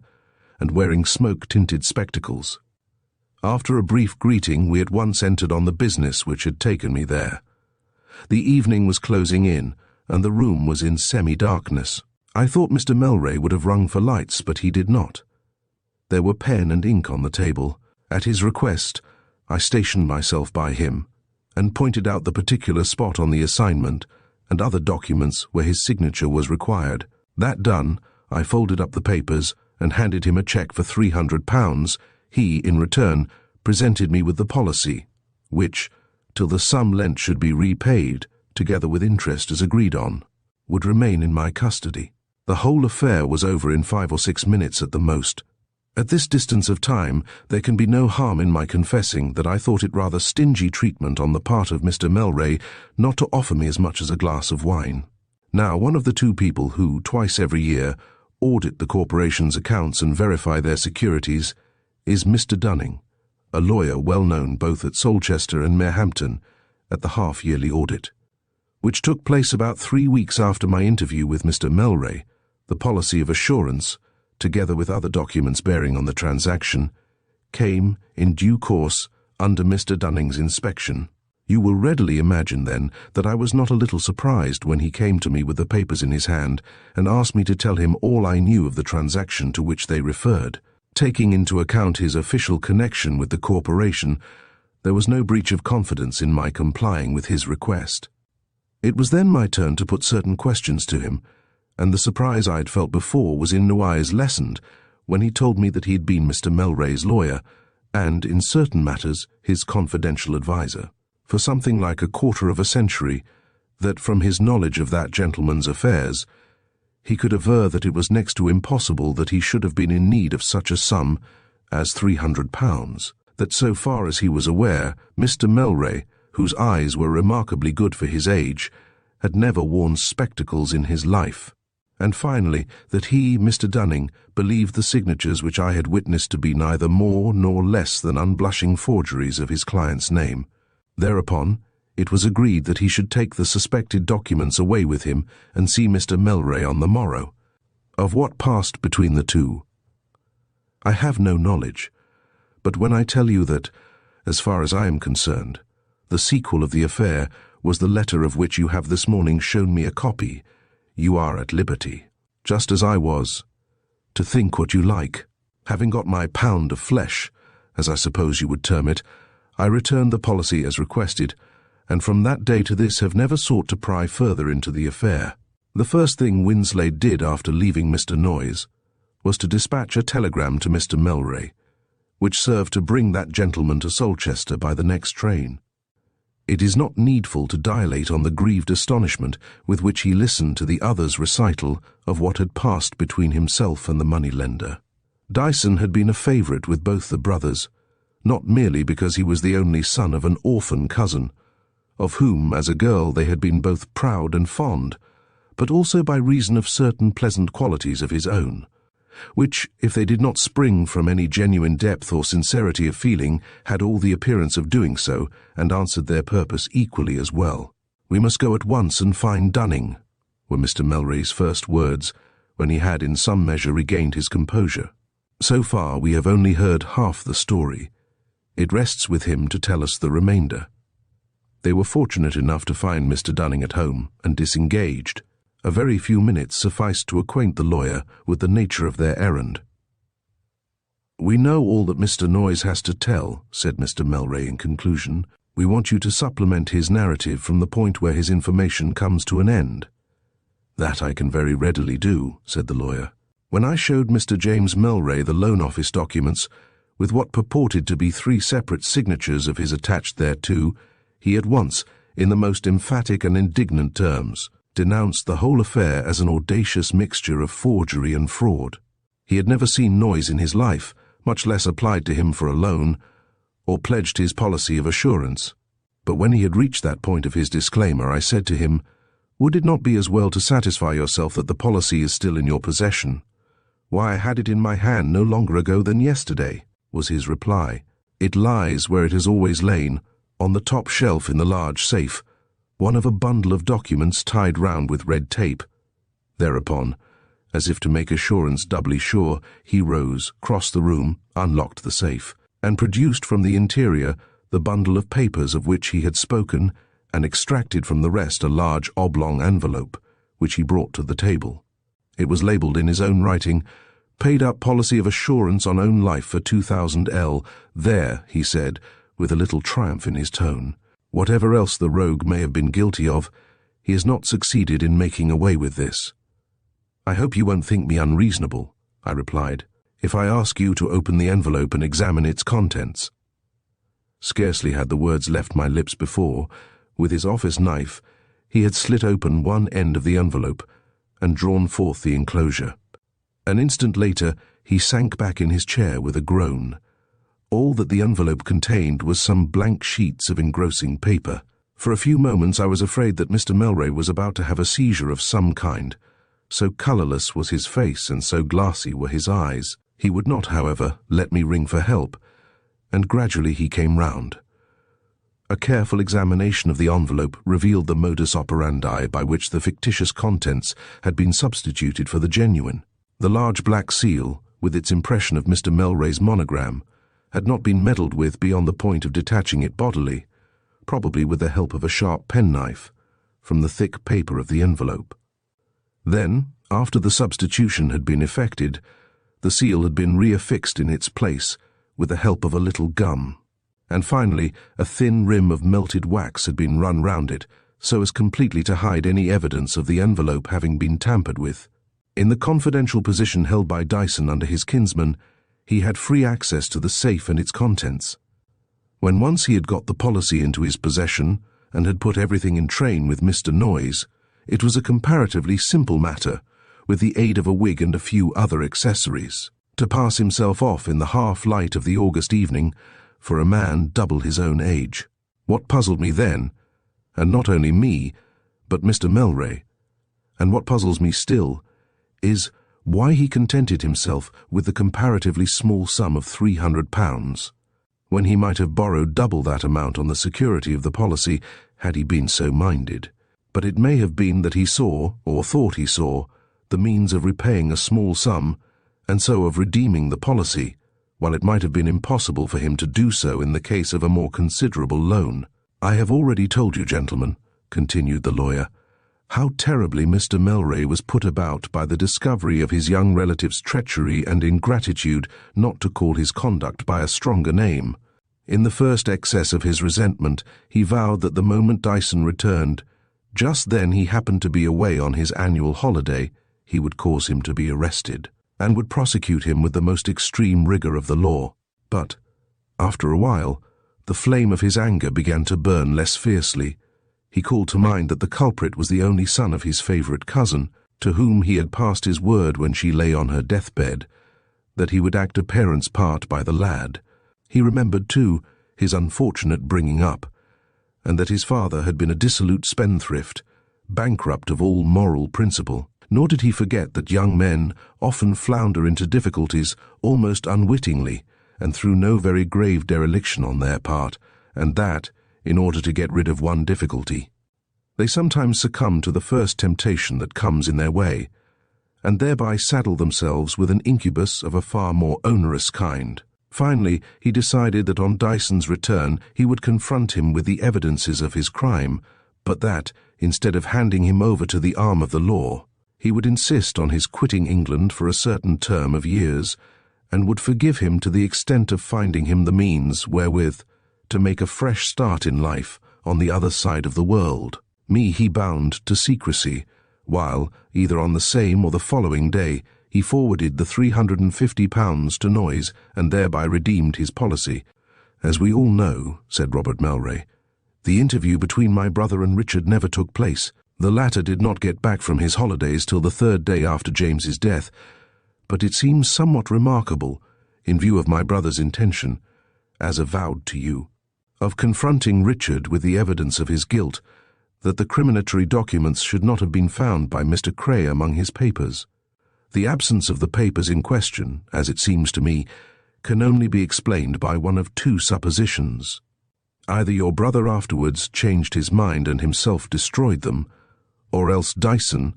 and wearing smoke-tinted spectacles. After a brief greeting, we at once entered on the business which had taken me there. The evening was closing in, and the room was in semi-darkness. I thought Mr. Melray would have rung for lights, but he did not. There were pen and ink on the table. At his request, I stationed myself by him, and pointed out the particular spot on the assignment and other documents where his signature was required. That done, I folded up the papers and handed him a cheque for £300. He, in return, presented me with the policy, which, till the sum lent should be repaid, together with interest as agreed on, would remain in my custody. The whole affair was over in 5 or 6 minutes at the most. At this distance of time, there can be no harm in my confessing that I thought it rather stingy treatment on the part of Mr. Melray not to offer me as much as a glass of wine. Now, one of the two people who, twice every year, audit the corporation's accounts and verify their securities is Mr. Dunning, a lawyer well known both at Solchester and Marehampton at the half-yearly audit, which took place about 3 weeks after my interview with Mr. Melray. The policy of assurance, together with other documents bearing on the transaction, came in due course under Mr. Dunning's inspection. You will readily imagine, then, that I was not a little surprised when he came to me with the papers in his hand and asked me to tell him all I knew of the transaction to which they referred. Taking into account his official connection with the corporation, there was no breach of confidence in my complying with his request. It was then my turn to put certain questions to him, and the surprise I had felt before was in no wise lessened when he told me that he had been Mr. Melray's lawyer and, in certain matters, his confidential adviser for something like a quarter of a century, that from his knowledge of that gentleman's affairs, he could aver that it was next to impossible that he should have been in need of such a sum as £300, that so far as he was aware, Mr. Melray, whose eyes were remarkably good for his age, had never worn spectacles in his life, and finally that he, Mr. Dunning, believed the signatures which I had witnessed to be neither more nor less than unblushing forgeries of his client's name. Thereupon, it was agreed that he should take the suspected documents away with him and see Mr. Melray on the morrow. Of what passed between the two, I have no knowledge, but when I tell you that, as far as I am concerned, the sequel of the affair was the letter of which you have this morning shown me a copy, you are at liberty, just as I was, to think what you like. Having got my pound of flesh, as I suppose you would term it, I returned the policy as requested, and from that day to this have never sought to pry further into the affair. The first thing Winslade did after leaving Mr. Noyes was to dispatch a telegram to Mr. Melray, which served to bring that gentleman to Solchester by the next train. It is not needful to dilate on the grieved astonishment with which he listened to the other's recital of what had passed between himself and the money-lender. Dyson had been a favourite with both the brothers, not merely because he was the only son of an orphan cousin, of whom, as a girl, they had been both proud and fond, but also by reason of certain pleasant qualities of his own, which, if they did not spring from any genuine depth or sincerity of feeling, had all the appearance of doing so, and answered their purpose equally as well. "We must go at once and find Dunning," were Mr. Melray's first words, when he had in some measure regained his composure. "So far we have only heard half the story. It rests with him to tell us the remainder." They were fortunate enough to find Mr. Dunning at home and disengaged. A very few minutes sufficed to acquaint the lawyer with the nature of their errand. "We know all that Mr. Noyes has to tell," said Mr. Melray in conclusion. "We want you to supplement his narrative from the point where his information comes to an end." "That I can very readily do," said the lawyer. "When I showed Mr. James Melray the Loan Office documents, with what purported to be 3 separate signatures of his attached thereto, he at once, in the most emphatic and indignant terms, denounced the whole affair as an audacious mixture of forgery and fraud. He had never seen Noyes in his life, much less applied to him for a loan, or pledged his policy of assurance. But when he had reached that point of his disclaimer, I said to him, 'Would it not be as well to satisfy yourself that the policy is still in your possession?' 'Why, I had it in my hand no longer ago than yesterday,' was his reply. 'It lies where it has always lain, on the top shelf in the large safe, one of a bundle of documents tied round with red tape.' Thereupon, as if to make assurance doubly sure, he rose, crossed the room, unlocked the safe, and produced from the interior the bundle of papers of which he had spoken, and extracted from the rest a large oblong envelope, which he brought to the table. It was labelled in his own writing, 'Paid up policy of assurance on own life for 2000 L. There,' he said, with a little triumph in his tone, 'whatever else the rogue may have been guilty of, he has not succeeded in making away with this.' 'I hope you won't think me unreasonable,' I replied, 'if I ask you to open the envelope and examine its contents.' Scarcely had the words left my lips before, with his office knife, he had slit open one end of the envelope and drawn forth the enclosure. An instant later, he sank back in his chair with a groan. All that the envelope contained was some blank sheets of engrossing paper. For a few moments I was afraid that Mr. Melray was about to have a seizure of some kind, So colourless was his face and so glassy were his eyes. He would not, however, let me ring for help, and gradually he came round. A careful examination of the envelope revealed the modus operandi by which the fictitious contents had been substituted for the genuine. The large black seal, with its impression of Mr. Melray's monogram, had not been meddled with beyond the point of detaching it bodily, probably with the help of a sharp penknife, from the thick paper of the envelope. Then, after the substitution had been effected, the seal had been reaffixed in its place with the help of a little gum, and finally a thin rim of melted wax had been run round it so as completely to hide any evidence of the envelope having been tampered with. In the confidential position held by Dyson under his kinsman, he had free access to the safe and its contents. When once he had got the policy into his possession and had put everything in train with Mr. Noyes, it was a comparatively simple matter, with the aid of a wig and a few other accessories, to pass himself off in the half-light of the August evening for a man double his own age. What puzzled me then, and not only me, but Mr. Melray, and what puzzles me still, is why he contented himself with the comparatively small sum of £300, when he might have borrowed double that amount on the security of the policy had he been so minded. But it may have been that he saw, or thought he saw, the means of repaying a small sum, and so of redeeming the policy, while it might have been impossible for him to do so in the case of a more considerable loan. I have already told you, gentlemen, continued the lawyer, how terribly Mr. Melray was put about by the discovery of his young relative's treachery and ingratitude, not to call his conduct by a stronger name. In the first excess of his resentment, he vowed that the moment Dyson returned, just then he happened to be away on his annual holiday, he would cause him to be arrested, and would prosecute him with the most extreme rigour of the law. But, after a while, the flame of his anger began to burn less fiercely. He called to mind that the culprit was the only son of his favourite cousin, to whom he had passed his word when she lay on her deathbed, that he would act a parent's part by the lad. He remembered, too, his unfortunate bringing up, and that his father had been a dissolute spendthrift, bankrupt of all moral principle. Nor did he forget that young men often flounder into difficulties almost unwittingly and through no very grave dereliction on their part, and that, in order to get rid of one difficulty, they sometimes succumb to the first temptation that comes in their way, and thereby saddle themselves with an incubus of a far more onerous kind. Finally, he decided that on Dyson's return he would confront him with the evidences of his crime, but that, instead of handing him over to the arm of the law, he would insist on his quitting England for a certain term of years, and would forgive him to the extent of finding him the means wherewith to make a fresh start in life on the other side of the world. Me he bound to secrecy, while, either on the same or the following day, he forwarded the £350 to Noyes and thereby redeemed his policy. As we all know, said Robert Melray, the interview between my brother and Richard never took place. The latter did not get back from his holidays till the third day after James's death, but it seems somewhat remarkable, in view of my brother's intention, as avowed to you, of confronting Richard with the evidence of his guilt, that the criminatory documents should not have been found by Mr. Cray among his papers. The absence of the papers in question, as it seems to me, can only be explained by one of two suppositions. Either your brother afterwards changed his mind and himself destroyed them, or else Dyson,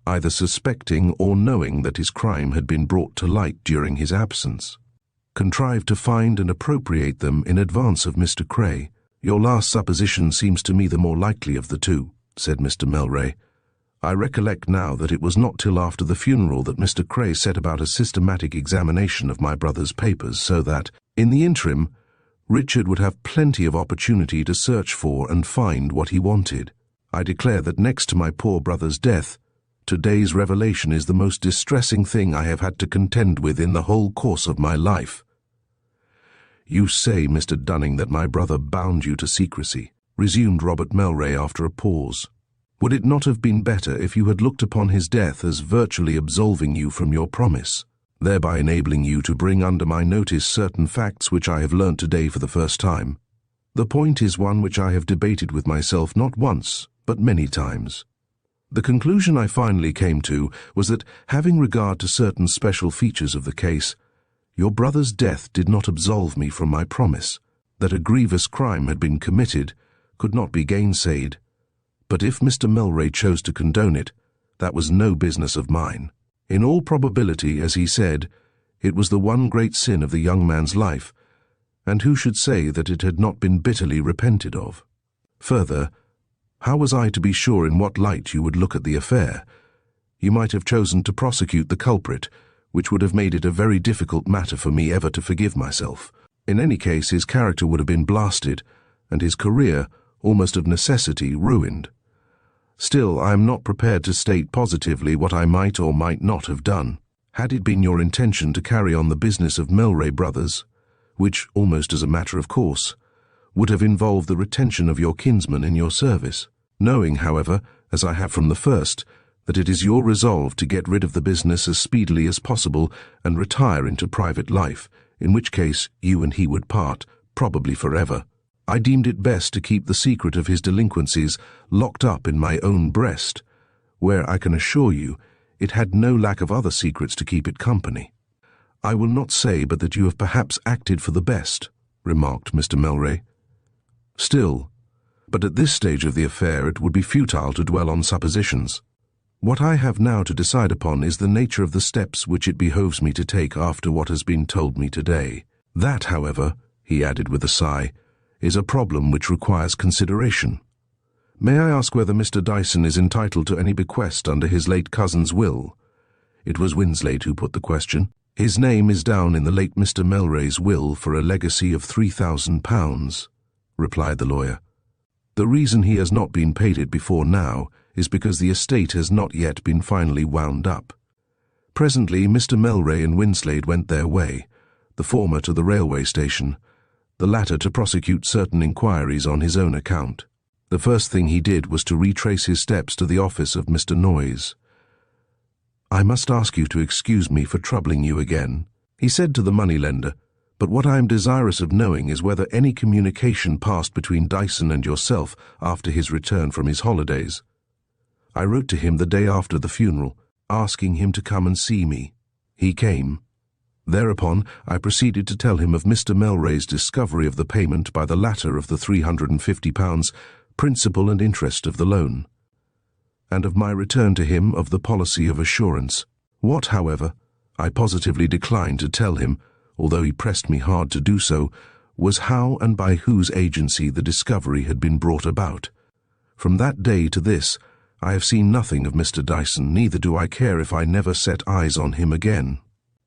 either suspecting or knowing that his crime had been brought to light during his absence, contrived to find and appropriate them in advance of Mr. Cray. Your last supposition seems to me the more likely of the two, said Mr. Melray. I recollect now that it was not till after the funeral that Mr. Cray set about a systematic examination of my brother's papers, so that, in the interim, Richard would have plenty of opportunity to search for and find what he wanted. I declare that next to my poor brother's death, today's revelation is the most distressing thing I have had to contend with in the whole course of my life. You say, Mr. Dunning, that my brother bound you to secrecy, resumed Robert Melray after a pause. Would it not have been better if you had looked upon his death as virtually absolving you from your promise, thereby enabling you to bring under my notice certain facts which I have learnt today for the first time? The point is one which I have debated with myself not once, but many times. The conclusion I finally came to was that, having regard to certain special features of the case, your brother's death did not absolve me from my promise. That a grievous crime had been committed could not be gainsaid, but if Mr. Melray chose to condone it, that was no business of mine. In all probability, as he said, it was the one great sin of the young man's life, and who should say that it had not been bitterly repented of? Further, how was I to be sure in what light you would look at the affair? You might have chosen to prosecute the culprit, which would have made it a very difficult matter for me ever to forgive myself. In any case, his character would have been blasted, and his career, almost of necessity, ruined. Still, I am not prepared to state positively what I might or might not have done. Had it been your intention to carry on the business of Melray Brothers, which, almost as a matter of course, would have involved the retention of your kinsman in your service, knowing, however, as I have from the first, that it is your resolve to get rid of the business as speedily as possible and retire into private life, in which case you and he would part, probably forever. I deemed it best to keep the secret of his delinquencies locked up in my own breast, where, I can assure you, it had no lack of other secrets to keep it company. I will not say but that you have perhaps acted for the best, remarked Mr. Melray. Still, but at this stage of the affair it would be futile to dwell on suppositions. What I have now to decide upon is the nature of the steps which it behoves me to take after what has been told me today. That, however, he added with a sigh, is a problem which requires consideration. May I ask whether Mr. Dyson is entitled to any bequest under his late cousin's will? It was Winslade who put the question. His name is down in the late Mr. Melray's will for a legacy of £3,000, replied the lawyer. The reason he has not been paid it before now is because the estate has not yet been finally wound up. Presently Mr. Melray and Winslade went their way, the former to the railway station, the latter to prosecute certain inquiries on his own account. The first thing he did was to retrace his steps to the office of Mr. Noyes. "I must ask you to excuse me for troubling you again," he said to the moneylender, "but what I am desirous of knowing is whether any communication passed between Dyson and yourself after his return from his holidays. I wrote to him the day after the funeral, asking him to come and see me. He came. Thereupon I proceeded to tell him of Mr. Melray's discovery of the payment by the latter of the £350, principal and interest of the loan, and of my return to him of the policy of assurance. What, however, I positively declined to tell him, although he pressed me hard to do so, was how and by whose agency the discovery had been brought about. From that day to this, I have seen nothing of Mr. Dyson, neither do I care if I never set eyes on him again."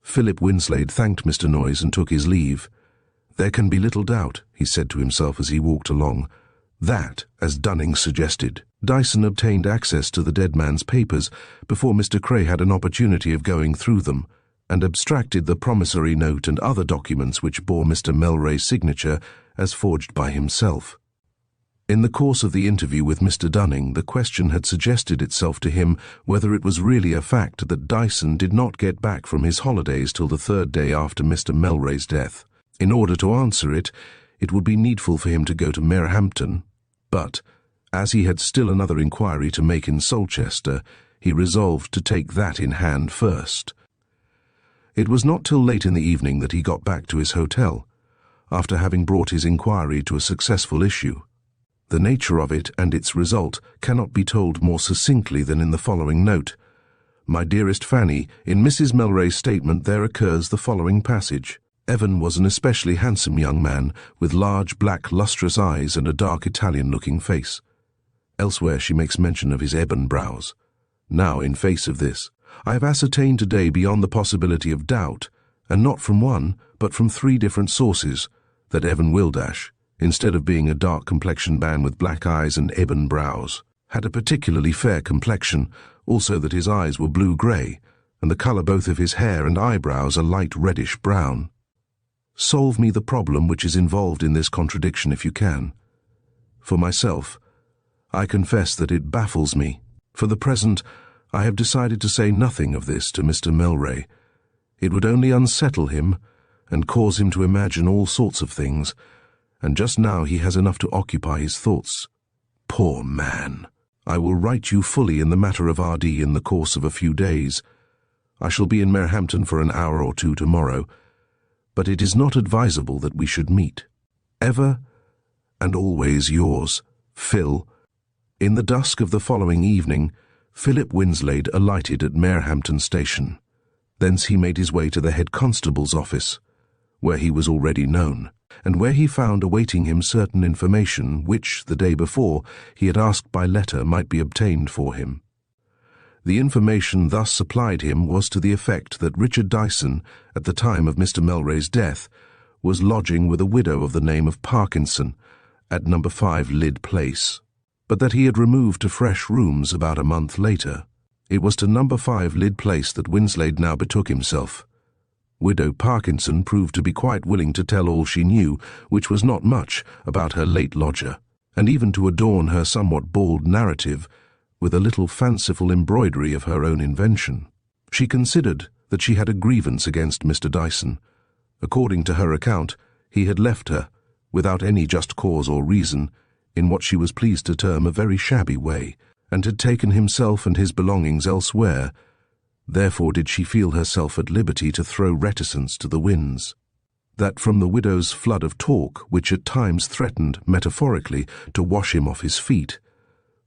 Philip Winslade thanked Mr. Noyes and took his leave. "There can be little doubt," he said to himself as he walked along, "that, as Dunning suggested, Dyson obtained access to the dead man's papers before Mr. Cray had an opportunity of going through them, and abstracted the promissory note and other documents which bore Mr. Melray's signature as forged by himself. In the course of the interview with Mr. Dunning, the question had suggested itself to him whether it was really a fact that Dyson did not get back from his holidays till the third day after Mr. Melray's death. In order to answer it, it would be needful for him to go to Merhampton, but, as he had still another inquiry to make in Solchester, he resolved to take that in hand first. It was not till late in the evening that he got back to his hotel, after having brought his inquiry to a successful issue. The nature of it and its result cannot be told more succinctly than in the following note. "My dearest Fanny, in Mrs. Melray's statement there occurs the following passage. Evan was an especially handsome young man, with large, black, lustrous eyes and a dark Italian-looking face." Elsewhere she makes mention of his ebon brows. Now, in face of this, I have ascertained today beyond the possibility of doubt, and not from one, but from 3 different sources, that Evan Wildash, instead of being a dark-complexioned man with black eyes and ebon brows, had a particularly fair complexion, also that his eyes were blue-grey, and the colour both of his hair and eyebrows a light reddish-brown. Solve me the problem which is involved in this contradiction if you can. For myself, I confess that it baffles me. For the present, I have decided to say nothing of this to Mr. Melray. It would only unsettle him, and cause him to imagine all sorts of things, and just now he has enough to occupy his thoughts. Poor man! I will write you fully in the matter of R.D. in the course of a few days. I shall be in Merhampton for an hour or two tomorrow, but it is not advisable that we should meet. Ever and always yours, Phil. In the dusk of the following evening, Philip Winslade alighted at Merhampton Station. Thence he made his way to the head constable's office, where he was already known, and where he found awaiting him certain information which, the day before, he had asked by letter might be obtained for him. The information thus supplied him was to the effect that Richard Dyson, at the time of Mr. Melray's death, was lodging with a widow of the name of Parkinson at No. 5 Lyd Place, but that he had removed to fresh rooms about a month later. It was to No. 5 Lyd Place that Winslade now betook himself. Widow Parkinson proved to be quite willing to tell all she knew, which was not much, about her late lodger, and even to adorn her somewhat bald narrative with a little fanciful embroidery of her own invention. She considered that she had a grievance against Mr. Dyson. According to her account, he had left her, without any just cause or reason, in what she was pleased to term a very shabby way, and had taken himself and his belongings elsewhere. Therefore did she feel herself at liberty to throw reticence to the winds. That from the widow's flood of talk, which at times threatened, metaphorically, to wash him off his feet,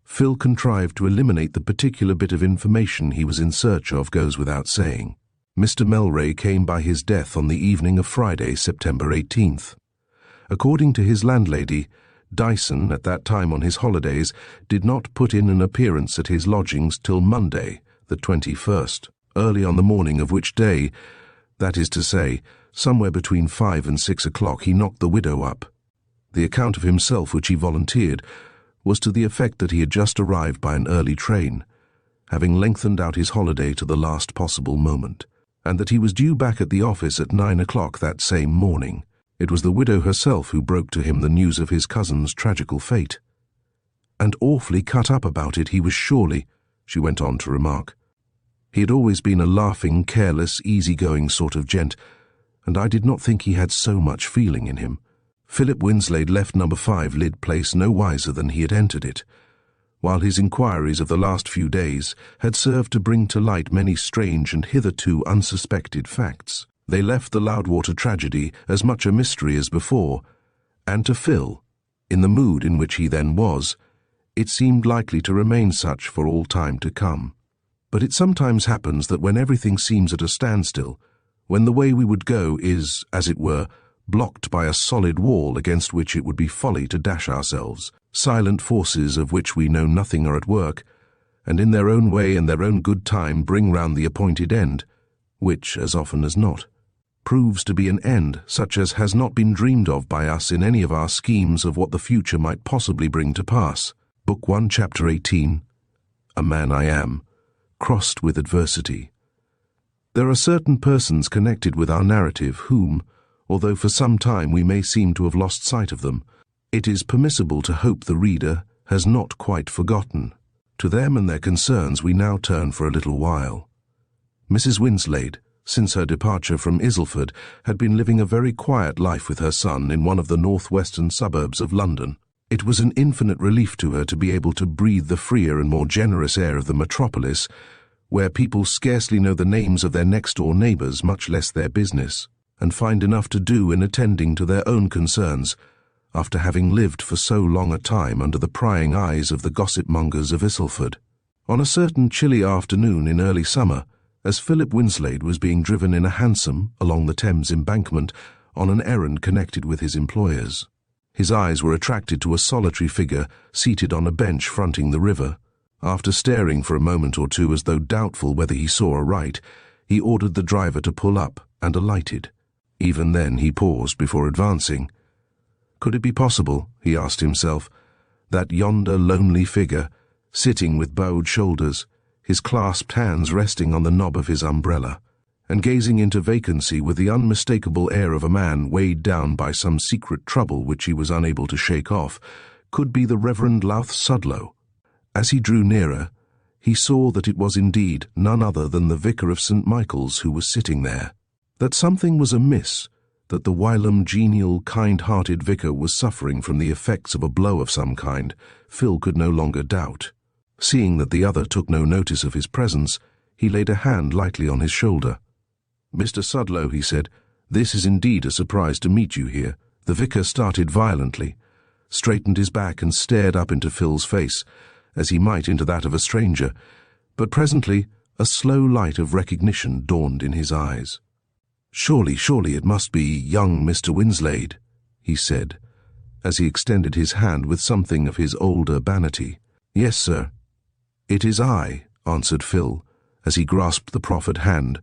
Phil contrived to eliminate the particular bit of information he was in search of goes without saying. Mr. Melray came by his death on the evening of Friday, September 18th. According to his landlady, Dyson, at that time on his holidays, did not put in an appearance at his lodgings till Monday, the 21st, early on the morning of which day, that is to say, somewhere between 5 and 6 o'clock, he knocked the widow up. The account of himself which he volunteered was to the effect that he had just arrived by an early train, having lengthened out his holiday to the last possible moment, and that he was due back at the office at 9 o'clock that same morning. It was the widow herself who broke to him the news of his cousin's tragical fate. And awfully cut up about it he was surely, she went on to remark. He had always been a laughing, careless, easy-going sort of gent, and I did not think he had so much feeling in him. Philip Winslade left No. 5 Lyd Place no wiser than he had entered it, while his inquiries of the last few days had served to bring to light many strange and hitherto unsuspected facts. They left the Loudwater tragedy as much a mystery as before, and to Phil, in the mood in which he then was, it seemed likely to remain such for all time to come. But it sometimes happens that when everything seems at a standstill, when the way we would go is, as it were, blocked by a solid wall against which it would be folly to dash ourselves, silent forces of which we know nothing are at work, and in their own way and their own good time bring round the appointed end, which, as often as not, proves to be an end such as has not been dreamed of by us in any of our schemes of what the future might possibly bring to pass. Book 1, Chapter 18, A Man I Am, Crossed with Adversity. There are certain persons connected with our narrative whom, although for some time we may seem to have lost sight of them, it is permissible to hope the reader has not quite forgotten. To them and their concerns we now turn for a little while. Mrs. Winslade, since her departure from Isleford, had been living a very quiet life with her son in one of the northwestern suburbs of London. It was an infinite relief to her to be able to breathe the freer and more generous air of the metropolis, where people scarcely know the names of their next-door neighbours, much less their business, and find enough to do in attending to their own concerns, after having lived for so long a time under the prying eyes of the gossip-mongers of Isleford. On a certain chilly afternoon in early summer, as Philip Winslade was being driven in a hansom along the Thames embankment on an errand connected with his employers, his eyes were attracted to a solitary figure seated on a bench fronting the river. After staring for a moment or two as though doubtful whether he saw aright, he ordered the driver to pull up and alighted. Even then he paused before advancing. Could it be possible, he asked himself, that yonder lonely figure, sitting with bowed shoulders, his clasped hands resting on the knob of his umbrella, and gazing into vacancy with the unmistakable air of a man weighed down by some secret trouble which he was unable to shake off, could be the Reverend Louth Sudlow? As he drew nearer, he saw that it was indeed none other than the vicar of St. Michael's who was sitting there. That something was amiss, that the whilom genial, kind-hearted vicar was suffering from the effects of a blow of some kind, Phil could no longer doubt. Seeing that the other took no notice of his presence, he laid a hand lightly on his shoulder. "Mr. Sudlow," he said, "this is indeed a surprise to meet you here." The vicar started violently, straightened his back and stared up into Phil's face, as he might into that of a stranger, but presently a slow light of recognition dawned in his eyes. Surely it must be young Mr. Winslade," he said, as he extended his hand with something of his old urbanity. "Yes, sir." "It is I," answered Phil, as he grasped the proffered hand,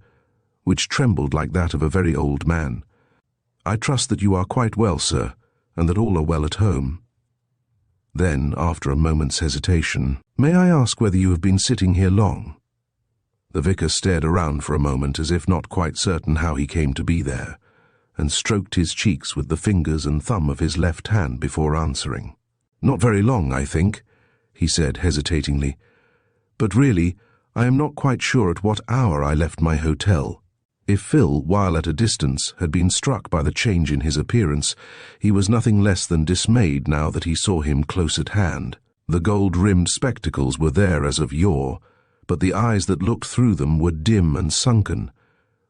which trembled like that of a very old man. "I trust that you are quite well, sir, and that all are well at home." Then, after a moment's hesitation, "May I ask whether you have been sitting here long?" The vicar stared around for a moment as if not quite certain how he came to be there, and stroked his cheeks with the fingers and thumb of his left hand before answering. "Not very long, I think," he said hesitatingly. "But really, I am not quite sure at what hour I left my hotel." If Phil, while at a distance, had been struck by the change in his appearance, he was nothing less than dismayed now that he saw him close at hand. The gold-rimmed spectacles were there as of yore, but the eyes that looked through them were dim and sunken,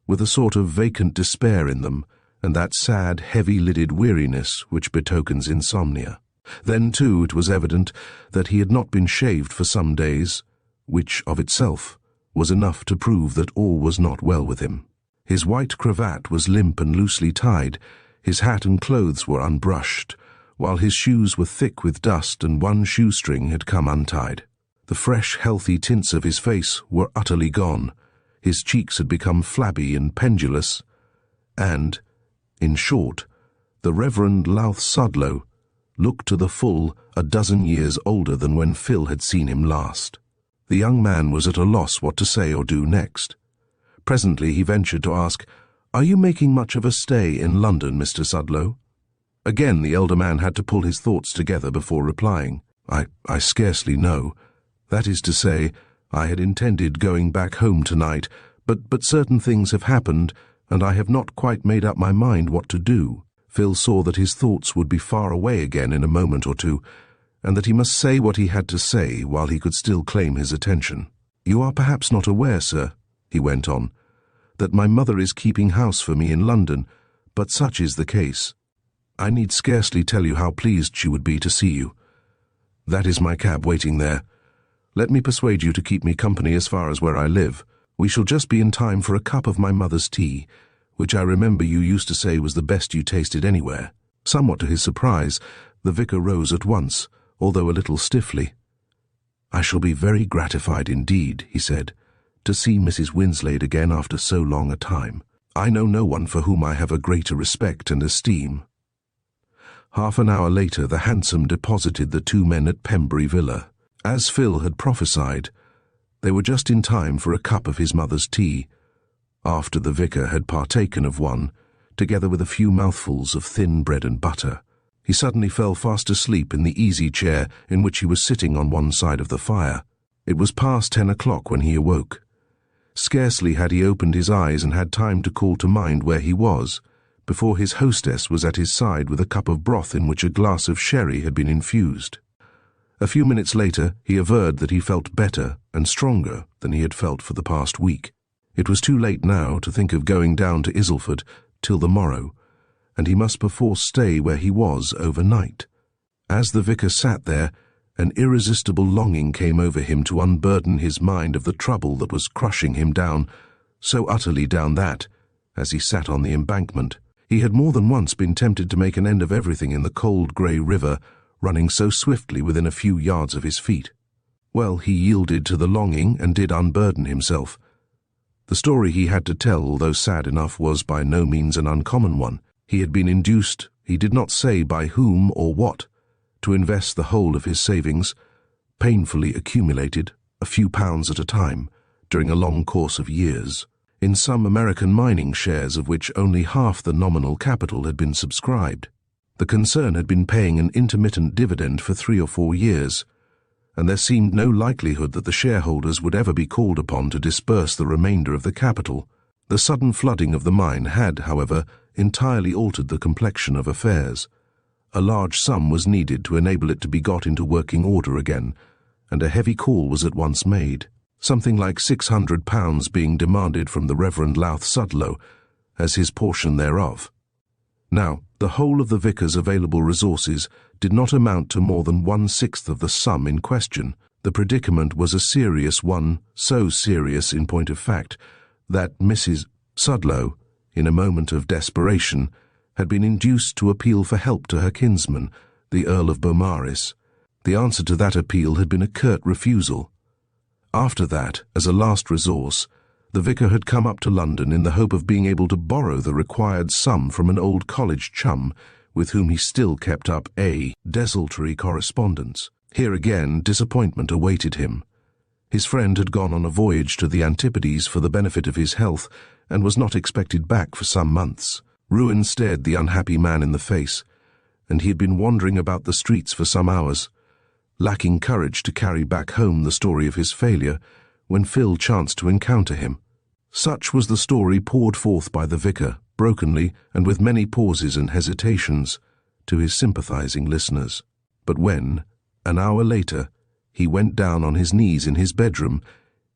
with a sort of vacant despair in them, and that sad, heavy-lidded weariness which betokens insomnia. Then, too, it was evident that he had not been shaved for some days, which, of itself, was enough to prove that all was not well with him. His white cravat was limp and loosely tied, his hat and clothes were unbrushed, while his shoes were thick with dust and one shoestring had come untied. The fresh, healthy tints of his face were utterly gone, his cheeks had become flabby and pendulous, and, in short, the Reverend Louth Sudlow looked to the full a dozen years older than when Phil had seen him last. The young man was at a loss what to say or do next. Presently he ventured to ask, "Are you making much of a stay in London, Mr. Sudlow?" Again the elder man had to pull his thoughts together before replying. I scarcely know. That is to say, I had intended going back home tonight, but certain things have happened, and I have not quite made up my mind what to do." Phil saw that his thoughts would be far away again in a moment or two, and that he must say what he had to say while he could still claim his attention. "You are perhaps not aware, sir," he went on, "that my mother is keeping house for me in London, but such is the case. I need scarcely tell you how pleased she would be to see you. That is my cab waiting there. Let me persuade you to keep me company as far as where I live. We shall just be in time for a cup of my mother's tea, which I remember you used to say was the best you tasted anywhere." Somewhat to his surprise, the vicar rose at once, although a little stiffly. "I shall be very gratified indeed," he said, "to see Mrs. Winslade again after so long a time. I know no one for whom I have a greater respect and esteem." Half an hour later the hansom deposited the two men at Pembury Villa. As Phil had prophesied, they were just in time for a cup of his mother's tea, after the vicar had partaken of one, together with a few mouthfuls of thin bread and butter. He suddenly fell fast asleep in the easy chair in which he was sitting on one side of the fire. It was past 10 o'clock when he awoke. Scarcely had he opened his eyes and had time to call to mind where he was, before his hostess was at his side with a cup of broth in which a glass of sherry had been infused. A few minutes later he averred that he felt better and stronger than he had felt for the past week. It was too late now to think of going down to Isleford till the morrow, and he must perforce stay where he was overnight. As the vicar sat there, an irresistible longing came over him to unburden his mind of the trouble that was crushing him down, so utterly down that, as he sat on the embankment, he had more than once been tempted to make an end of everything in the cold grey river, running so swiftly within a few yards of his feet. Well, he yielded to the longing and did unburden himself. The story he had to tell, although sad enough, was by no means an uncommon one. He had been induced, he did not say by whom or what, to invest the whole of his savings, painfully accumulated, a few pounds at a time, during a long course of years, in some American mining shares of which only half the nominal capital had been subscribed. The concern had been paying an intermittent dividend for 3 or 4 years, and there seemed no likelihood that the shareholders would ever be called upon to disburse the remainder of the capital. The sudden flooding of the mine had, however, entirely altered the complexion of affairs. A large sum was needed to enable it to be got into working order again, and a heavy call was at once made, something like £600 being demanded from the Reverend Louth Sudlow as his portion thereof. Now, the whole of the vicar's available resources did not amount to more than 1/6 of the sum in question. The predicament was a serious one, so serious in point of fact that Mrs. Sudlow, in a moment of desperation, had been induced to appeal for help to her kinsman, the Earl of Beaumaris. The answer to that appeal had been a curt refusal. After that, as a last resource, the vicar had come up to London in the hope of being able to borrow the required sum from an old college chum with whom he still kept up a desultory correspondence. Here again, disappointment awaited him. His friend had gone on a voyage to the Antipodes for the benefit of his health and was not expected back for some months. Ruin stared the unhappy man in the face, and he had been wandering about the streets for some hours, lacking courage to carry back home the story of his failure, when Phil chanced to encounter him. Such was the story poured forth by the vicar, brokenly and with many pauses and hesitations, to his sympathizing listeners. But when, an hour later, he went down on his knees in his bedroom,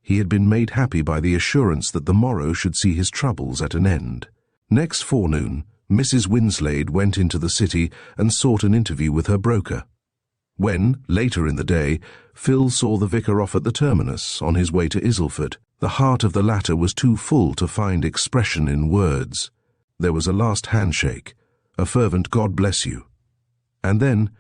he had been made happy by the assurance that the morrow should see his troubles at an end. Next forenoon, Mrs. Winslade went into the city and sought an interview with her broker. When, later in the day, Phil saw the vicar off at the terminus on his way to Isleford, the heart of the latter was too full to find expression in words. There was a last handshake, a fervent God bless you. And then,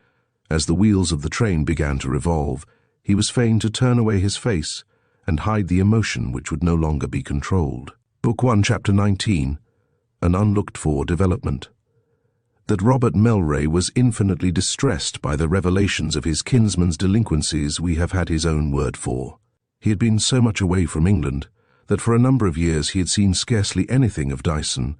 as the wheels of the train began to revolve, he was fain to turn away his face and hide the emotion which would no longer be controlled. Book 1, Chapter 19, An Unlooked-for Development. That Robert Melray was infinitely distressed by the revelations of his kinsman's delinquencies we have had his own word for. He had been so much away from England that for a number of years he had seen scarcely anything of Dyson,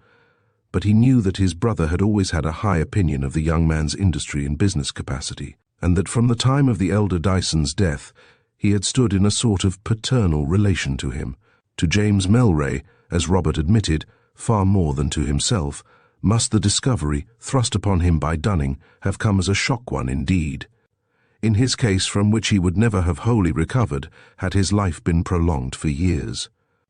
but he knew that his brother had always had a high opinion of the young man's industry and business capacity, and that from the time of the elder Dyson's death he had stood in a sort of paternal relation to him. To James Melray, as Robert admitted, far more than to himself, must the discovery, thrust upon him by Dunning, have come as a shock one indeed. In his case, from which he would never have wholly recovered had his life been prolonged for years.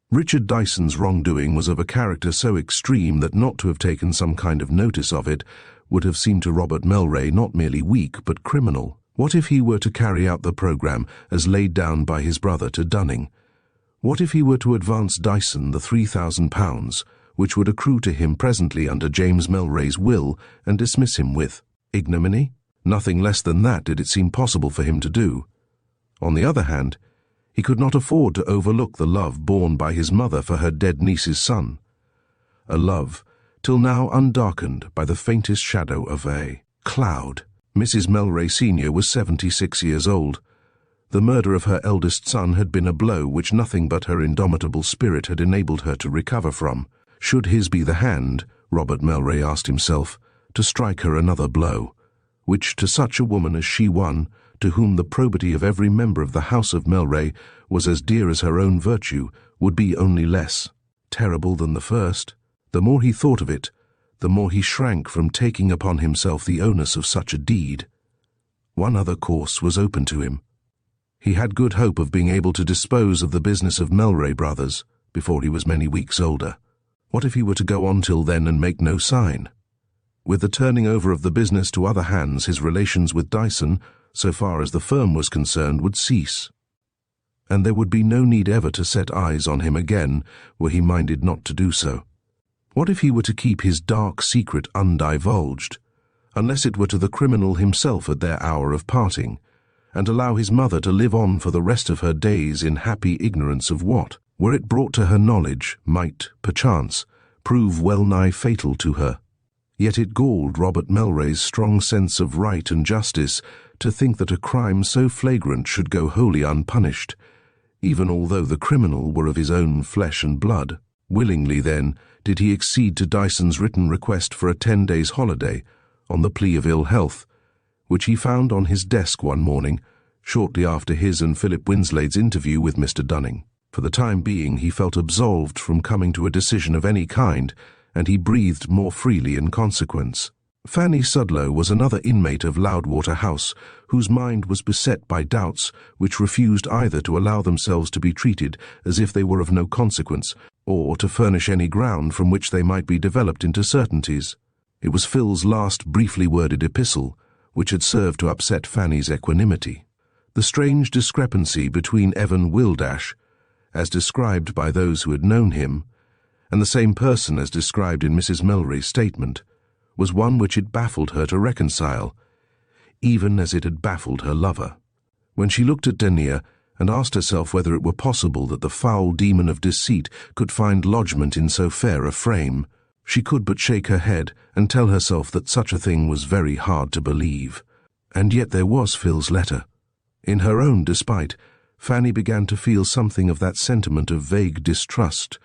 Richard Dyson's wrongdoing was of a character so extreme that not to have taken some kind of notice of it would have seemed to Robert Melray not merely weak but criminal. What if he were to carry out the programme as laid down by his brother to Dunning? What if he were to advance Dyson the £3,000, which would accrue to him presently under James Melray's will, and dismiss him with ignominy? Nothing less than that did it seem possible for him to do. On the other hand, he could not afford to overlook the love borne by his mother for her dead niece's son, a love till now undarkened by the faintest shadow of a cloud. Mrs. Melray Senior was 76 years old. The murder of her eldest son had been a blow which nothing but her indomitable spirit had enabled her to recover from. Should his be the hand, Robert Melray asked himself, to strike her another blow, which to such a woman as she one, to whom the probity of every member of the house of Melray was as dear as her own virtue, would be only less terrible than the first? The more he thought of it, the more he shrank from taking upon himself the onus of such a deed. One other course was open to him. He had good hope of being able to dispose of the business of Melray Brothers before he was many weeks older. What if he were to go on till then and make no sign? With the turning over of the business to other hands, his relations with Dyson, so far as the firm was concerned, would cease, and there would be no need ever to set eyes on him again were he minded not to do so. What if he were to keep his dark secret undivulged, unless it were to the criminal himself at their hour of parting, and allow his mother to live on for the rest of her days in happy ignorance of what, were it brought to her knowledge, might, perchance, prove well-nigh fatal to her? Yet it galled Robert Melray's strong sense of right and justice to think that a crime so flagrant should go wholly unpunished, even although the criminal were of his own flesh and blood. Willingly, then, did he accede to Dyson's written request for a 10 days' holiday, on the plea of ill health, which he found on his desk one morning, shortly after his and Philip Winslade's interview with Mr. Dunning. For the time being he felt absolved from coming to a decision of any kind, and he breathed more freely in consequence. Fanny Sudlow was another inmate of Loudwater House, whose mind was beset by doubts which refused either to allow themselves to be treated as if they were of no consequence, or to furnish any ground from which they might be developed into certainties. It was Phil's last briefly worded epistle, which had served to upset Fanny's equanimity. The strange discrepancy between Evan Wildash, as described by those who had known him, and the same person as described in Mrs. Melray's statement, was one which it baffled her to reconcile, even as it had baffled her lover. When she looked at Denier and asked herself whether it were possible that the foul demon of deceit could find lodgment in so fair a frame, she could but shake her head and tell herself that such a thing was very hard to believe. And yet there was Phil's letter. In her own despite, Fanny began to feel something of that sentiment of vague distrust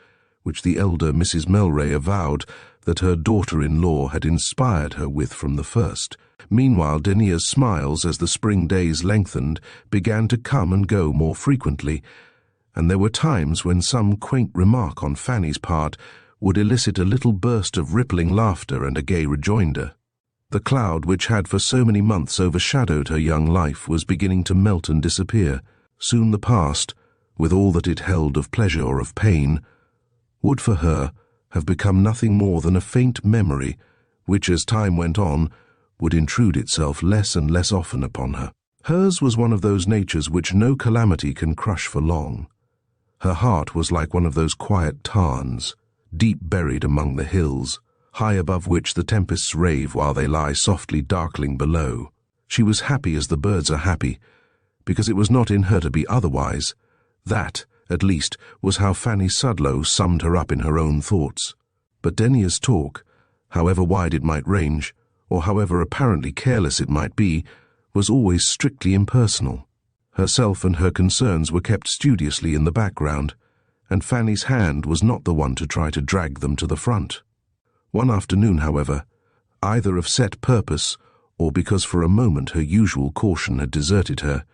which the elder Mrs. Melray avowed that her daughter-in-law had inspired her with from the first. Meanwhile, Denier's smiles, as the spring days lengthened, began to come and go more frequently, and there were times when some quaint remark on Fanny's part would elicit a little burst of rippling laughter and a gay rejoinder. The cloud which had for so many months overshadowed her young life was beginning to melt and disappear. Soon the past, with all that it held of pleasure or of pain, would for her have become nothing more than a faint memory which, as time went on, would intrude itself less and less often upon her. Hers was one of those natures which no calamity can crush for long. Her heart was like one of those quiet tarns, deep buried among the hills, high above which the tempests rave while they lie softly darkling below. She was happy as the birds are happy, because it was not in her to be otherwise. That, at least, was how Fanny Sudlow summed her up in her own thoughts. But Denier's talk, however wide it might range, or however apparently careless it might be, was always strictly impersonal. Herself and her concerns were kept studiously in the background, and Fanny's hand was not the one to try to drag them to the front. One afternoon, however, either of set purpose or because for a moment her usual caution had deserted her,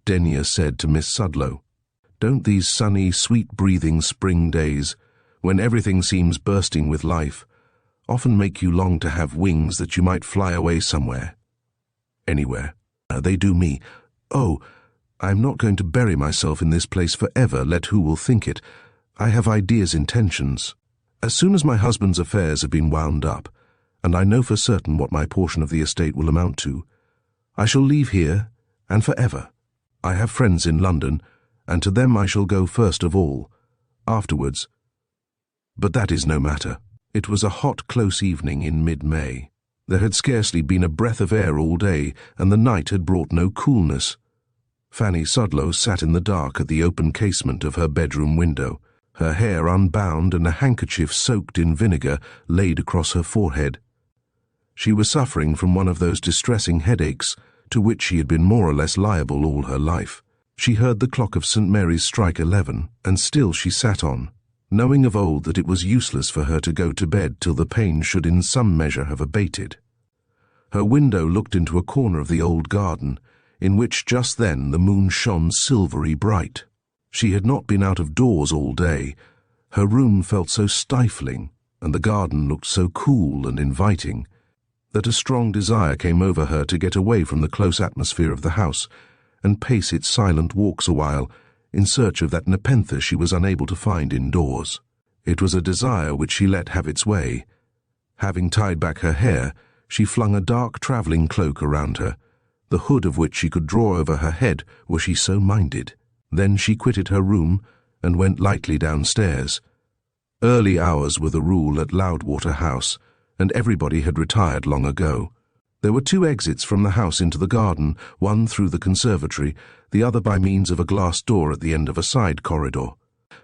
Denier said to Miss Sudlow, "Don't these sunny, sweet-breathing spring days, when everything seems bursting with life, often make you long to have wings that you might fly away somewhere? Anywhere. They do me. Oh, I am not going to bury myself in this place forever, let who will think it. I have ideas, intentions. As soon as my husband's affairs have been wound up, and I know for certain what my portion of the estate will amount to, I shall leave here, and forever. I have friends in London, and to them I shall go first of all, afterwards. But that is no matter." It was a hot, close evening in mid-May. There had scarcely been a breath of air all day, and the night had brought no coolness. Fanny Sudlow sat in the dark at the open casement of her bedroom window, her hair unbound and a handkerchief soaked in vinegar laid across her forehead. She was suffering from one of those distressing headaches to which she had been more or less liable all her life. She heard the clock of St. Mary's strike 11, and still she sat on, knowing of old that it was useless for her to go to bed till the pain should in some measure have abated. Her window looked into a corner of the old garden, in which just then the moon shone silvery bright. She had not been out of doors all day. Her room felt so stifling, and the garden looked so cool and inviting, that a strong desire came over her to get away from the close atmosphere of the house and pace its silent walks a while in search of that nepenthe she was unable to find indoors. It was a desire which she let have its way. Having tied back her hair, she flung a dark travelling cloak around her, the hood of which she could draw over her head were she so minded. Then she quitted her room and went lightly downstairs. Early hours were the rule at Loudwater House, and everybody had retired long ago. There were 2 exits from the house into the garden, one through the conservatory, the other by means of a glass door at the end of a side corridor.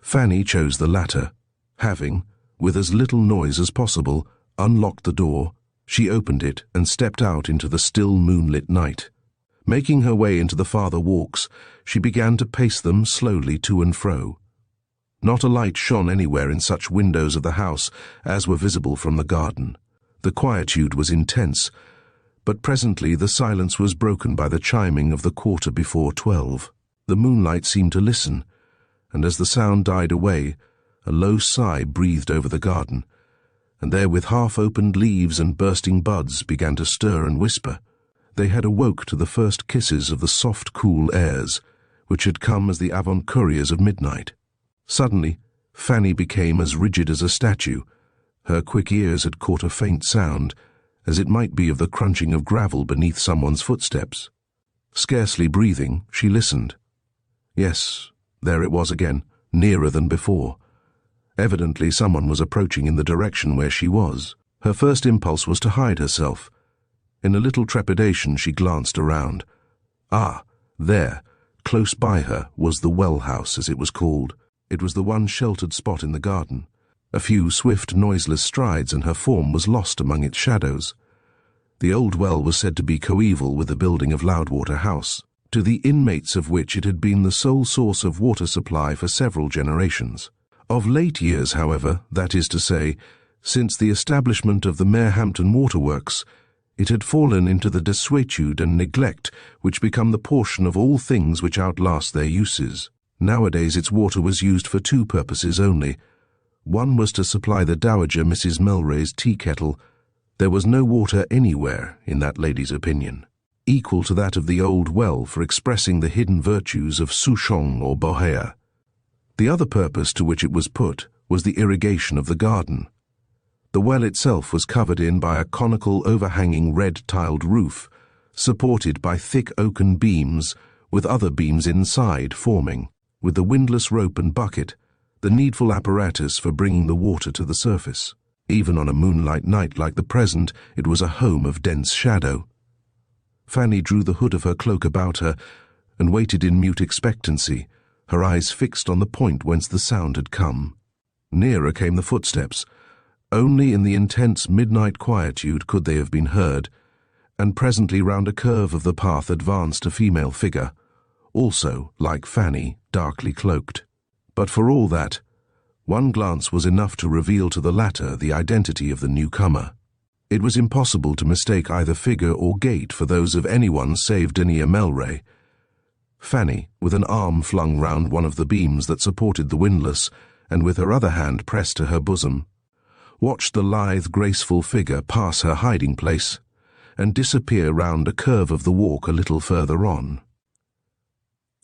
Fanny chose the latter. Having, with as little noise as possible, unlocked the door, she opened it and stepped out into the still moonlit night. Making her way into the farther walks, she began to pace them slowly to and fro. Not a light shone anywhere in such windows of the house as were visible from the garden. The quietude was intense, but presently the silence was broken by the chiming of the 12:15. The moonlight seemed to listen, and as the sound died away, a low sigh breathed over the garden, and there with half-opened leaves and bursting buds began to stir and whisper. They had awoke to the first kisses of the soft, cool airs, which had come as the avant-couriers of midnight. Suddenly, Fanny became as rigid as a statue. Her quick ears had caught a faint sound, as it might be of the crunching of gravel beneath someone's footsteps. Scarcely breathing, she listened. Yes, there it was again, nearer than before. Evidently someone was approaching in the direction where she was. Her first impulse was to hide herself. In a little trepidation she glanced around. Ah, there, close by her, was the well house, as it was called. It was the one sheltered spot in the garden. A few swift, noiseless strides and her form was lost among its shadows. The old well was said to be coeval with the building of Loudwater House, to the inmates of which it had been the sole source of water supply for several generations. Of late years, however, that is to say, since the establishment of the Marehampton Waterworks, it had fallen into the desuetude and neglect which become the portion of all things which outlast their uses. Nowadays its water was used for two purposes only. One was to supply the Dowager Mrs. Melray's tea kettle. There was no water anywhere, in that lady's opinion, equal to that of the old well for expressing the hidden virtues of Souchong or Bohea. The other purpose to which it was put was the irrigation of the garden. The well itself was covered in by a conical overhanging red-tiled roof, supported by thick oaken beams, with other beams inside forming, with the windlass rope and bucket, the needful apparatus for bringing the water to the surface. Even on a moonlight night like the present, it was a home of dense shadow. Fanny drew the hood of her cloak about her and waited in mute expectancy, her eyes fixed on the point whence the sound had come. Nearer came the footsteps. Only in the intense midnight quietude could they have been heard, and presently round a curve of the path advanced a female figure, also, like Fanny, darkly cloaked. But for all that, one glance was enough to reveal to the latter the identity of the newcomer. It was impossible to mistake either figure or gait for those of anyone save Denia Melray. Fanny, with an arm flung round one of the beams that supported the windlass, and with her other hand pressed to her bosom, watched the lithe, graceful figure pass her hiding-place and disappear round a curve of the walk a little further on.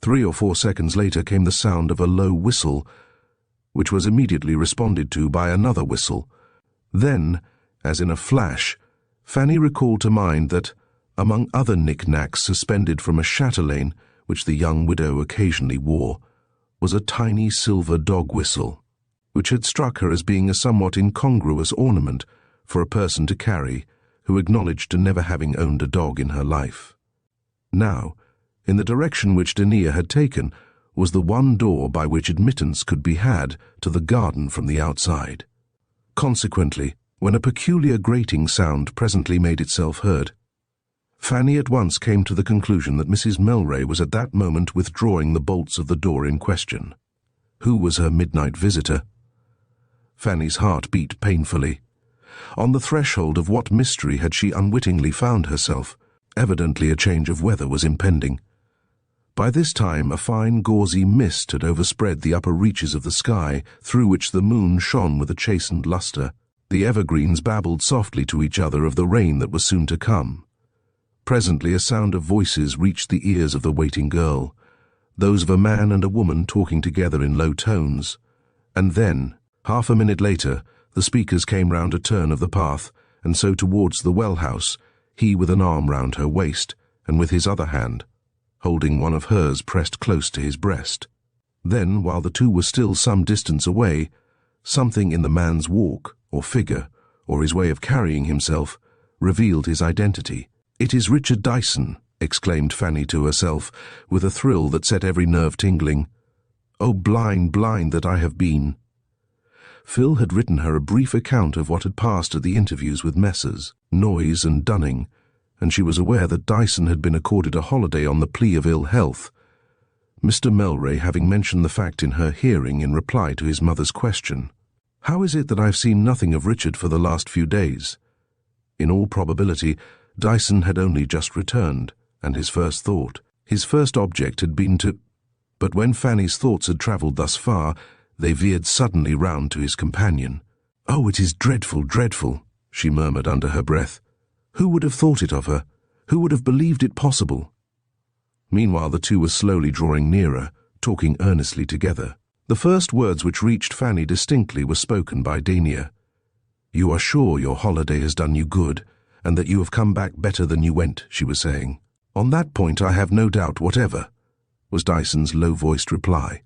3 or 4 seconds later came the sound of a low whistle, which was immediately responded to by another whistle. Then, as in a flash, Fanny recalled to mind that, among other knick-knacks suspended from a chatelaine, which the young widow occasionally wore, was a tiny silver dog whistle, which had struck her as being a somewhat incongruous ornament for a person to carry who acknowledged to never having owned a dog in her life. Now, in the direction which Denia had taken, was the one door by which admittance could be had to the garden from the outside. Consequently, when a peculiar grating sound presently made itself heard, Fanny at once came to the conclusion that Mrs. Melray was at that moment withdrawing the bolts of the door in question. Who was her midnight visitor? Fanny's heart beat painfully. On the threshold of what mystery had she unwittingly found herself? Evidently a change of weather was impending. By this time a fine gauzy mist had overspread the upper reaches of the sky, through which the moon shone with a chastened lustre. The evergreens babbled softly to each other of the rain that was soon to come. Presently a sound of voices reached the ears of the waiting girl, those of a man and a woman talking together in low tones. And then, half a minute later, the speakers came round a turn of the path, and so towards the well-house, he with an arm round her waist, and with his other hand, holding one of hers pressed close to his breast. Then, while the two were still some distance away, something in the man's walk, or figure, or his way of carrying himself, revealed his identity. "It is Richard Dyson," exclaimed Fanny to herself, with a thrill that set every nerve tingling. "Oh, blind, blind that I have been!" Phil had written her a brief account of what had passed at the interviews with Messrs. Noyes and Dunning, and she was aware that Dyson had been accorded a holiday on the plea of ill health, Mr. Melray having mentioned the fact in her hearing in reply to his mother's question. "How is it that I have seen nothing of Richard for the last few days?" In all probability, Dyson had only just returned, and his first object had been to— But when Fanny's thoughts had travelled thus far, they veered suddenly round to his companion. "Oh, it is dreadful, dreadful," she murmured under her breath. "Who would have thought it of her? Who would have believed it possible?" Meanwhile, the two were slowly drawing nearer, talking earnestly together. The first words which reached Fanny distinctly were spoken by Dania. "You are sure your holiday has done you good, and that you have come back better than you went," she was saying. "On that point I have no doubt whatever," was Dyson's low-voiced reply.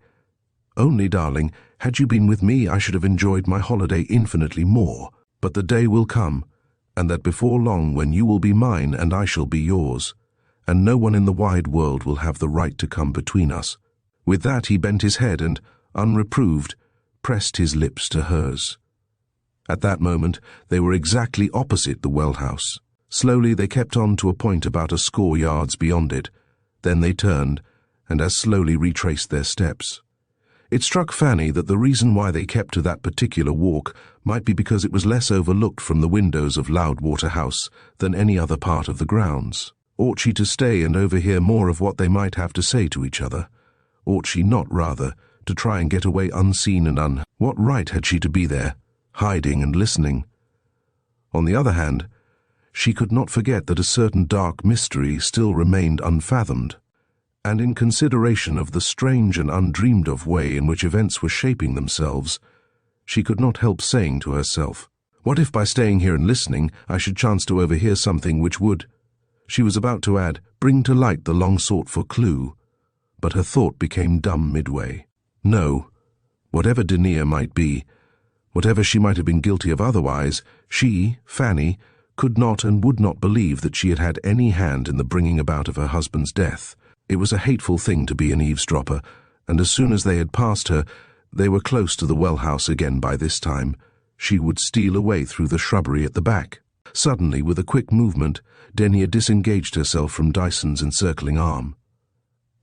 "Only, darling, had you been with me I should have enjoyed my holiday infinitely more, but the day will come, and that before long when you will be mine and I shall be yours, and no one in the wide world will have the right to come between us." With that he bent his head and, unreproved, pressed his lips to hers. At that moment they were exactly opposite the well house. Slowly they kept on to a point about a score yards beyond it. Then they turned, and as slowly retraced their steps. It struck Fanny that the reason why they kept to that particular walk might be because it was less overlooked from the windows of Loudwater House than any other part of the grounds. Ought she to stay and overhear more of what they might have to say to each other? Ought she not, rather, to try and get away unseen and What right had she to be there, hiding and listening? On the other hand, she could not forget that a certain dark mystery still remained unfathomed, and in consideration of the strange and undreamed-of way in which events were shaping themselves, she could not help saying to herself, "What if by staying here and listening I should chance to overhear something which would—" She was about to add, "bring to light the long-sought-for clue," but her thought became dumb midway. No, whatever Dania might be, whatever she might have been guilty of otherwise, she, Fanny, could not and would not believe that she had had any hand in the bringing about of her husband's death. It was a hateful thing to be an eavesdropper, and as soon as they had passed her, they were close to the well-house again by this time. She would steal away through the shrubbery at the back. Suddenly, with a quick movement, Dania disengaged herself from Dyson's encircling arm.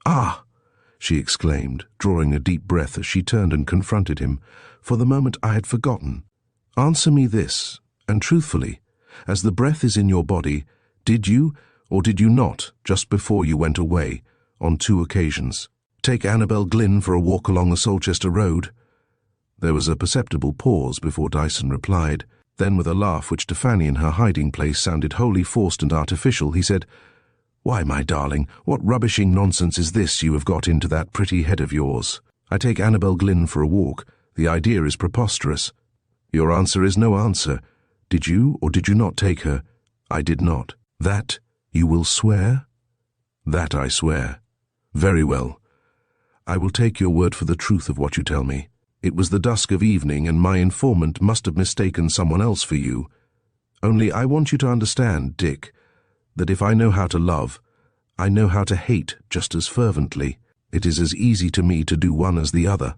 "Ah!" she exclaimed, drawing a deep breath as she turned and confronted him. "For the moment I had forgotten. Answer me this, and truthfully, as the breath is in your body, did you, or did you not, just before you went away, on 2 occasions, take Annabel Glynn for a walk along the Solchester Road?" There was a perceptible pause before Dyson replied. Then, with a laugh which to Fanny in her hiding place sounded wholly forced and artificial, he said, "Why, my darling, what rubbishing nonsense is this you have got into that pretty head of yours? I take Annabel Glynn for a walk. The idea is preposterous. Your answer is no answer. Did you or did you not take her? I did not. That you will swear?" "That I swear." "Very well. I will take your word for the truth of what you tell me. It was the dusk of evening, and my informant must have mistaken someone else for you. Only I want you to understand, Dick, that if I know how to love, I know how to hate just as fervently. It is as easy to me to do one as the other.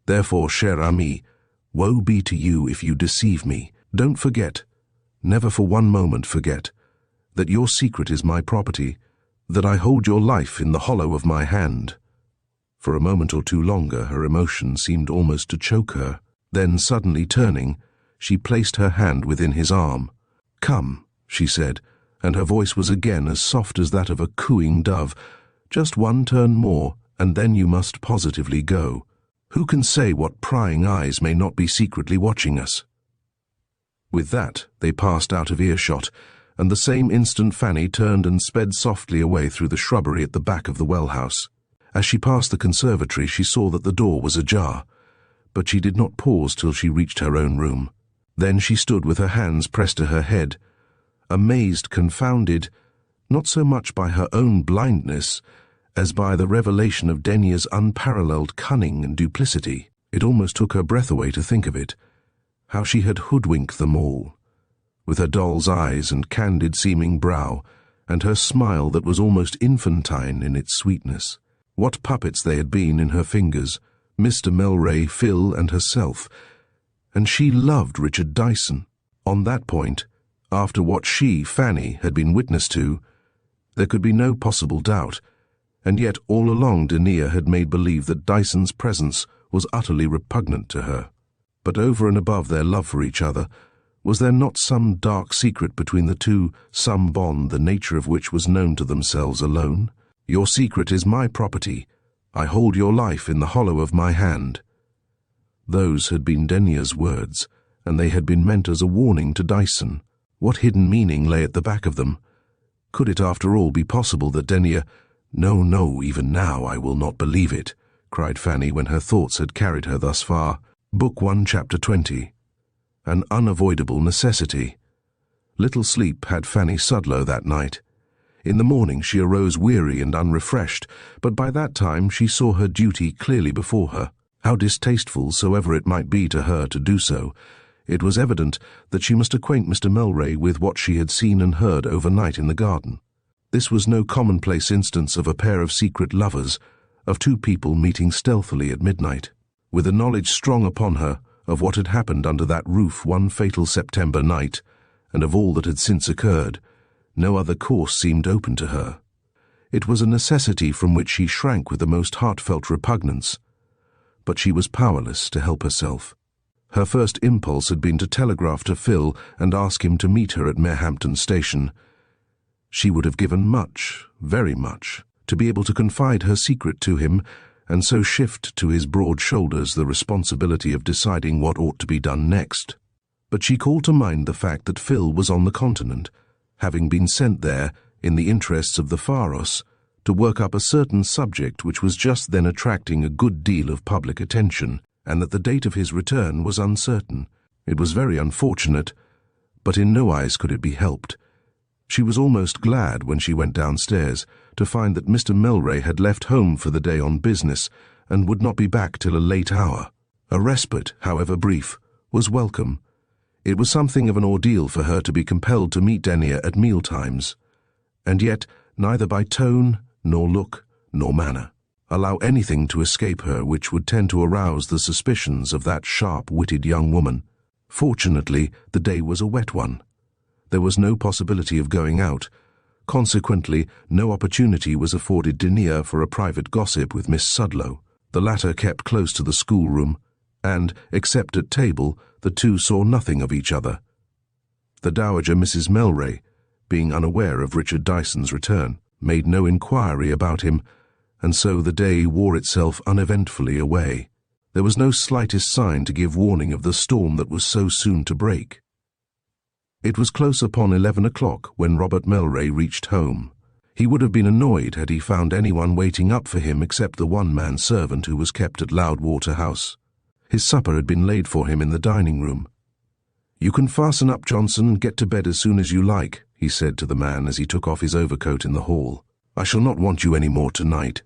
Therefore, cher ami, woe be to you if you deceive me. Don't forget, never for one moment forget, that your secret is my property, that I hold your life in the hollow of my hand." For a moment or two longer her emotion seemed almost to choke her. Then, suddenly turning, she placed her hand within his arm. "Come," she said, and her voice was again as soft as that of a cooing dove. "Just one turn more, and then you must positively go. Who can say what prying eyes may not be secretly watching us?" With that they passed out of earshot, and the same instant Fanny turned and sped softly away through the shrubbery at the back of the well-house. As she passed the conservatory she saw that the door was ajar, but she did not pause till she reached her own room. Then she stood with her hands pressed to her head, amazed, confounded, not so much by her own blindness as by the revelation of Dania's unparalleled cunning and duplicity. It almost took her breath away to think of it, how she had hoodwinked them all, with her doll's eyes and candid-seeming brow, and her smile that was almost infantine in its sweetness. What puppets they had been in her fingers, Mr. Melray, Phil, and herself. And she loved Richard Dyson. On that point, after what she, Fanny, had been witness to, there could be no possible doubt, and yet all along Dania had made believe that Dyson's presence was utterly repugnant to her. But over and above their love for each other, was there not some dark secret between the two, some bond the nature of which was known to themselves alone? "Your secret is my property. I hold your life in the hollow of my hand." Those had been Dania's words, and they had been meant as a warning to Dyson. What hidden meaning lay at the back of them? Could it after all be possible that Denia— "No, no, even now I will not believe it," cried Fanny when her thoughts had carried her thus far. Book 1, Chapter 20. An Unavoidable Necessity. Little sleep had Fanny Sudlow that night. In the morning she arose weary and unrefreshed, but by that time she saw her duty clearly before her. How distasteful soever it might be to her to do so, it was evident that she must acquaint Mr. Melray with what she had seen and heard overnight in the garden. This was no commonplace instance of a pair of secret lovers, of two people meeting stealthily at midnight. With a knowledge strong upon her of what had happened under that roof one fatal September night, and of all that had since occurred, no other course seemed open to her. It was a necessity from which she shrank with the most heartfelt repugnance, but she was powerless to help herself. Her first impulse had been to telegraph to Phil and ask him to meet her at Marehampton Station. She would have given much, very much, to be able to confide her secret to him, and so shift to his broad shoulders the responsibility of deciding what ought to be done next. But she called to mind the fact that Phil was on the continent, having been sent there, in the interests of the Pharos, to work up a certain subject which was just then attracting a good deal of public attention, and that the date of his return was uncertain. It was very unfortunate, but in no wise could it be helped. She was almost glad when she went downstairs to find that Mr. Melray had left home for the day on business and would not be back till a late hour. A respite, however brief, was welcome. It was something of an ordeal for her to be compelled to meet Denia at mealtimes, and yet neither by tone, nor look, nor manner allow anything to escape her which would tend to arouse the suspicions of that sharp-witted young woman. Fortunately, the day was a wet one. There was no possibility of going out. Consequently, no opportunity was afforded Denia for a private gossip with Miss Sudlow. The latter kept close to the schoolroom, and, except at table, the two saw nothing of each other. The Dowager Mrs. Melray, being unaware of Richard Dyson's return, made no inquiry about him, and so the day wore itself uneventfully away. There was no slightest sign to give warning of the storm that was so soon to break. It was close upon 11 o'clock when Robert Melray reached home. He would have been annoyed had he found anyone waiting up for him except the one-man servant who was kept at Loudwater House. His supper had been laid for him in the dining-room. "You can fasten up, Johnson, and get to bed as soon as you like," he said to the man as he took off his overcoat in the hall. "I shall not want you any more tonight."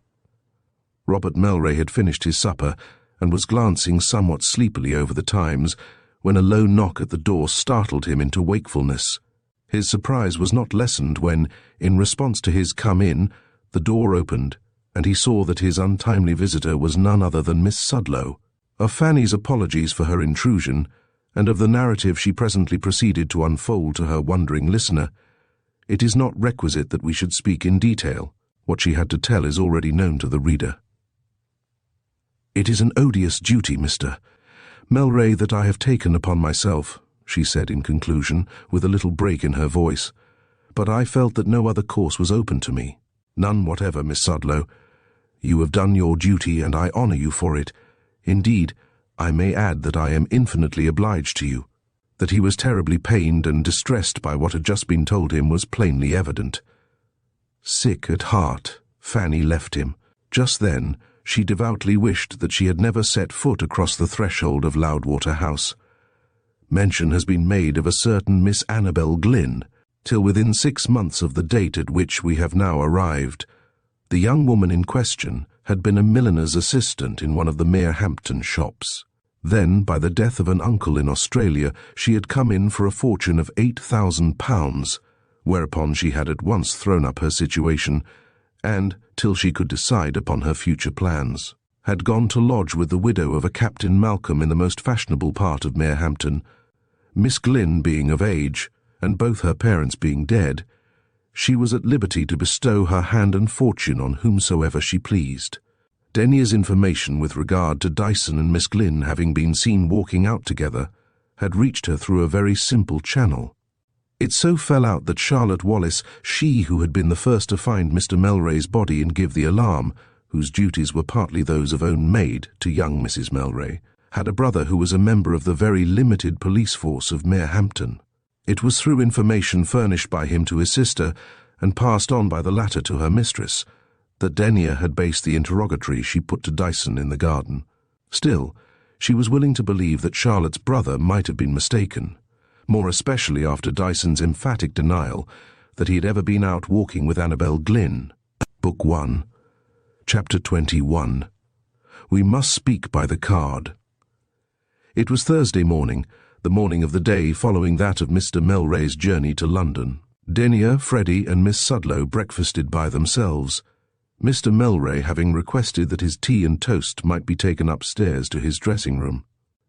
Robert Melray had finished his supper and was glancing somewhat sleepily over the Times when a low knock at the door startled him into wakefulness. His surprise was not lessened when, in response to his "come in," the door opened, and he saw that his untimely visitor was none other than Miss Sudlow. Of Fanny's apologies for her intrusion, and of the narrative she presently proceeded to unfold to her wondering listener, it is not requisite that we should speak in detail. What she had to tell is already known to the reader. "It is an odious duty, Mr. Melray, that I have taken upon myself," she said in conclusion, with a little break in her voice, "but I felt that no other course was open to me. None whatever, Miss Sudlow. You have done your duty, and I honour you for it. Indeed, I may add that I am infinitely obliged to you." That he was terribly pained and distressed by what had just been told him was plainly evident. Sick at heart, Fanny left him. Just then, she devoutly wished that she had never set foot across the threshold of Loudwater House. Mention has been made of a certain Miss Annabel Glynn, till within 6 months of the date at which we have now arrived. The young woman in question had been a milliner's assistant in one of the Marehampton shops. Then, by the death of an uncle in Australia, she had come in for a fortune of £8,000, whereupon she had at once thrown up her situation, and, till she could decide upon her future plans, had gone to lodge with the widow of a Captain Malcolm in the most fashionable part of Marehampton. Miss Glynn being of age, and both her parents being dead, she was at liberty to bestow her hand and fortune on whomsoever she pleased. Denia's information with regard to Dyson and Miss Glynn having been seen walking out together had reached her through a very simple channel. It so fell out that Charlotte Wallis, she who had been the first to find Mr. Melray's body and give the alarm, whose duties were partly those of own maid to young Mrs. Melray, had a brother who was a member of the very limited police force of Hampton. It was through information furnished by him to his sister and passed on by the latter to her mistress that Denia had based the interrogatory she put to Dyson in the garden. Still, she was willing to believe that Charlotte's brother might have been mistaken, more especially after Dyson's emphatic denial that he had ever been out walking with Annabel Glynn. Book 1, Chapter 21. We Must Speak by the Card. It was Thursday morning, the morning of the day following that of Mr. Melray's journey to London. Denia, Freddie, and Miss Sudlow breakfasted by themselves, Mr. Melray having requested that his tea and toast might be taken upstairs to his dressing-room.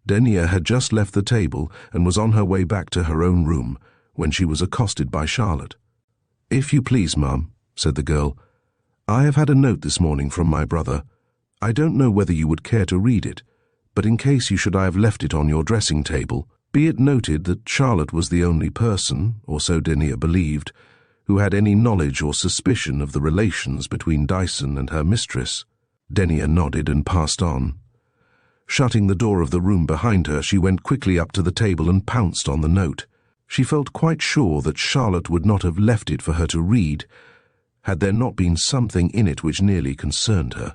Denia had just left the table and was on her way back to her own room when she was accosted by Charlotte. "If you please, ma'am," said the girl, "I have had a note this morning from my brother. I don't know whether you would care to read it, but in case you should I have left it on your dressing table. Be it noted that Charlotte was the only person, or so Denia believed, who had any knowledge or suspicion of the relations between Dyson and her mistress." Denia nodded and passed on. Shutting the door of the room behind her, she went quickly up to the table and pounced on the note. She felt quite sure that Charlotte would not have left it for her to read, had there not been something in it which nearly concerned her.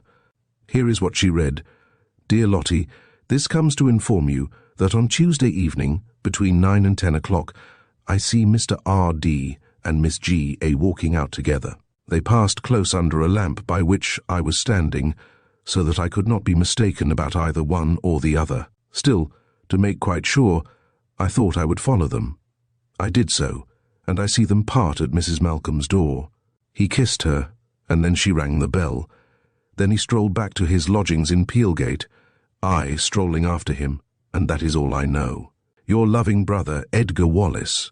Here is what she read. "Dear Lottie, this comes to inform you that on Tuesday evening, between 9 and 10 o'clock, I see Mr. R.D. and Miss G. walking out together. They passed close under a lamp by which I was standing, so that I could not be mistaken about either one or the other. Still, to make quite sure, I thought I would follow them. I did so, and I see them part at Mrs. Malcolm's door. He kissed her, and then she rang the bell. Then he strolled back to his lodgings in Peelgate, I strolling after him, and that is all I know. Your loving brother, Edgar Wallace."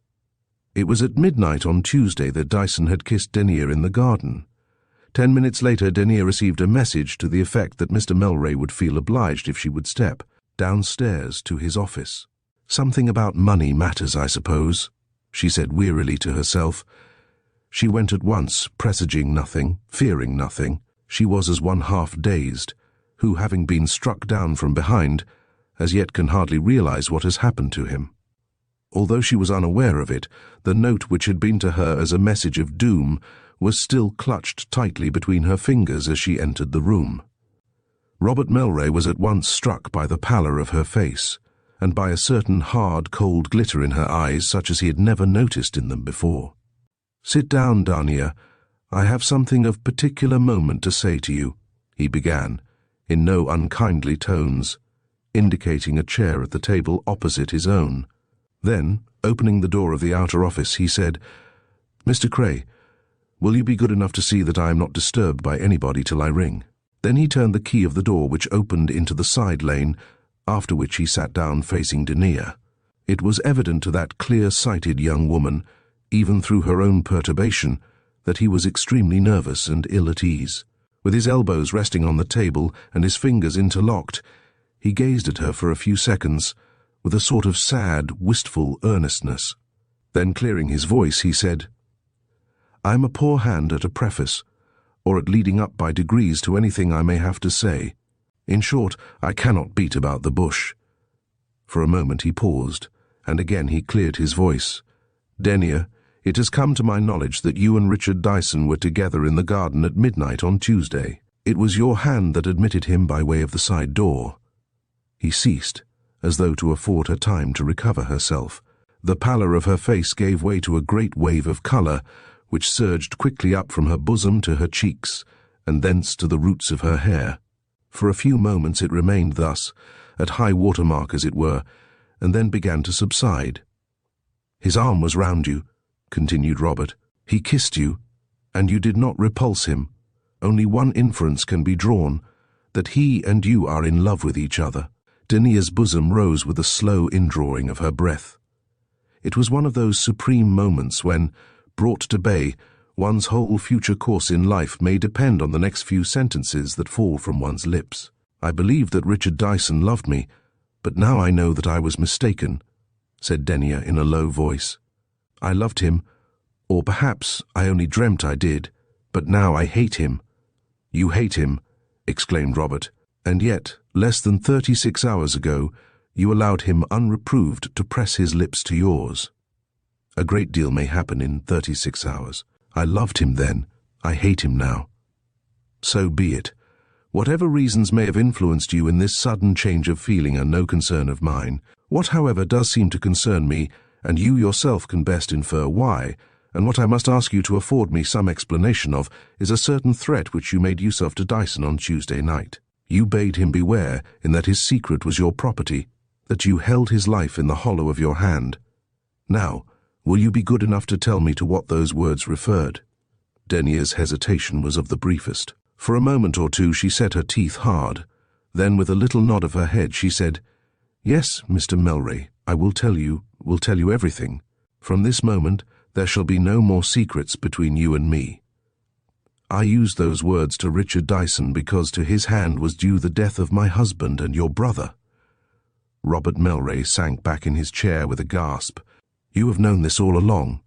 It was at midnight on Tuesday that Dyson had kissed Denia in the garden. 10 minutes later, Denia received a message to the effect that Mr. Melray would feel obliged if she would step downstairs to his office. "Something about money matters, I suppose," she said wearily to herself. She went at once, presaging nothing, fearing nothing. She was as one half dazed, who, having been struck down from behind, as yet can hardly realize what has happened to him. Although she was unaware of it, the note which had been to her as a message of doom was still clutched tightly between her fingers as she entered the room. Robert Melray was at once struck by the pallor of her face, and by a certain hard, cold glitter in her eyes such as he had never noticed in them before. "Sit down, Dania. I have something of particular moment to say to you," he began, in no unkindly tones, indicating a chair at the table opposite his own. Then, opening the door of the outer office, he said, "Mr. Cray, will you be good enough to see that I am not disturbed by anybody till I ring?" Then he turned the key of the door which opened into the side lane, after which he sat down facing Denia. It was evident to that clear-sighted young woman, even through her own perturbation, that he was extremely nervous and ill at ease. With his elbows resting on the table and his fingers interlocked, he gazed at her for a few seconds, with a sort of sad, wistful earnestness. Then, clearing his voice, he said, "I am a poor hand at a preface, or at leading up by degrees to anything I may have to say. In short, I cannot beat about the bush." For a moment he paused, and again he cleared his voice. "Denia, it has come to my knowledge that you and Richard Dyson were together in the garden at midnight on Tuesday. It was your hand that admitted him by way of the side door." He ceased, as though to afford her time to recover herself. The pallor of her face gave way to a great wave of colour, which surged quickly up from her bosom to her cheeks, and thence to the roots of her hair. For a few moments it remained thus, at high water mark as it were, and then began to subside. "His arm was round you," continued Robert. "He kissed you, and you did not repulse him. Only one inference can be drawn, that he and you are in love with each other." Denia's bosom rose with a slow indrawing of her breath. It was one of those supreme moments when, brought to bay, one's whole future course in life may depend on the next few sentences that fall from one's lips. "I believed that Richard Dyson loved me, but now I know that I was mistaken," said Denia in a low voice. "I loved him, or perhaps I only dreamt I did, but now I hate him." "You hate him," exclaimed Robert, And yet, less than 36 hours ago, you allowed him unreproved to press his lips to yours. A great deal may happen in 36 hours. I loved him then. I hate him now. So be it. Whatever reasons may have influenced you in this sudden change of feeling are no concern of mine. What, however, does seem to concern me, and you yourself can best infer why, and what I must ask you to afford me some explanation of, is a certain threat which you made use of to Dyson on Tuesday night. You bade him beware, in that his secret was your property, that you held his life in the hollow of your hand. Now, will you be good enough to tell me to what those words referred? Denia's hesitation was of the briefest. For a moment or two she set her teeth hard. Then, with a little nod of her head, she said, "Yes, Mr. Melray, I will tell you everything. From this moment, there shall be no more secrets between you and me. I used those words to Richard Dyson because to his hand was due the death of my husband and your brother." Robert Melray sank back in his chair with a gasp. "You have known this all along,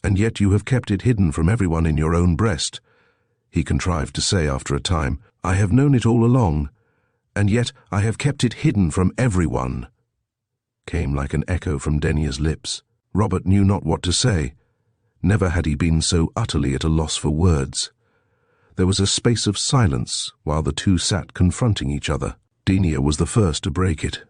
and yet you have kept it hidden from everyone in your own breast," he contrived to say after a time. "I have known it all along, and yet I have kept it hidden from everyone," came like an echo from Denia's lips. Robert knew not what to say. Never had he been so utterly at a loss for words. There was a space of silence while the two sat confronting each other. Denia was the first to break it.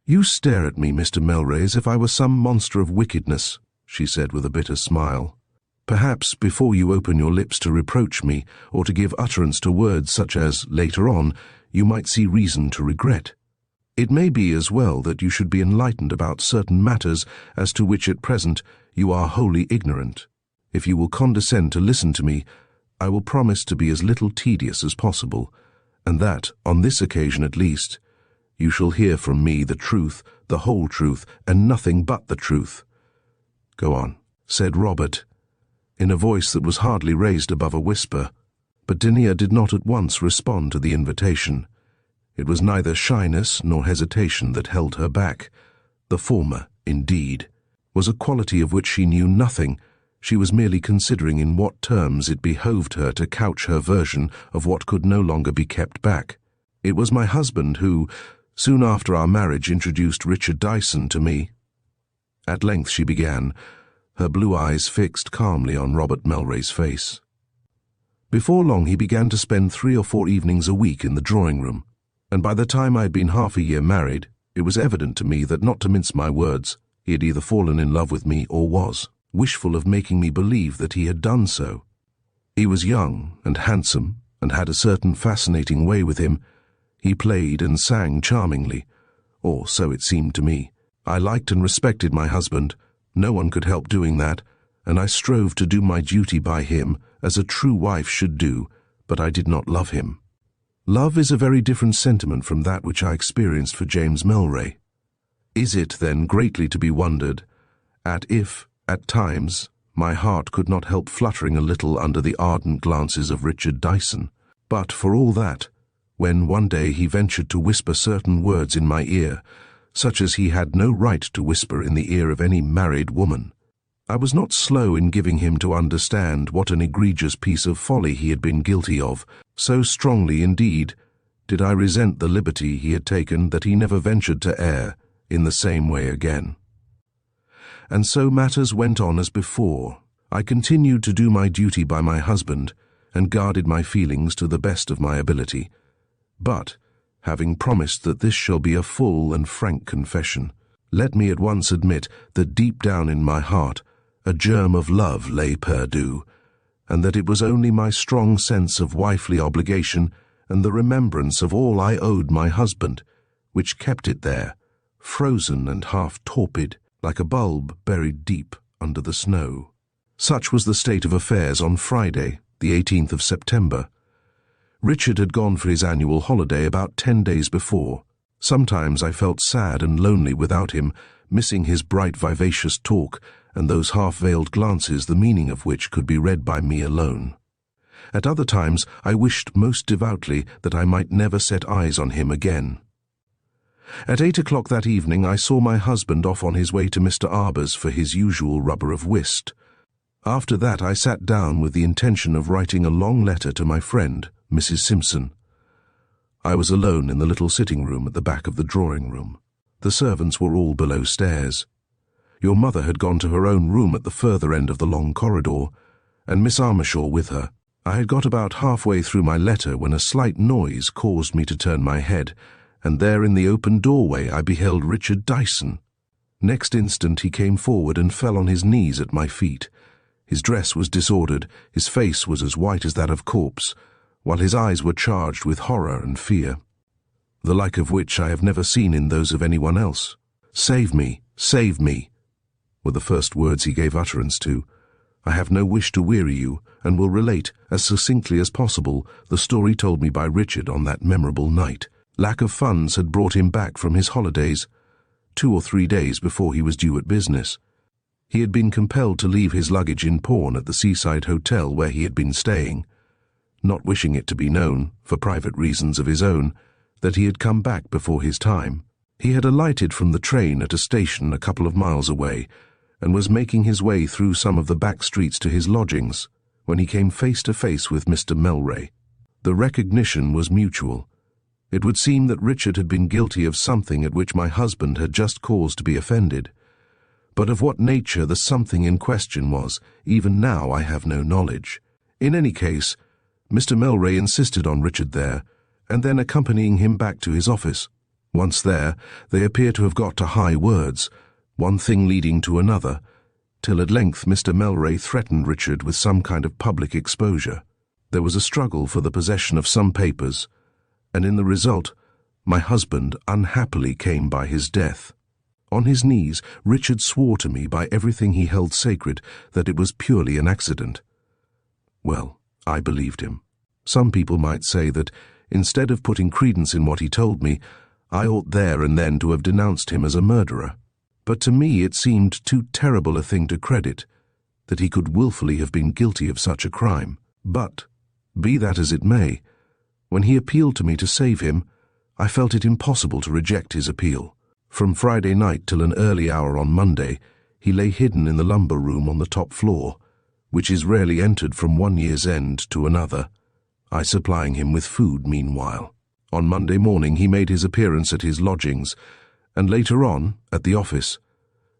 "You stare at me, Mr. Melray, as if I were some monster of wickedness," she said with a bitter smile. "Perhaps before you open your lips to reproach me, or to give utterance to words such as, later on, you might see reason to regret. It may be as well that you should be enlightened about certain matters as to which at present you are wholly ignorant. If you will condescend to listen to me, I will promise to be as little tedious as possible, and that, on this occasion at least, you shall hear from me the truth, the whole truth, and nothing but the truth." "Go on," said Robert, in a voice that was hardly raised above a whisper. But Denia did not at once respond to the invitation. It was neither shyness nor hesitation that held her back. The former, indeed, was a quality of which she knew nothing. She was merely considering in what terms it behoved her to couch her version of what could no longer be kept back. "It was my husband who, soon after our marriage, introduced Richard Dyson to me." At length she began, her blue eyes fixed calmly on Robert Melray's face. "Before long he began to spend 3 or 4 evenings a week in the drawing-room, and by the time I had been half a year married, it was evident to me that, not to mince my words, he had either fallen in love with me or was wishful of making me believe that he had done so. He was young and handsome, and had a certain fascinating way with him. He played and sang charmingly, or so it seemed to me. I liked and respected my husband. No one could help doing that, and I strove to do my duty by him as a true wife should do, but I did not love him. Love is a very different sentiment from that which I experienced for James Melray. Is it, then, greatly to be wondered at if, at times, my heart could not help fluttering a little under the ardent glances of Richard Dyson? But, for all that, when one day he ventured to whisper certain words in my ear, such as he had no right to whisper in the ear of any married woman, I was not slow in giving him to understand what an egregious piece of folly he had been guilty of. So strongly, indeed, did I resent the liberty he had taken that he never ventured to err in the same way again. And so matters went on as before. I continued to do my duty by my husband, and guarded my feelings to the best of my ability. But, having promised that this shall be a full and frank confession, let me at once admit that deep down in my heart a germ of love lay perdu, and that it was only my strong sense of wifely obligation and the remembrance of all I owed my husband which kept it there, frozen and half torpid, like a bulb buried deep under the snow. Such was the state of affairs on Friday, the 18th of September. Richard had gone for his annual holiday about 10 days before. Sometimes I felt sad and lonely without him, missing his bright, vivacious talk and those half-veiled glances the meaning of which could be read by me alone. At other times I wished most devoutly that I might never set eyes on him again. At 8 o'clock that evening I saw my husband off on his way to Mr. Arbor's for his usual rubber of whist. After that I sat down with the intention of writing a long letter to my friend, Mrs. Simpson. I was alone in the little sitting room at the back of the drawing room. The servants were all below stairs. Your mother had gone to her own room at the further end of the long corridor, and Miss Armishaw with her. I had got about halfway through my letter when a slight noise caused me to turn my head, and there in the open doorway I beheld Richard Dyson. Next instant he came forward and fell on his knees at my feet. His dress was disordered, his face was as white as that of corpse, while his eyes were charged with horror and fear, the like of which I have never seen in those of anyone else. "Save me, save me," were the first words he gave utterance to. I have no wish to weary you, and will relate, as succinctly as possible, the story told me by Richard on that memorable night. Lack of funds had brought him back from his holidays, 2 or 3 days before he was due at business. He had been compelled to leave his luggage in pawn at the seaside hotel where he had been staying, not wishing it to be known, for private reasons of his own, that he had come back before his time. He had alighted from the train at a station a couple of miles away, and was making his way through some of the back streets to his lodgings, when he came face to face with Mr. Melray. The recognition was mutual. It would seem that Richard had been guilty of something at which my husband had just cause to be offended. But of what nature the something in question was, even now I have no knowledge. In any case, Mr. Melray insisted on Richard there, and then accompanying him back to his office. Once there, they appear to have got to high words, one thing leading to another, till at length Mr. Melray threatened Richard with some kind of public exposure. There was a struggle for the possession of some papers, and in the result, my husband unhappily came by his death. On his knees, Richard swore to me by everything he held sacred that it was purely an accident. Well, I believed him. Some people might say that, instead of putting credence in what he told me, I ought there and then to have denounced him as a murderer. But to me it seemed too terrible a thing to credit, that he could wilfully have been guilty of such a crime. But, be that as it may, when he appealed to me to save him, I felt it impossible to reject his appeal. From Friday night till an early hour on Monday, he lay hidden in the lumber room on the top floor, which is rarely entered from one year's end to another, I supplying him with food meanwhile. On Monday morning he made his appearance at his lodgings, and later on, at the office,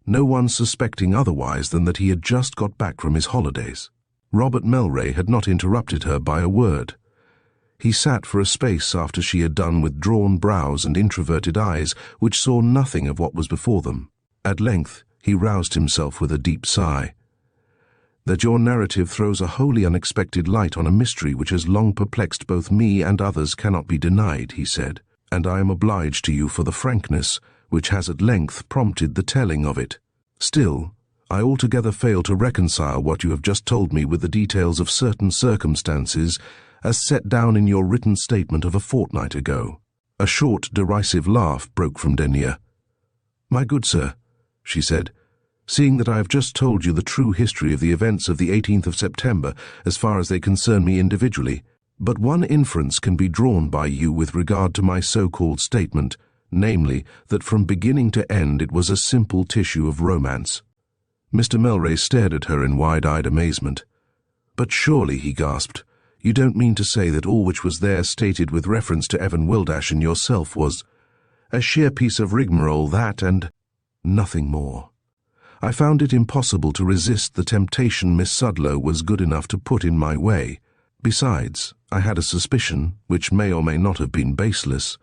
no one suspecting otherwise than that he had just got back from his holidays. Robert Melray had not interrupted her by a word. He sat for a space after she had done with drawn brows and introverted eyes which saw nothing of what was before them. At length he roused himself with a deep sigh. "That your narrative throws a wholly unexpected light on a mystery which has long perplexed both me and others cannot be denied," he said, "and I am obliged to you for the frankness which has at length prompted the telling of it. Still, I altogether fail to reconcile what you have just told me with the details of certain circumstances as set down in your written statement of a fortnight ago." A short, derisive laugh broke from Denier. "My good sir," she said, "seeing that I have just told you the true history of the events of the 18th of September as far as they concern me individually, but one inference can be drawn by you with regard to my so-called statement, namely, that from beginning to end it was a simple tissue of romance." Mr. Melray stared at her in wide-eyed amazement. "But surely," he gasped, "you don't mean to say that all which was there stated with reference to Evan Wildash and yourself was a sheer piece of rigmarole, that and nothing more? I found it impossible to resist the temptation Miss Sudlow was good enough to put in my way. Besides, I had a suspicion, which may or may not have been baseless,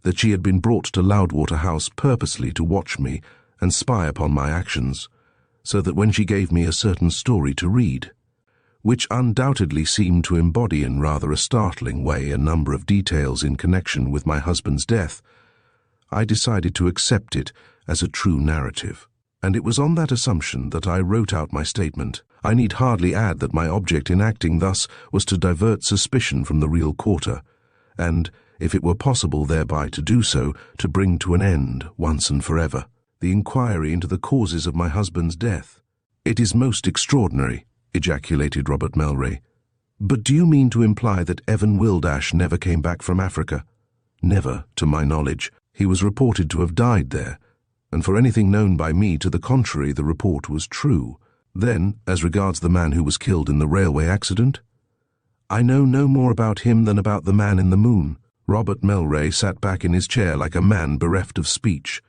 that she had been brought to Loudwater House purposely to watch me and spy upon my actions, so that when she gave me a certain story to read, which undoubtedly seemed to embody in rather a startling way a number of details in connection with my husband's death, I decided to accept it as a true narrative. And it was on that assumption that I wrote out my statement. I need hardly add that my object in acting thus was to divert suspicion from the real quarter, and, if it were possible thereby to do so, to bring to an end, once and forever, the inquiry into the causes of my husband's death. "It is most extraordinary," ejaculated Robert Melray. "But do you mean to imply that Evan Wildash never came back from Africa?" "Never, to my knowledge. He was reported to have died there, and for anything known by me to the contrary the report was true. Then, as regards the man who was killed in the railway accident?" "I know no more about him than about the man in the moon." Robert Melray sat back in his chair like a man bereft of speech.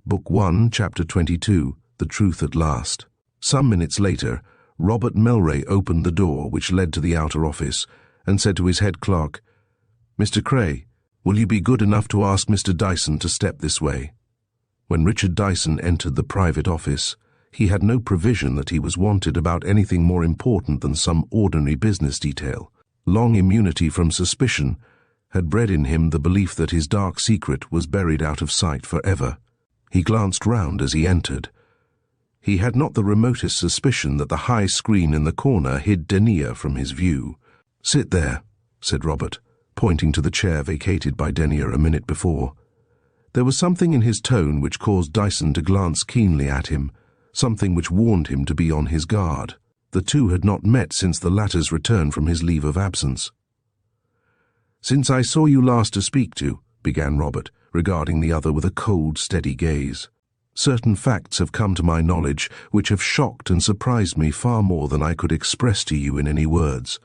Book 1, Chapter 22, The Truth at Last. Some minutes later, Robert Melray opened the door which led to the outer office and said to his head clerk, "Mr. Cray, will you be good enough to ask Mr. Dyson to step this way?" When Richard Dyson entered the private office, he had no provision that he was wanted about anything more important than some ordinary business detail. Long immunity from suspicion had bred in him the belief that his dark secret was buried out of sight forever. He glanced round as he entered. He had not the remotest suspicion that the high screen in the corner hid Denier from his view. "Sit there," said Robert, pointing to the chair vacated by Denier a minute before. There was something in his tone which caused Dyson to glance keenly at him, something which warned him to be on his guard. The two had not met since the latter's return from his leave of absence. "Since I saw you last to speak to," began Robert, regarding the other with a cold, steady gaze, "certain facts have come to my knowledge which have shocked and surprised me far more than I could express to you in any words.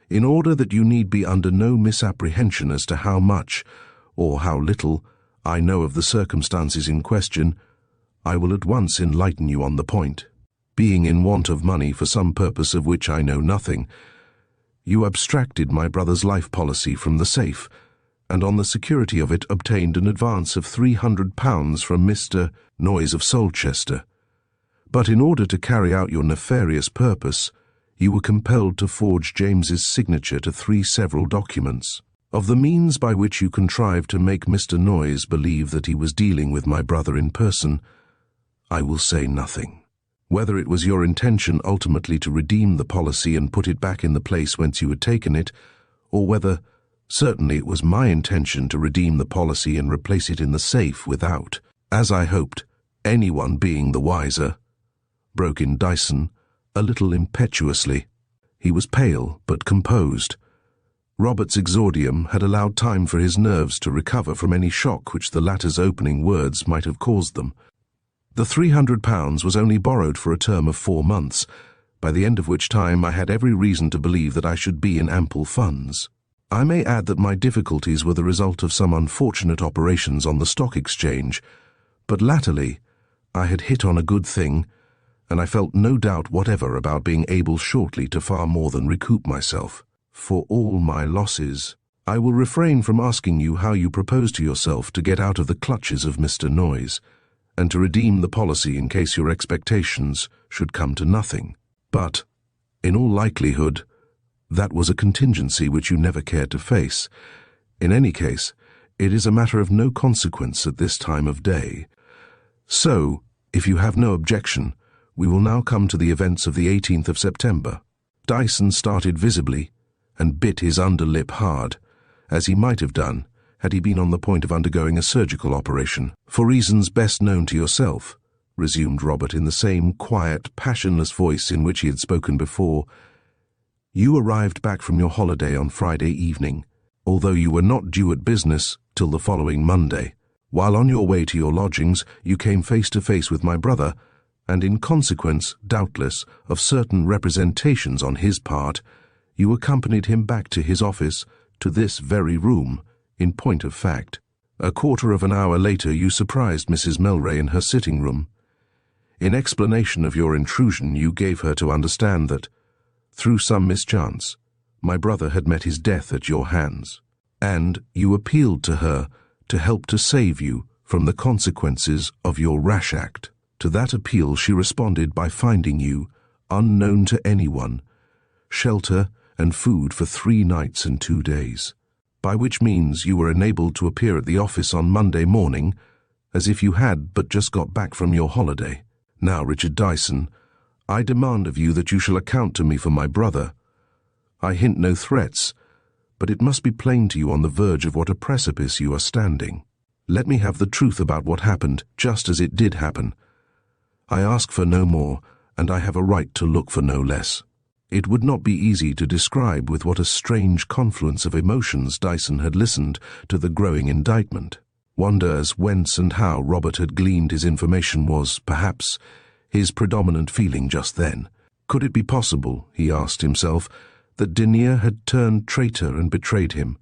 In order that you need be under no misapprehension as to how much, or how little, I know of the circumstances in question, I will at once enlighten you on the point. Being in want of money for some purpose of which I know nothing, you abstracted my brother's life policy from the safe, and on the security of it obtained an advance of £300 from Mr. Noyes of Solchester. But in order to carry out your nefarious purpose, you were compelled to forge James's signature to 3 several documents. Of the means by which you contrived to make Mr. Noyes believe that he was dealing with my brother in person, I will say nothing. Whether it was your intention ultimately to redeem the policy and put it back in the place whence you had taken it, or whether, certainly it was my intention to redeem the policy and replace it in the safe without, as I hoped, anyone being the wiser," broke in Dyson, a little impetuously. He was pale but composed. Robert's exordium had allowed time for his nerves to recover from any shock which the latter's opening words might have caused them. The £300 was only borrowed for a term of 4 months, by the end of which time I had every reason to believe that I should be in ample funds. I may add that my difficulties were the result of some unfortunate operations on the stock exchange, but latterly I had hit on a good thing, and I felt no doubt whatever about being able shortly to far more than recoup myself. For all my losses, I will refrain from asking you how you propose to yourself to get out of the clutches of Mr. Noyes, and to redeem the policy in case your expectations should come to nothing. But, in all likelihood, that was a contingency which you never cared to face. In any case, it is a matter of no consequence at this time of day. So, if you have no objection, we will now come to the events of the 18th of September. Dyson started visibly, and bit his underlip hard, as he might have done had he been on the point of undergoing a surgical operation. "For reasons best known to yourself," resumed Robert in the same quiet, passionless voice in which he had spoken before, "you arrived back from your holiday on Friday evening, although you were not due at business till the following Monday. While on your way to your lodgings, you came face to face with my brother, and in consequence, doubtless, of certain representations on his part, you accompanied him back to his office, to this very room. In point of fact, a quarter of an hour later you surprised Mrs. Melray in her sitting room. In explanation of your intrusion, you gave her to understand that, through some mischance, my brother had met his death at your hands, and you appealed to her to help to save you from the consequences of your rash act. To that appeal she responded by finding you, unknown to anyone, shelter and food for 3 nights and 2 days, by which means you were enabled to appear at the office on Monday morning as if you had but just got back from your holiday. Now, Richard Dyson, I demand of you that you shall account to me for my brother. I hint no threats, but it must be plain to you on the verge of what a precipice you are standing. Let me have the truth about what happened, just as it did happen. I ask for no more, and I have a right to look for no less." It would not be easy to describe with what a strange confluence of emotions Dyson had listened to the growing indictment. Wonder as whence and how Robert had gleaned his information was, perhaps, his predominant feeling just then. Could it be possible, he asked himself, that Denier had turned traitor and betrayed him?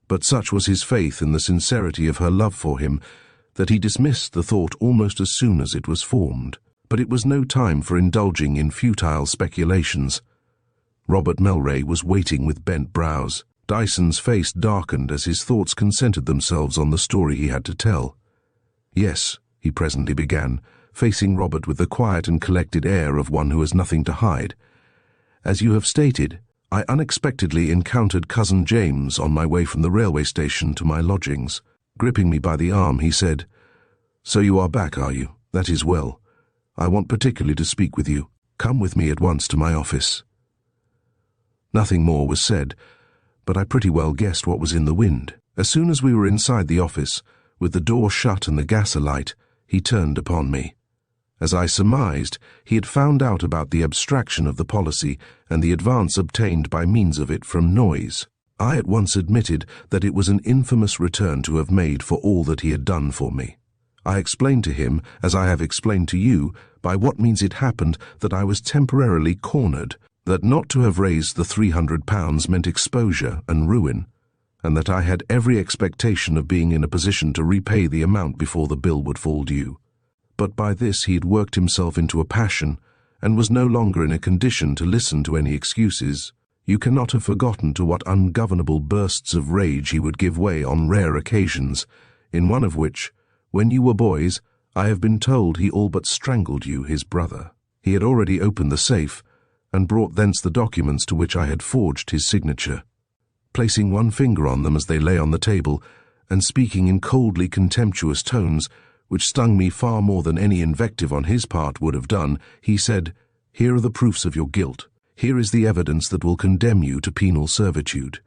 But such was his faith in the sincerity of her love for him that he dismissed the thought almost as soon as it was formed. But it was no time for indulging in futile speculations. Robert Melray was waiting with bent brows. Dyson's face darkened as his thoughts concentered themselves on the story he had to tell. "Yes," he presently began, facing Robert with the quiet and collected air of one who has nothing to hide. "As you have stated, I unexpectedly encountered Cousin James on my way from the railway station to my lodgings. Gripping me by the arm, he said, 'So you are back, are you? That is well. I want particularly to speak with you. Come with me at once to my office.' Nothing more was said, but I pretty well guessed what was in the wind. As soon as we were inside the office, with the door shut and the gas alight, he turned upon me. As I surmised, he had found out about the abstraction of the policy and the advance obtained by means of it from Noise. I at once admitted that it was an infamous return to have made for all that he had done for me. I explained to him, as I have explained to you, by what means it happened that I was temporarily cornered, that not to have raised the £300 meant exposure and ruin, and that I had every expectation of being in a position to repay the amount before the bill would fall due. But by this he had worked himself into a passion, and was no longer in a condition to listen to any excuses. You cannot have forgotten to what ungovernable bursts of rage he would give way on rare occasions, in one of which, when you were boys, I have been told he all but strangled you, his brother. He had already opened the safe, and brought thence the documents to which I had forged his signature. Placing one finger on them as they lay on the table, and speaking in coldly contemptuous tones, which stung me far more than any invective on his part would have done, he said, "Here are the proofs of your guilt. Here is the evidence that will condemn you to penal servitude.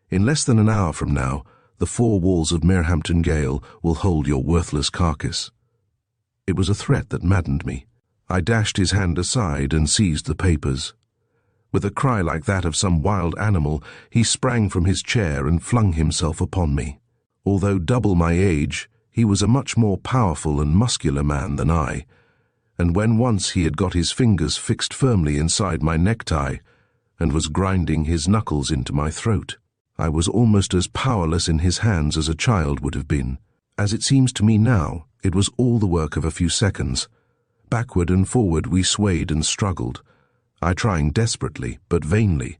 In less than an hour from now, the 4 walls of Merehampton Gaol will hold your worthless carcass." It was a threat that maddened me. I dashed his hand aside and seized the papers. With a cry like that of some wild animal, he sprang from his chair and flung himself upon me. Although double my age, he was a much more powerful and muscular man than I, and when once he had got his fingers fixed firmly inside my necktie and was grinding his knuckles into my throat, I was almost as powerless in his hands as a child would have been. As it seems to me now, it was all the work of a few seconds. Backward and forward we swayed and struggled, I trying desperately, but vainly,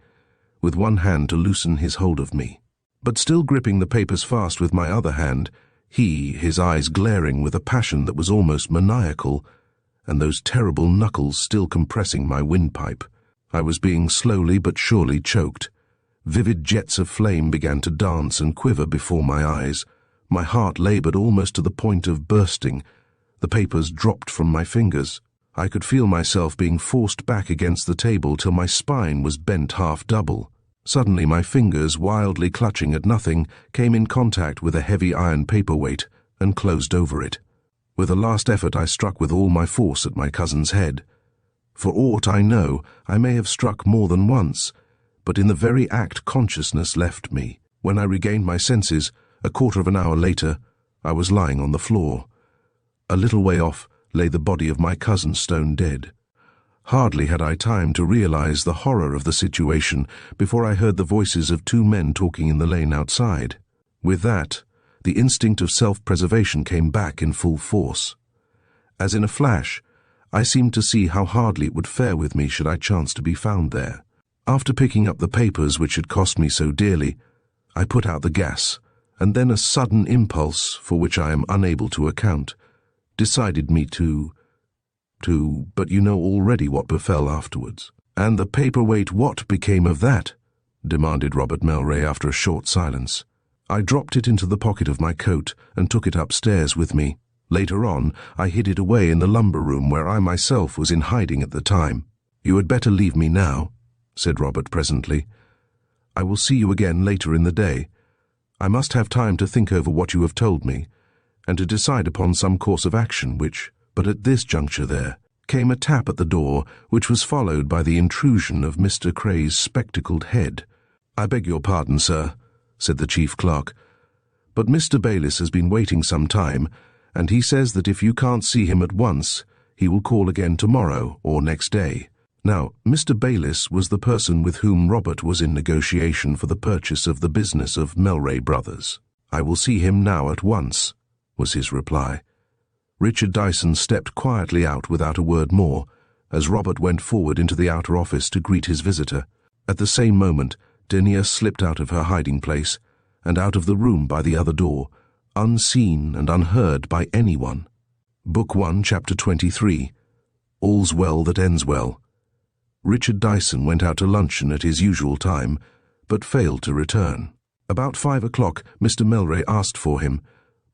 with one hand to loosen his hold of me. But still gripping the papers fast with my other hand, he, his eyes glaring with a passion that was almost maniacal, and those terrible knuckles still compressing my windpipe. I was being slowly but surely choked. Vivid jets of flame began to dance and quiver before my eyes. My heart laboured almost to the point of bursting. The papers dropped from my fingers. I could feel myself being forced back against the table till my spine was bent half double. Suddenly my fingers, wildly clutching at nothing, came in contact with a heavy iron paperweight and closed over it. With a last effort I struck with all my force at my cousin's head. For aught I know, I may have struck more than once, but in the very act consciousness left me. When I regained my senses, a quarter of an hour later, I was lying on the floor. A little way off lay the body of my cousin stone dead. Hardly had I time to realize the horror of the situation before I heard the voices of 2 men talking in the lane outside. With that, the instinct of self-preservation came back in full force. As in a flash, I seemed to see how hardly it would fare with me should I chance to be found there. After picking up the papers which had cost me so dearly, I put out the gas, and then a sudden impulse, for which I am unable to account, decided me but you know already what befell afterwards. "And the paperweight, what became of that?" demanded Robert Melray after a short silence. I dropped it into the pocket of my coat and took it upstairs with me. Later on, I hid it away in the lumber room where I myself was in hiding at the time. "You had better leave me now," said Robert presently. "I will see you again later in the day. I must have time to think over what you have told me, and to decide upon some course of action which, but at this juncture there, came a tap at the door, which was followed by the intrusion of Mr. Cray's spectacled head. "I beg your pardon, sir," said the chief clerk, "but Mr. Bayliss has been waiting some time, and he says that if you can't see him at once, he will call again tomorrow or next day." Now, Mr. Bayliss was the person with whom Robert was in negotiation for the purchase of the business of Melray Brothers. "I will see him now at once," was his reply. Richard Dyson stepped quietly out without a word more, as Robert went forward into the outer office to greet his visitor. At the same moment, Denia slipped out of her hiding place and out of the room by the other door, unseen and unheard by anyone. Book 1, Chapter 23. All's Well That Ends Well. Richard Dyson went out to luncheon at his usual time, but failed to return. About 5 o'clock, Mr. Melray asked for him,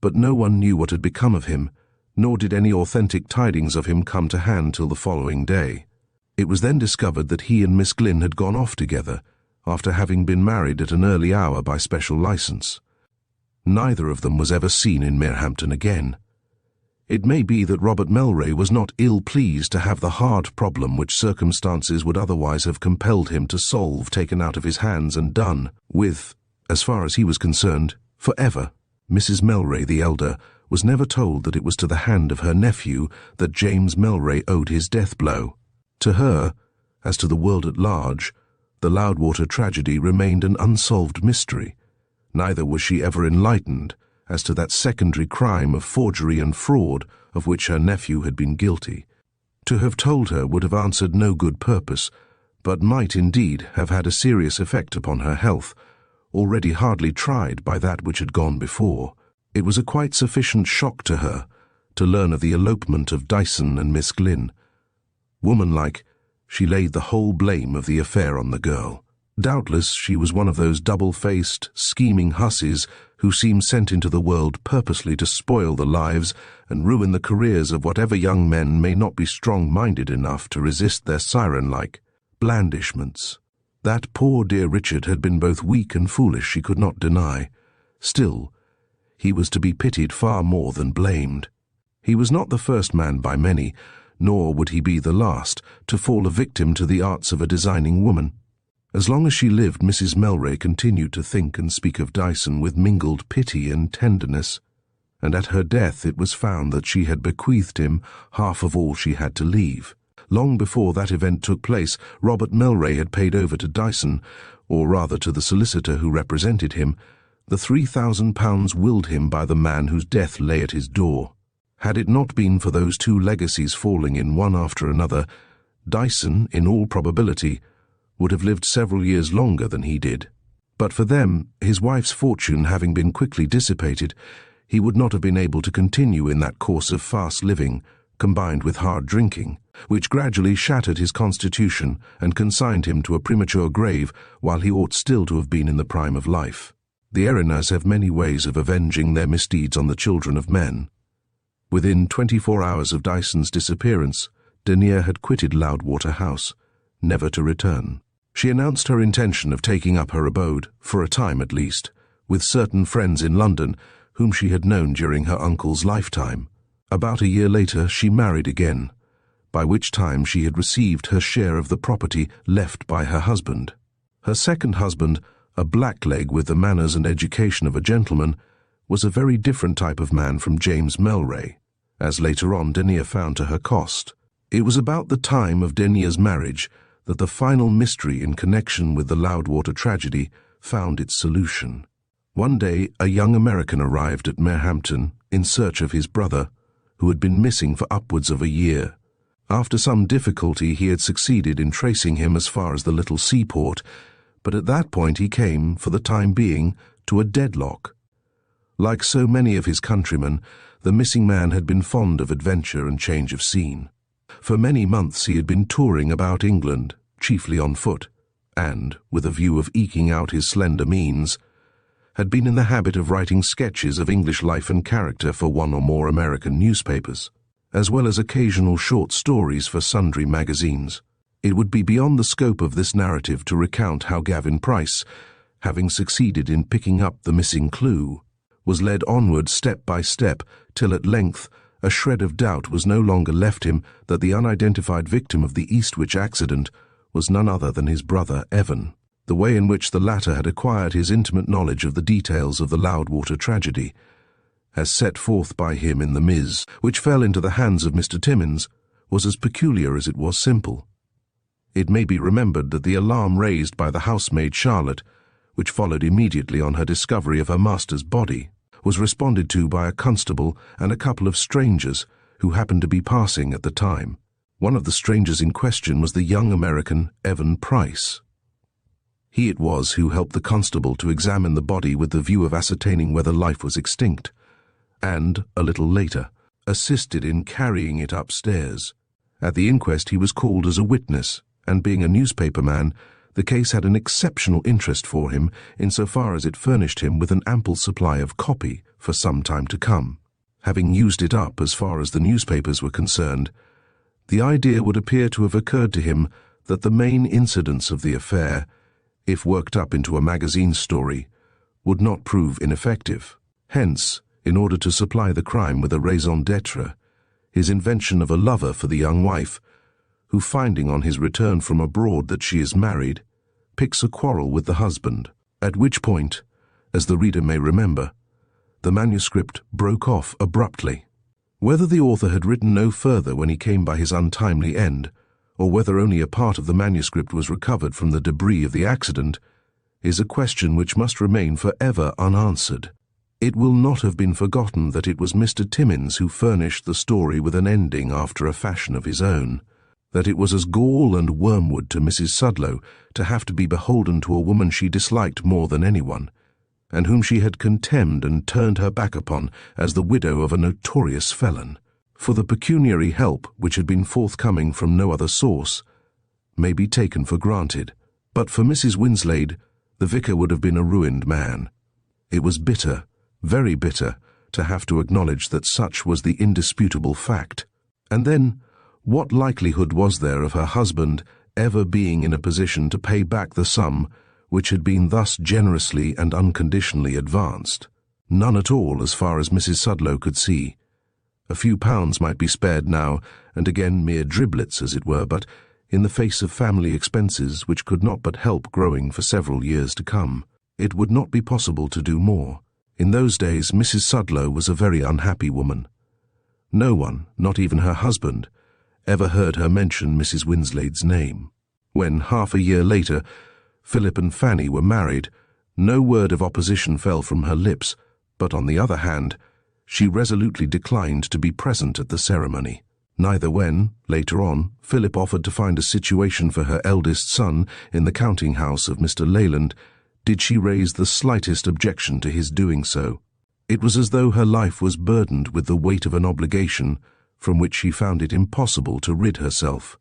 but no one knew what had become of him, nor did any authentic tidings of him come to hand till the following day. It was then discovered that he and Miss Glynn had gone off together, after having been married at an early hour by special license. Neither of them was ever seen in Merhampton again. It may be that Robert Melray was not ill-pleased to have the hard problem which circumstances would otherwise have compelled him to solve taken out of his hands and done with, as far as he was concerned, forever. Mrs. Melray the elder was never told that it was to the hand of her nephew that James Melray owed his death blow. To her, as to the world at large, the Loudwater tragedy remained an unsolved mystery. Neither was she ever enlightened as to that secondary crime of forgery and fraud of which her nephew had been guilty. To have told her would have answered no good purpose, but might indeed have had a serious effect upon her health, already hardly tried by that which had gone before. It was a quite sufficient shock to her to learn of the elopement of Dyson and Miss Glynn. Womanlike, she laid the whole blame of the affair on the girl. Doubtless she was one of those double-faced, scheming hussies who seem sent into the world purposely to spoil the lives and ruin the careers of whatever young men may not be strong-minded enough to resist their siren-like blandishments. That poor dear Richard had been both weak and foolish, she could not deny. Still, he was to be pitied far more than blamed. He was not the first man by many, nor would he be the last, to fall a victim to the arts of a designing woman. As long as she lived, Mrs. Melray continued to think and speak of Dyson with mingled pity and tenderness, and at her death it was found that she had bequeathed him half of all she had to leave. Long before that event took place, Robert Melray had paid over to Dyson, or rather to the solicitor who represented him, the £3,000 willed him by the man whose death lay at his door. Had it not been for those two legacies falling in one after another, Dyson, in all probability, would have lived several years longer than he did. But for them, his wife's fortune having been quickly dissipated, he would not have been able to continue in that course of fast living, combined with hard drinking, which gradually shattered his constitution and consigned him to a premature grave while he ought still to have been in the prime of life. The Erinas have many ways of avenging their misdeeds on the children of men. Within 24 hours of Dyson's disappearance, Denier had quitted Loudwater House, never to return. She announced her intention of taking up her abode, for a time at least, with certain friends in London whom she had known during her uncle's lifetime. About a year later she married again, by which time she had received her share of the property left by her husband. Her second husband, a blackleg with the manners and education of a gentleman, was a very different type of man from James Melray, as later on Denier found to her cost. It was about the time of Denier's marriage that the final mystery in connection with the Loudwater tragedy found its solution. One day a young American arrived at Merhampton in search of his brother, who had been missing for upwards of a year. After some difficulty he had succeeded in tracing him as far as the little seaport, but at that point he came, for the time being, to a deadlock. Like so many of his countrymen, the missing man had been fond of adventure and change of scene. For many months he had been touring about England, chiefly on foot, and, with a view of eking out his slender means, had been in the habit of writing sketches of English life and character for one or more American newspapers, as well as occasional short stories for sundry magazines. It would be beyond the scope of this narrative to recount how Gavin Price, having succeeded in picking up the missing clue, was led onward step by step till at length a shred of doubt was no longer left him that the unidentified victim of the Eastwich accident was none other than his brother Evan. The way in which the latter had acquired his intimate knowledge of the details of the Loudwater tragedy, as set forth by him in the Ms., which fell into the hands of Mr. Timmins, was as peculiar as it was simple. It may be remembered that the alarm raised by the housemaid Charlotte, which followed immediately on her discovery of her master's body, was responded to by a constable and a couple of strangers who happened to be passing at the time. One of the strangers in question was the young American Evan Price. He it was who helped the constable to examine the body with the view of ascertaining whether life was extinct, and, a little later, assisted in carrying it upstairs. At the inquest he was called as a witness, and being a newspaperman, the case had an exceptional interest for him insofar as it furnished him with an ample supply of copy for some time to come. Having used it up as far as the newspapers were concerned, the idea would appear to have occurred to him that the main incidents of the affair, if worked up into a magazine story, would not prove ineffective. Hence, in order to supply the crime with a raison d'etre, his invention of a lover for the young wife, who, finding on his return from abroad that she is married, picks a quarrel with the husband, at which point, as the reader may remember, the manuscript broke off abruptly. Whether the author had written no further when he came by his untimely end, or whether only a part of the manuscript was recovered from the debris of the accident, is a question which must remain forever unanswered. It will not have been forgotten that it was Mr. Timmins who furnished the story with an ending after a fashion of his own, that it was as gall and wormwood to Mrs. Sudlow to have to be beholden to a woman she disliked more than anyone, and whom she had contemned and turned her back upon as the widow of a notorious felon. For the pecuniary help which had been forthcoming from no other source may be taken for granted, but for Mrs. Winslade the vicar would have been a ruined man. It was bitter, very bitter, to have to acknowledge that such was the indisputable fact. And then, what likelihood was there of her husband ever being in a position to pay back the sum which had been thus generously and unconditionally advanced? None at all, as far as Mrs. Sudlow could see. A few pounds might be spared now, and again mere driblets, as it were, but in the face of family expenses which could not but help growing for several years to come, it would not be possible to do more. In those days Mrs. Sudlow was a very unhappy woman. No one, not even her husband, ever heard her mention Mrs. Winslade's name. When, half a year later, Philip and Fanny were married, no word of opposition fell from her lips, but on the other hand, she resolutely declined to be present at the ceremony. Neither when, later on, Philip offered to find a situation for her eldest son in the counting-house of Mr. Leyland, did she raise the slightest objection to his doing so. It was as though her life was burdened with the weight of an obligation from which she found it impossible to rid herself.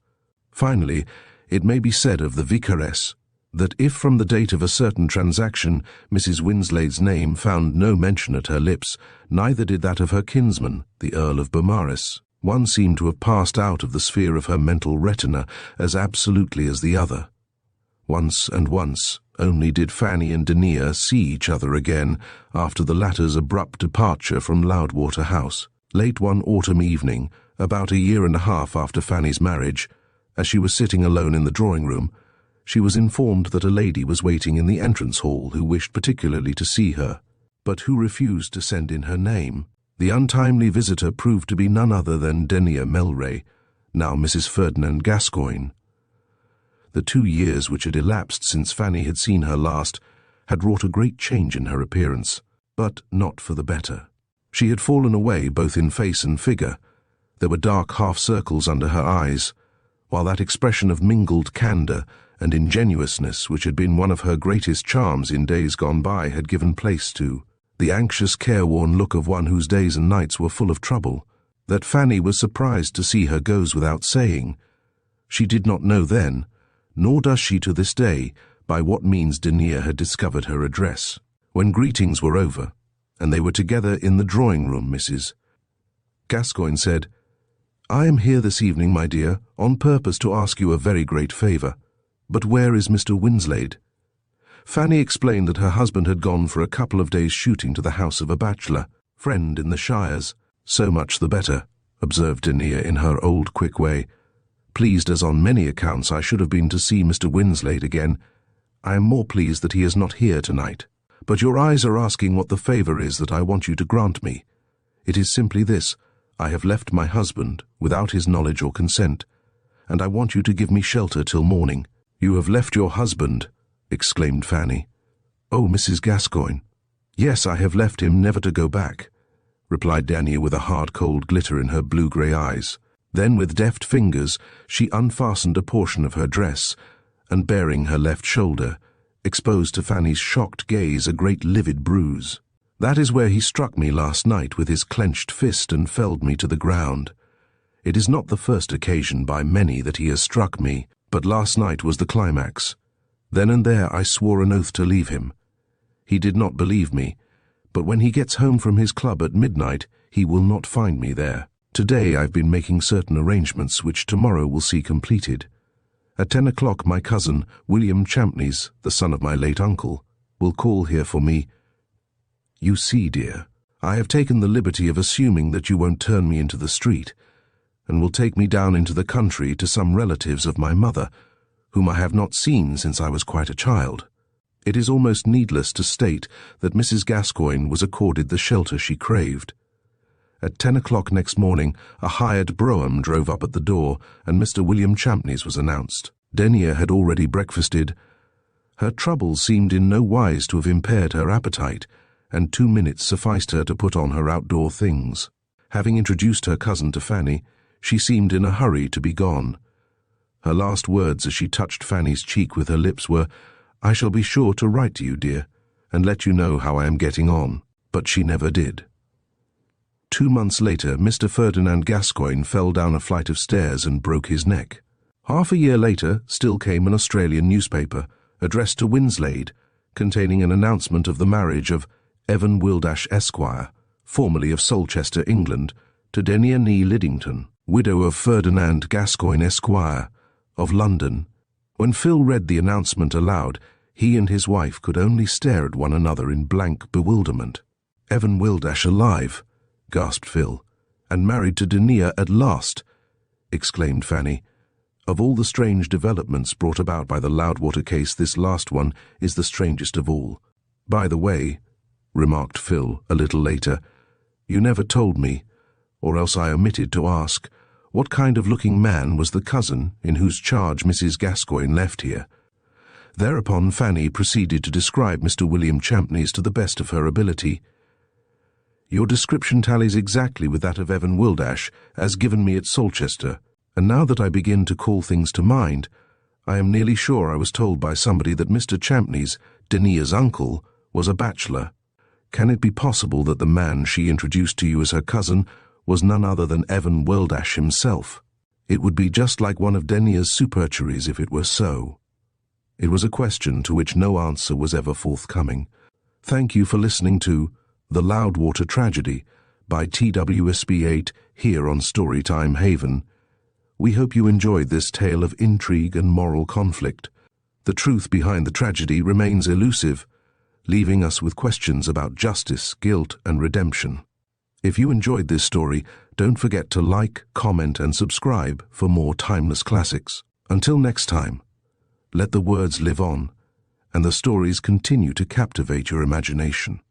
Finally, it may be said of the vicaress that if from the date of a certain transaction Mrs. Winslade's name found no mention at her lips, neither did that of her kinsman, the Earl of Beaumaris. One seemed to have passed out of the sphere of her mental retina as absolutely as the other. Once and once only did Fanny and Denia see each other again after the latter's abrupt departure from Loudwater House. Late one autumn evening, about a year and a half after Fanny's marriage, as she was sitting alone in the drawing-room, she was informed that a lady was waiting in the entrance hall who wished particularly to see her, but who refused to send in her name. The untimely visitor proved to be none other than Denia Melray, now Mrs. Ferdinand Gascoigne. The 2 years which had elapsed since Fanny had seen her last had wrought a great change in her appearance, but not for the better. She had fallen away both in face and figure. There were dark half-circles under her eyes, while that expression of mingled candour and ingenuousness which had been one of her greatest charms in days gone by had given place to the anxious, careworn look of one whose days and nights were full of trouble. That Fanny was surprised to see her goes without saying. She did not know then, nor does she to this day, by what means Denia had discovered her address. When greetings were over, and they were together in the drawing-room, Mrs. Gascoigne said, "I am here this evening, my dear, on purpose to ask you a very great favour. But where is Mr. Winslade?" Fanny explained that her husband had gone for a couple of days' shooting to the house of a bachelor, friend in the shires. "So much the better," observed Denia in her old quick way. "Pleased as on many accounts I should have been to see Mr. Winslade again, I am more pleased that he is not here tonight. But your eyes are asking what the favour is that I want you to grant me. It is simply this: I have left my husband, without his knowledge or consent, and I want you to give me shelter till morning." "You have left your husband," exclaimed Fanny. "Oh, Mrs. Gascoigne." "Yes, I have left him never to go back," replied Dania with a hard cold glitter in her blue-grey eyes. Then with deft fingers she unfastened a portion of her dress, and baring her left shoulder, exposed to Fanny's shocked gaze a great livid bruise. "That is where he struck me last night with his clenched fist and felled me to the ground. It is not the first occasion by many that he has struck me, but last night was the climax. Then and there I swore an oath to leave him. He did not believe me, but when he gets home from his club at midnight, he will not find me there. Today I've been making certain arrangements which tomorrow will see completed. At 10 o'clock my cousin, William Champneys, the son of my late uncle, will call here for me. You see, dear, I have taken the liberty of assuming that you won't turn me into the street, and will take me down into the country to some relatives of my mother, whom I have not seen since I was quite a child. It is almost needless to state that Mrs. Gascoigne was accorded the shelter she craved. At 10 o'clock next morning, a hired brougham drove up at the door, and Mr. William Champneys was announced. Denia had already breakfasted. Her troubles seemed in no wise to have impaired her appetite, and 2 minutes sufficed her to put on her outdoor things. Having introduced her cousin to Fanny, she seemed in a hurry to be gone. Her last words as she touched Fanny's cheek with her lips were, "I shall be sure to write to you, dear, and let you know how I am getting on." But she never did. 2 months later, Mr. Ferdinand Gascoigne fell down a flight of stairs and broke his neck. Half a year later, still came an Australian newspaper, addressed to Winslade, containing an announcement of the marriage of Evan Wildash Esquire, formerly of Solchester, England, to Denia Nee Liddington, widow of Ferdinand Gascoigne Esquire, of London. When Phil read the announcement aloud, he and his wife could only stare at one another in blank bewilderment. "Evan Wildash alive," gasped Phil. "And married to Denia at last," exclaimed Fanny. "Of all the strange developments brought about by the Loudwater case, this last one is the strangest of all. By the way," remarked Phil a little later, "you never told me, or else I omitted to ask, what kind of looking man was the cousin in whose charge Mrs. Gascoigne left here?" Thereupon Fanny proceeded to describe Mr. William Champneys to the best of her ability. "Your description tallies exactly with that of Evan Wildash, as given me at Solchester, and now that I begin to call things to mind, I am nearly sure I was told by somebody that Mr. Champneys, Denia's uncle, was a bachelor. Can it be possible that the man she introduced to you as her cousin was none other than Evan Wildash himself? It would be just like one of Denia's supercheries if it were so." It was a question to which no answer was ever forthcoming. Thank you for listening to The Loudwater Tragedy by Speight here on Storytime Haven. We hope you enjoyed this tale of intrigue and moral conflict. The truth behind the tragedy remains elusive, leaving us with questions about justice, guilt, and redemption. If you enjoyed this story, don't forget to like, comment, and subscribe for more timeless classics. Until next time, let the words live on, and the stories continue to captivate your imagination.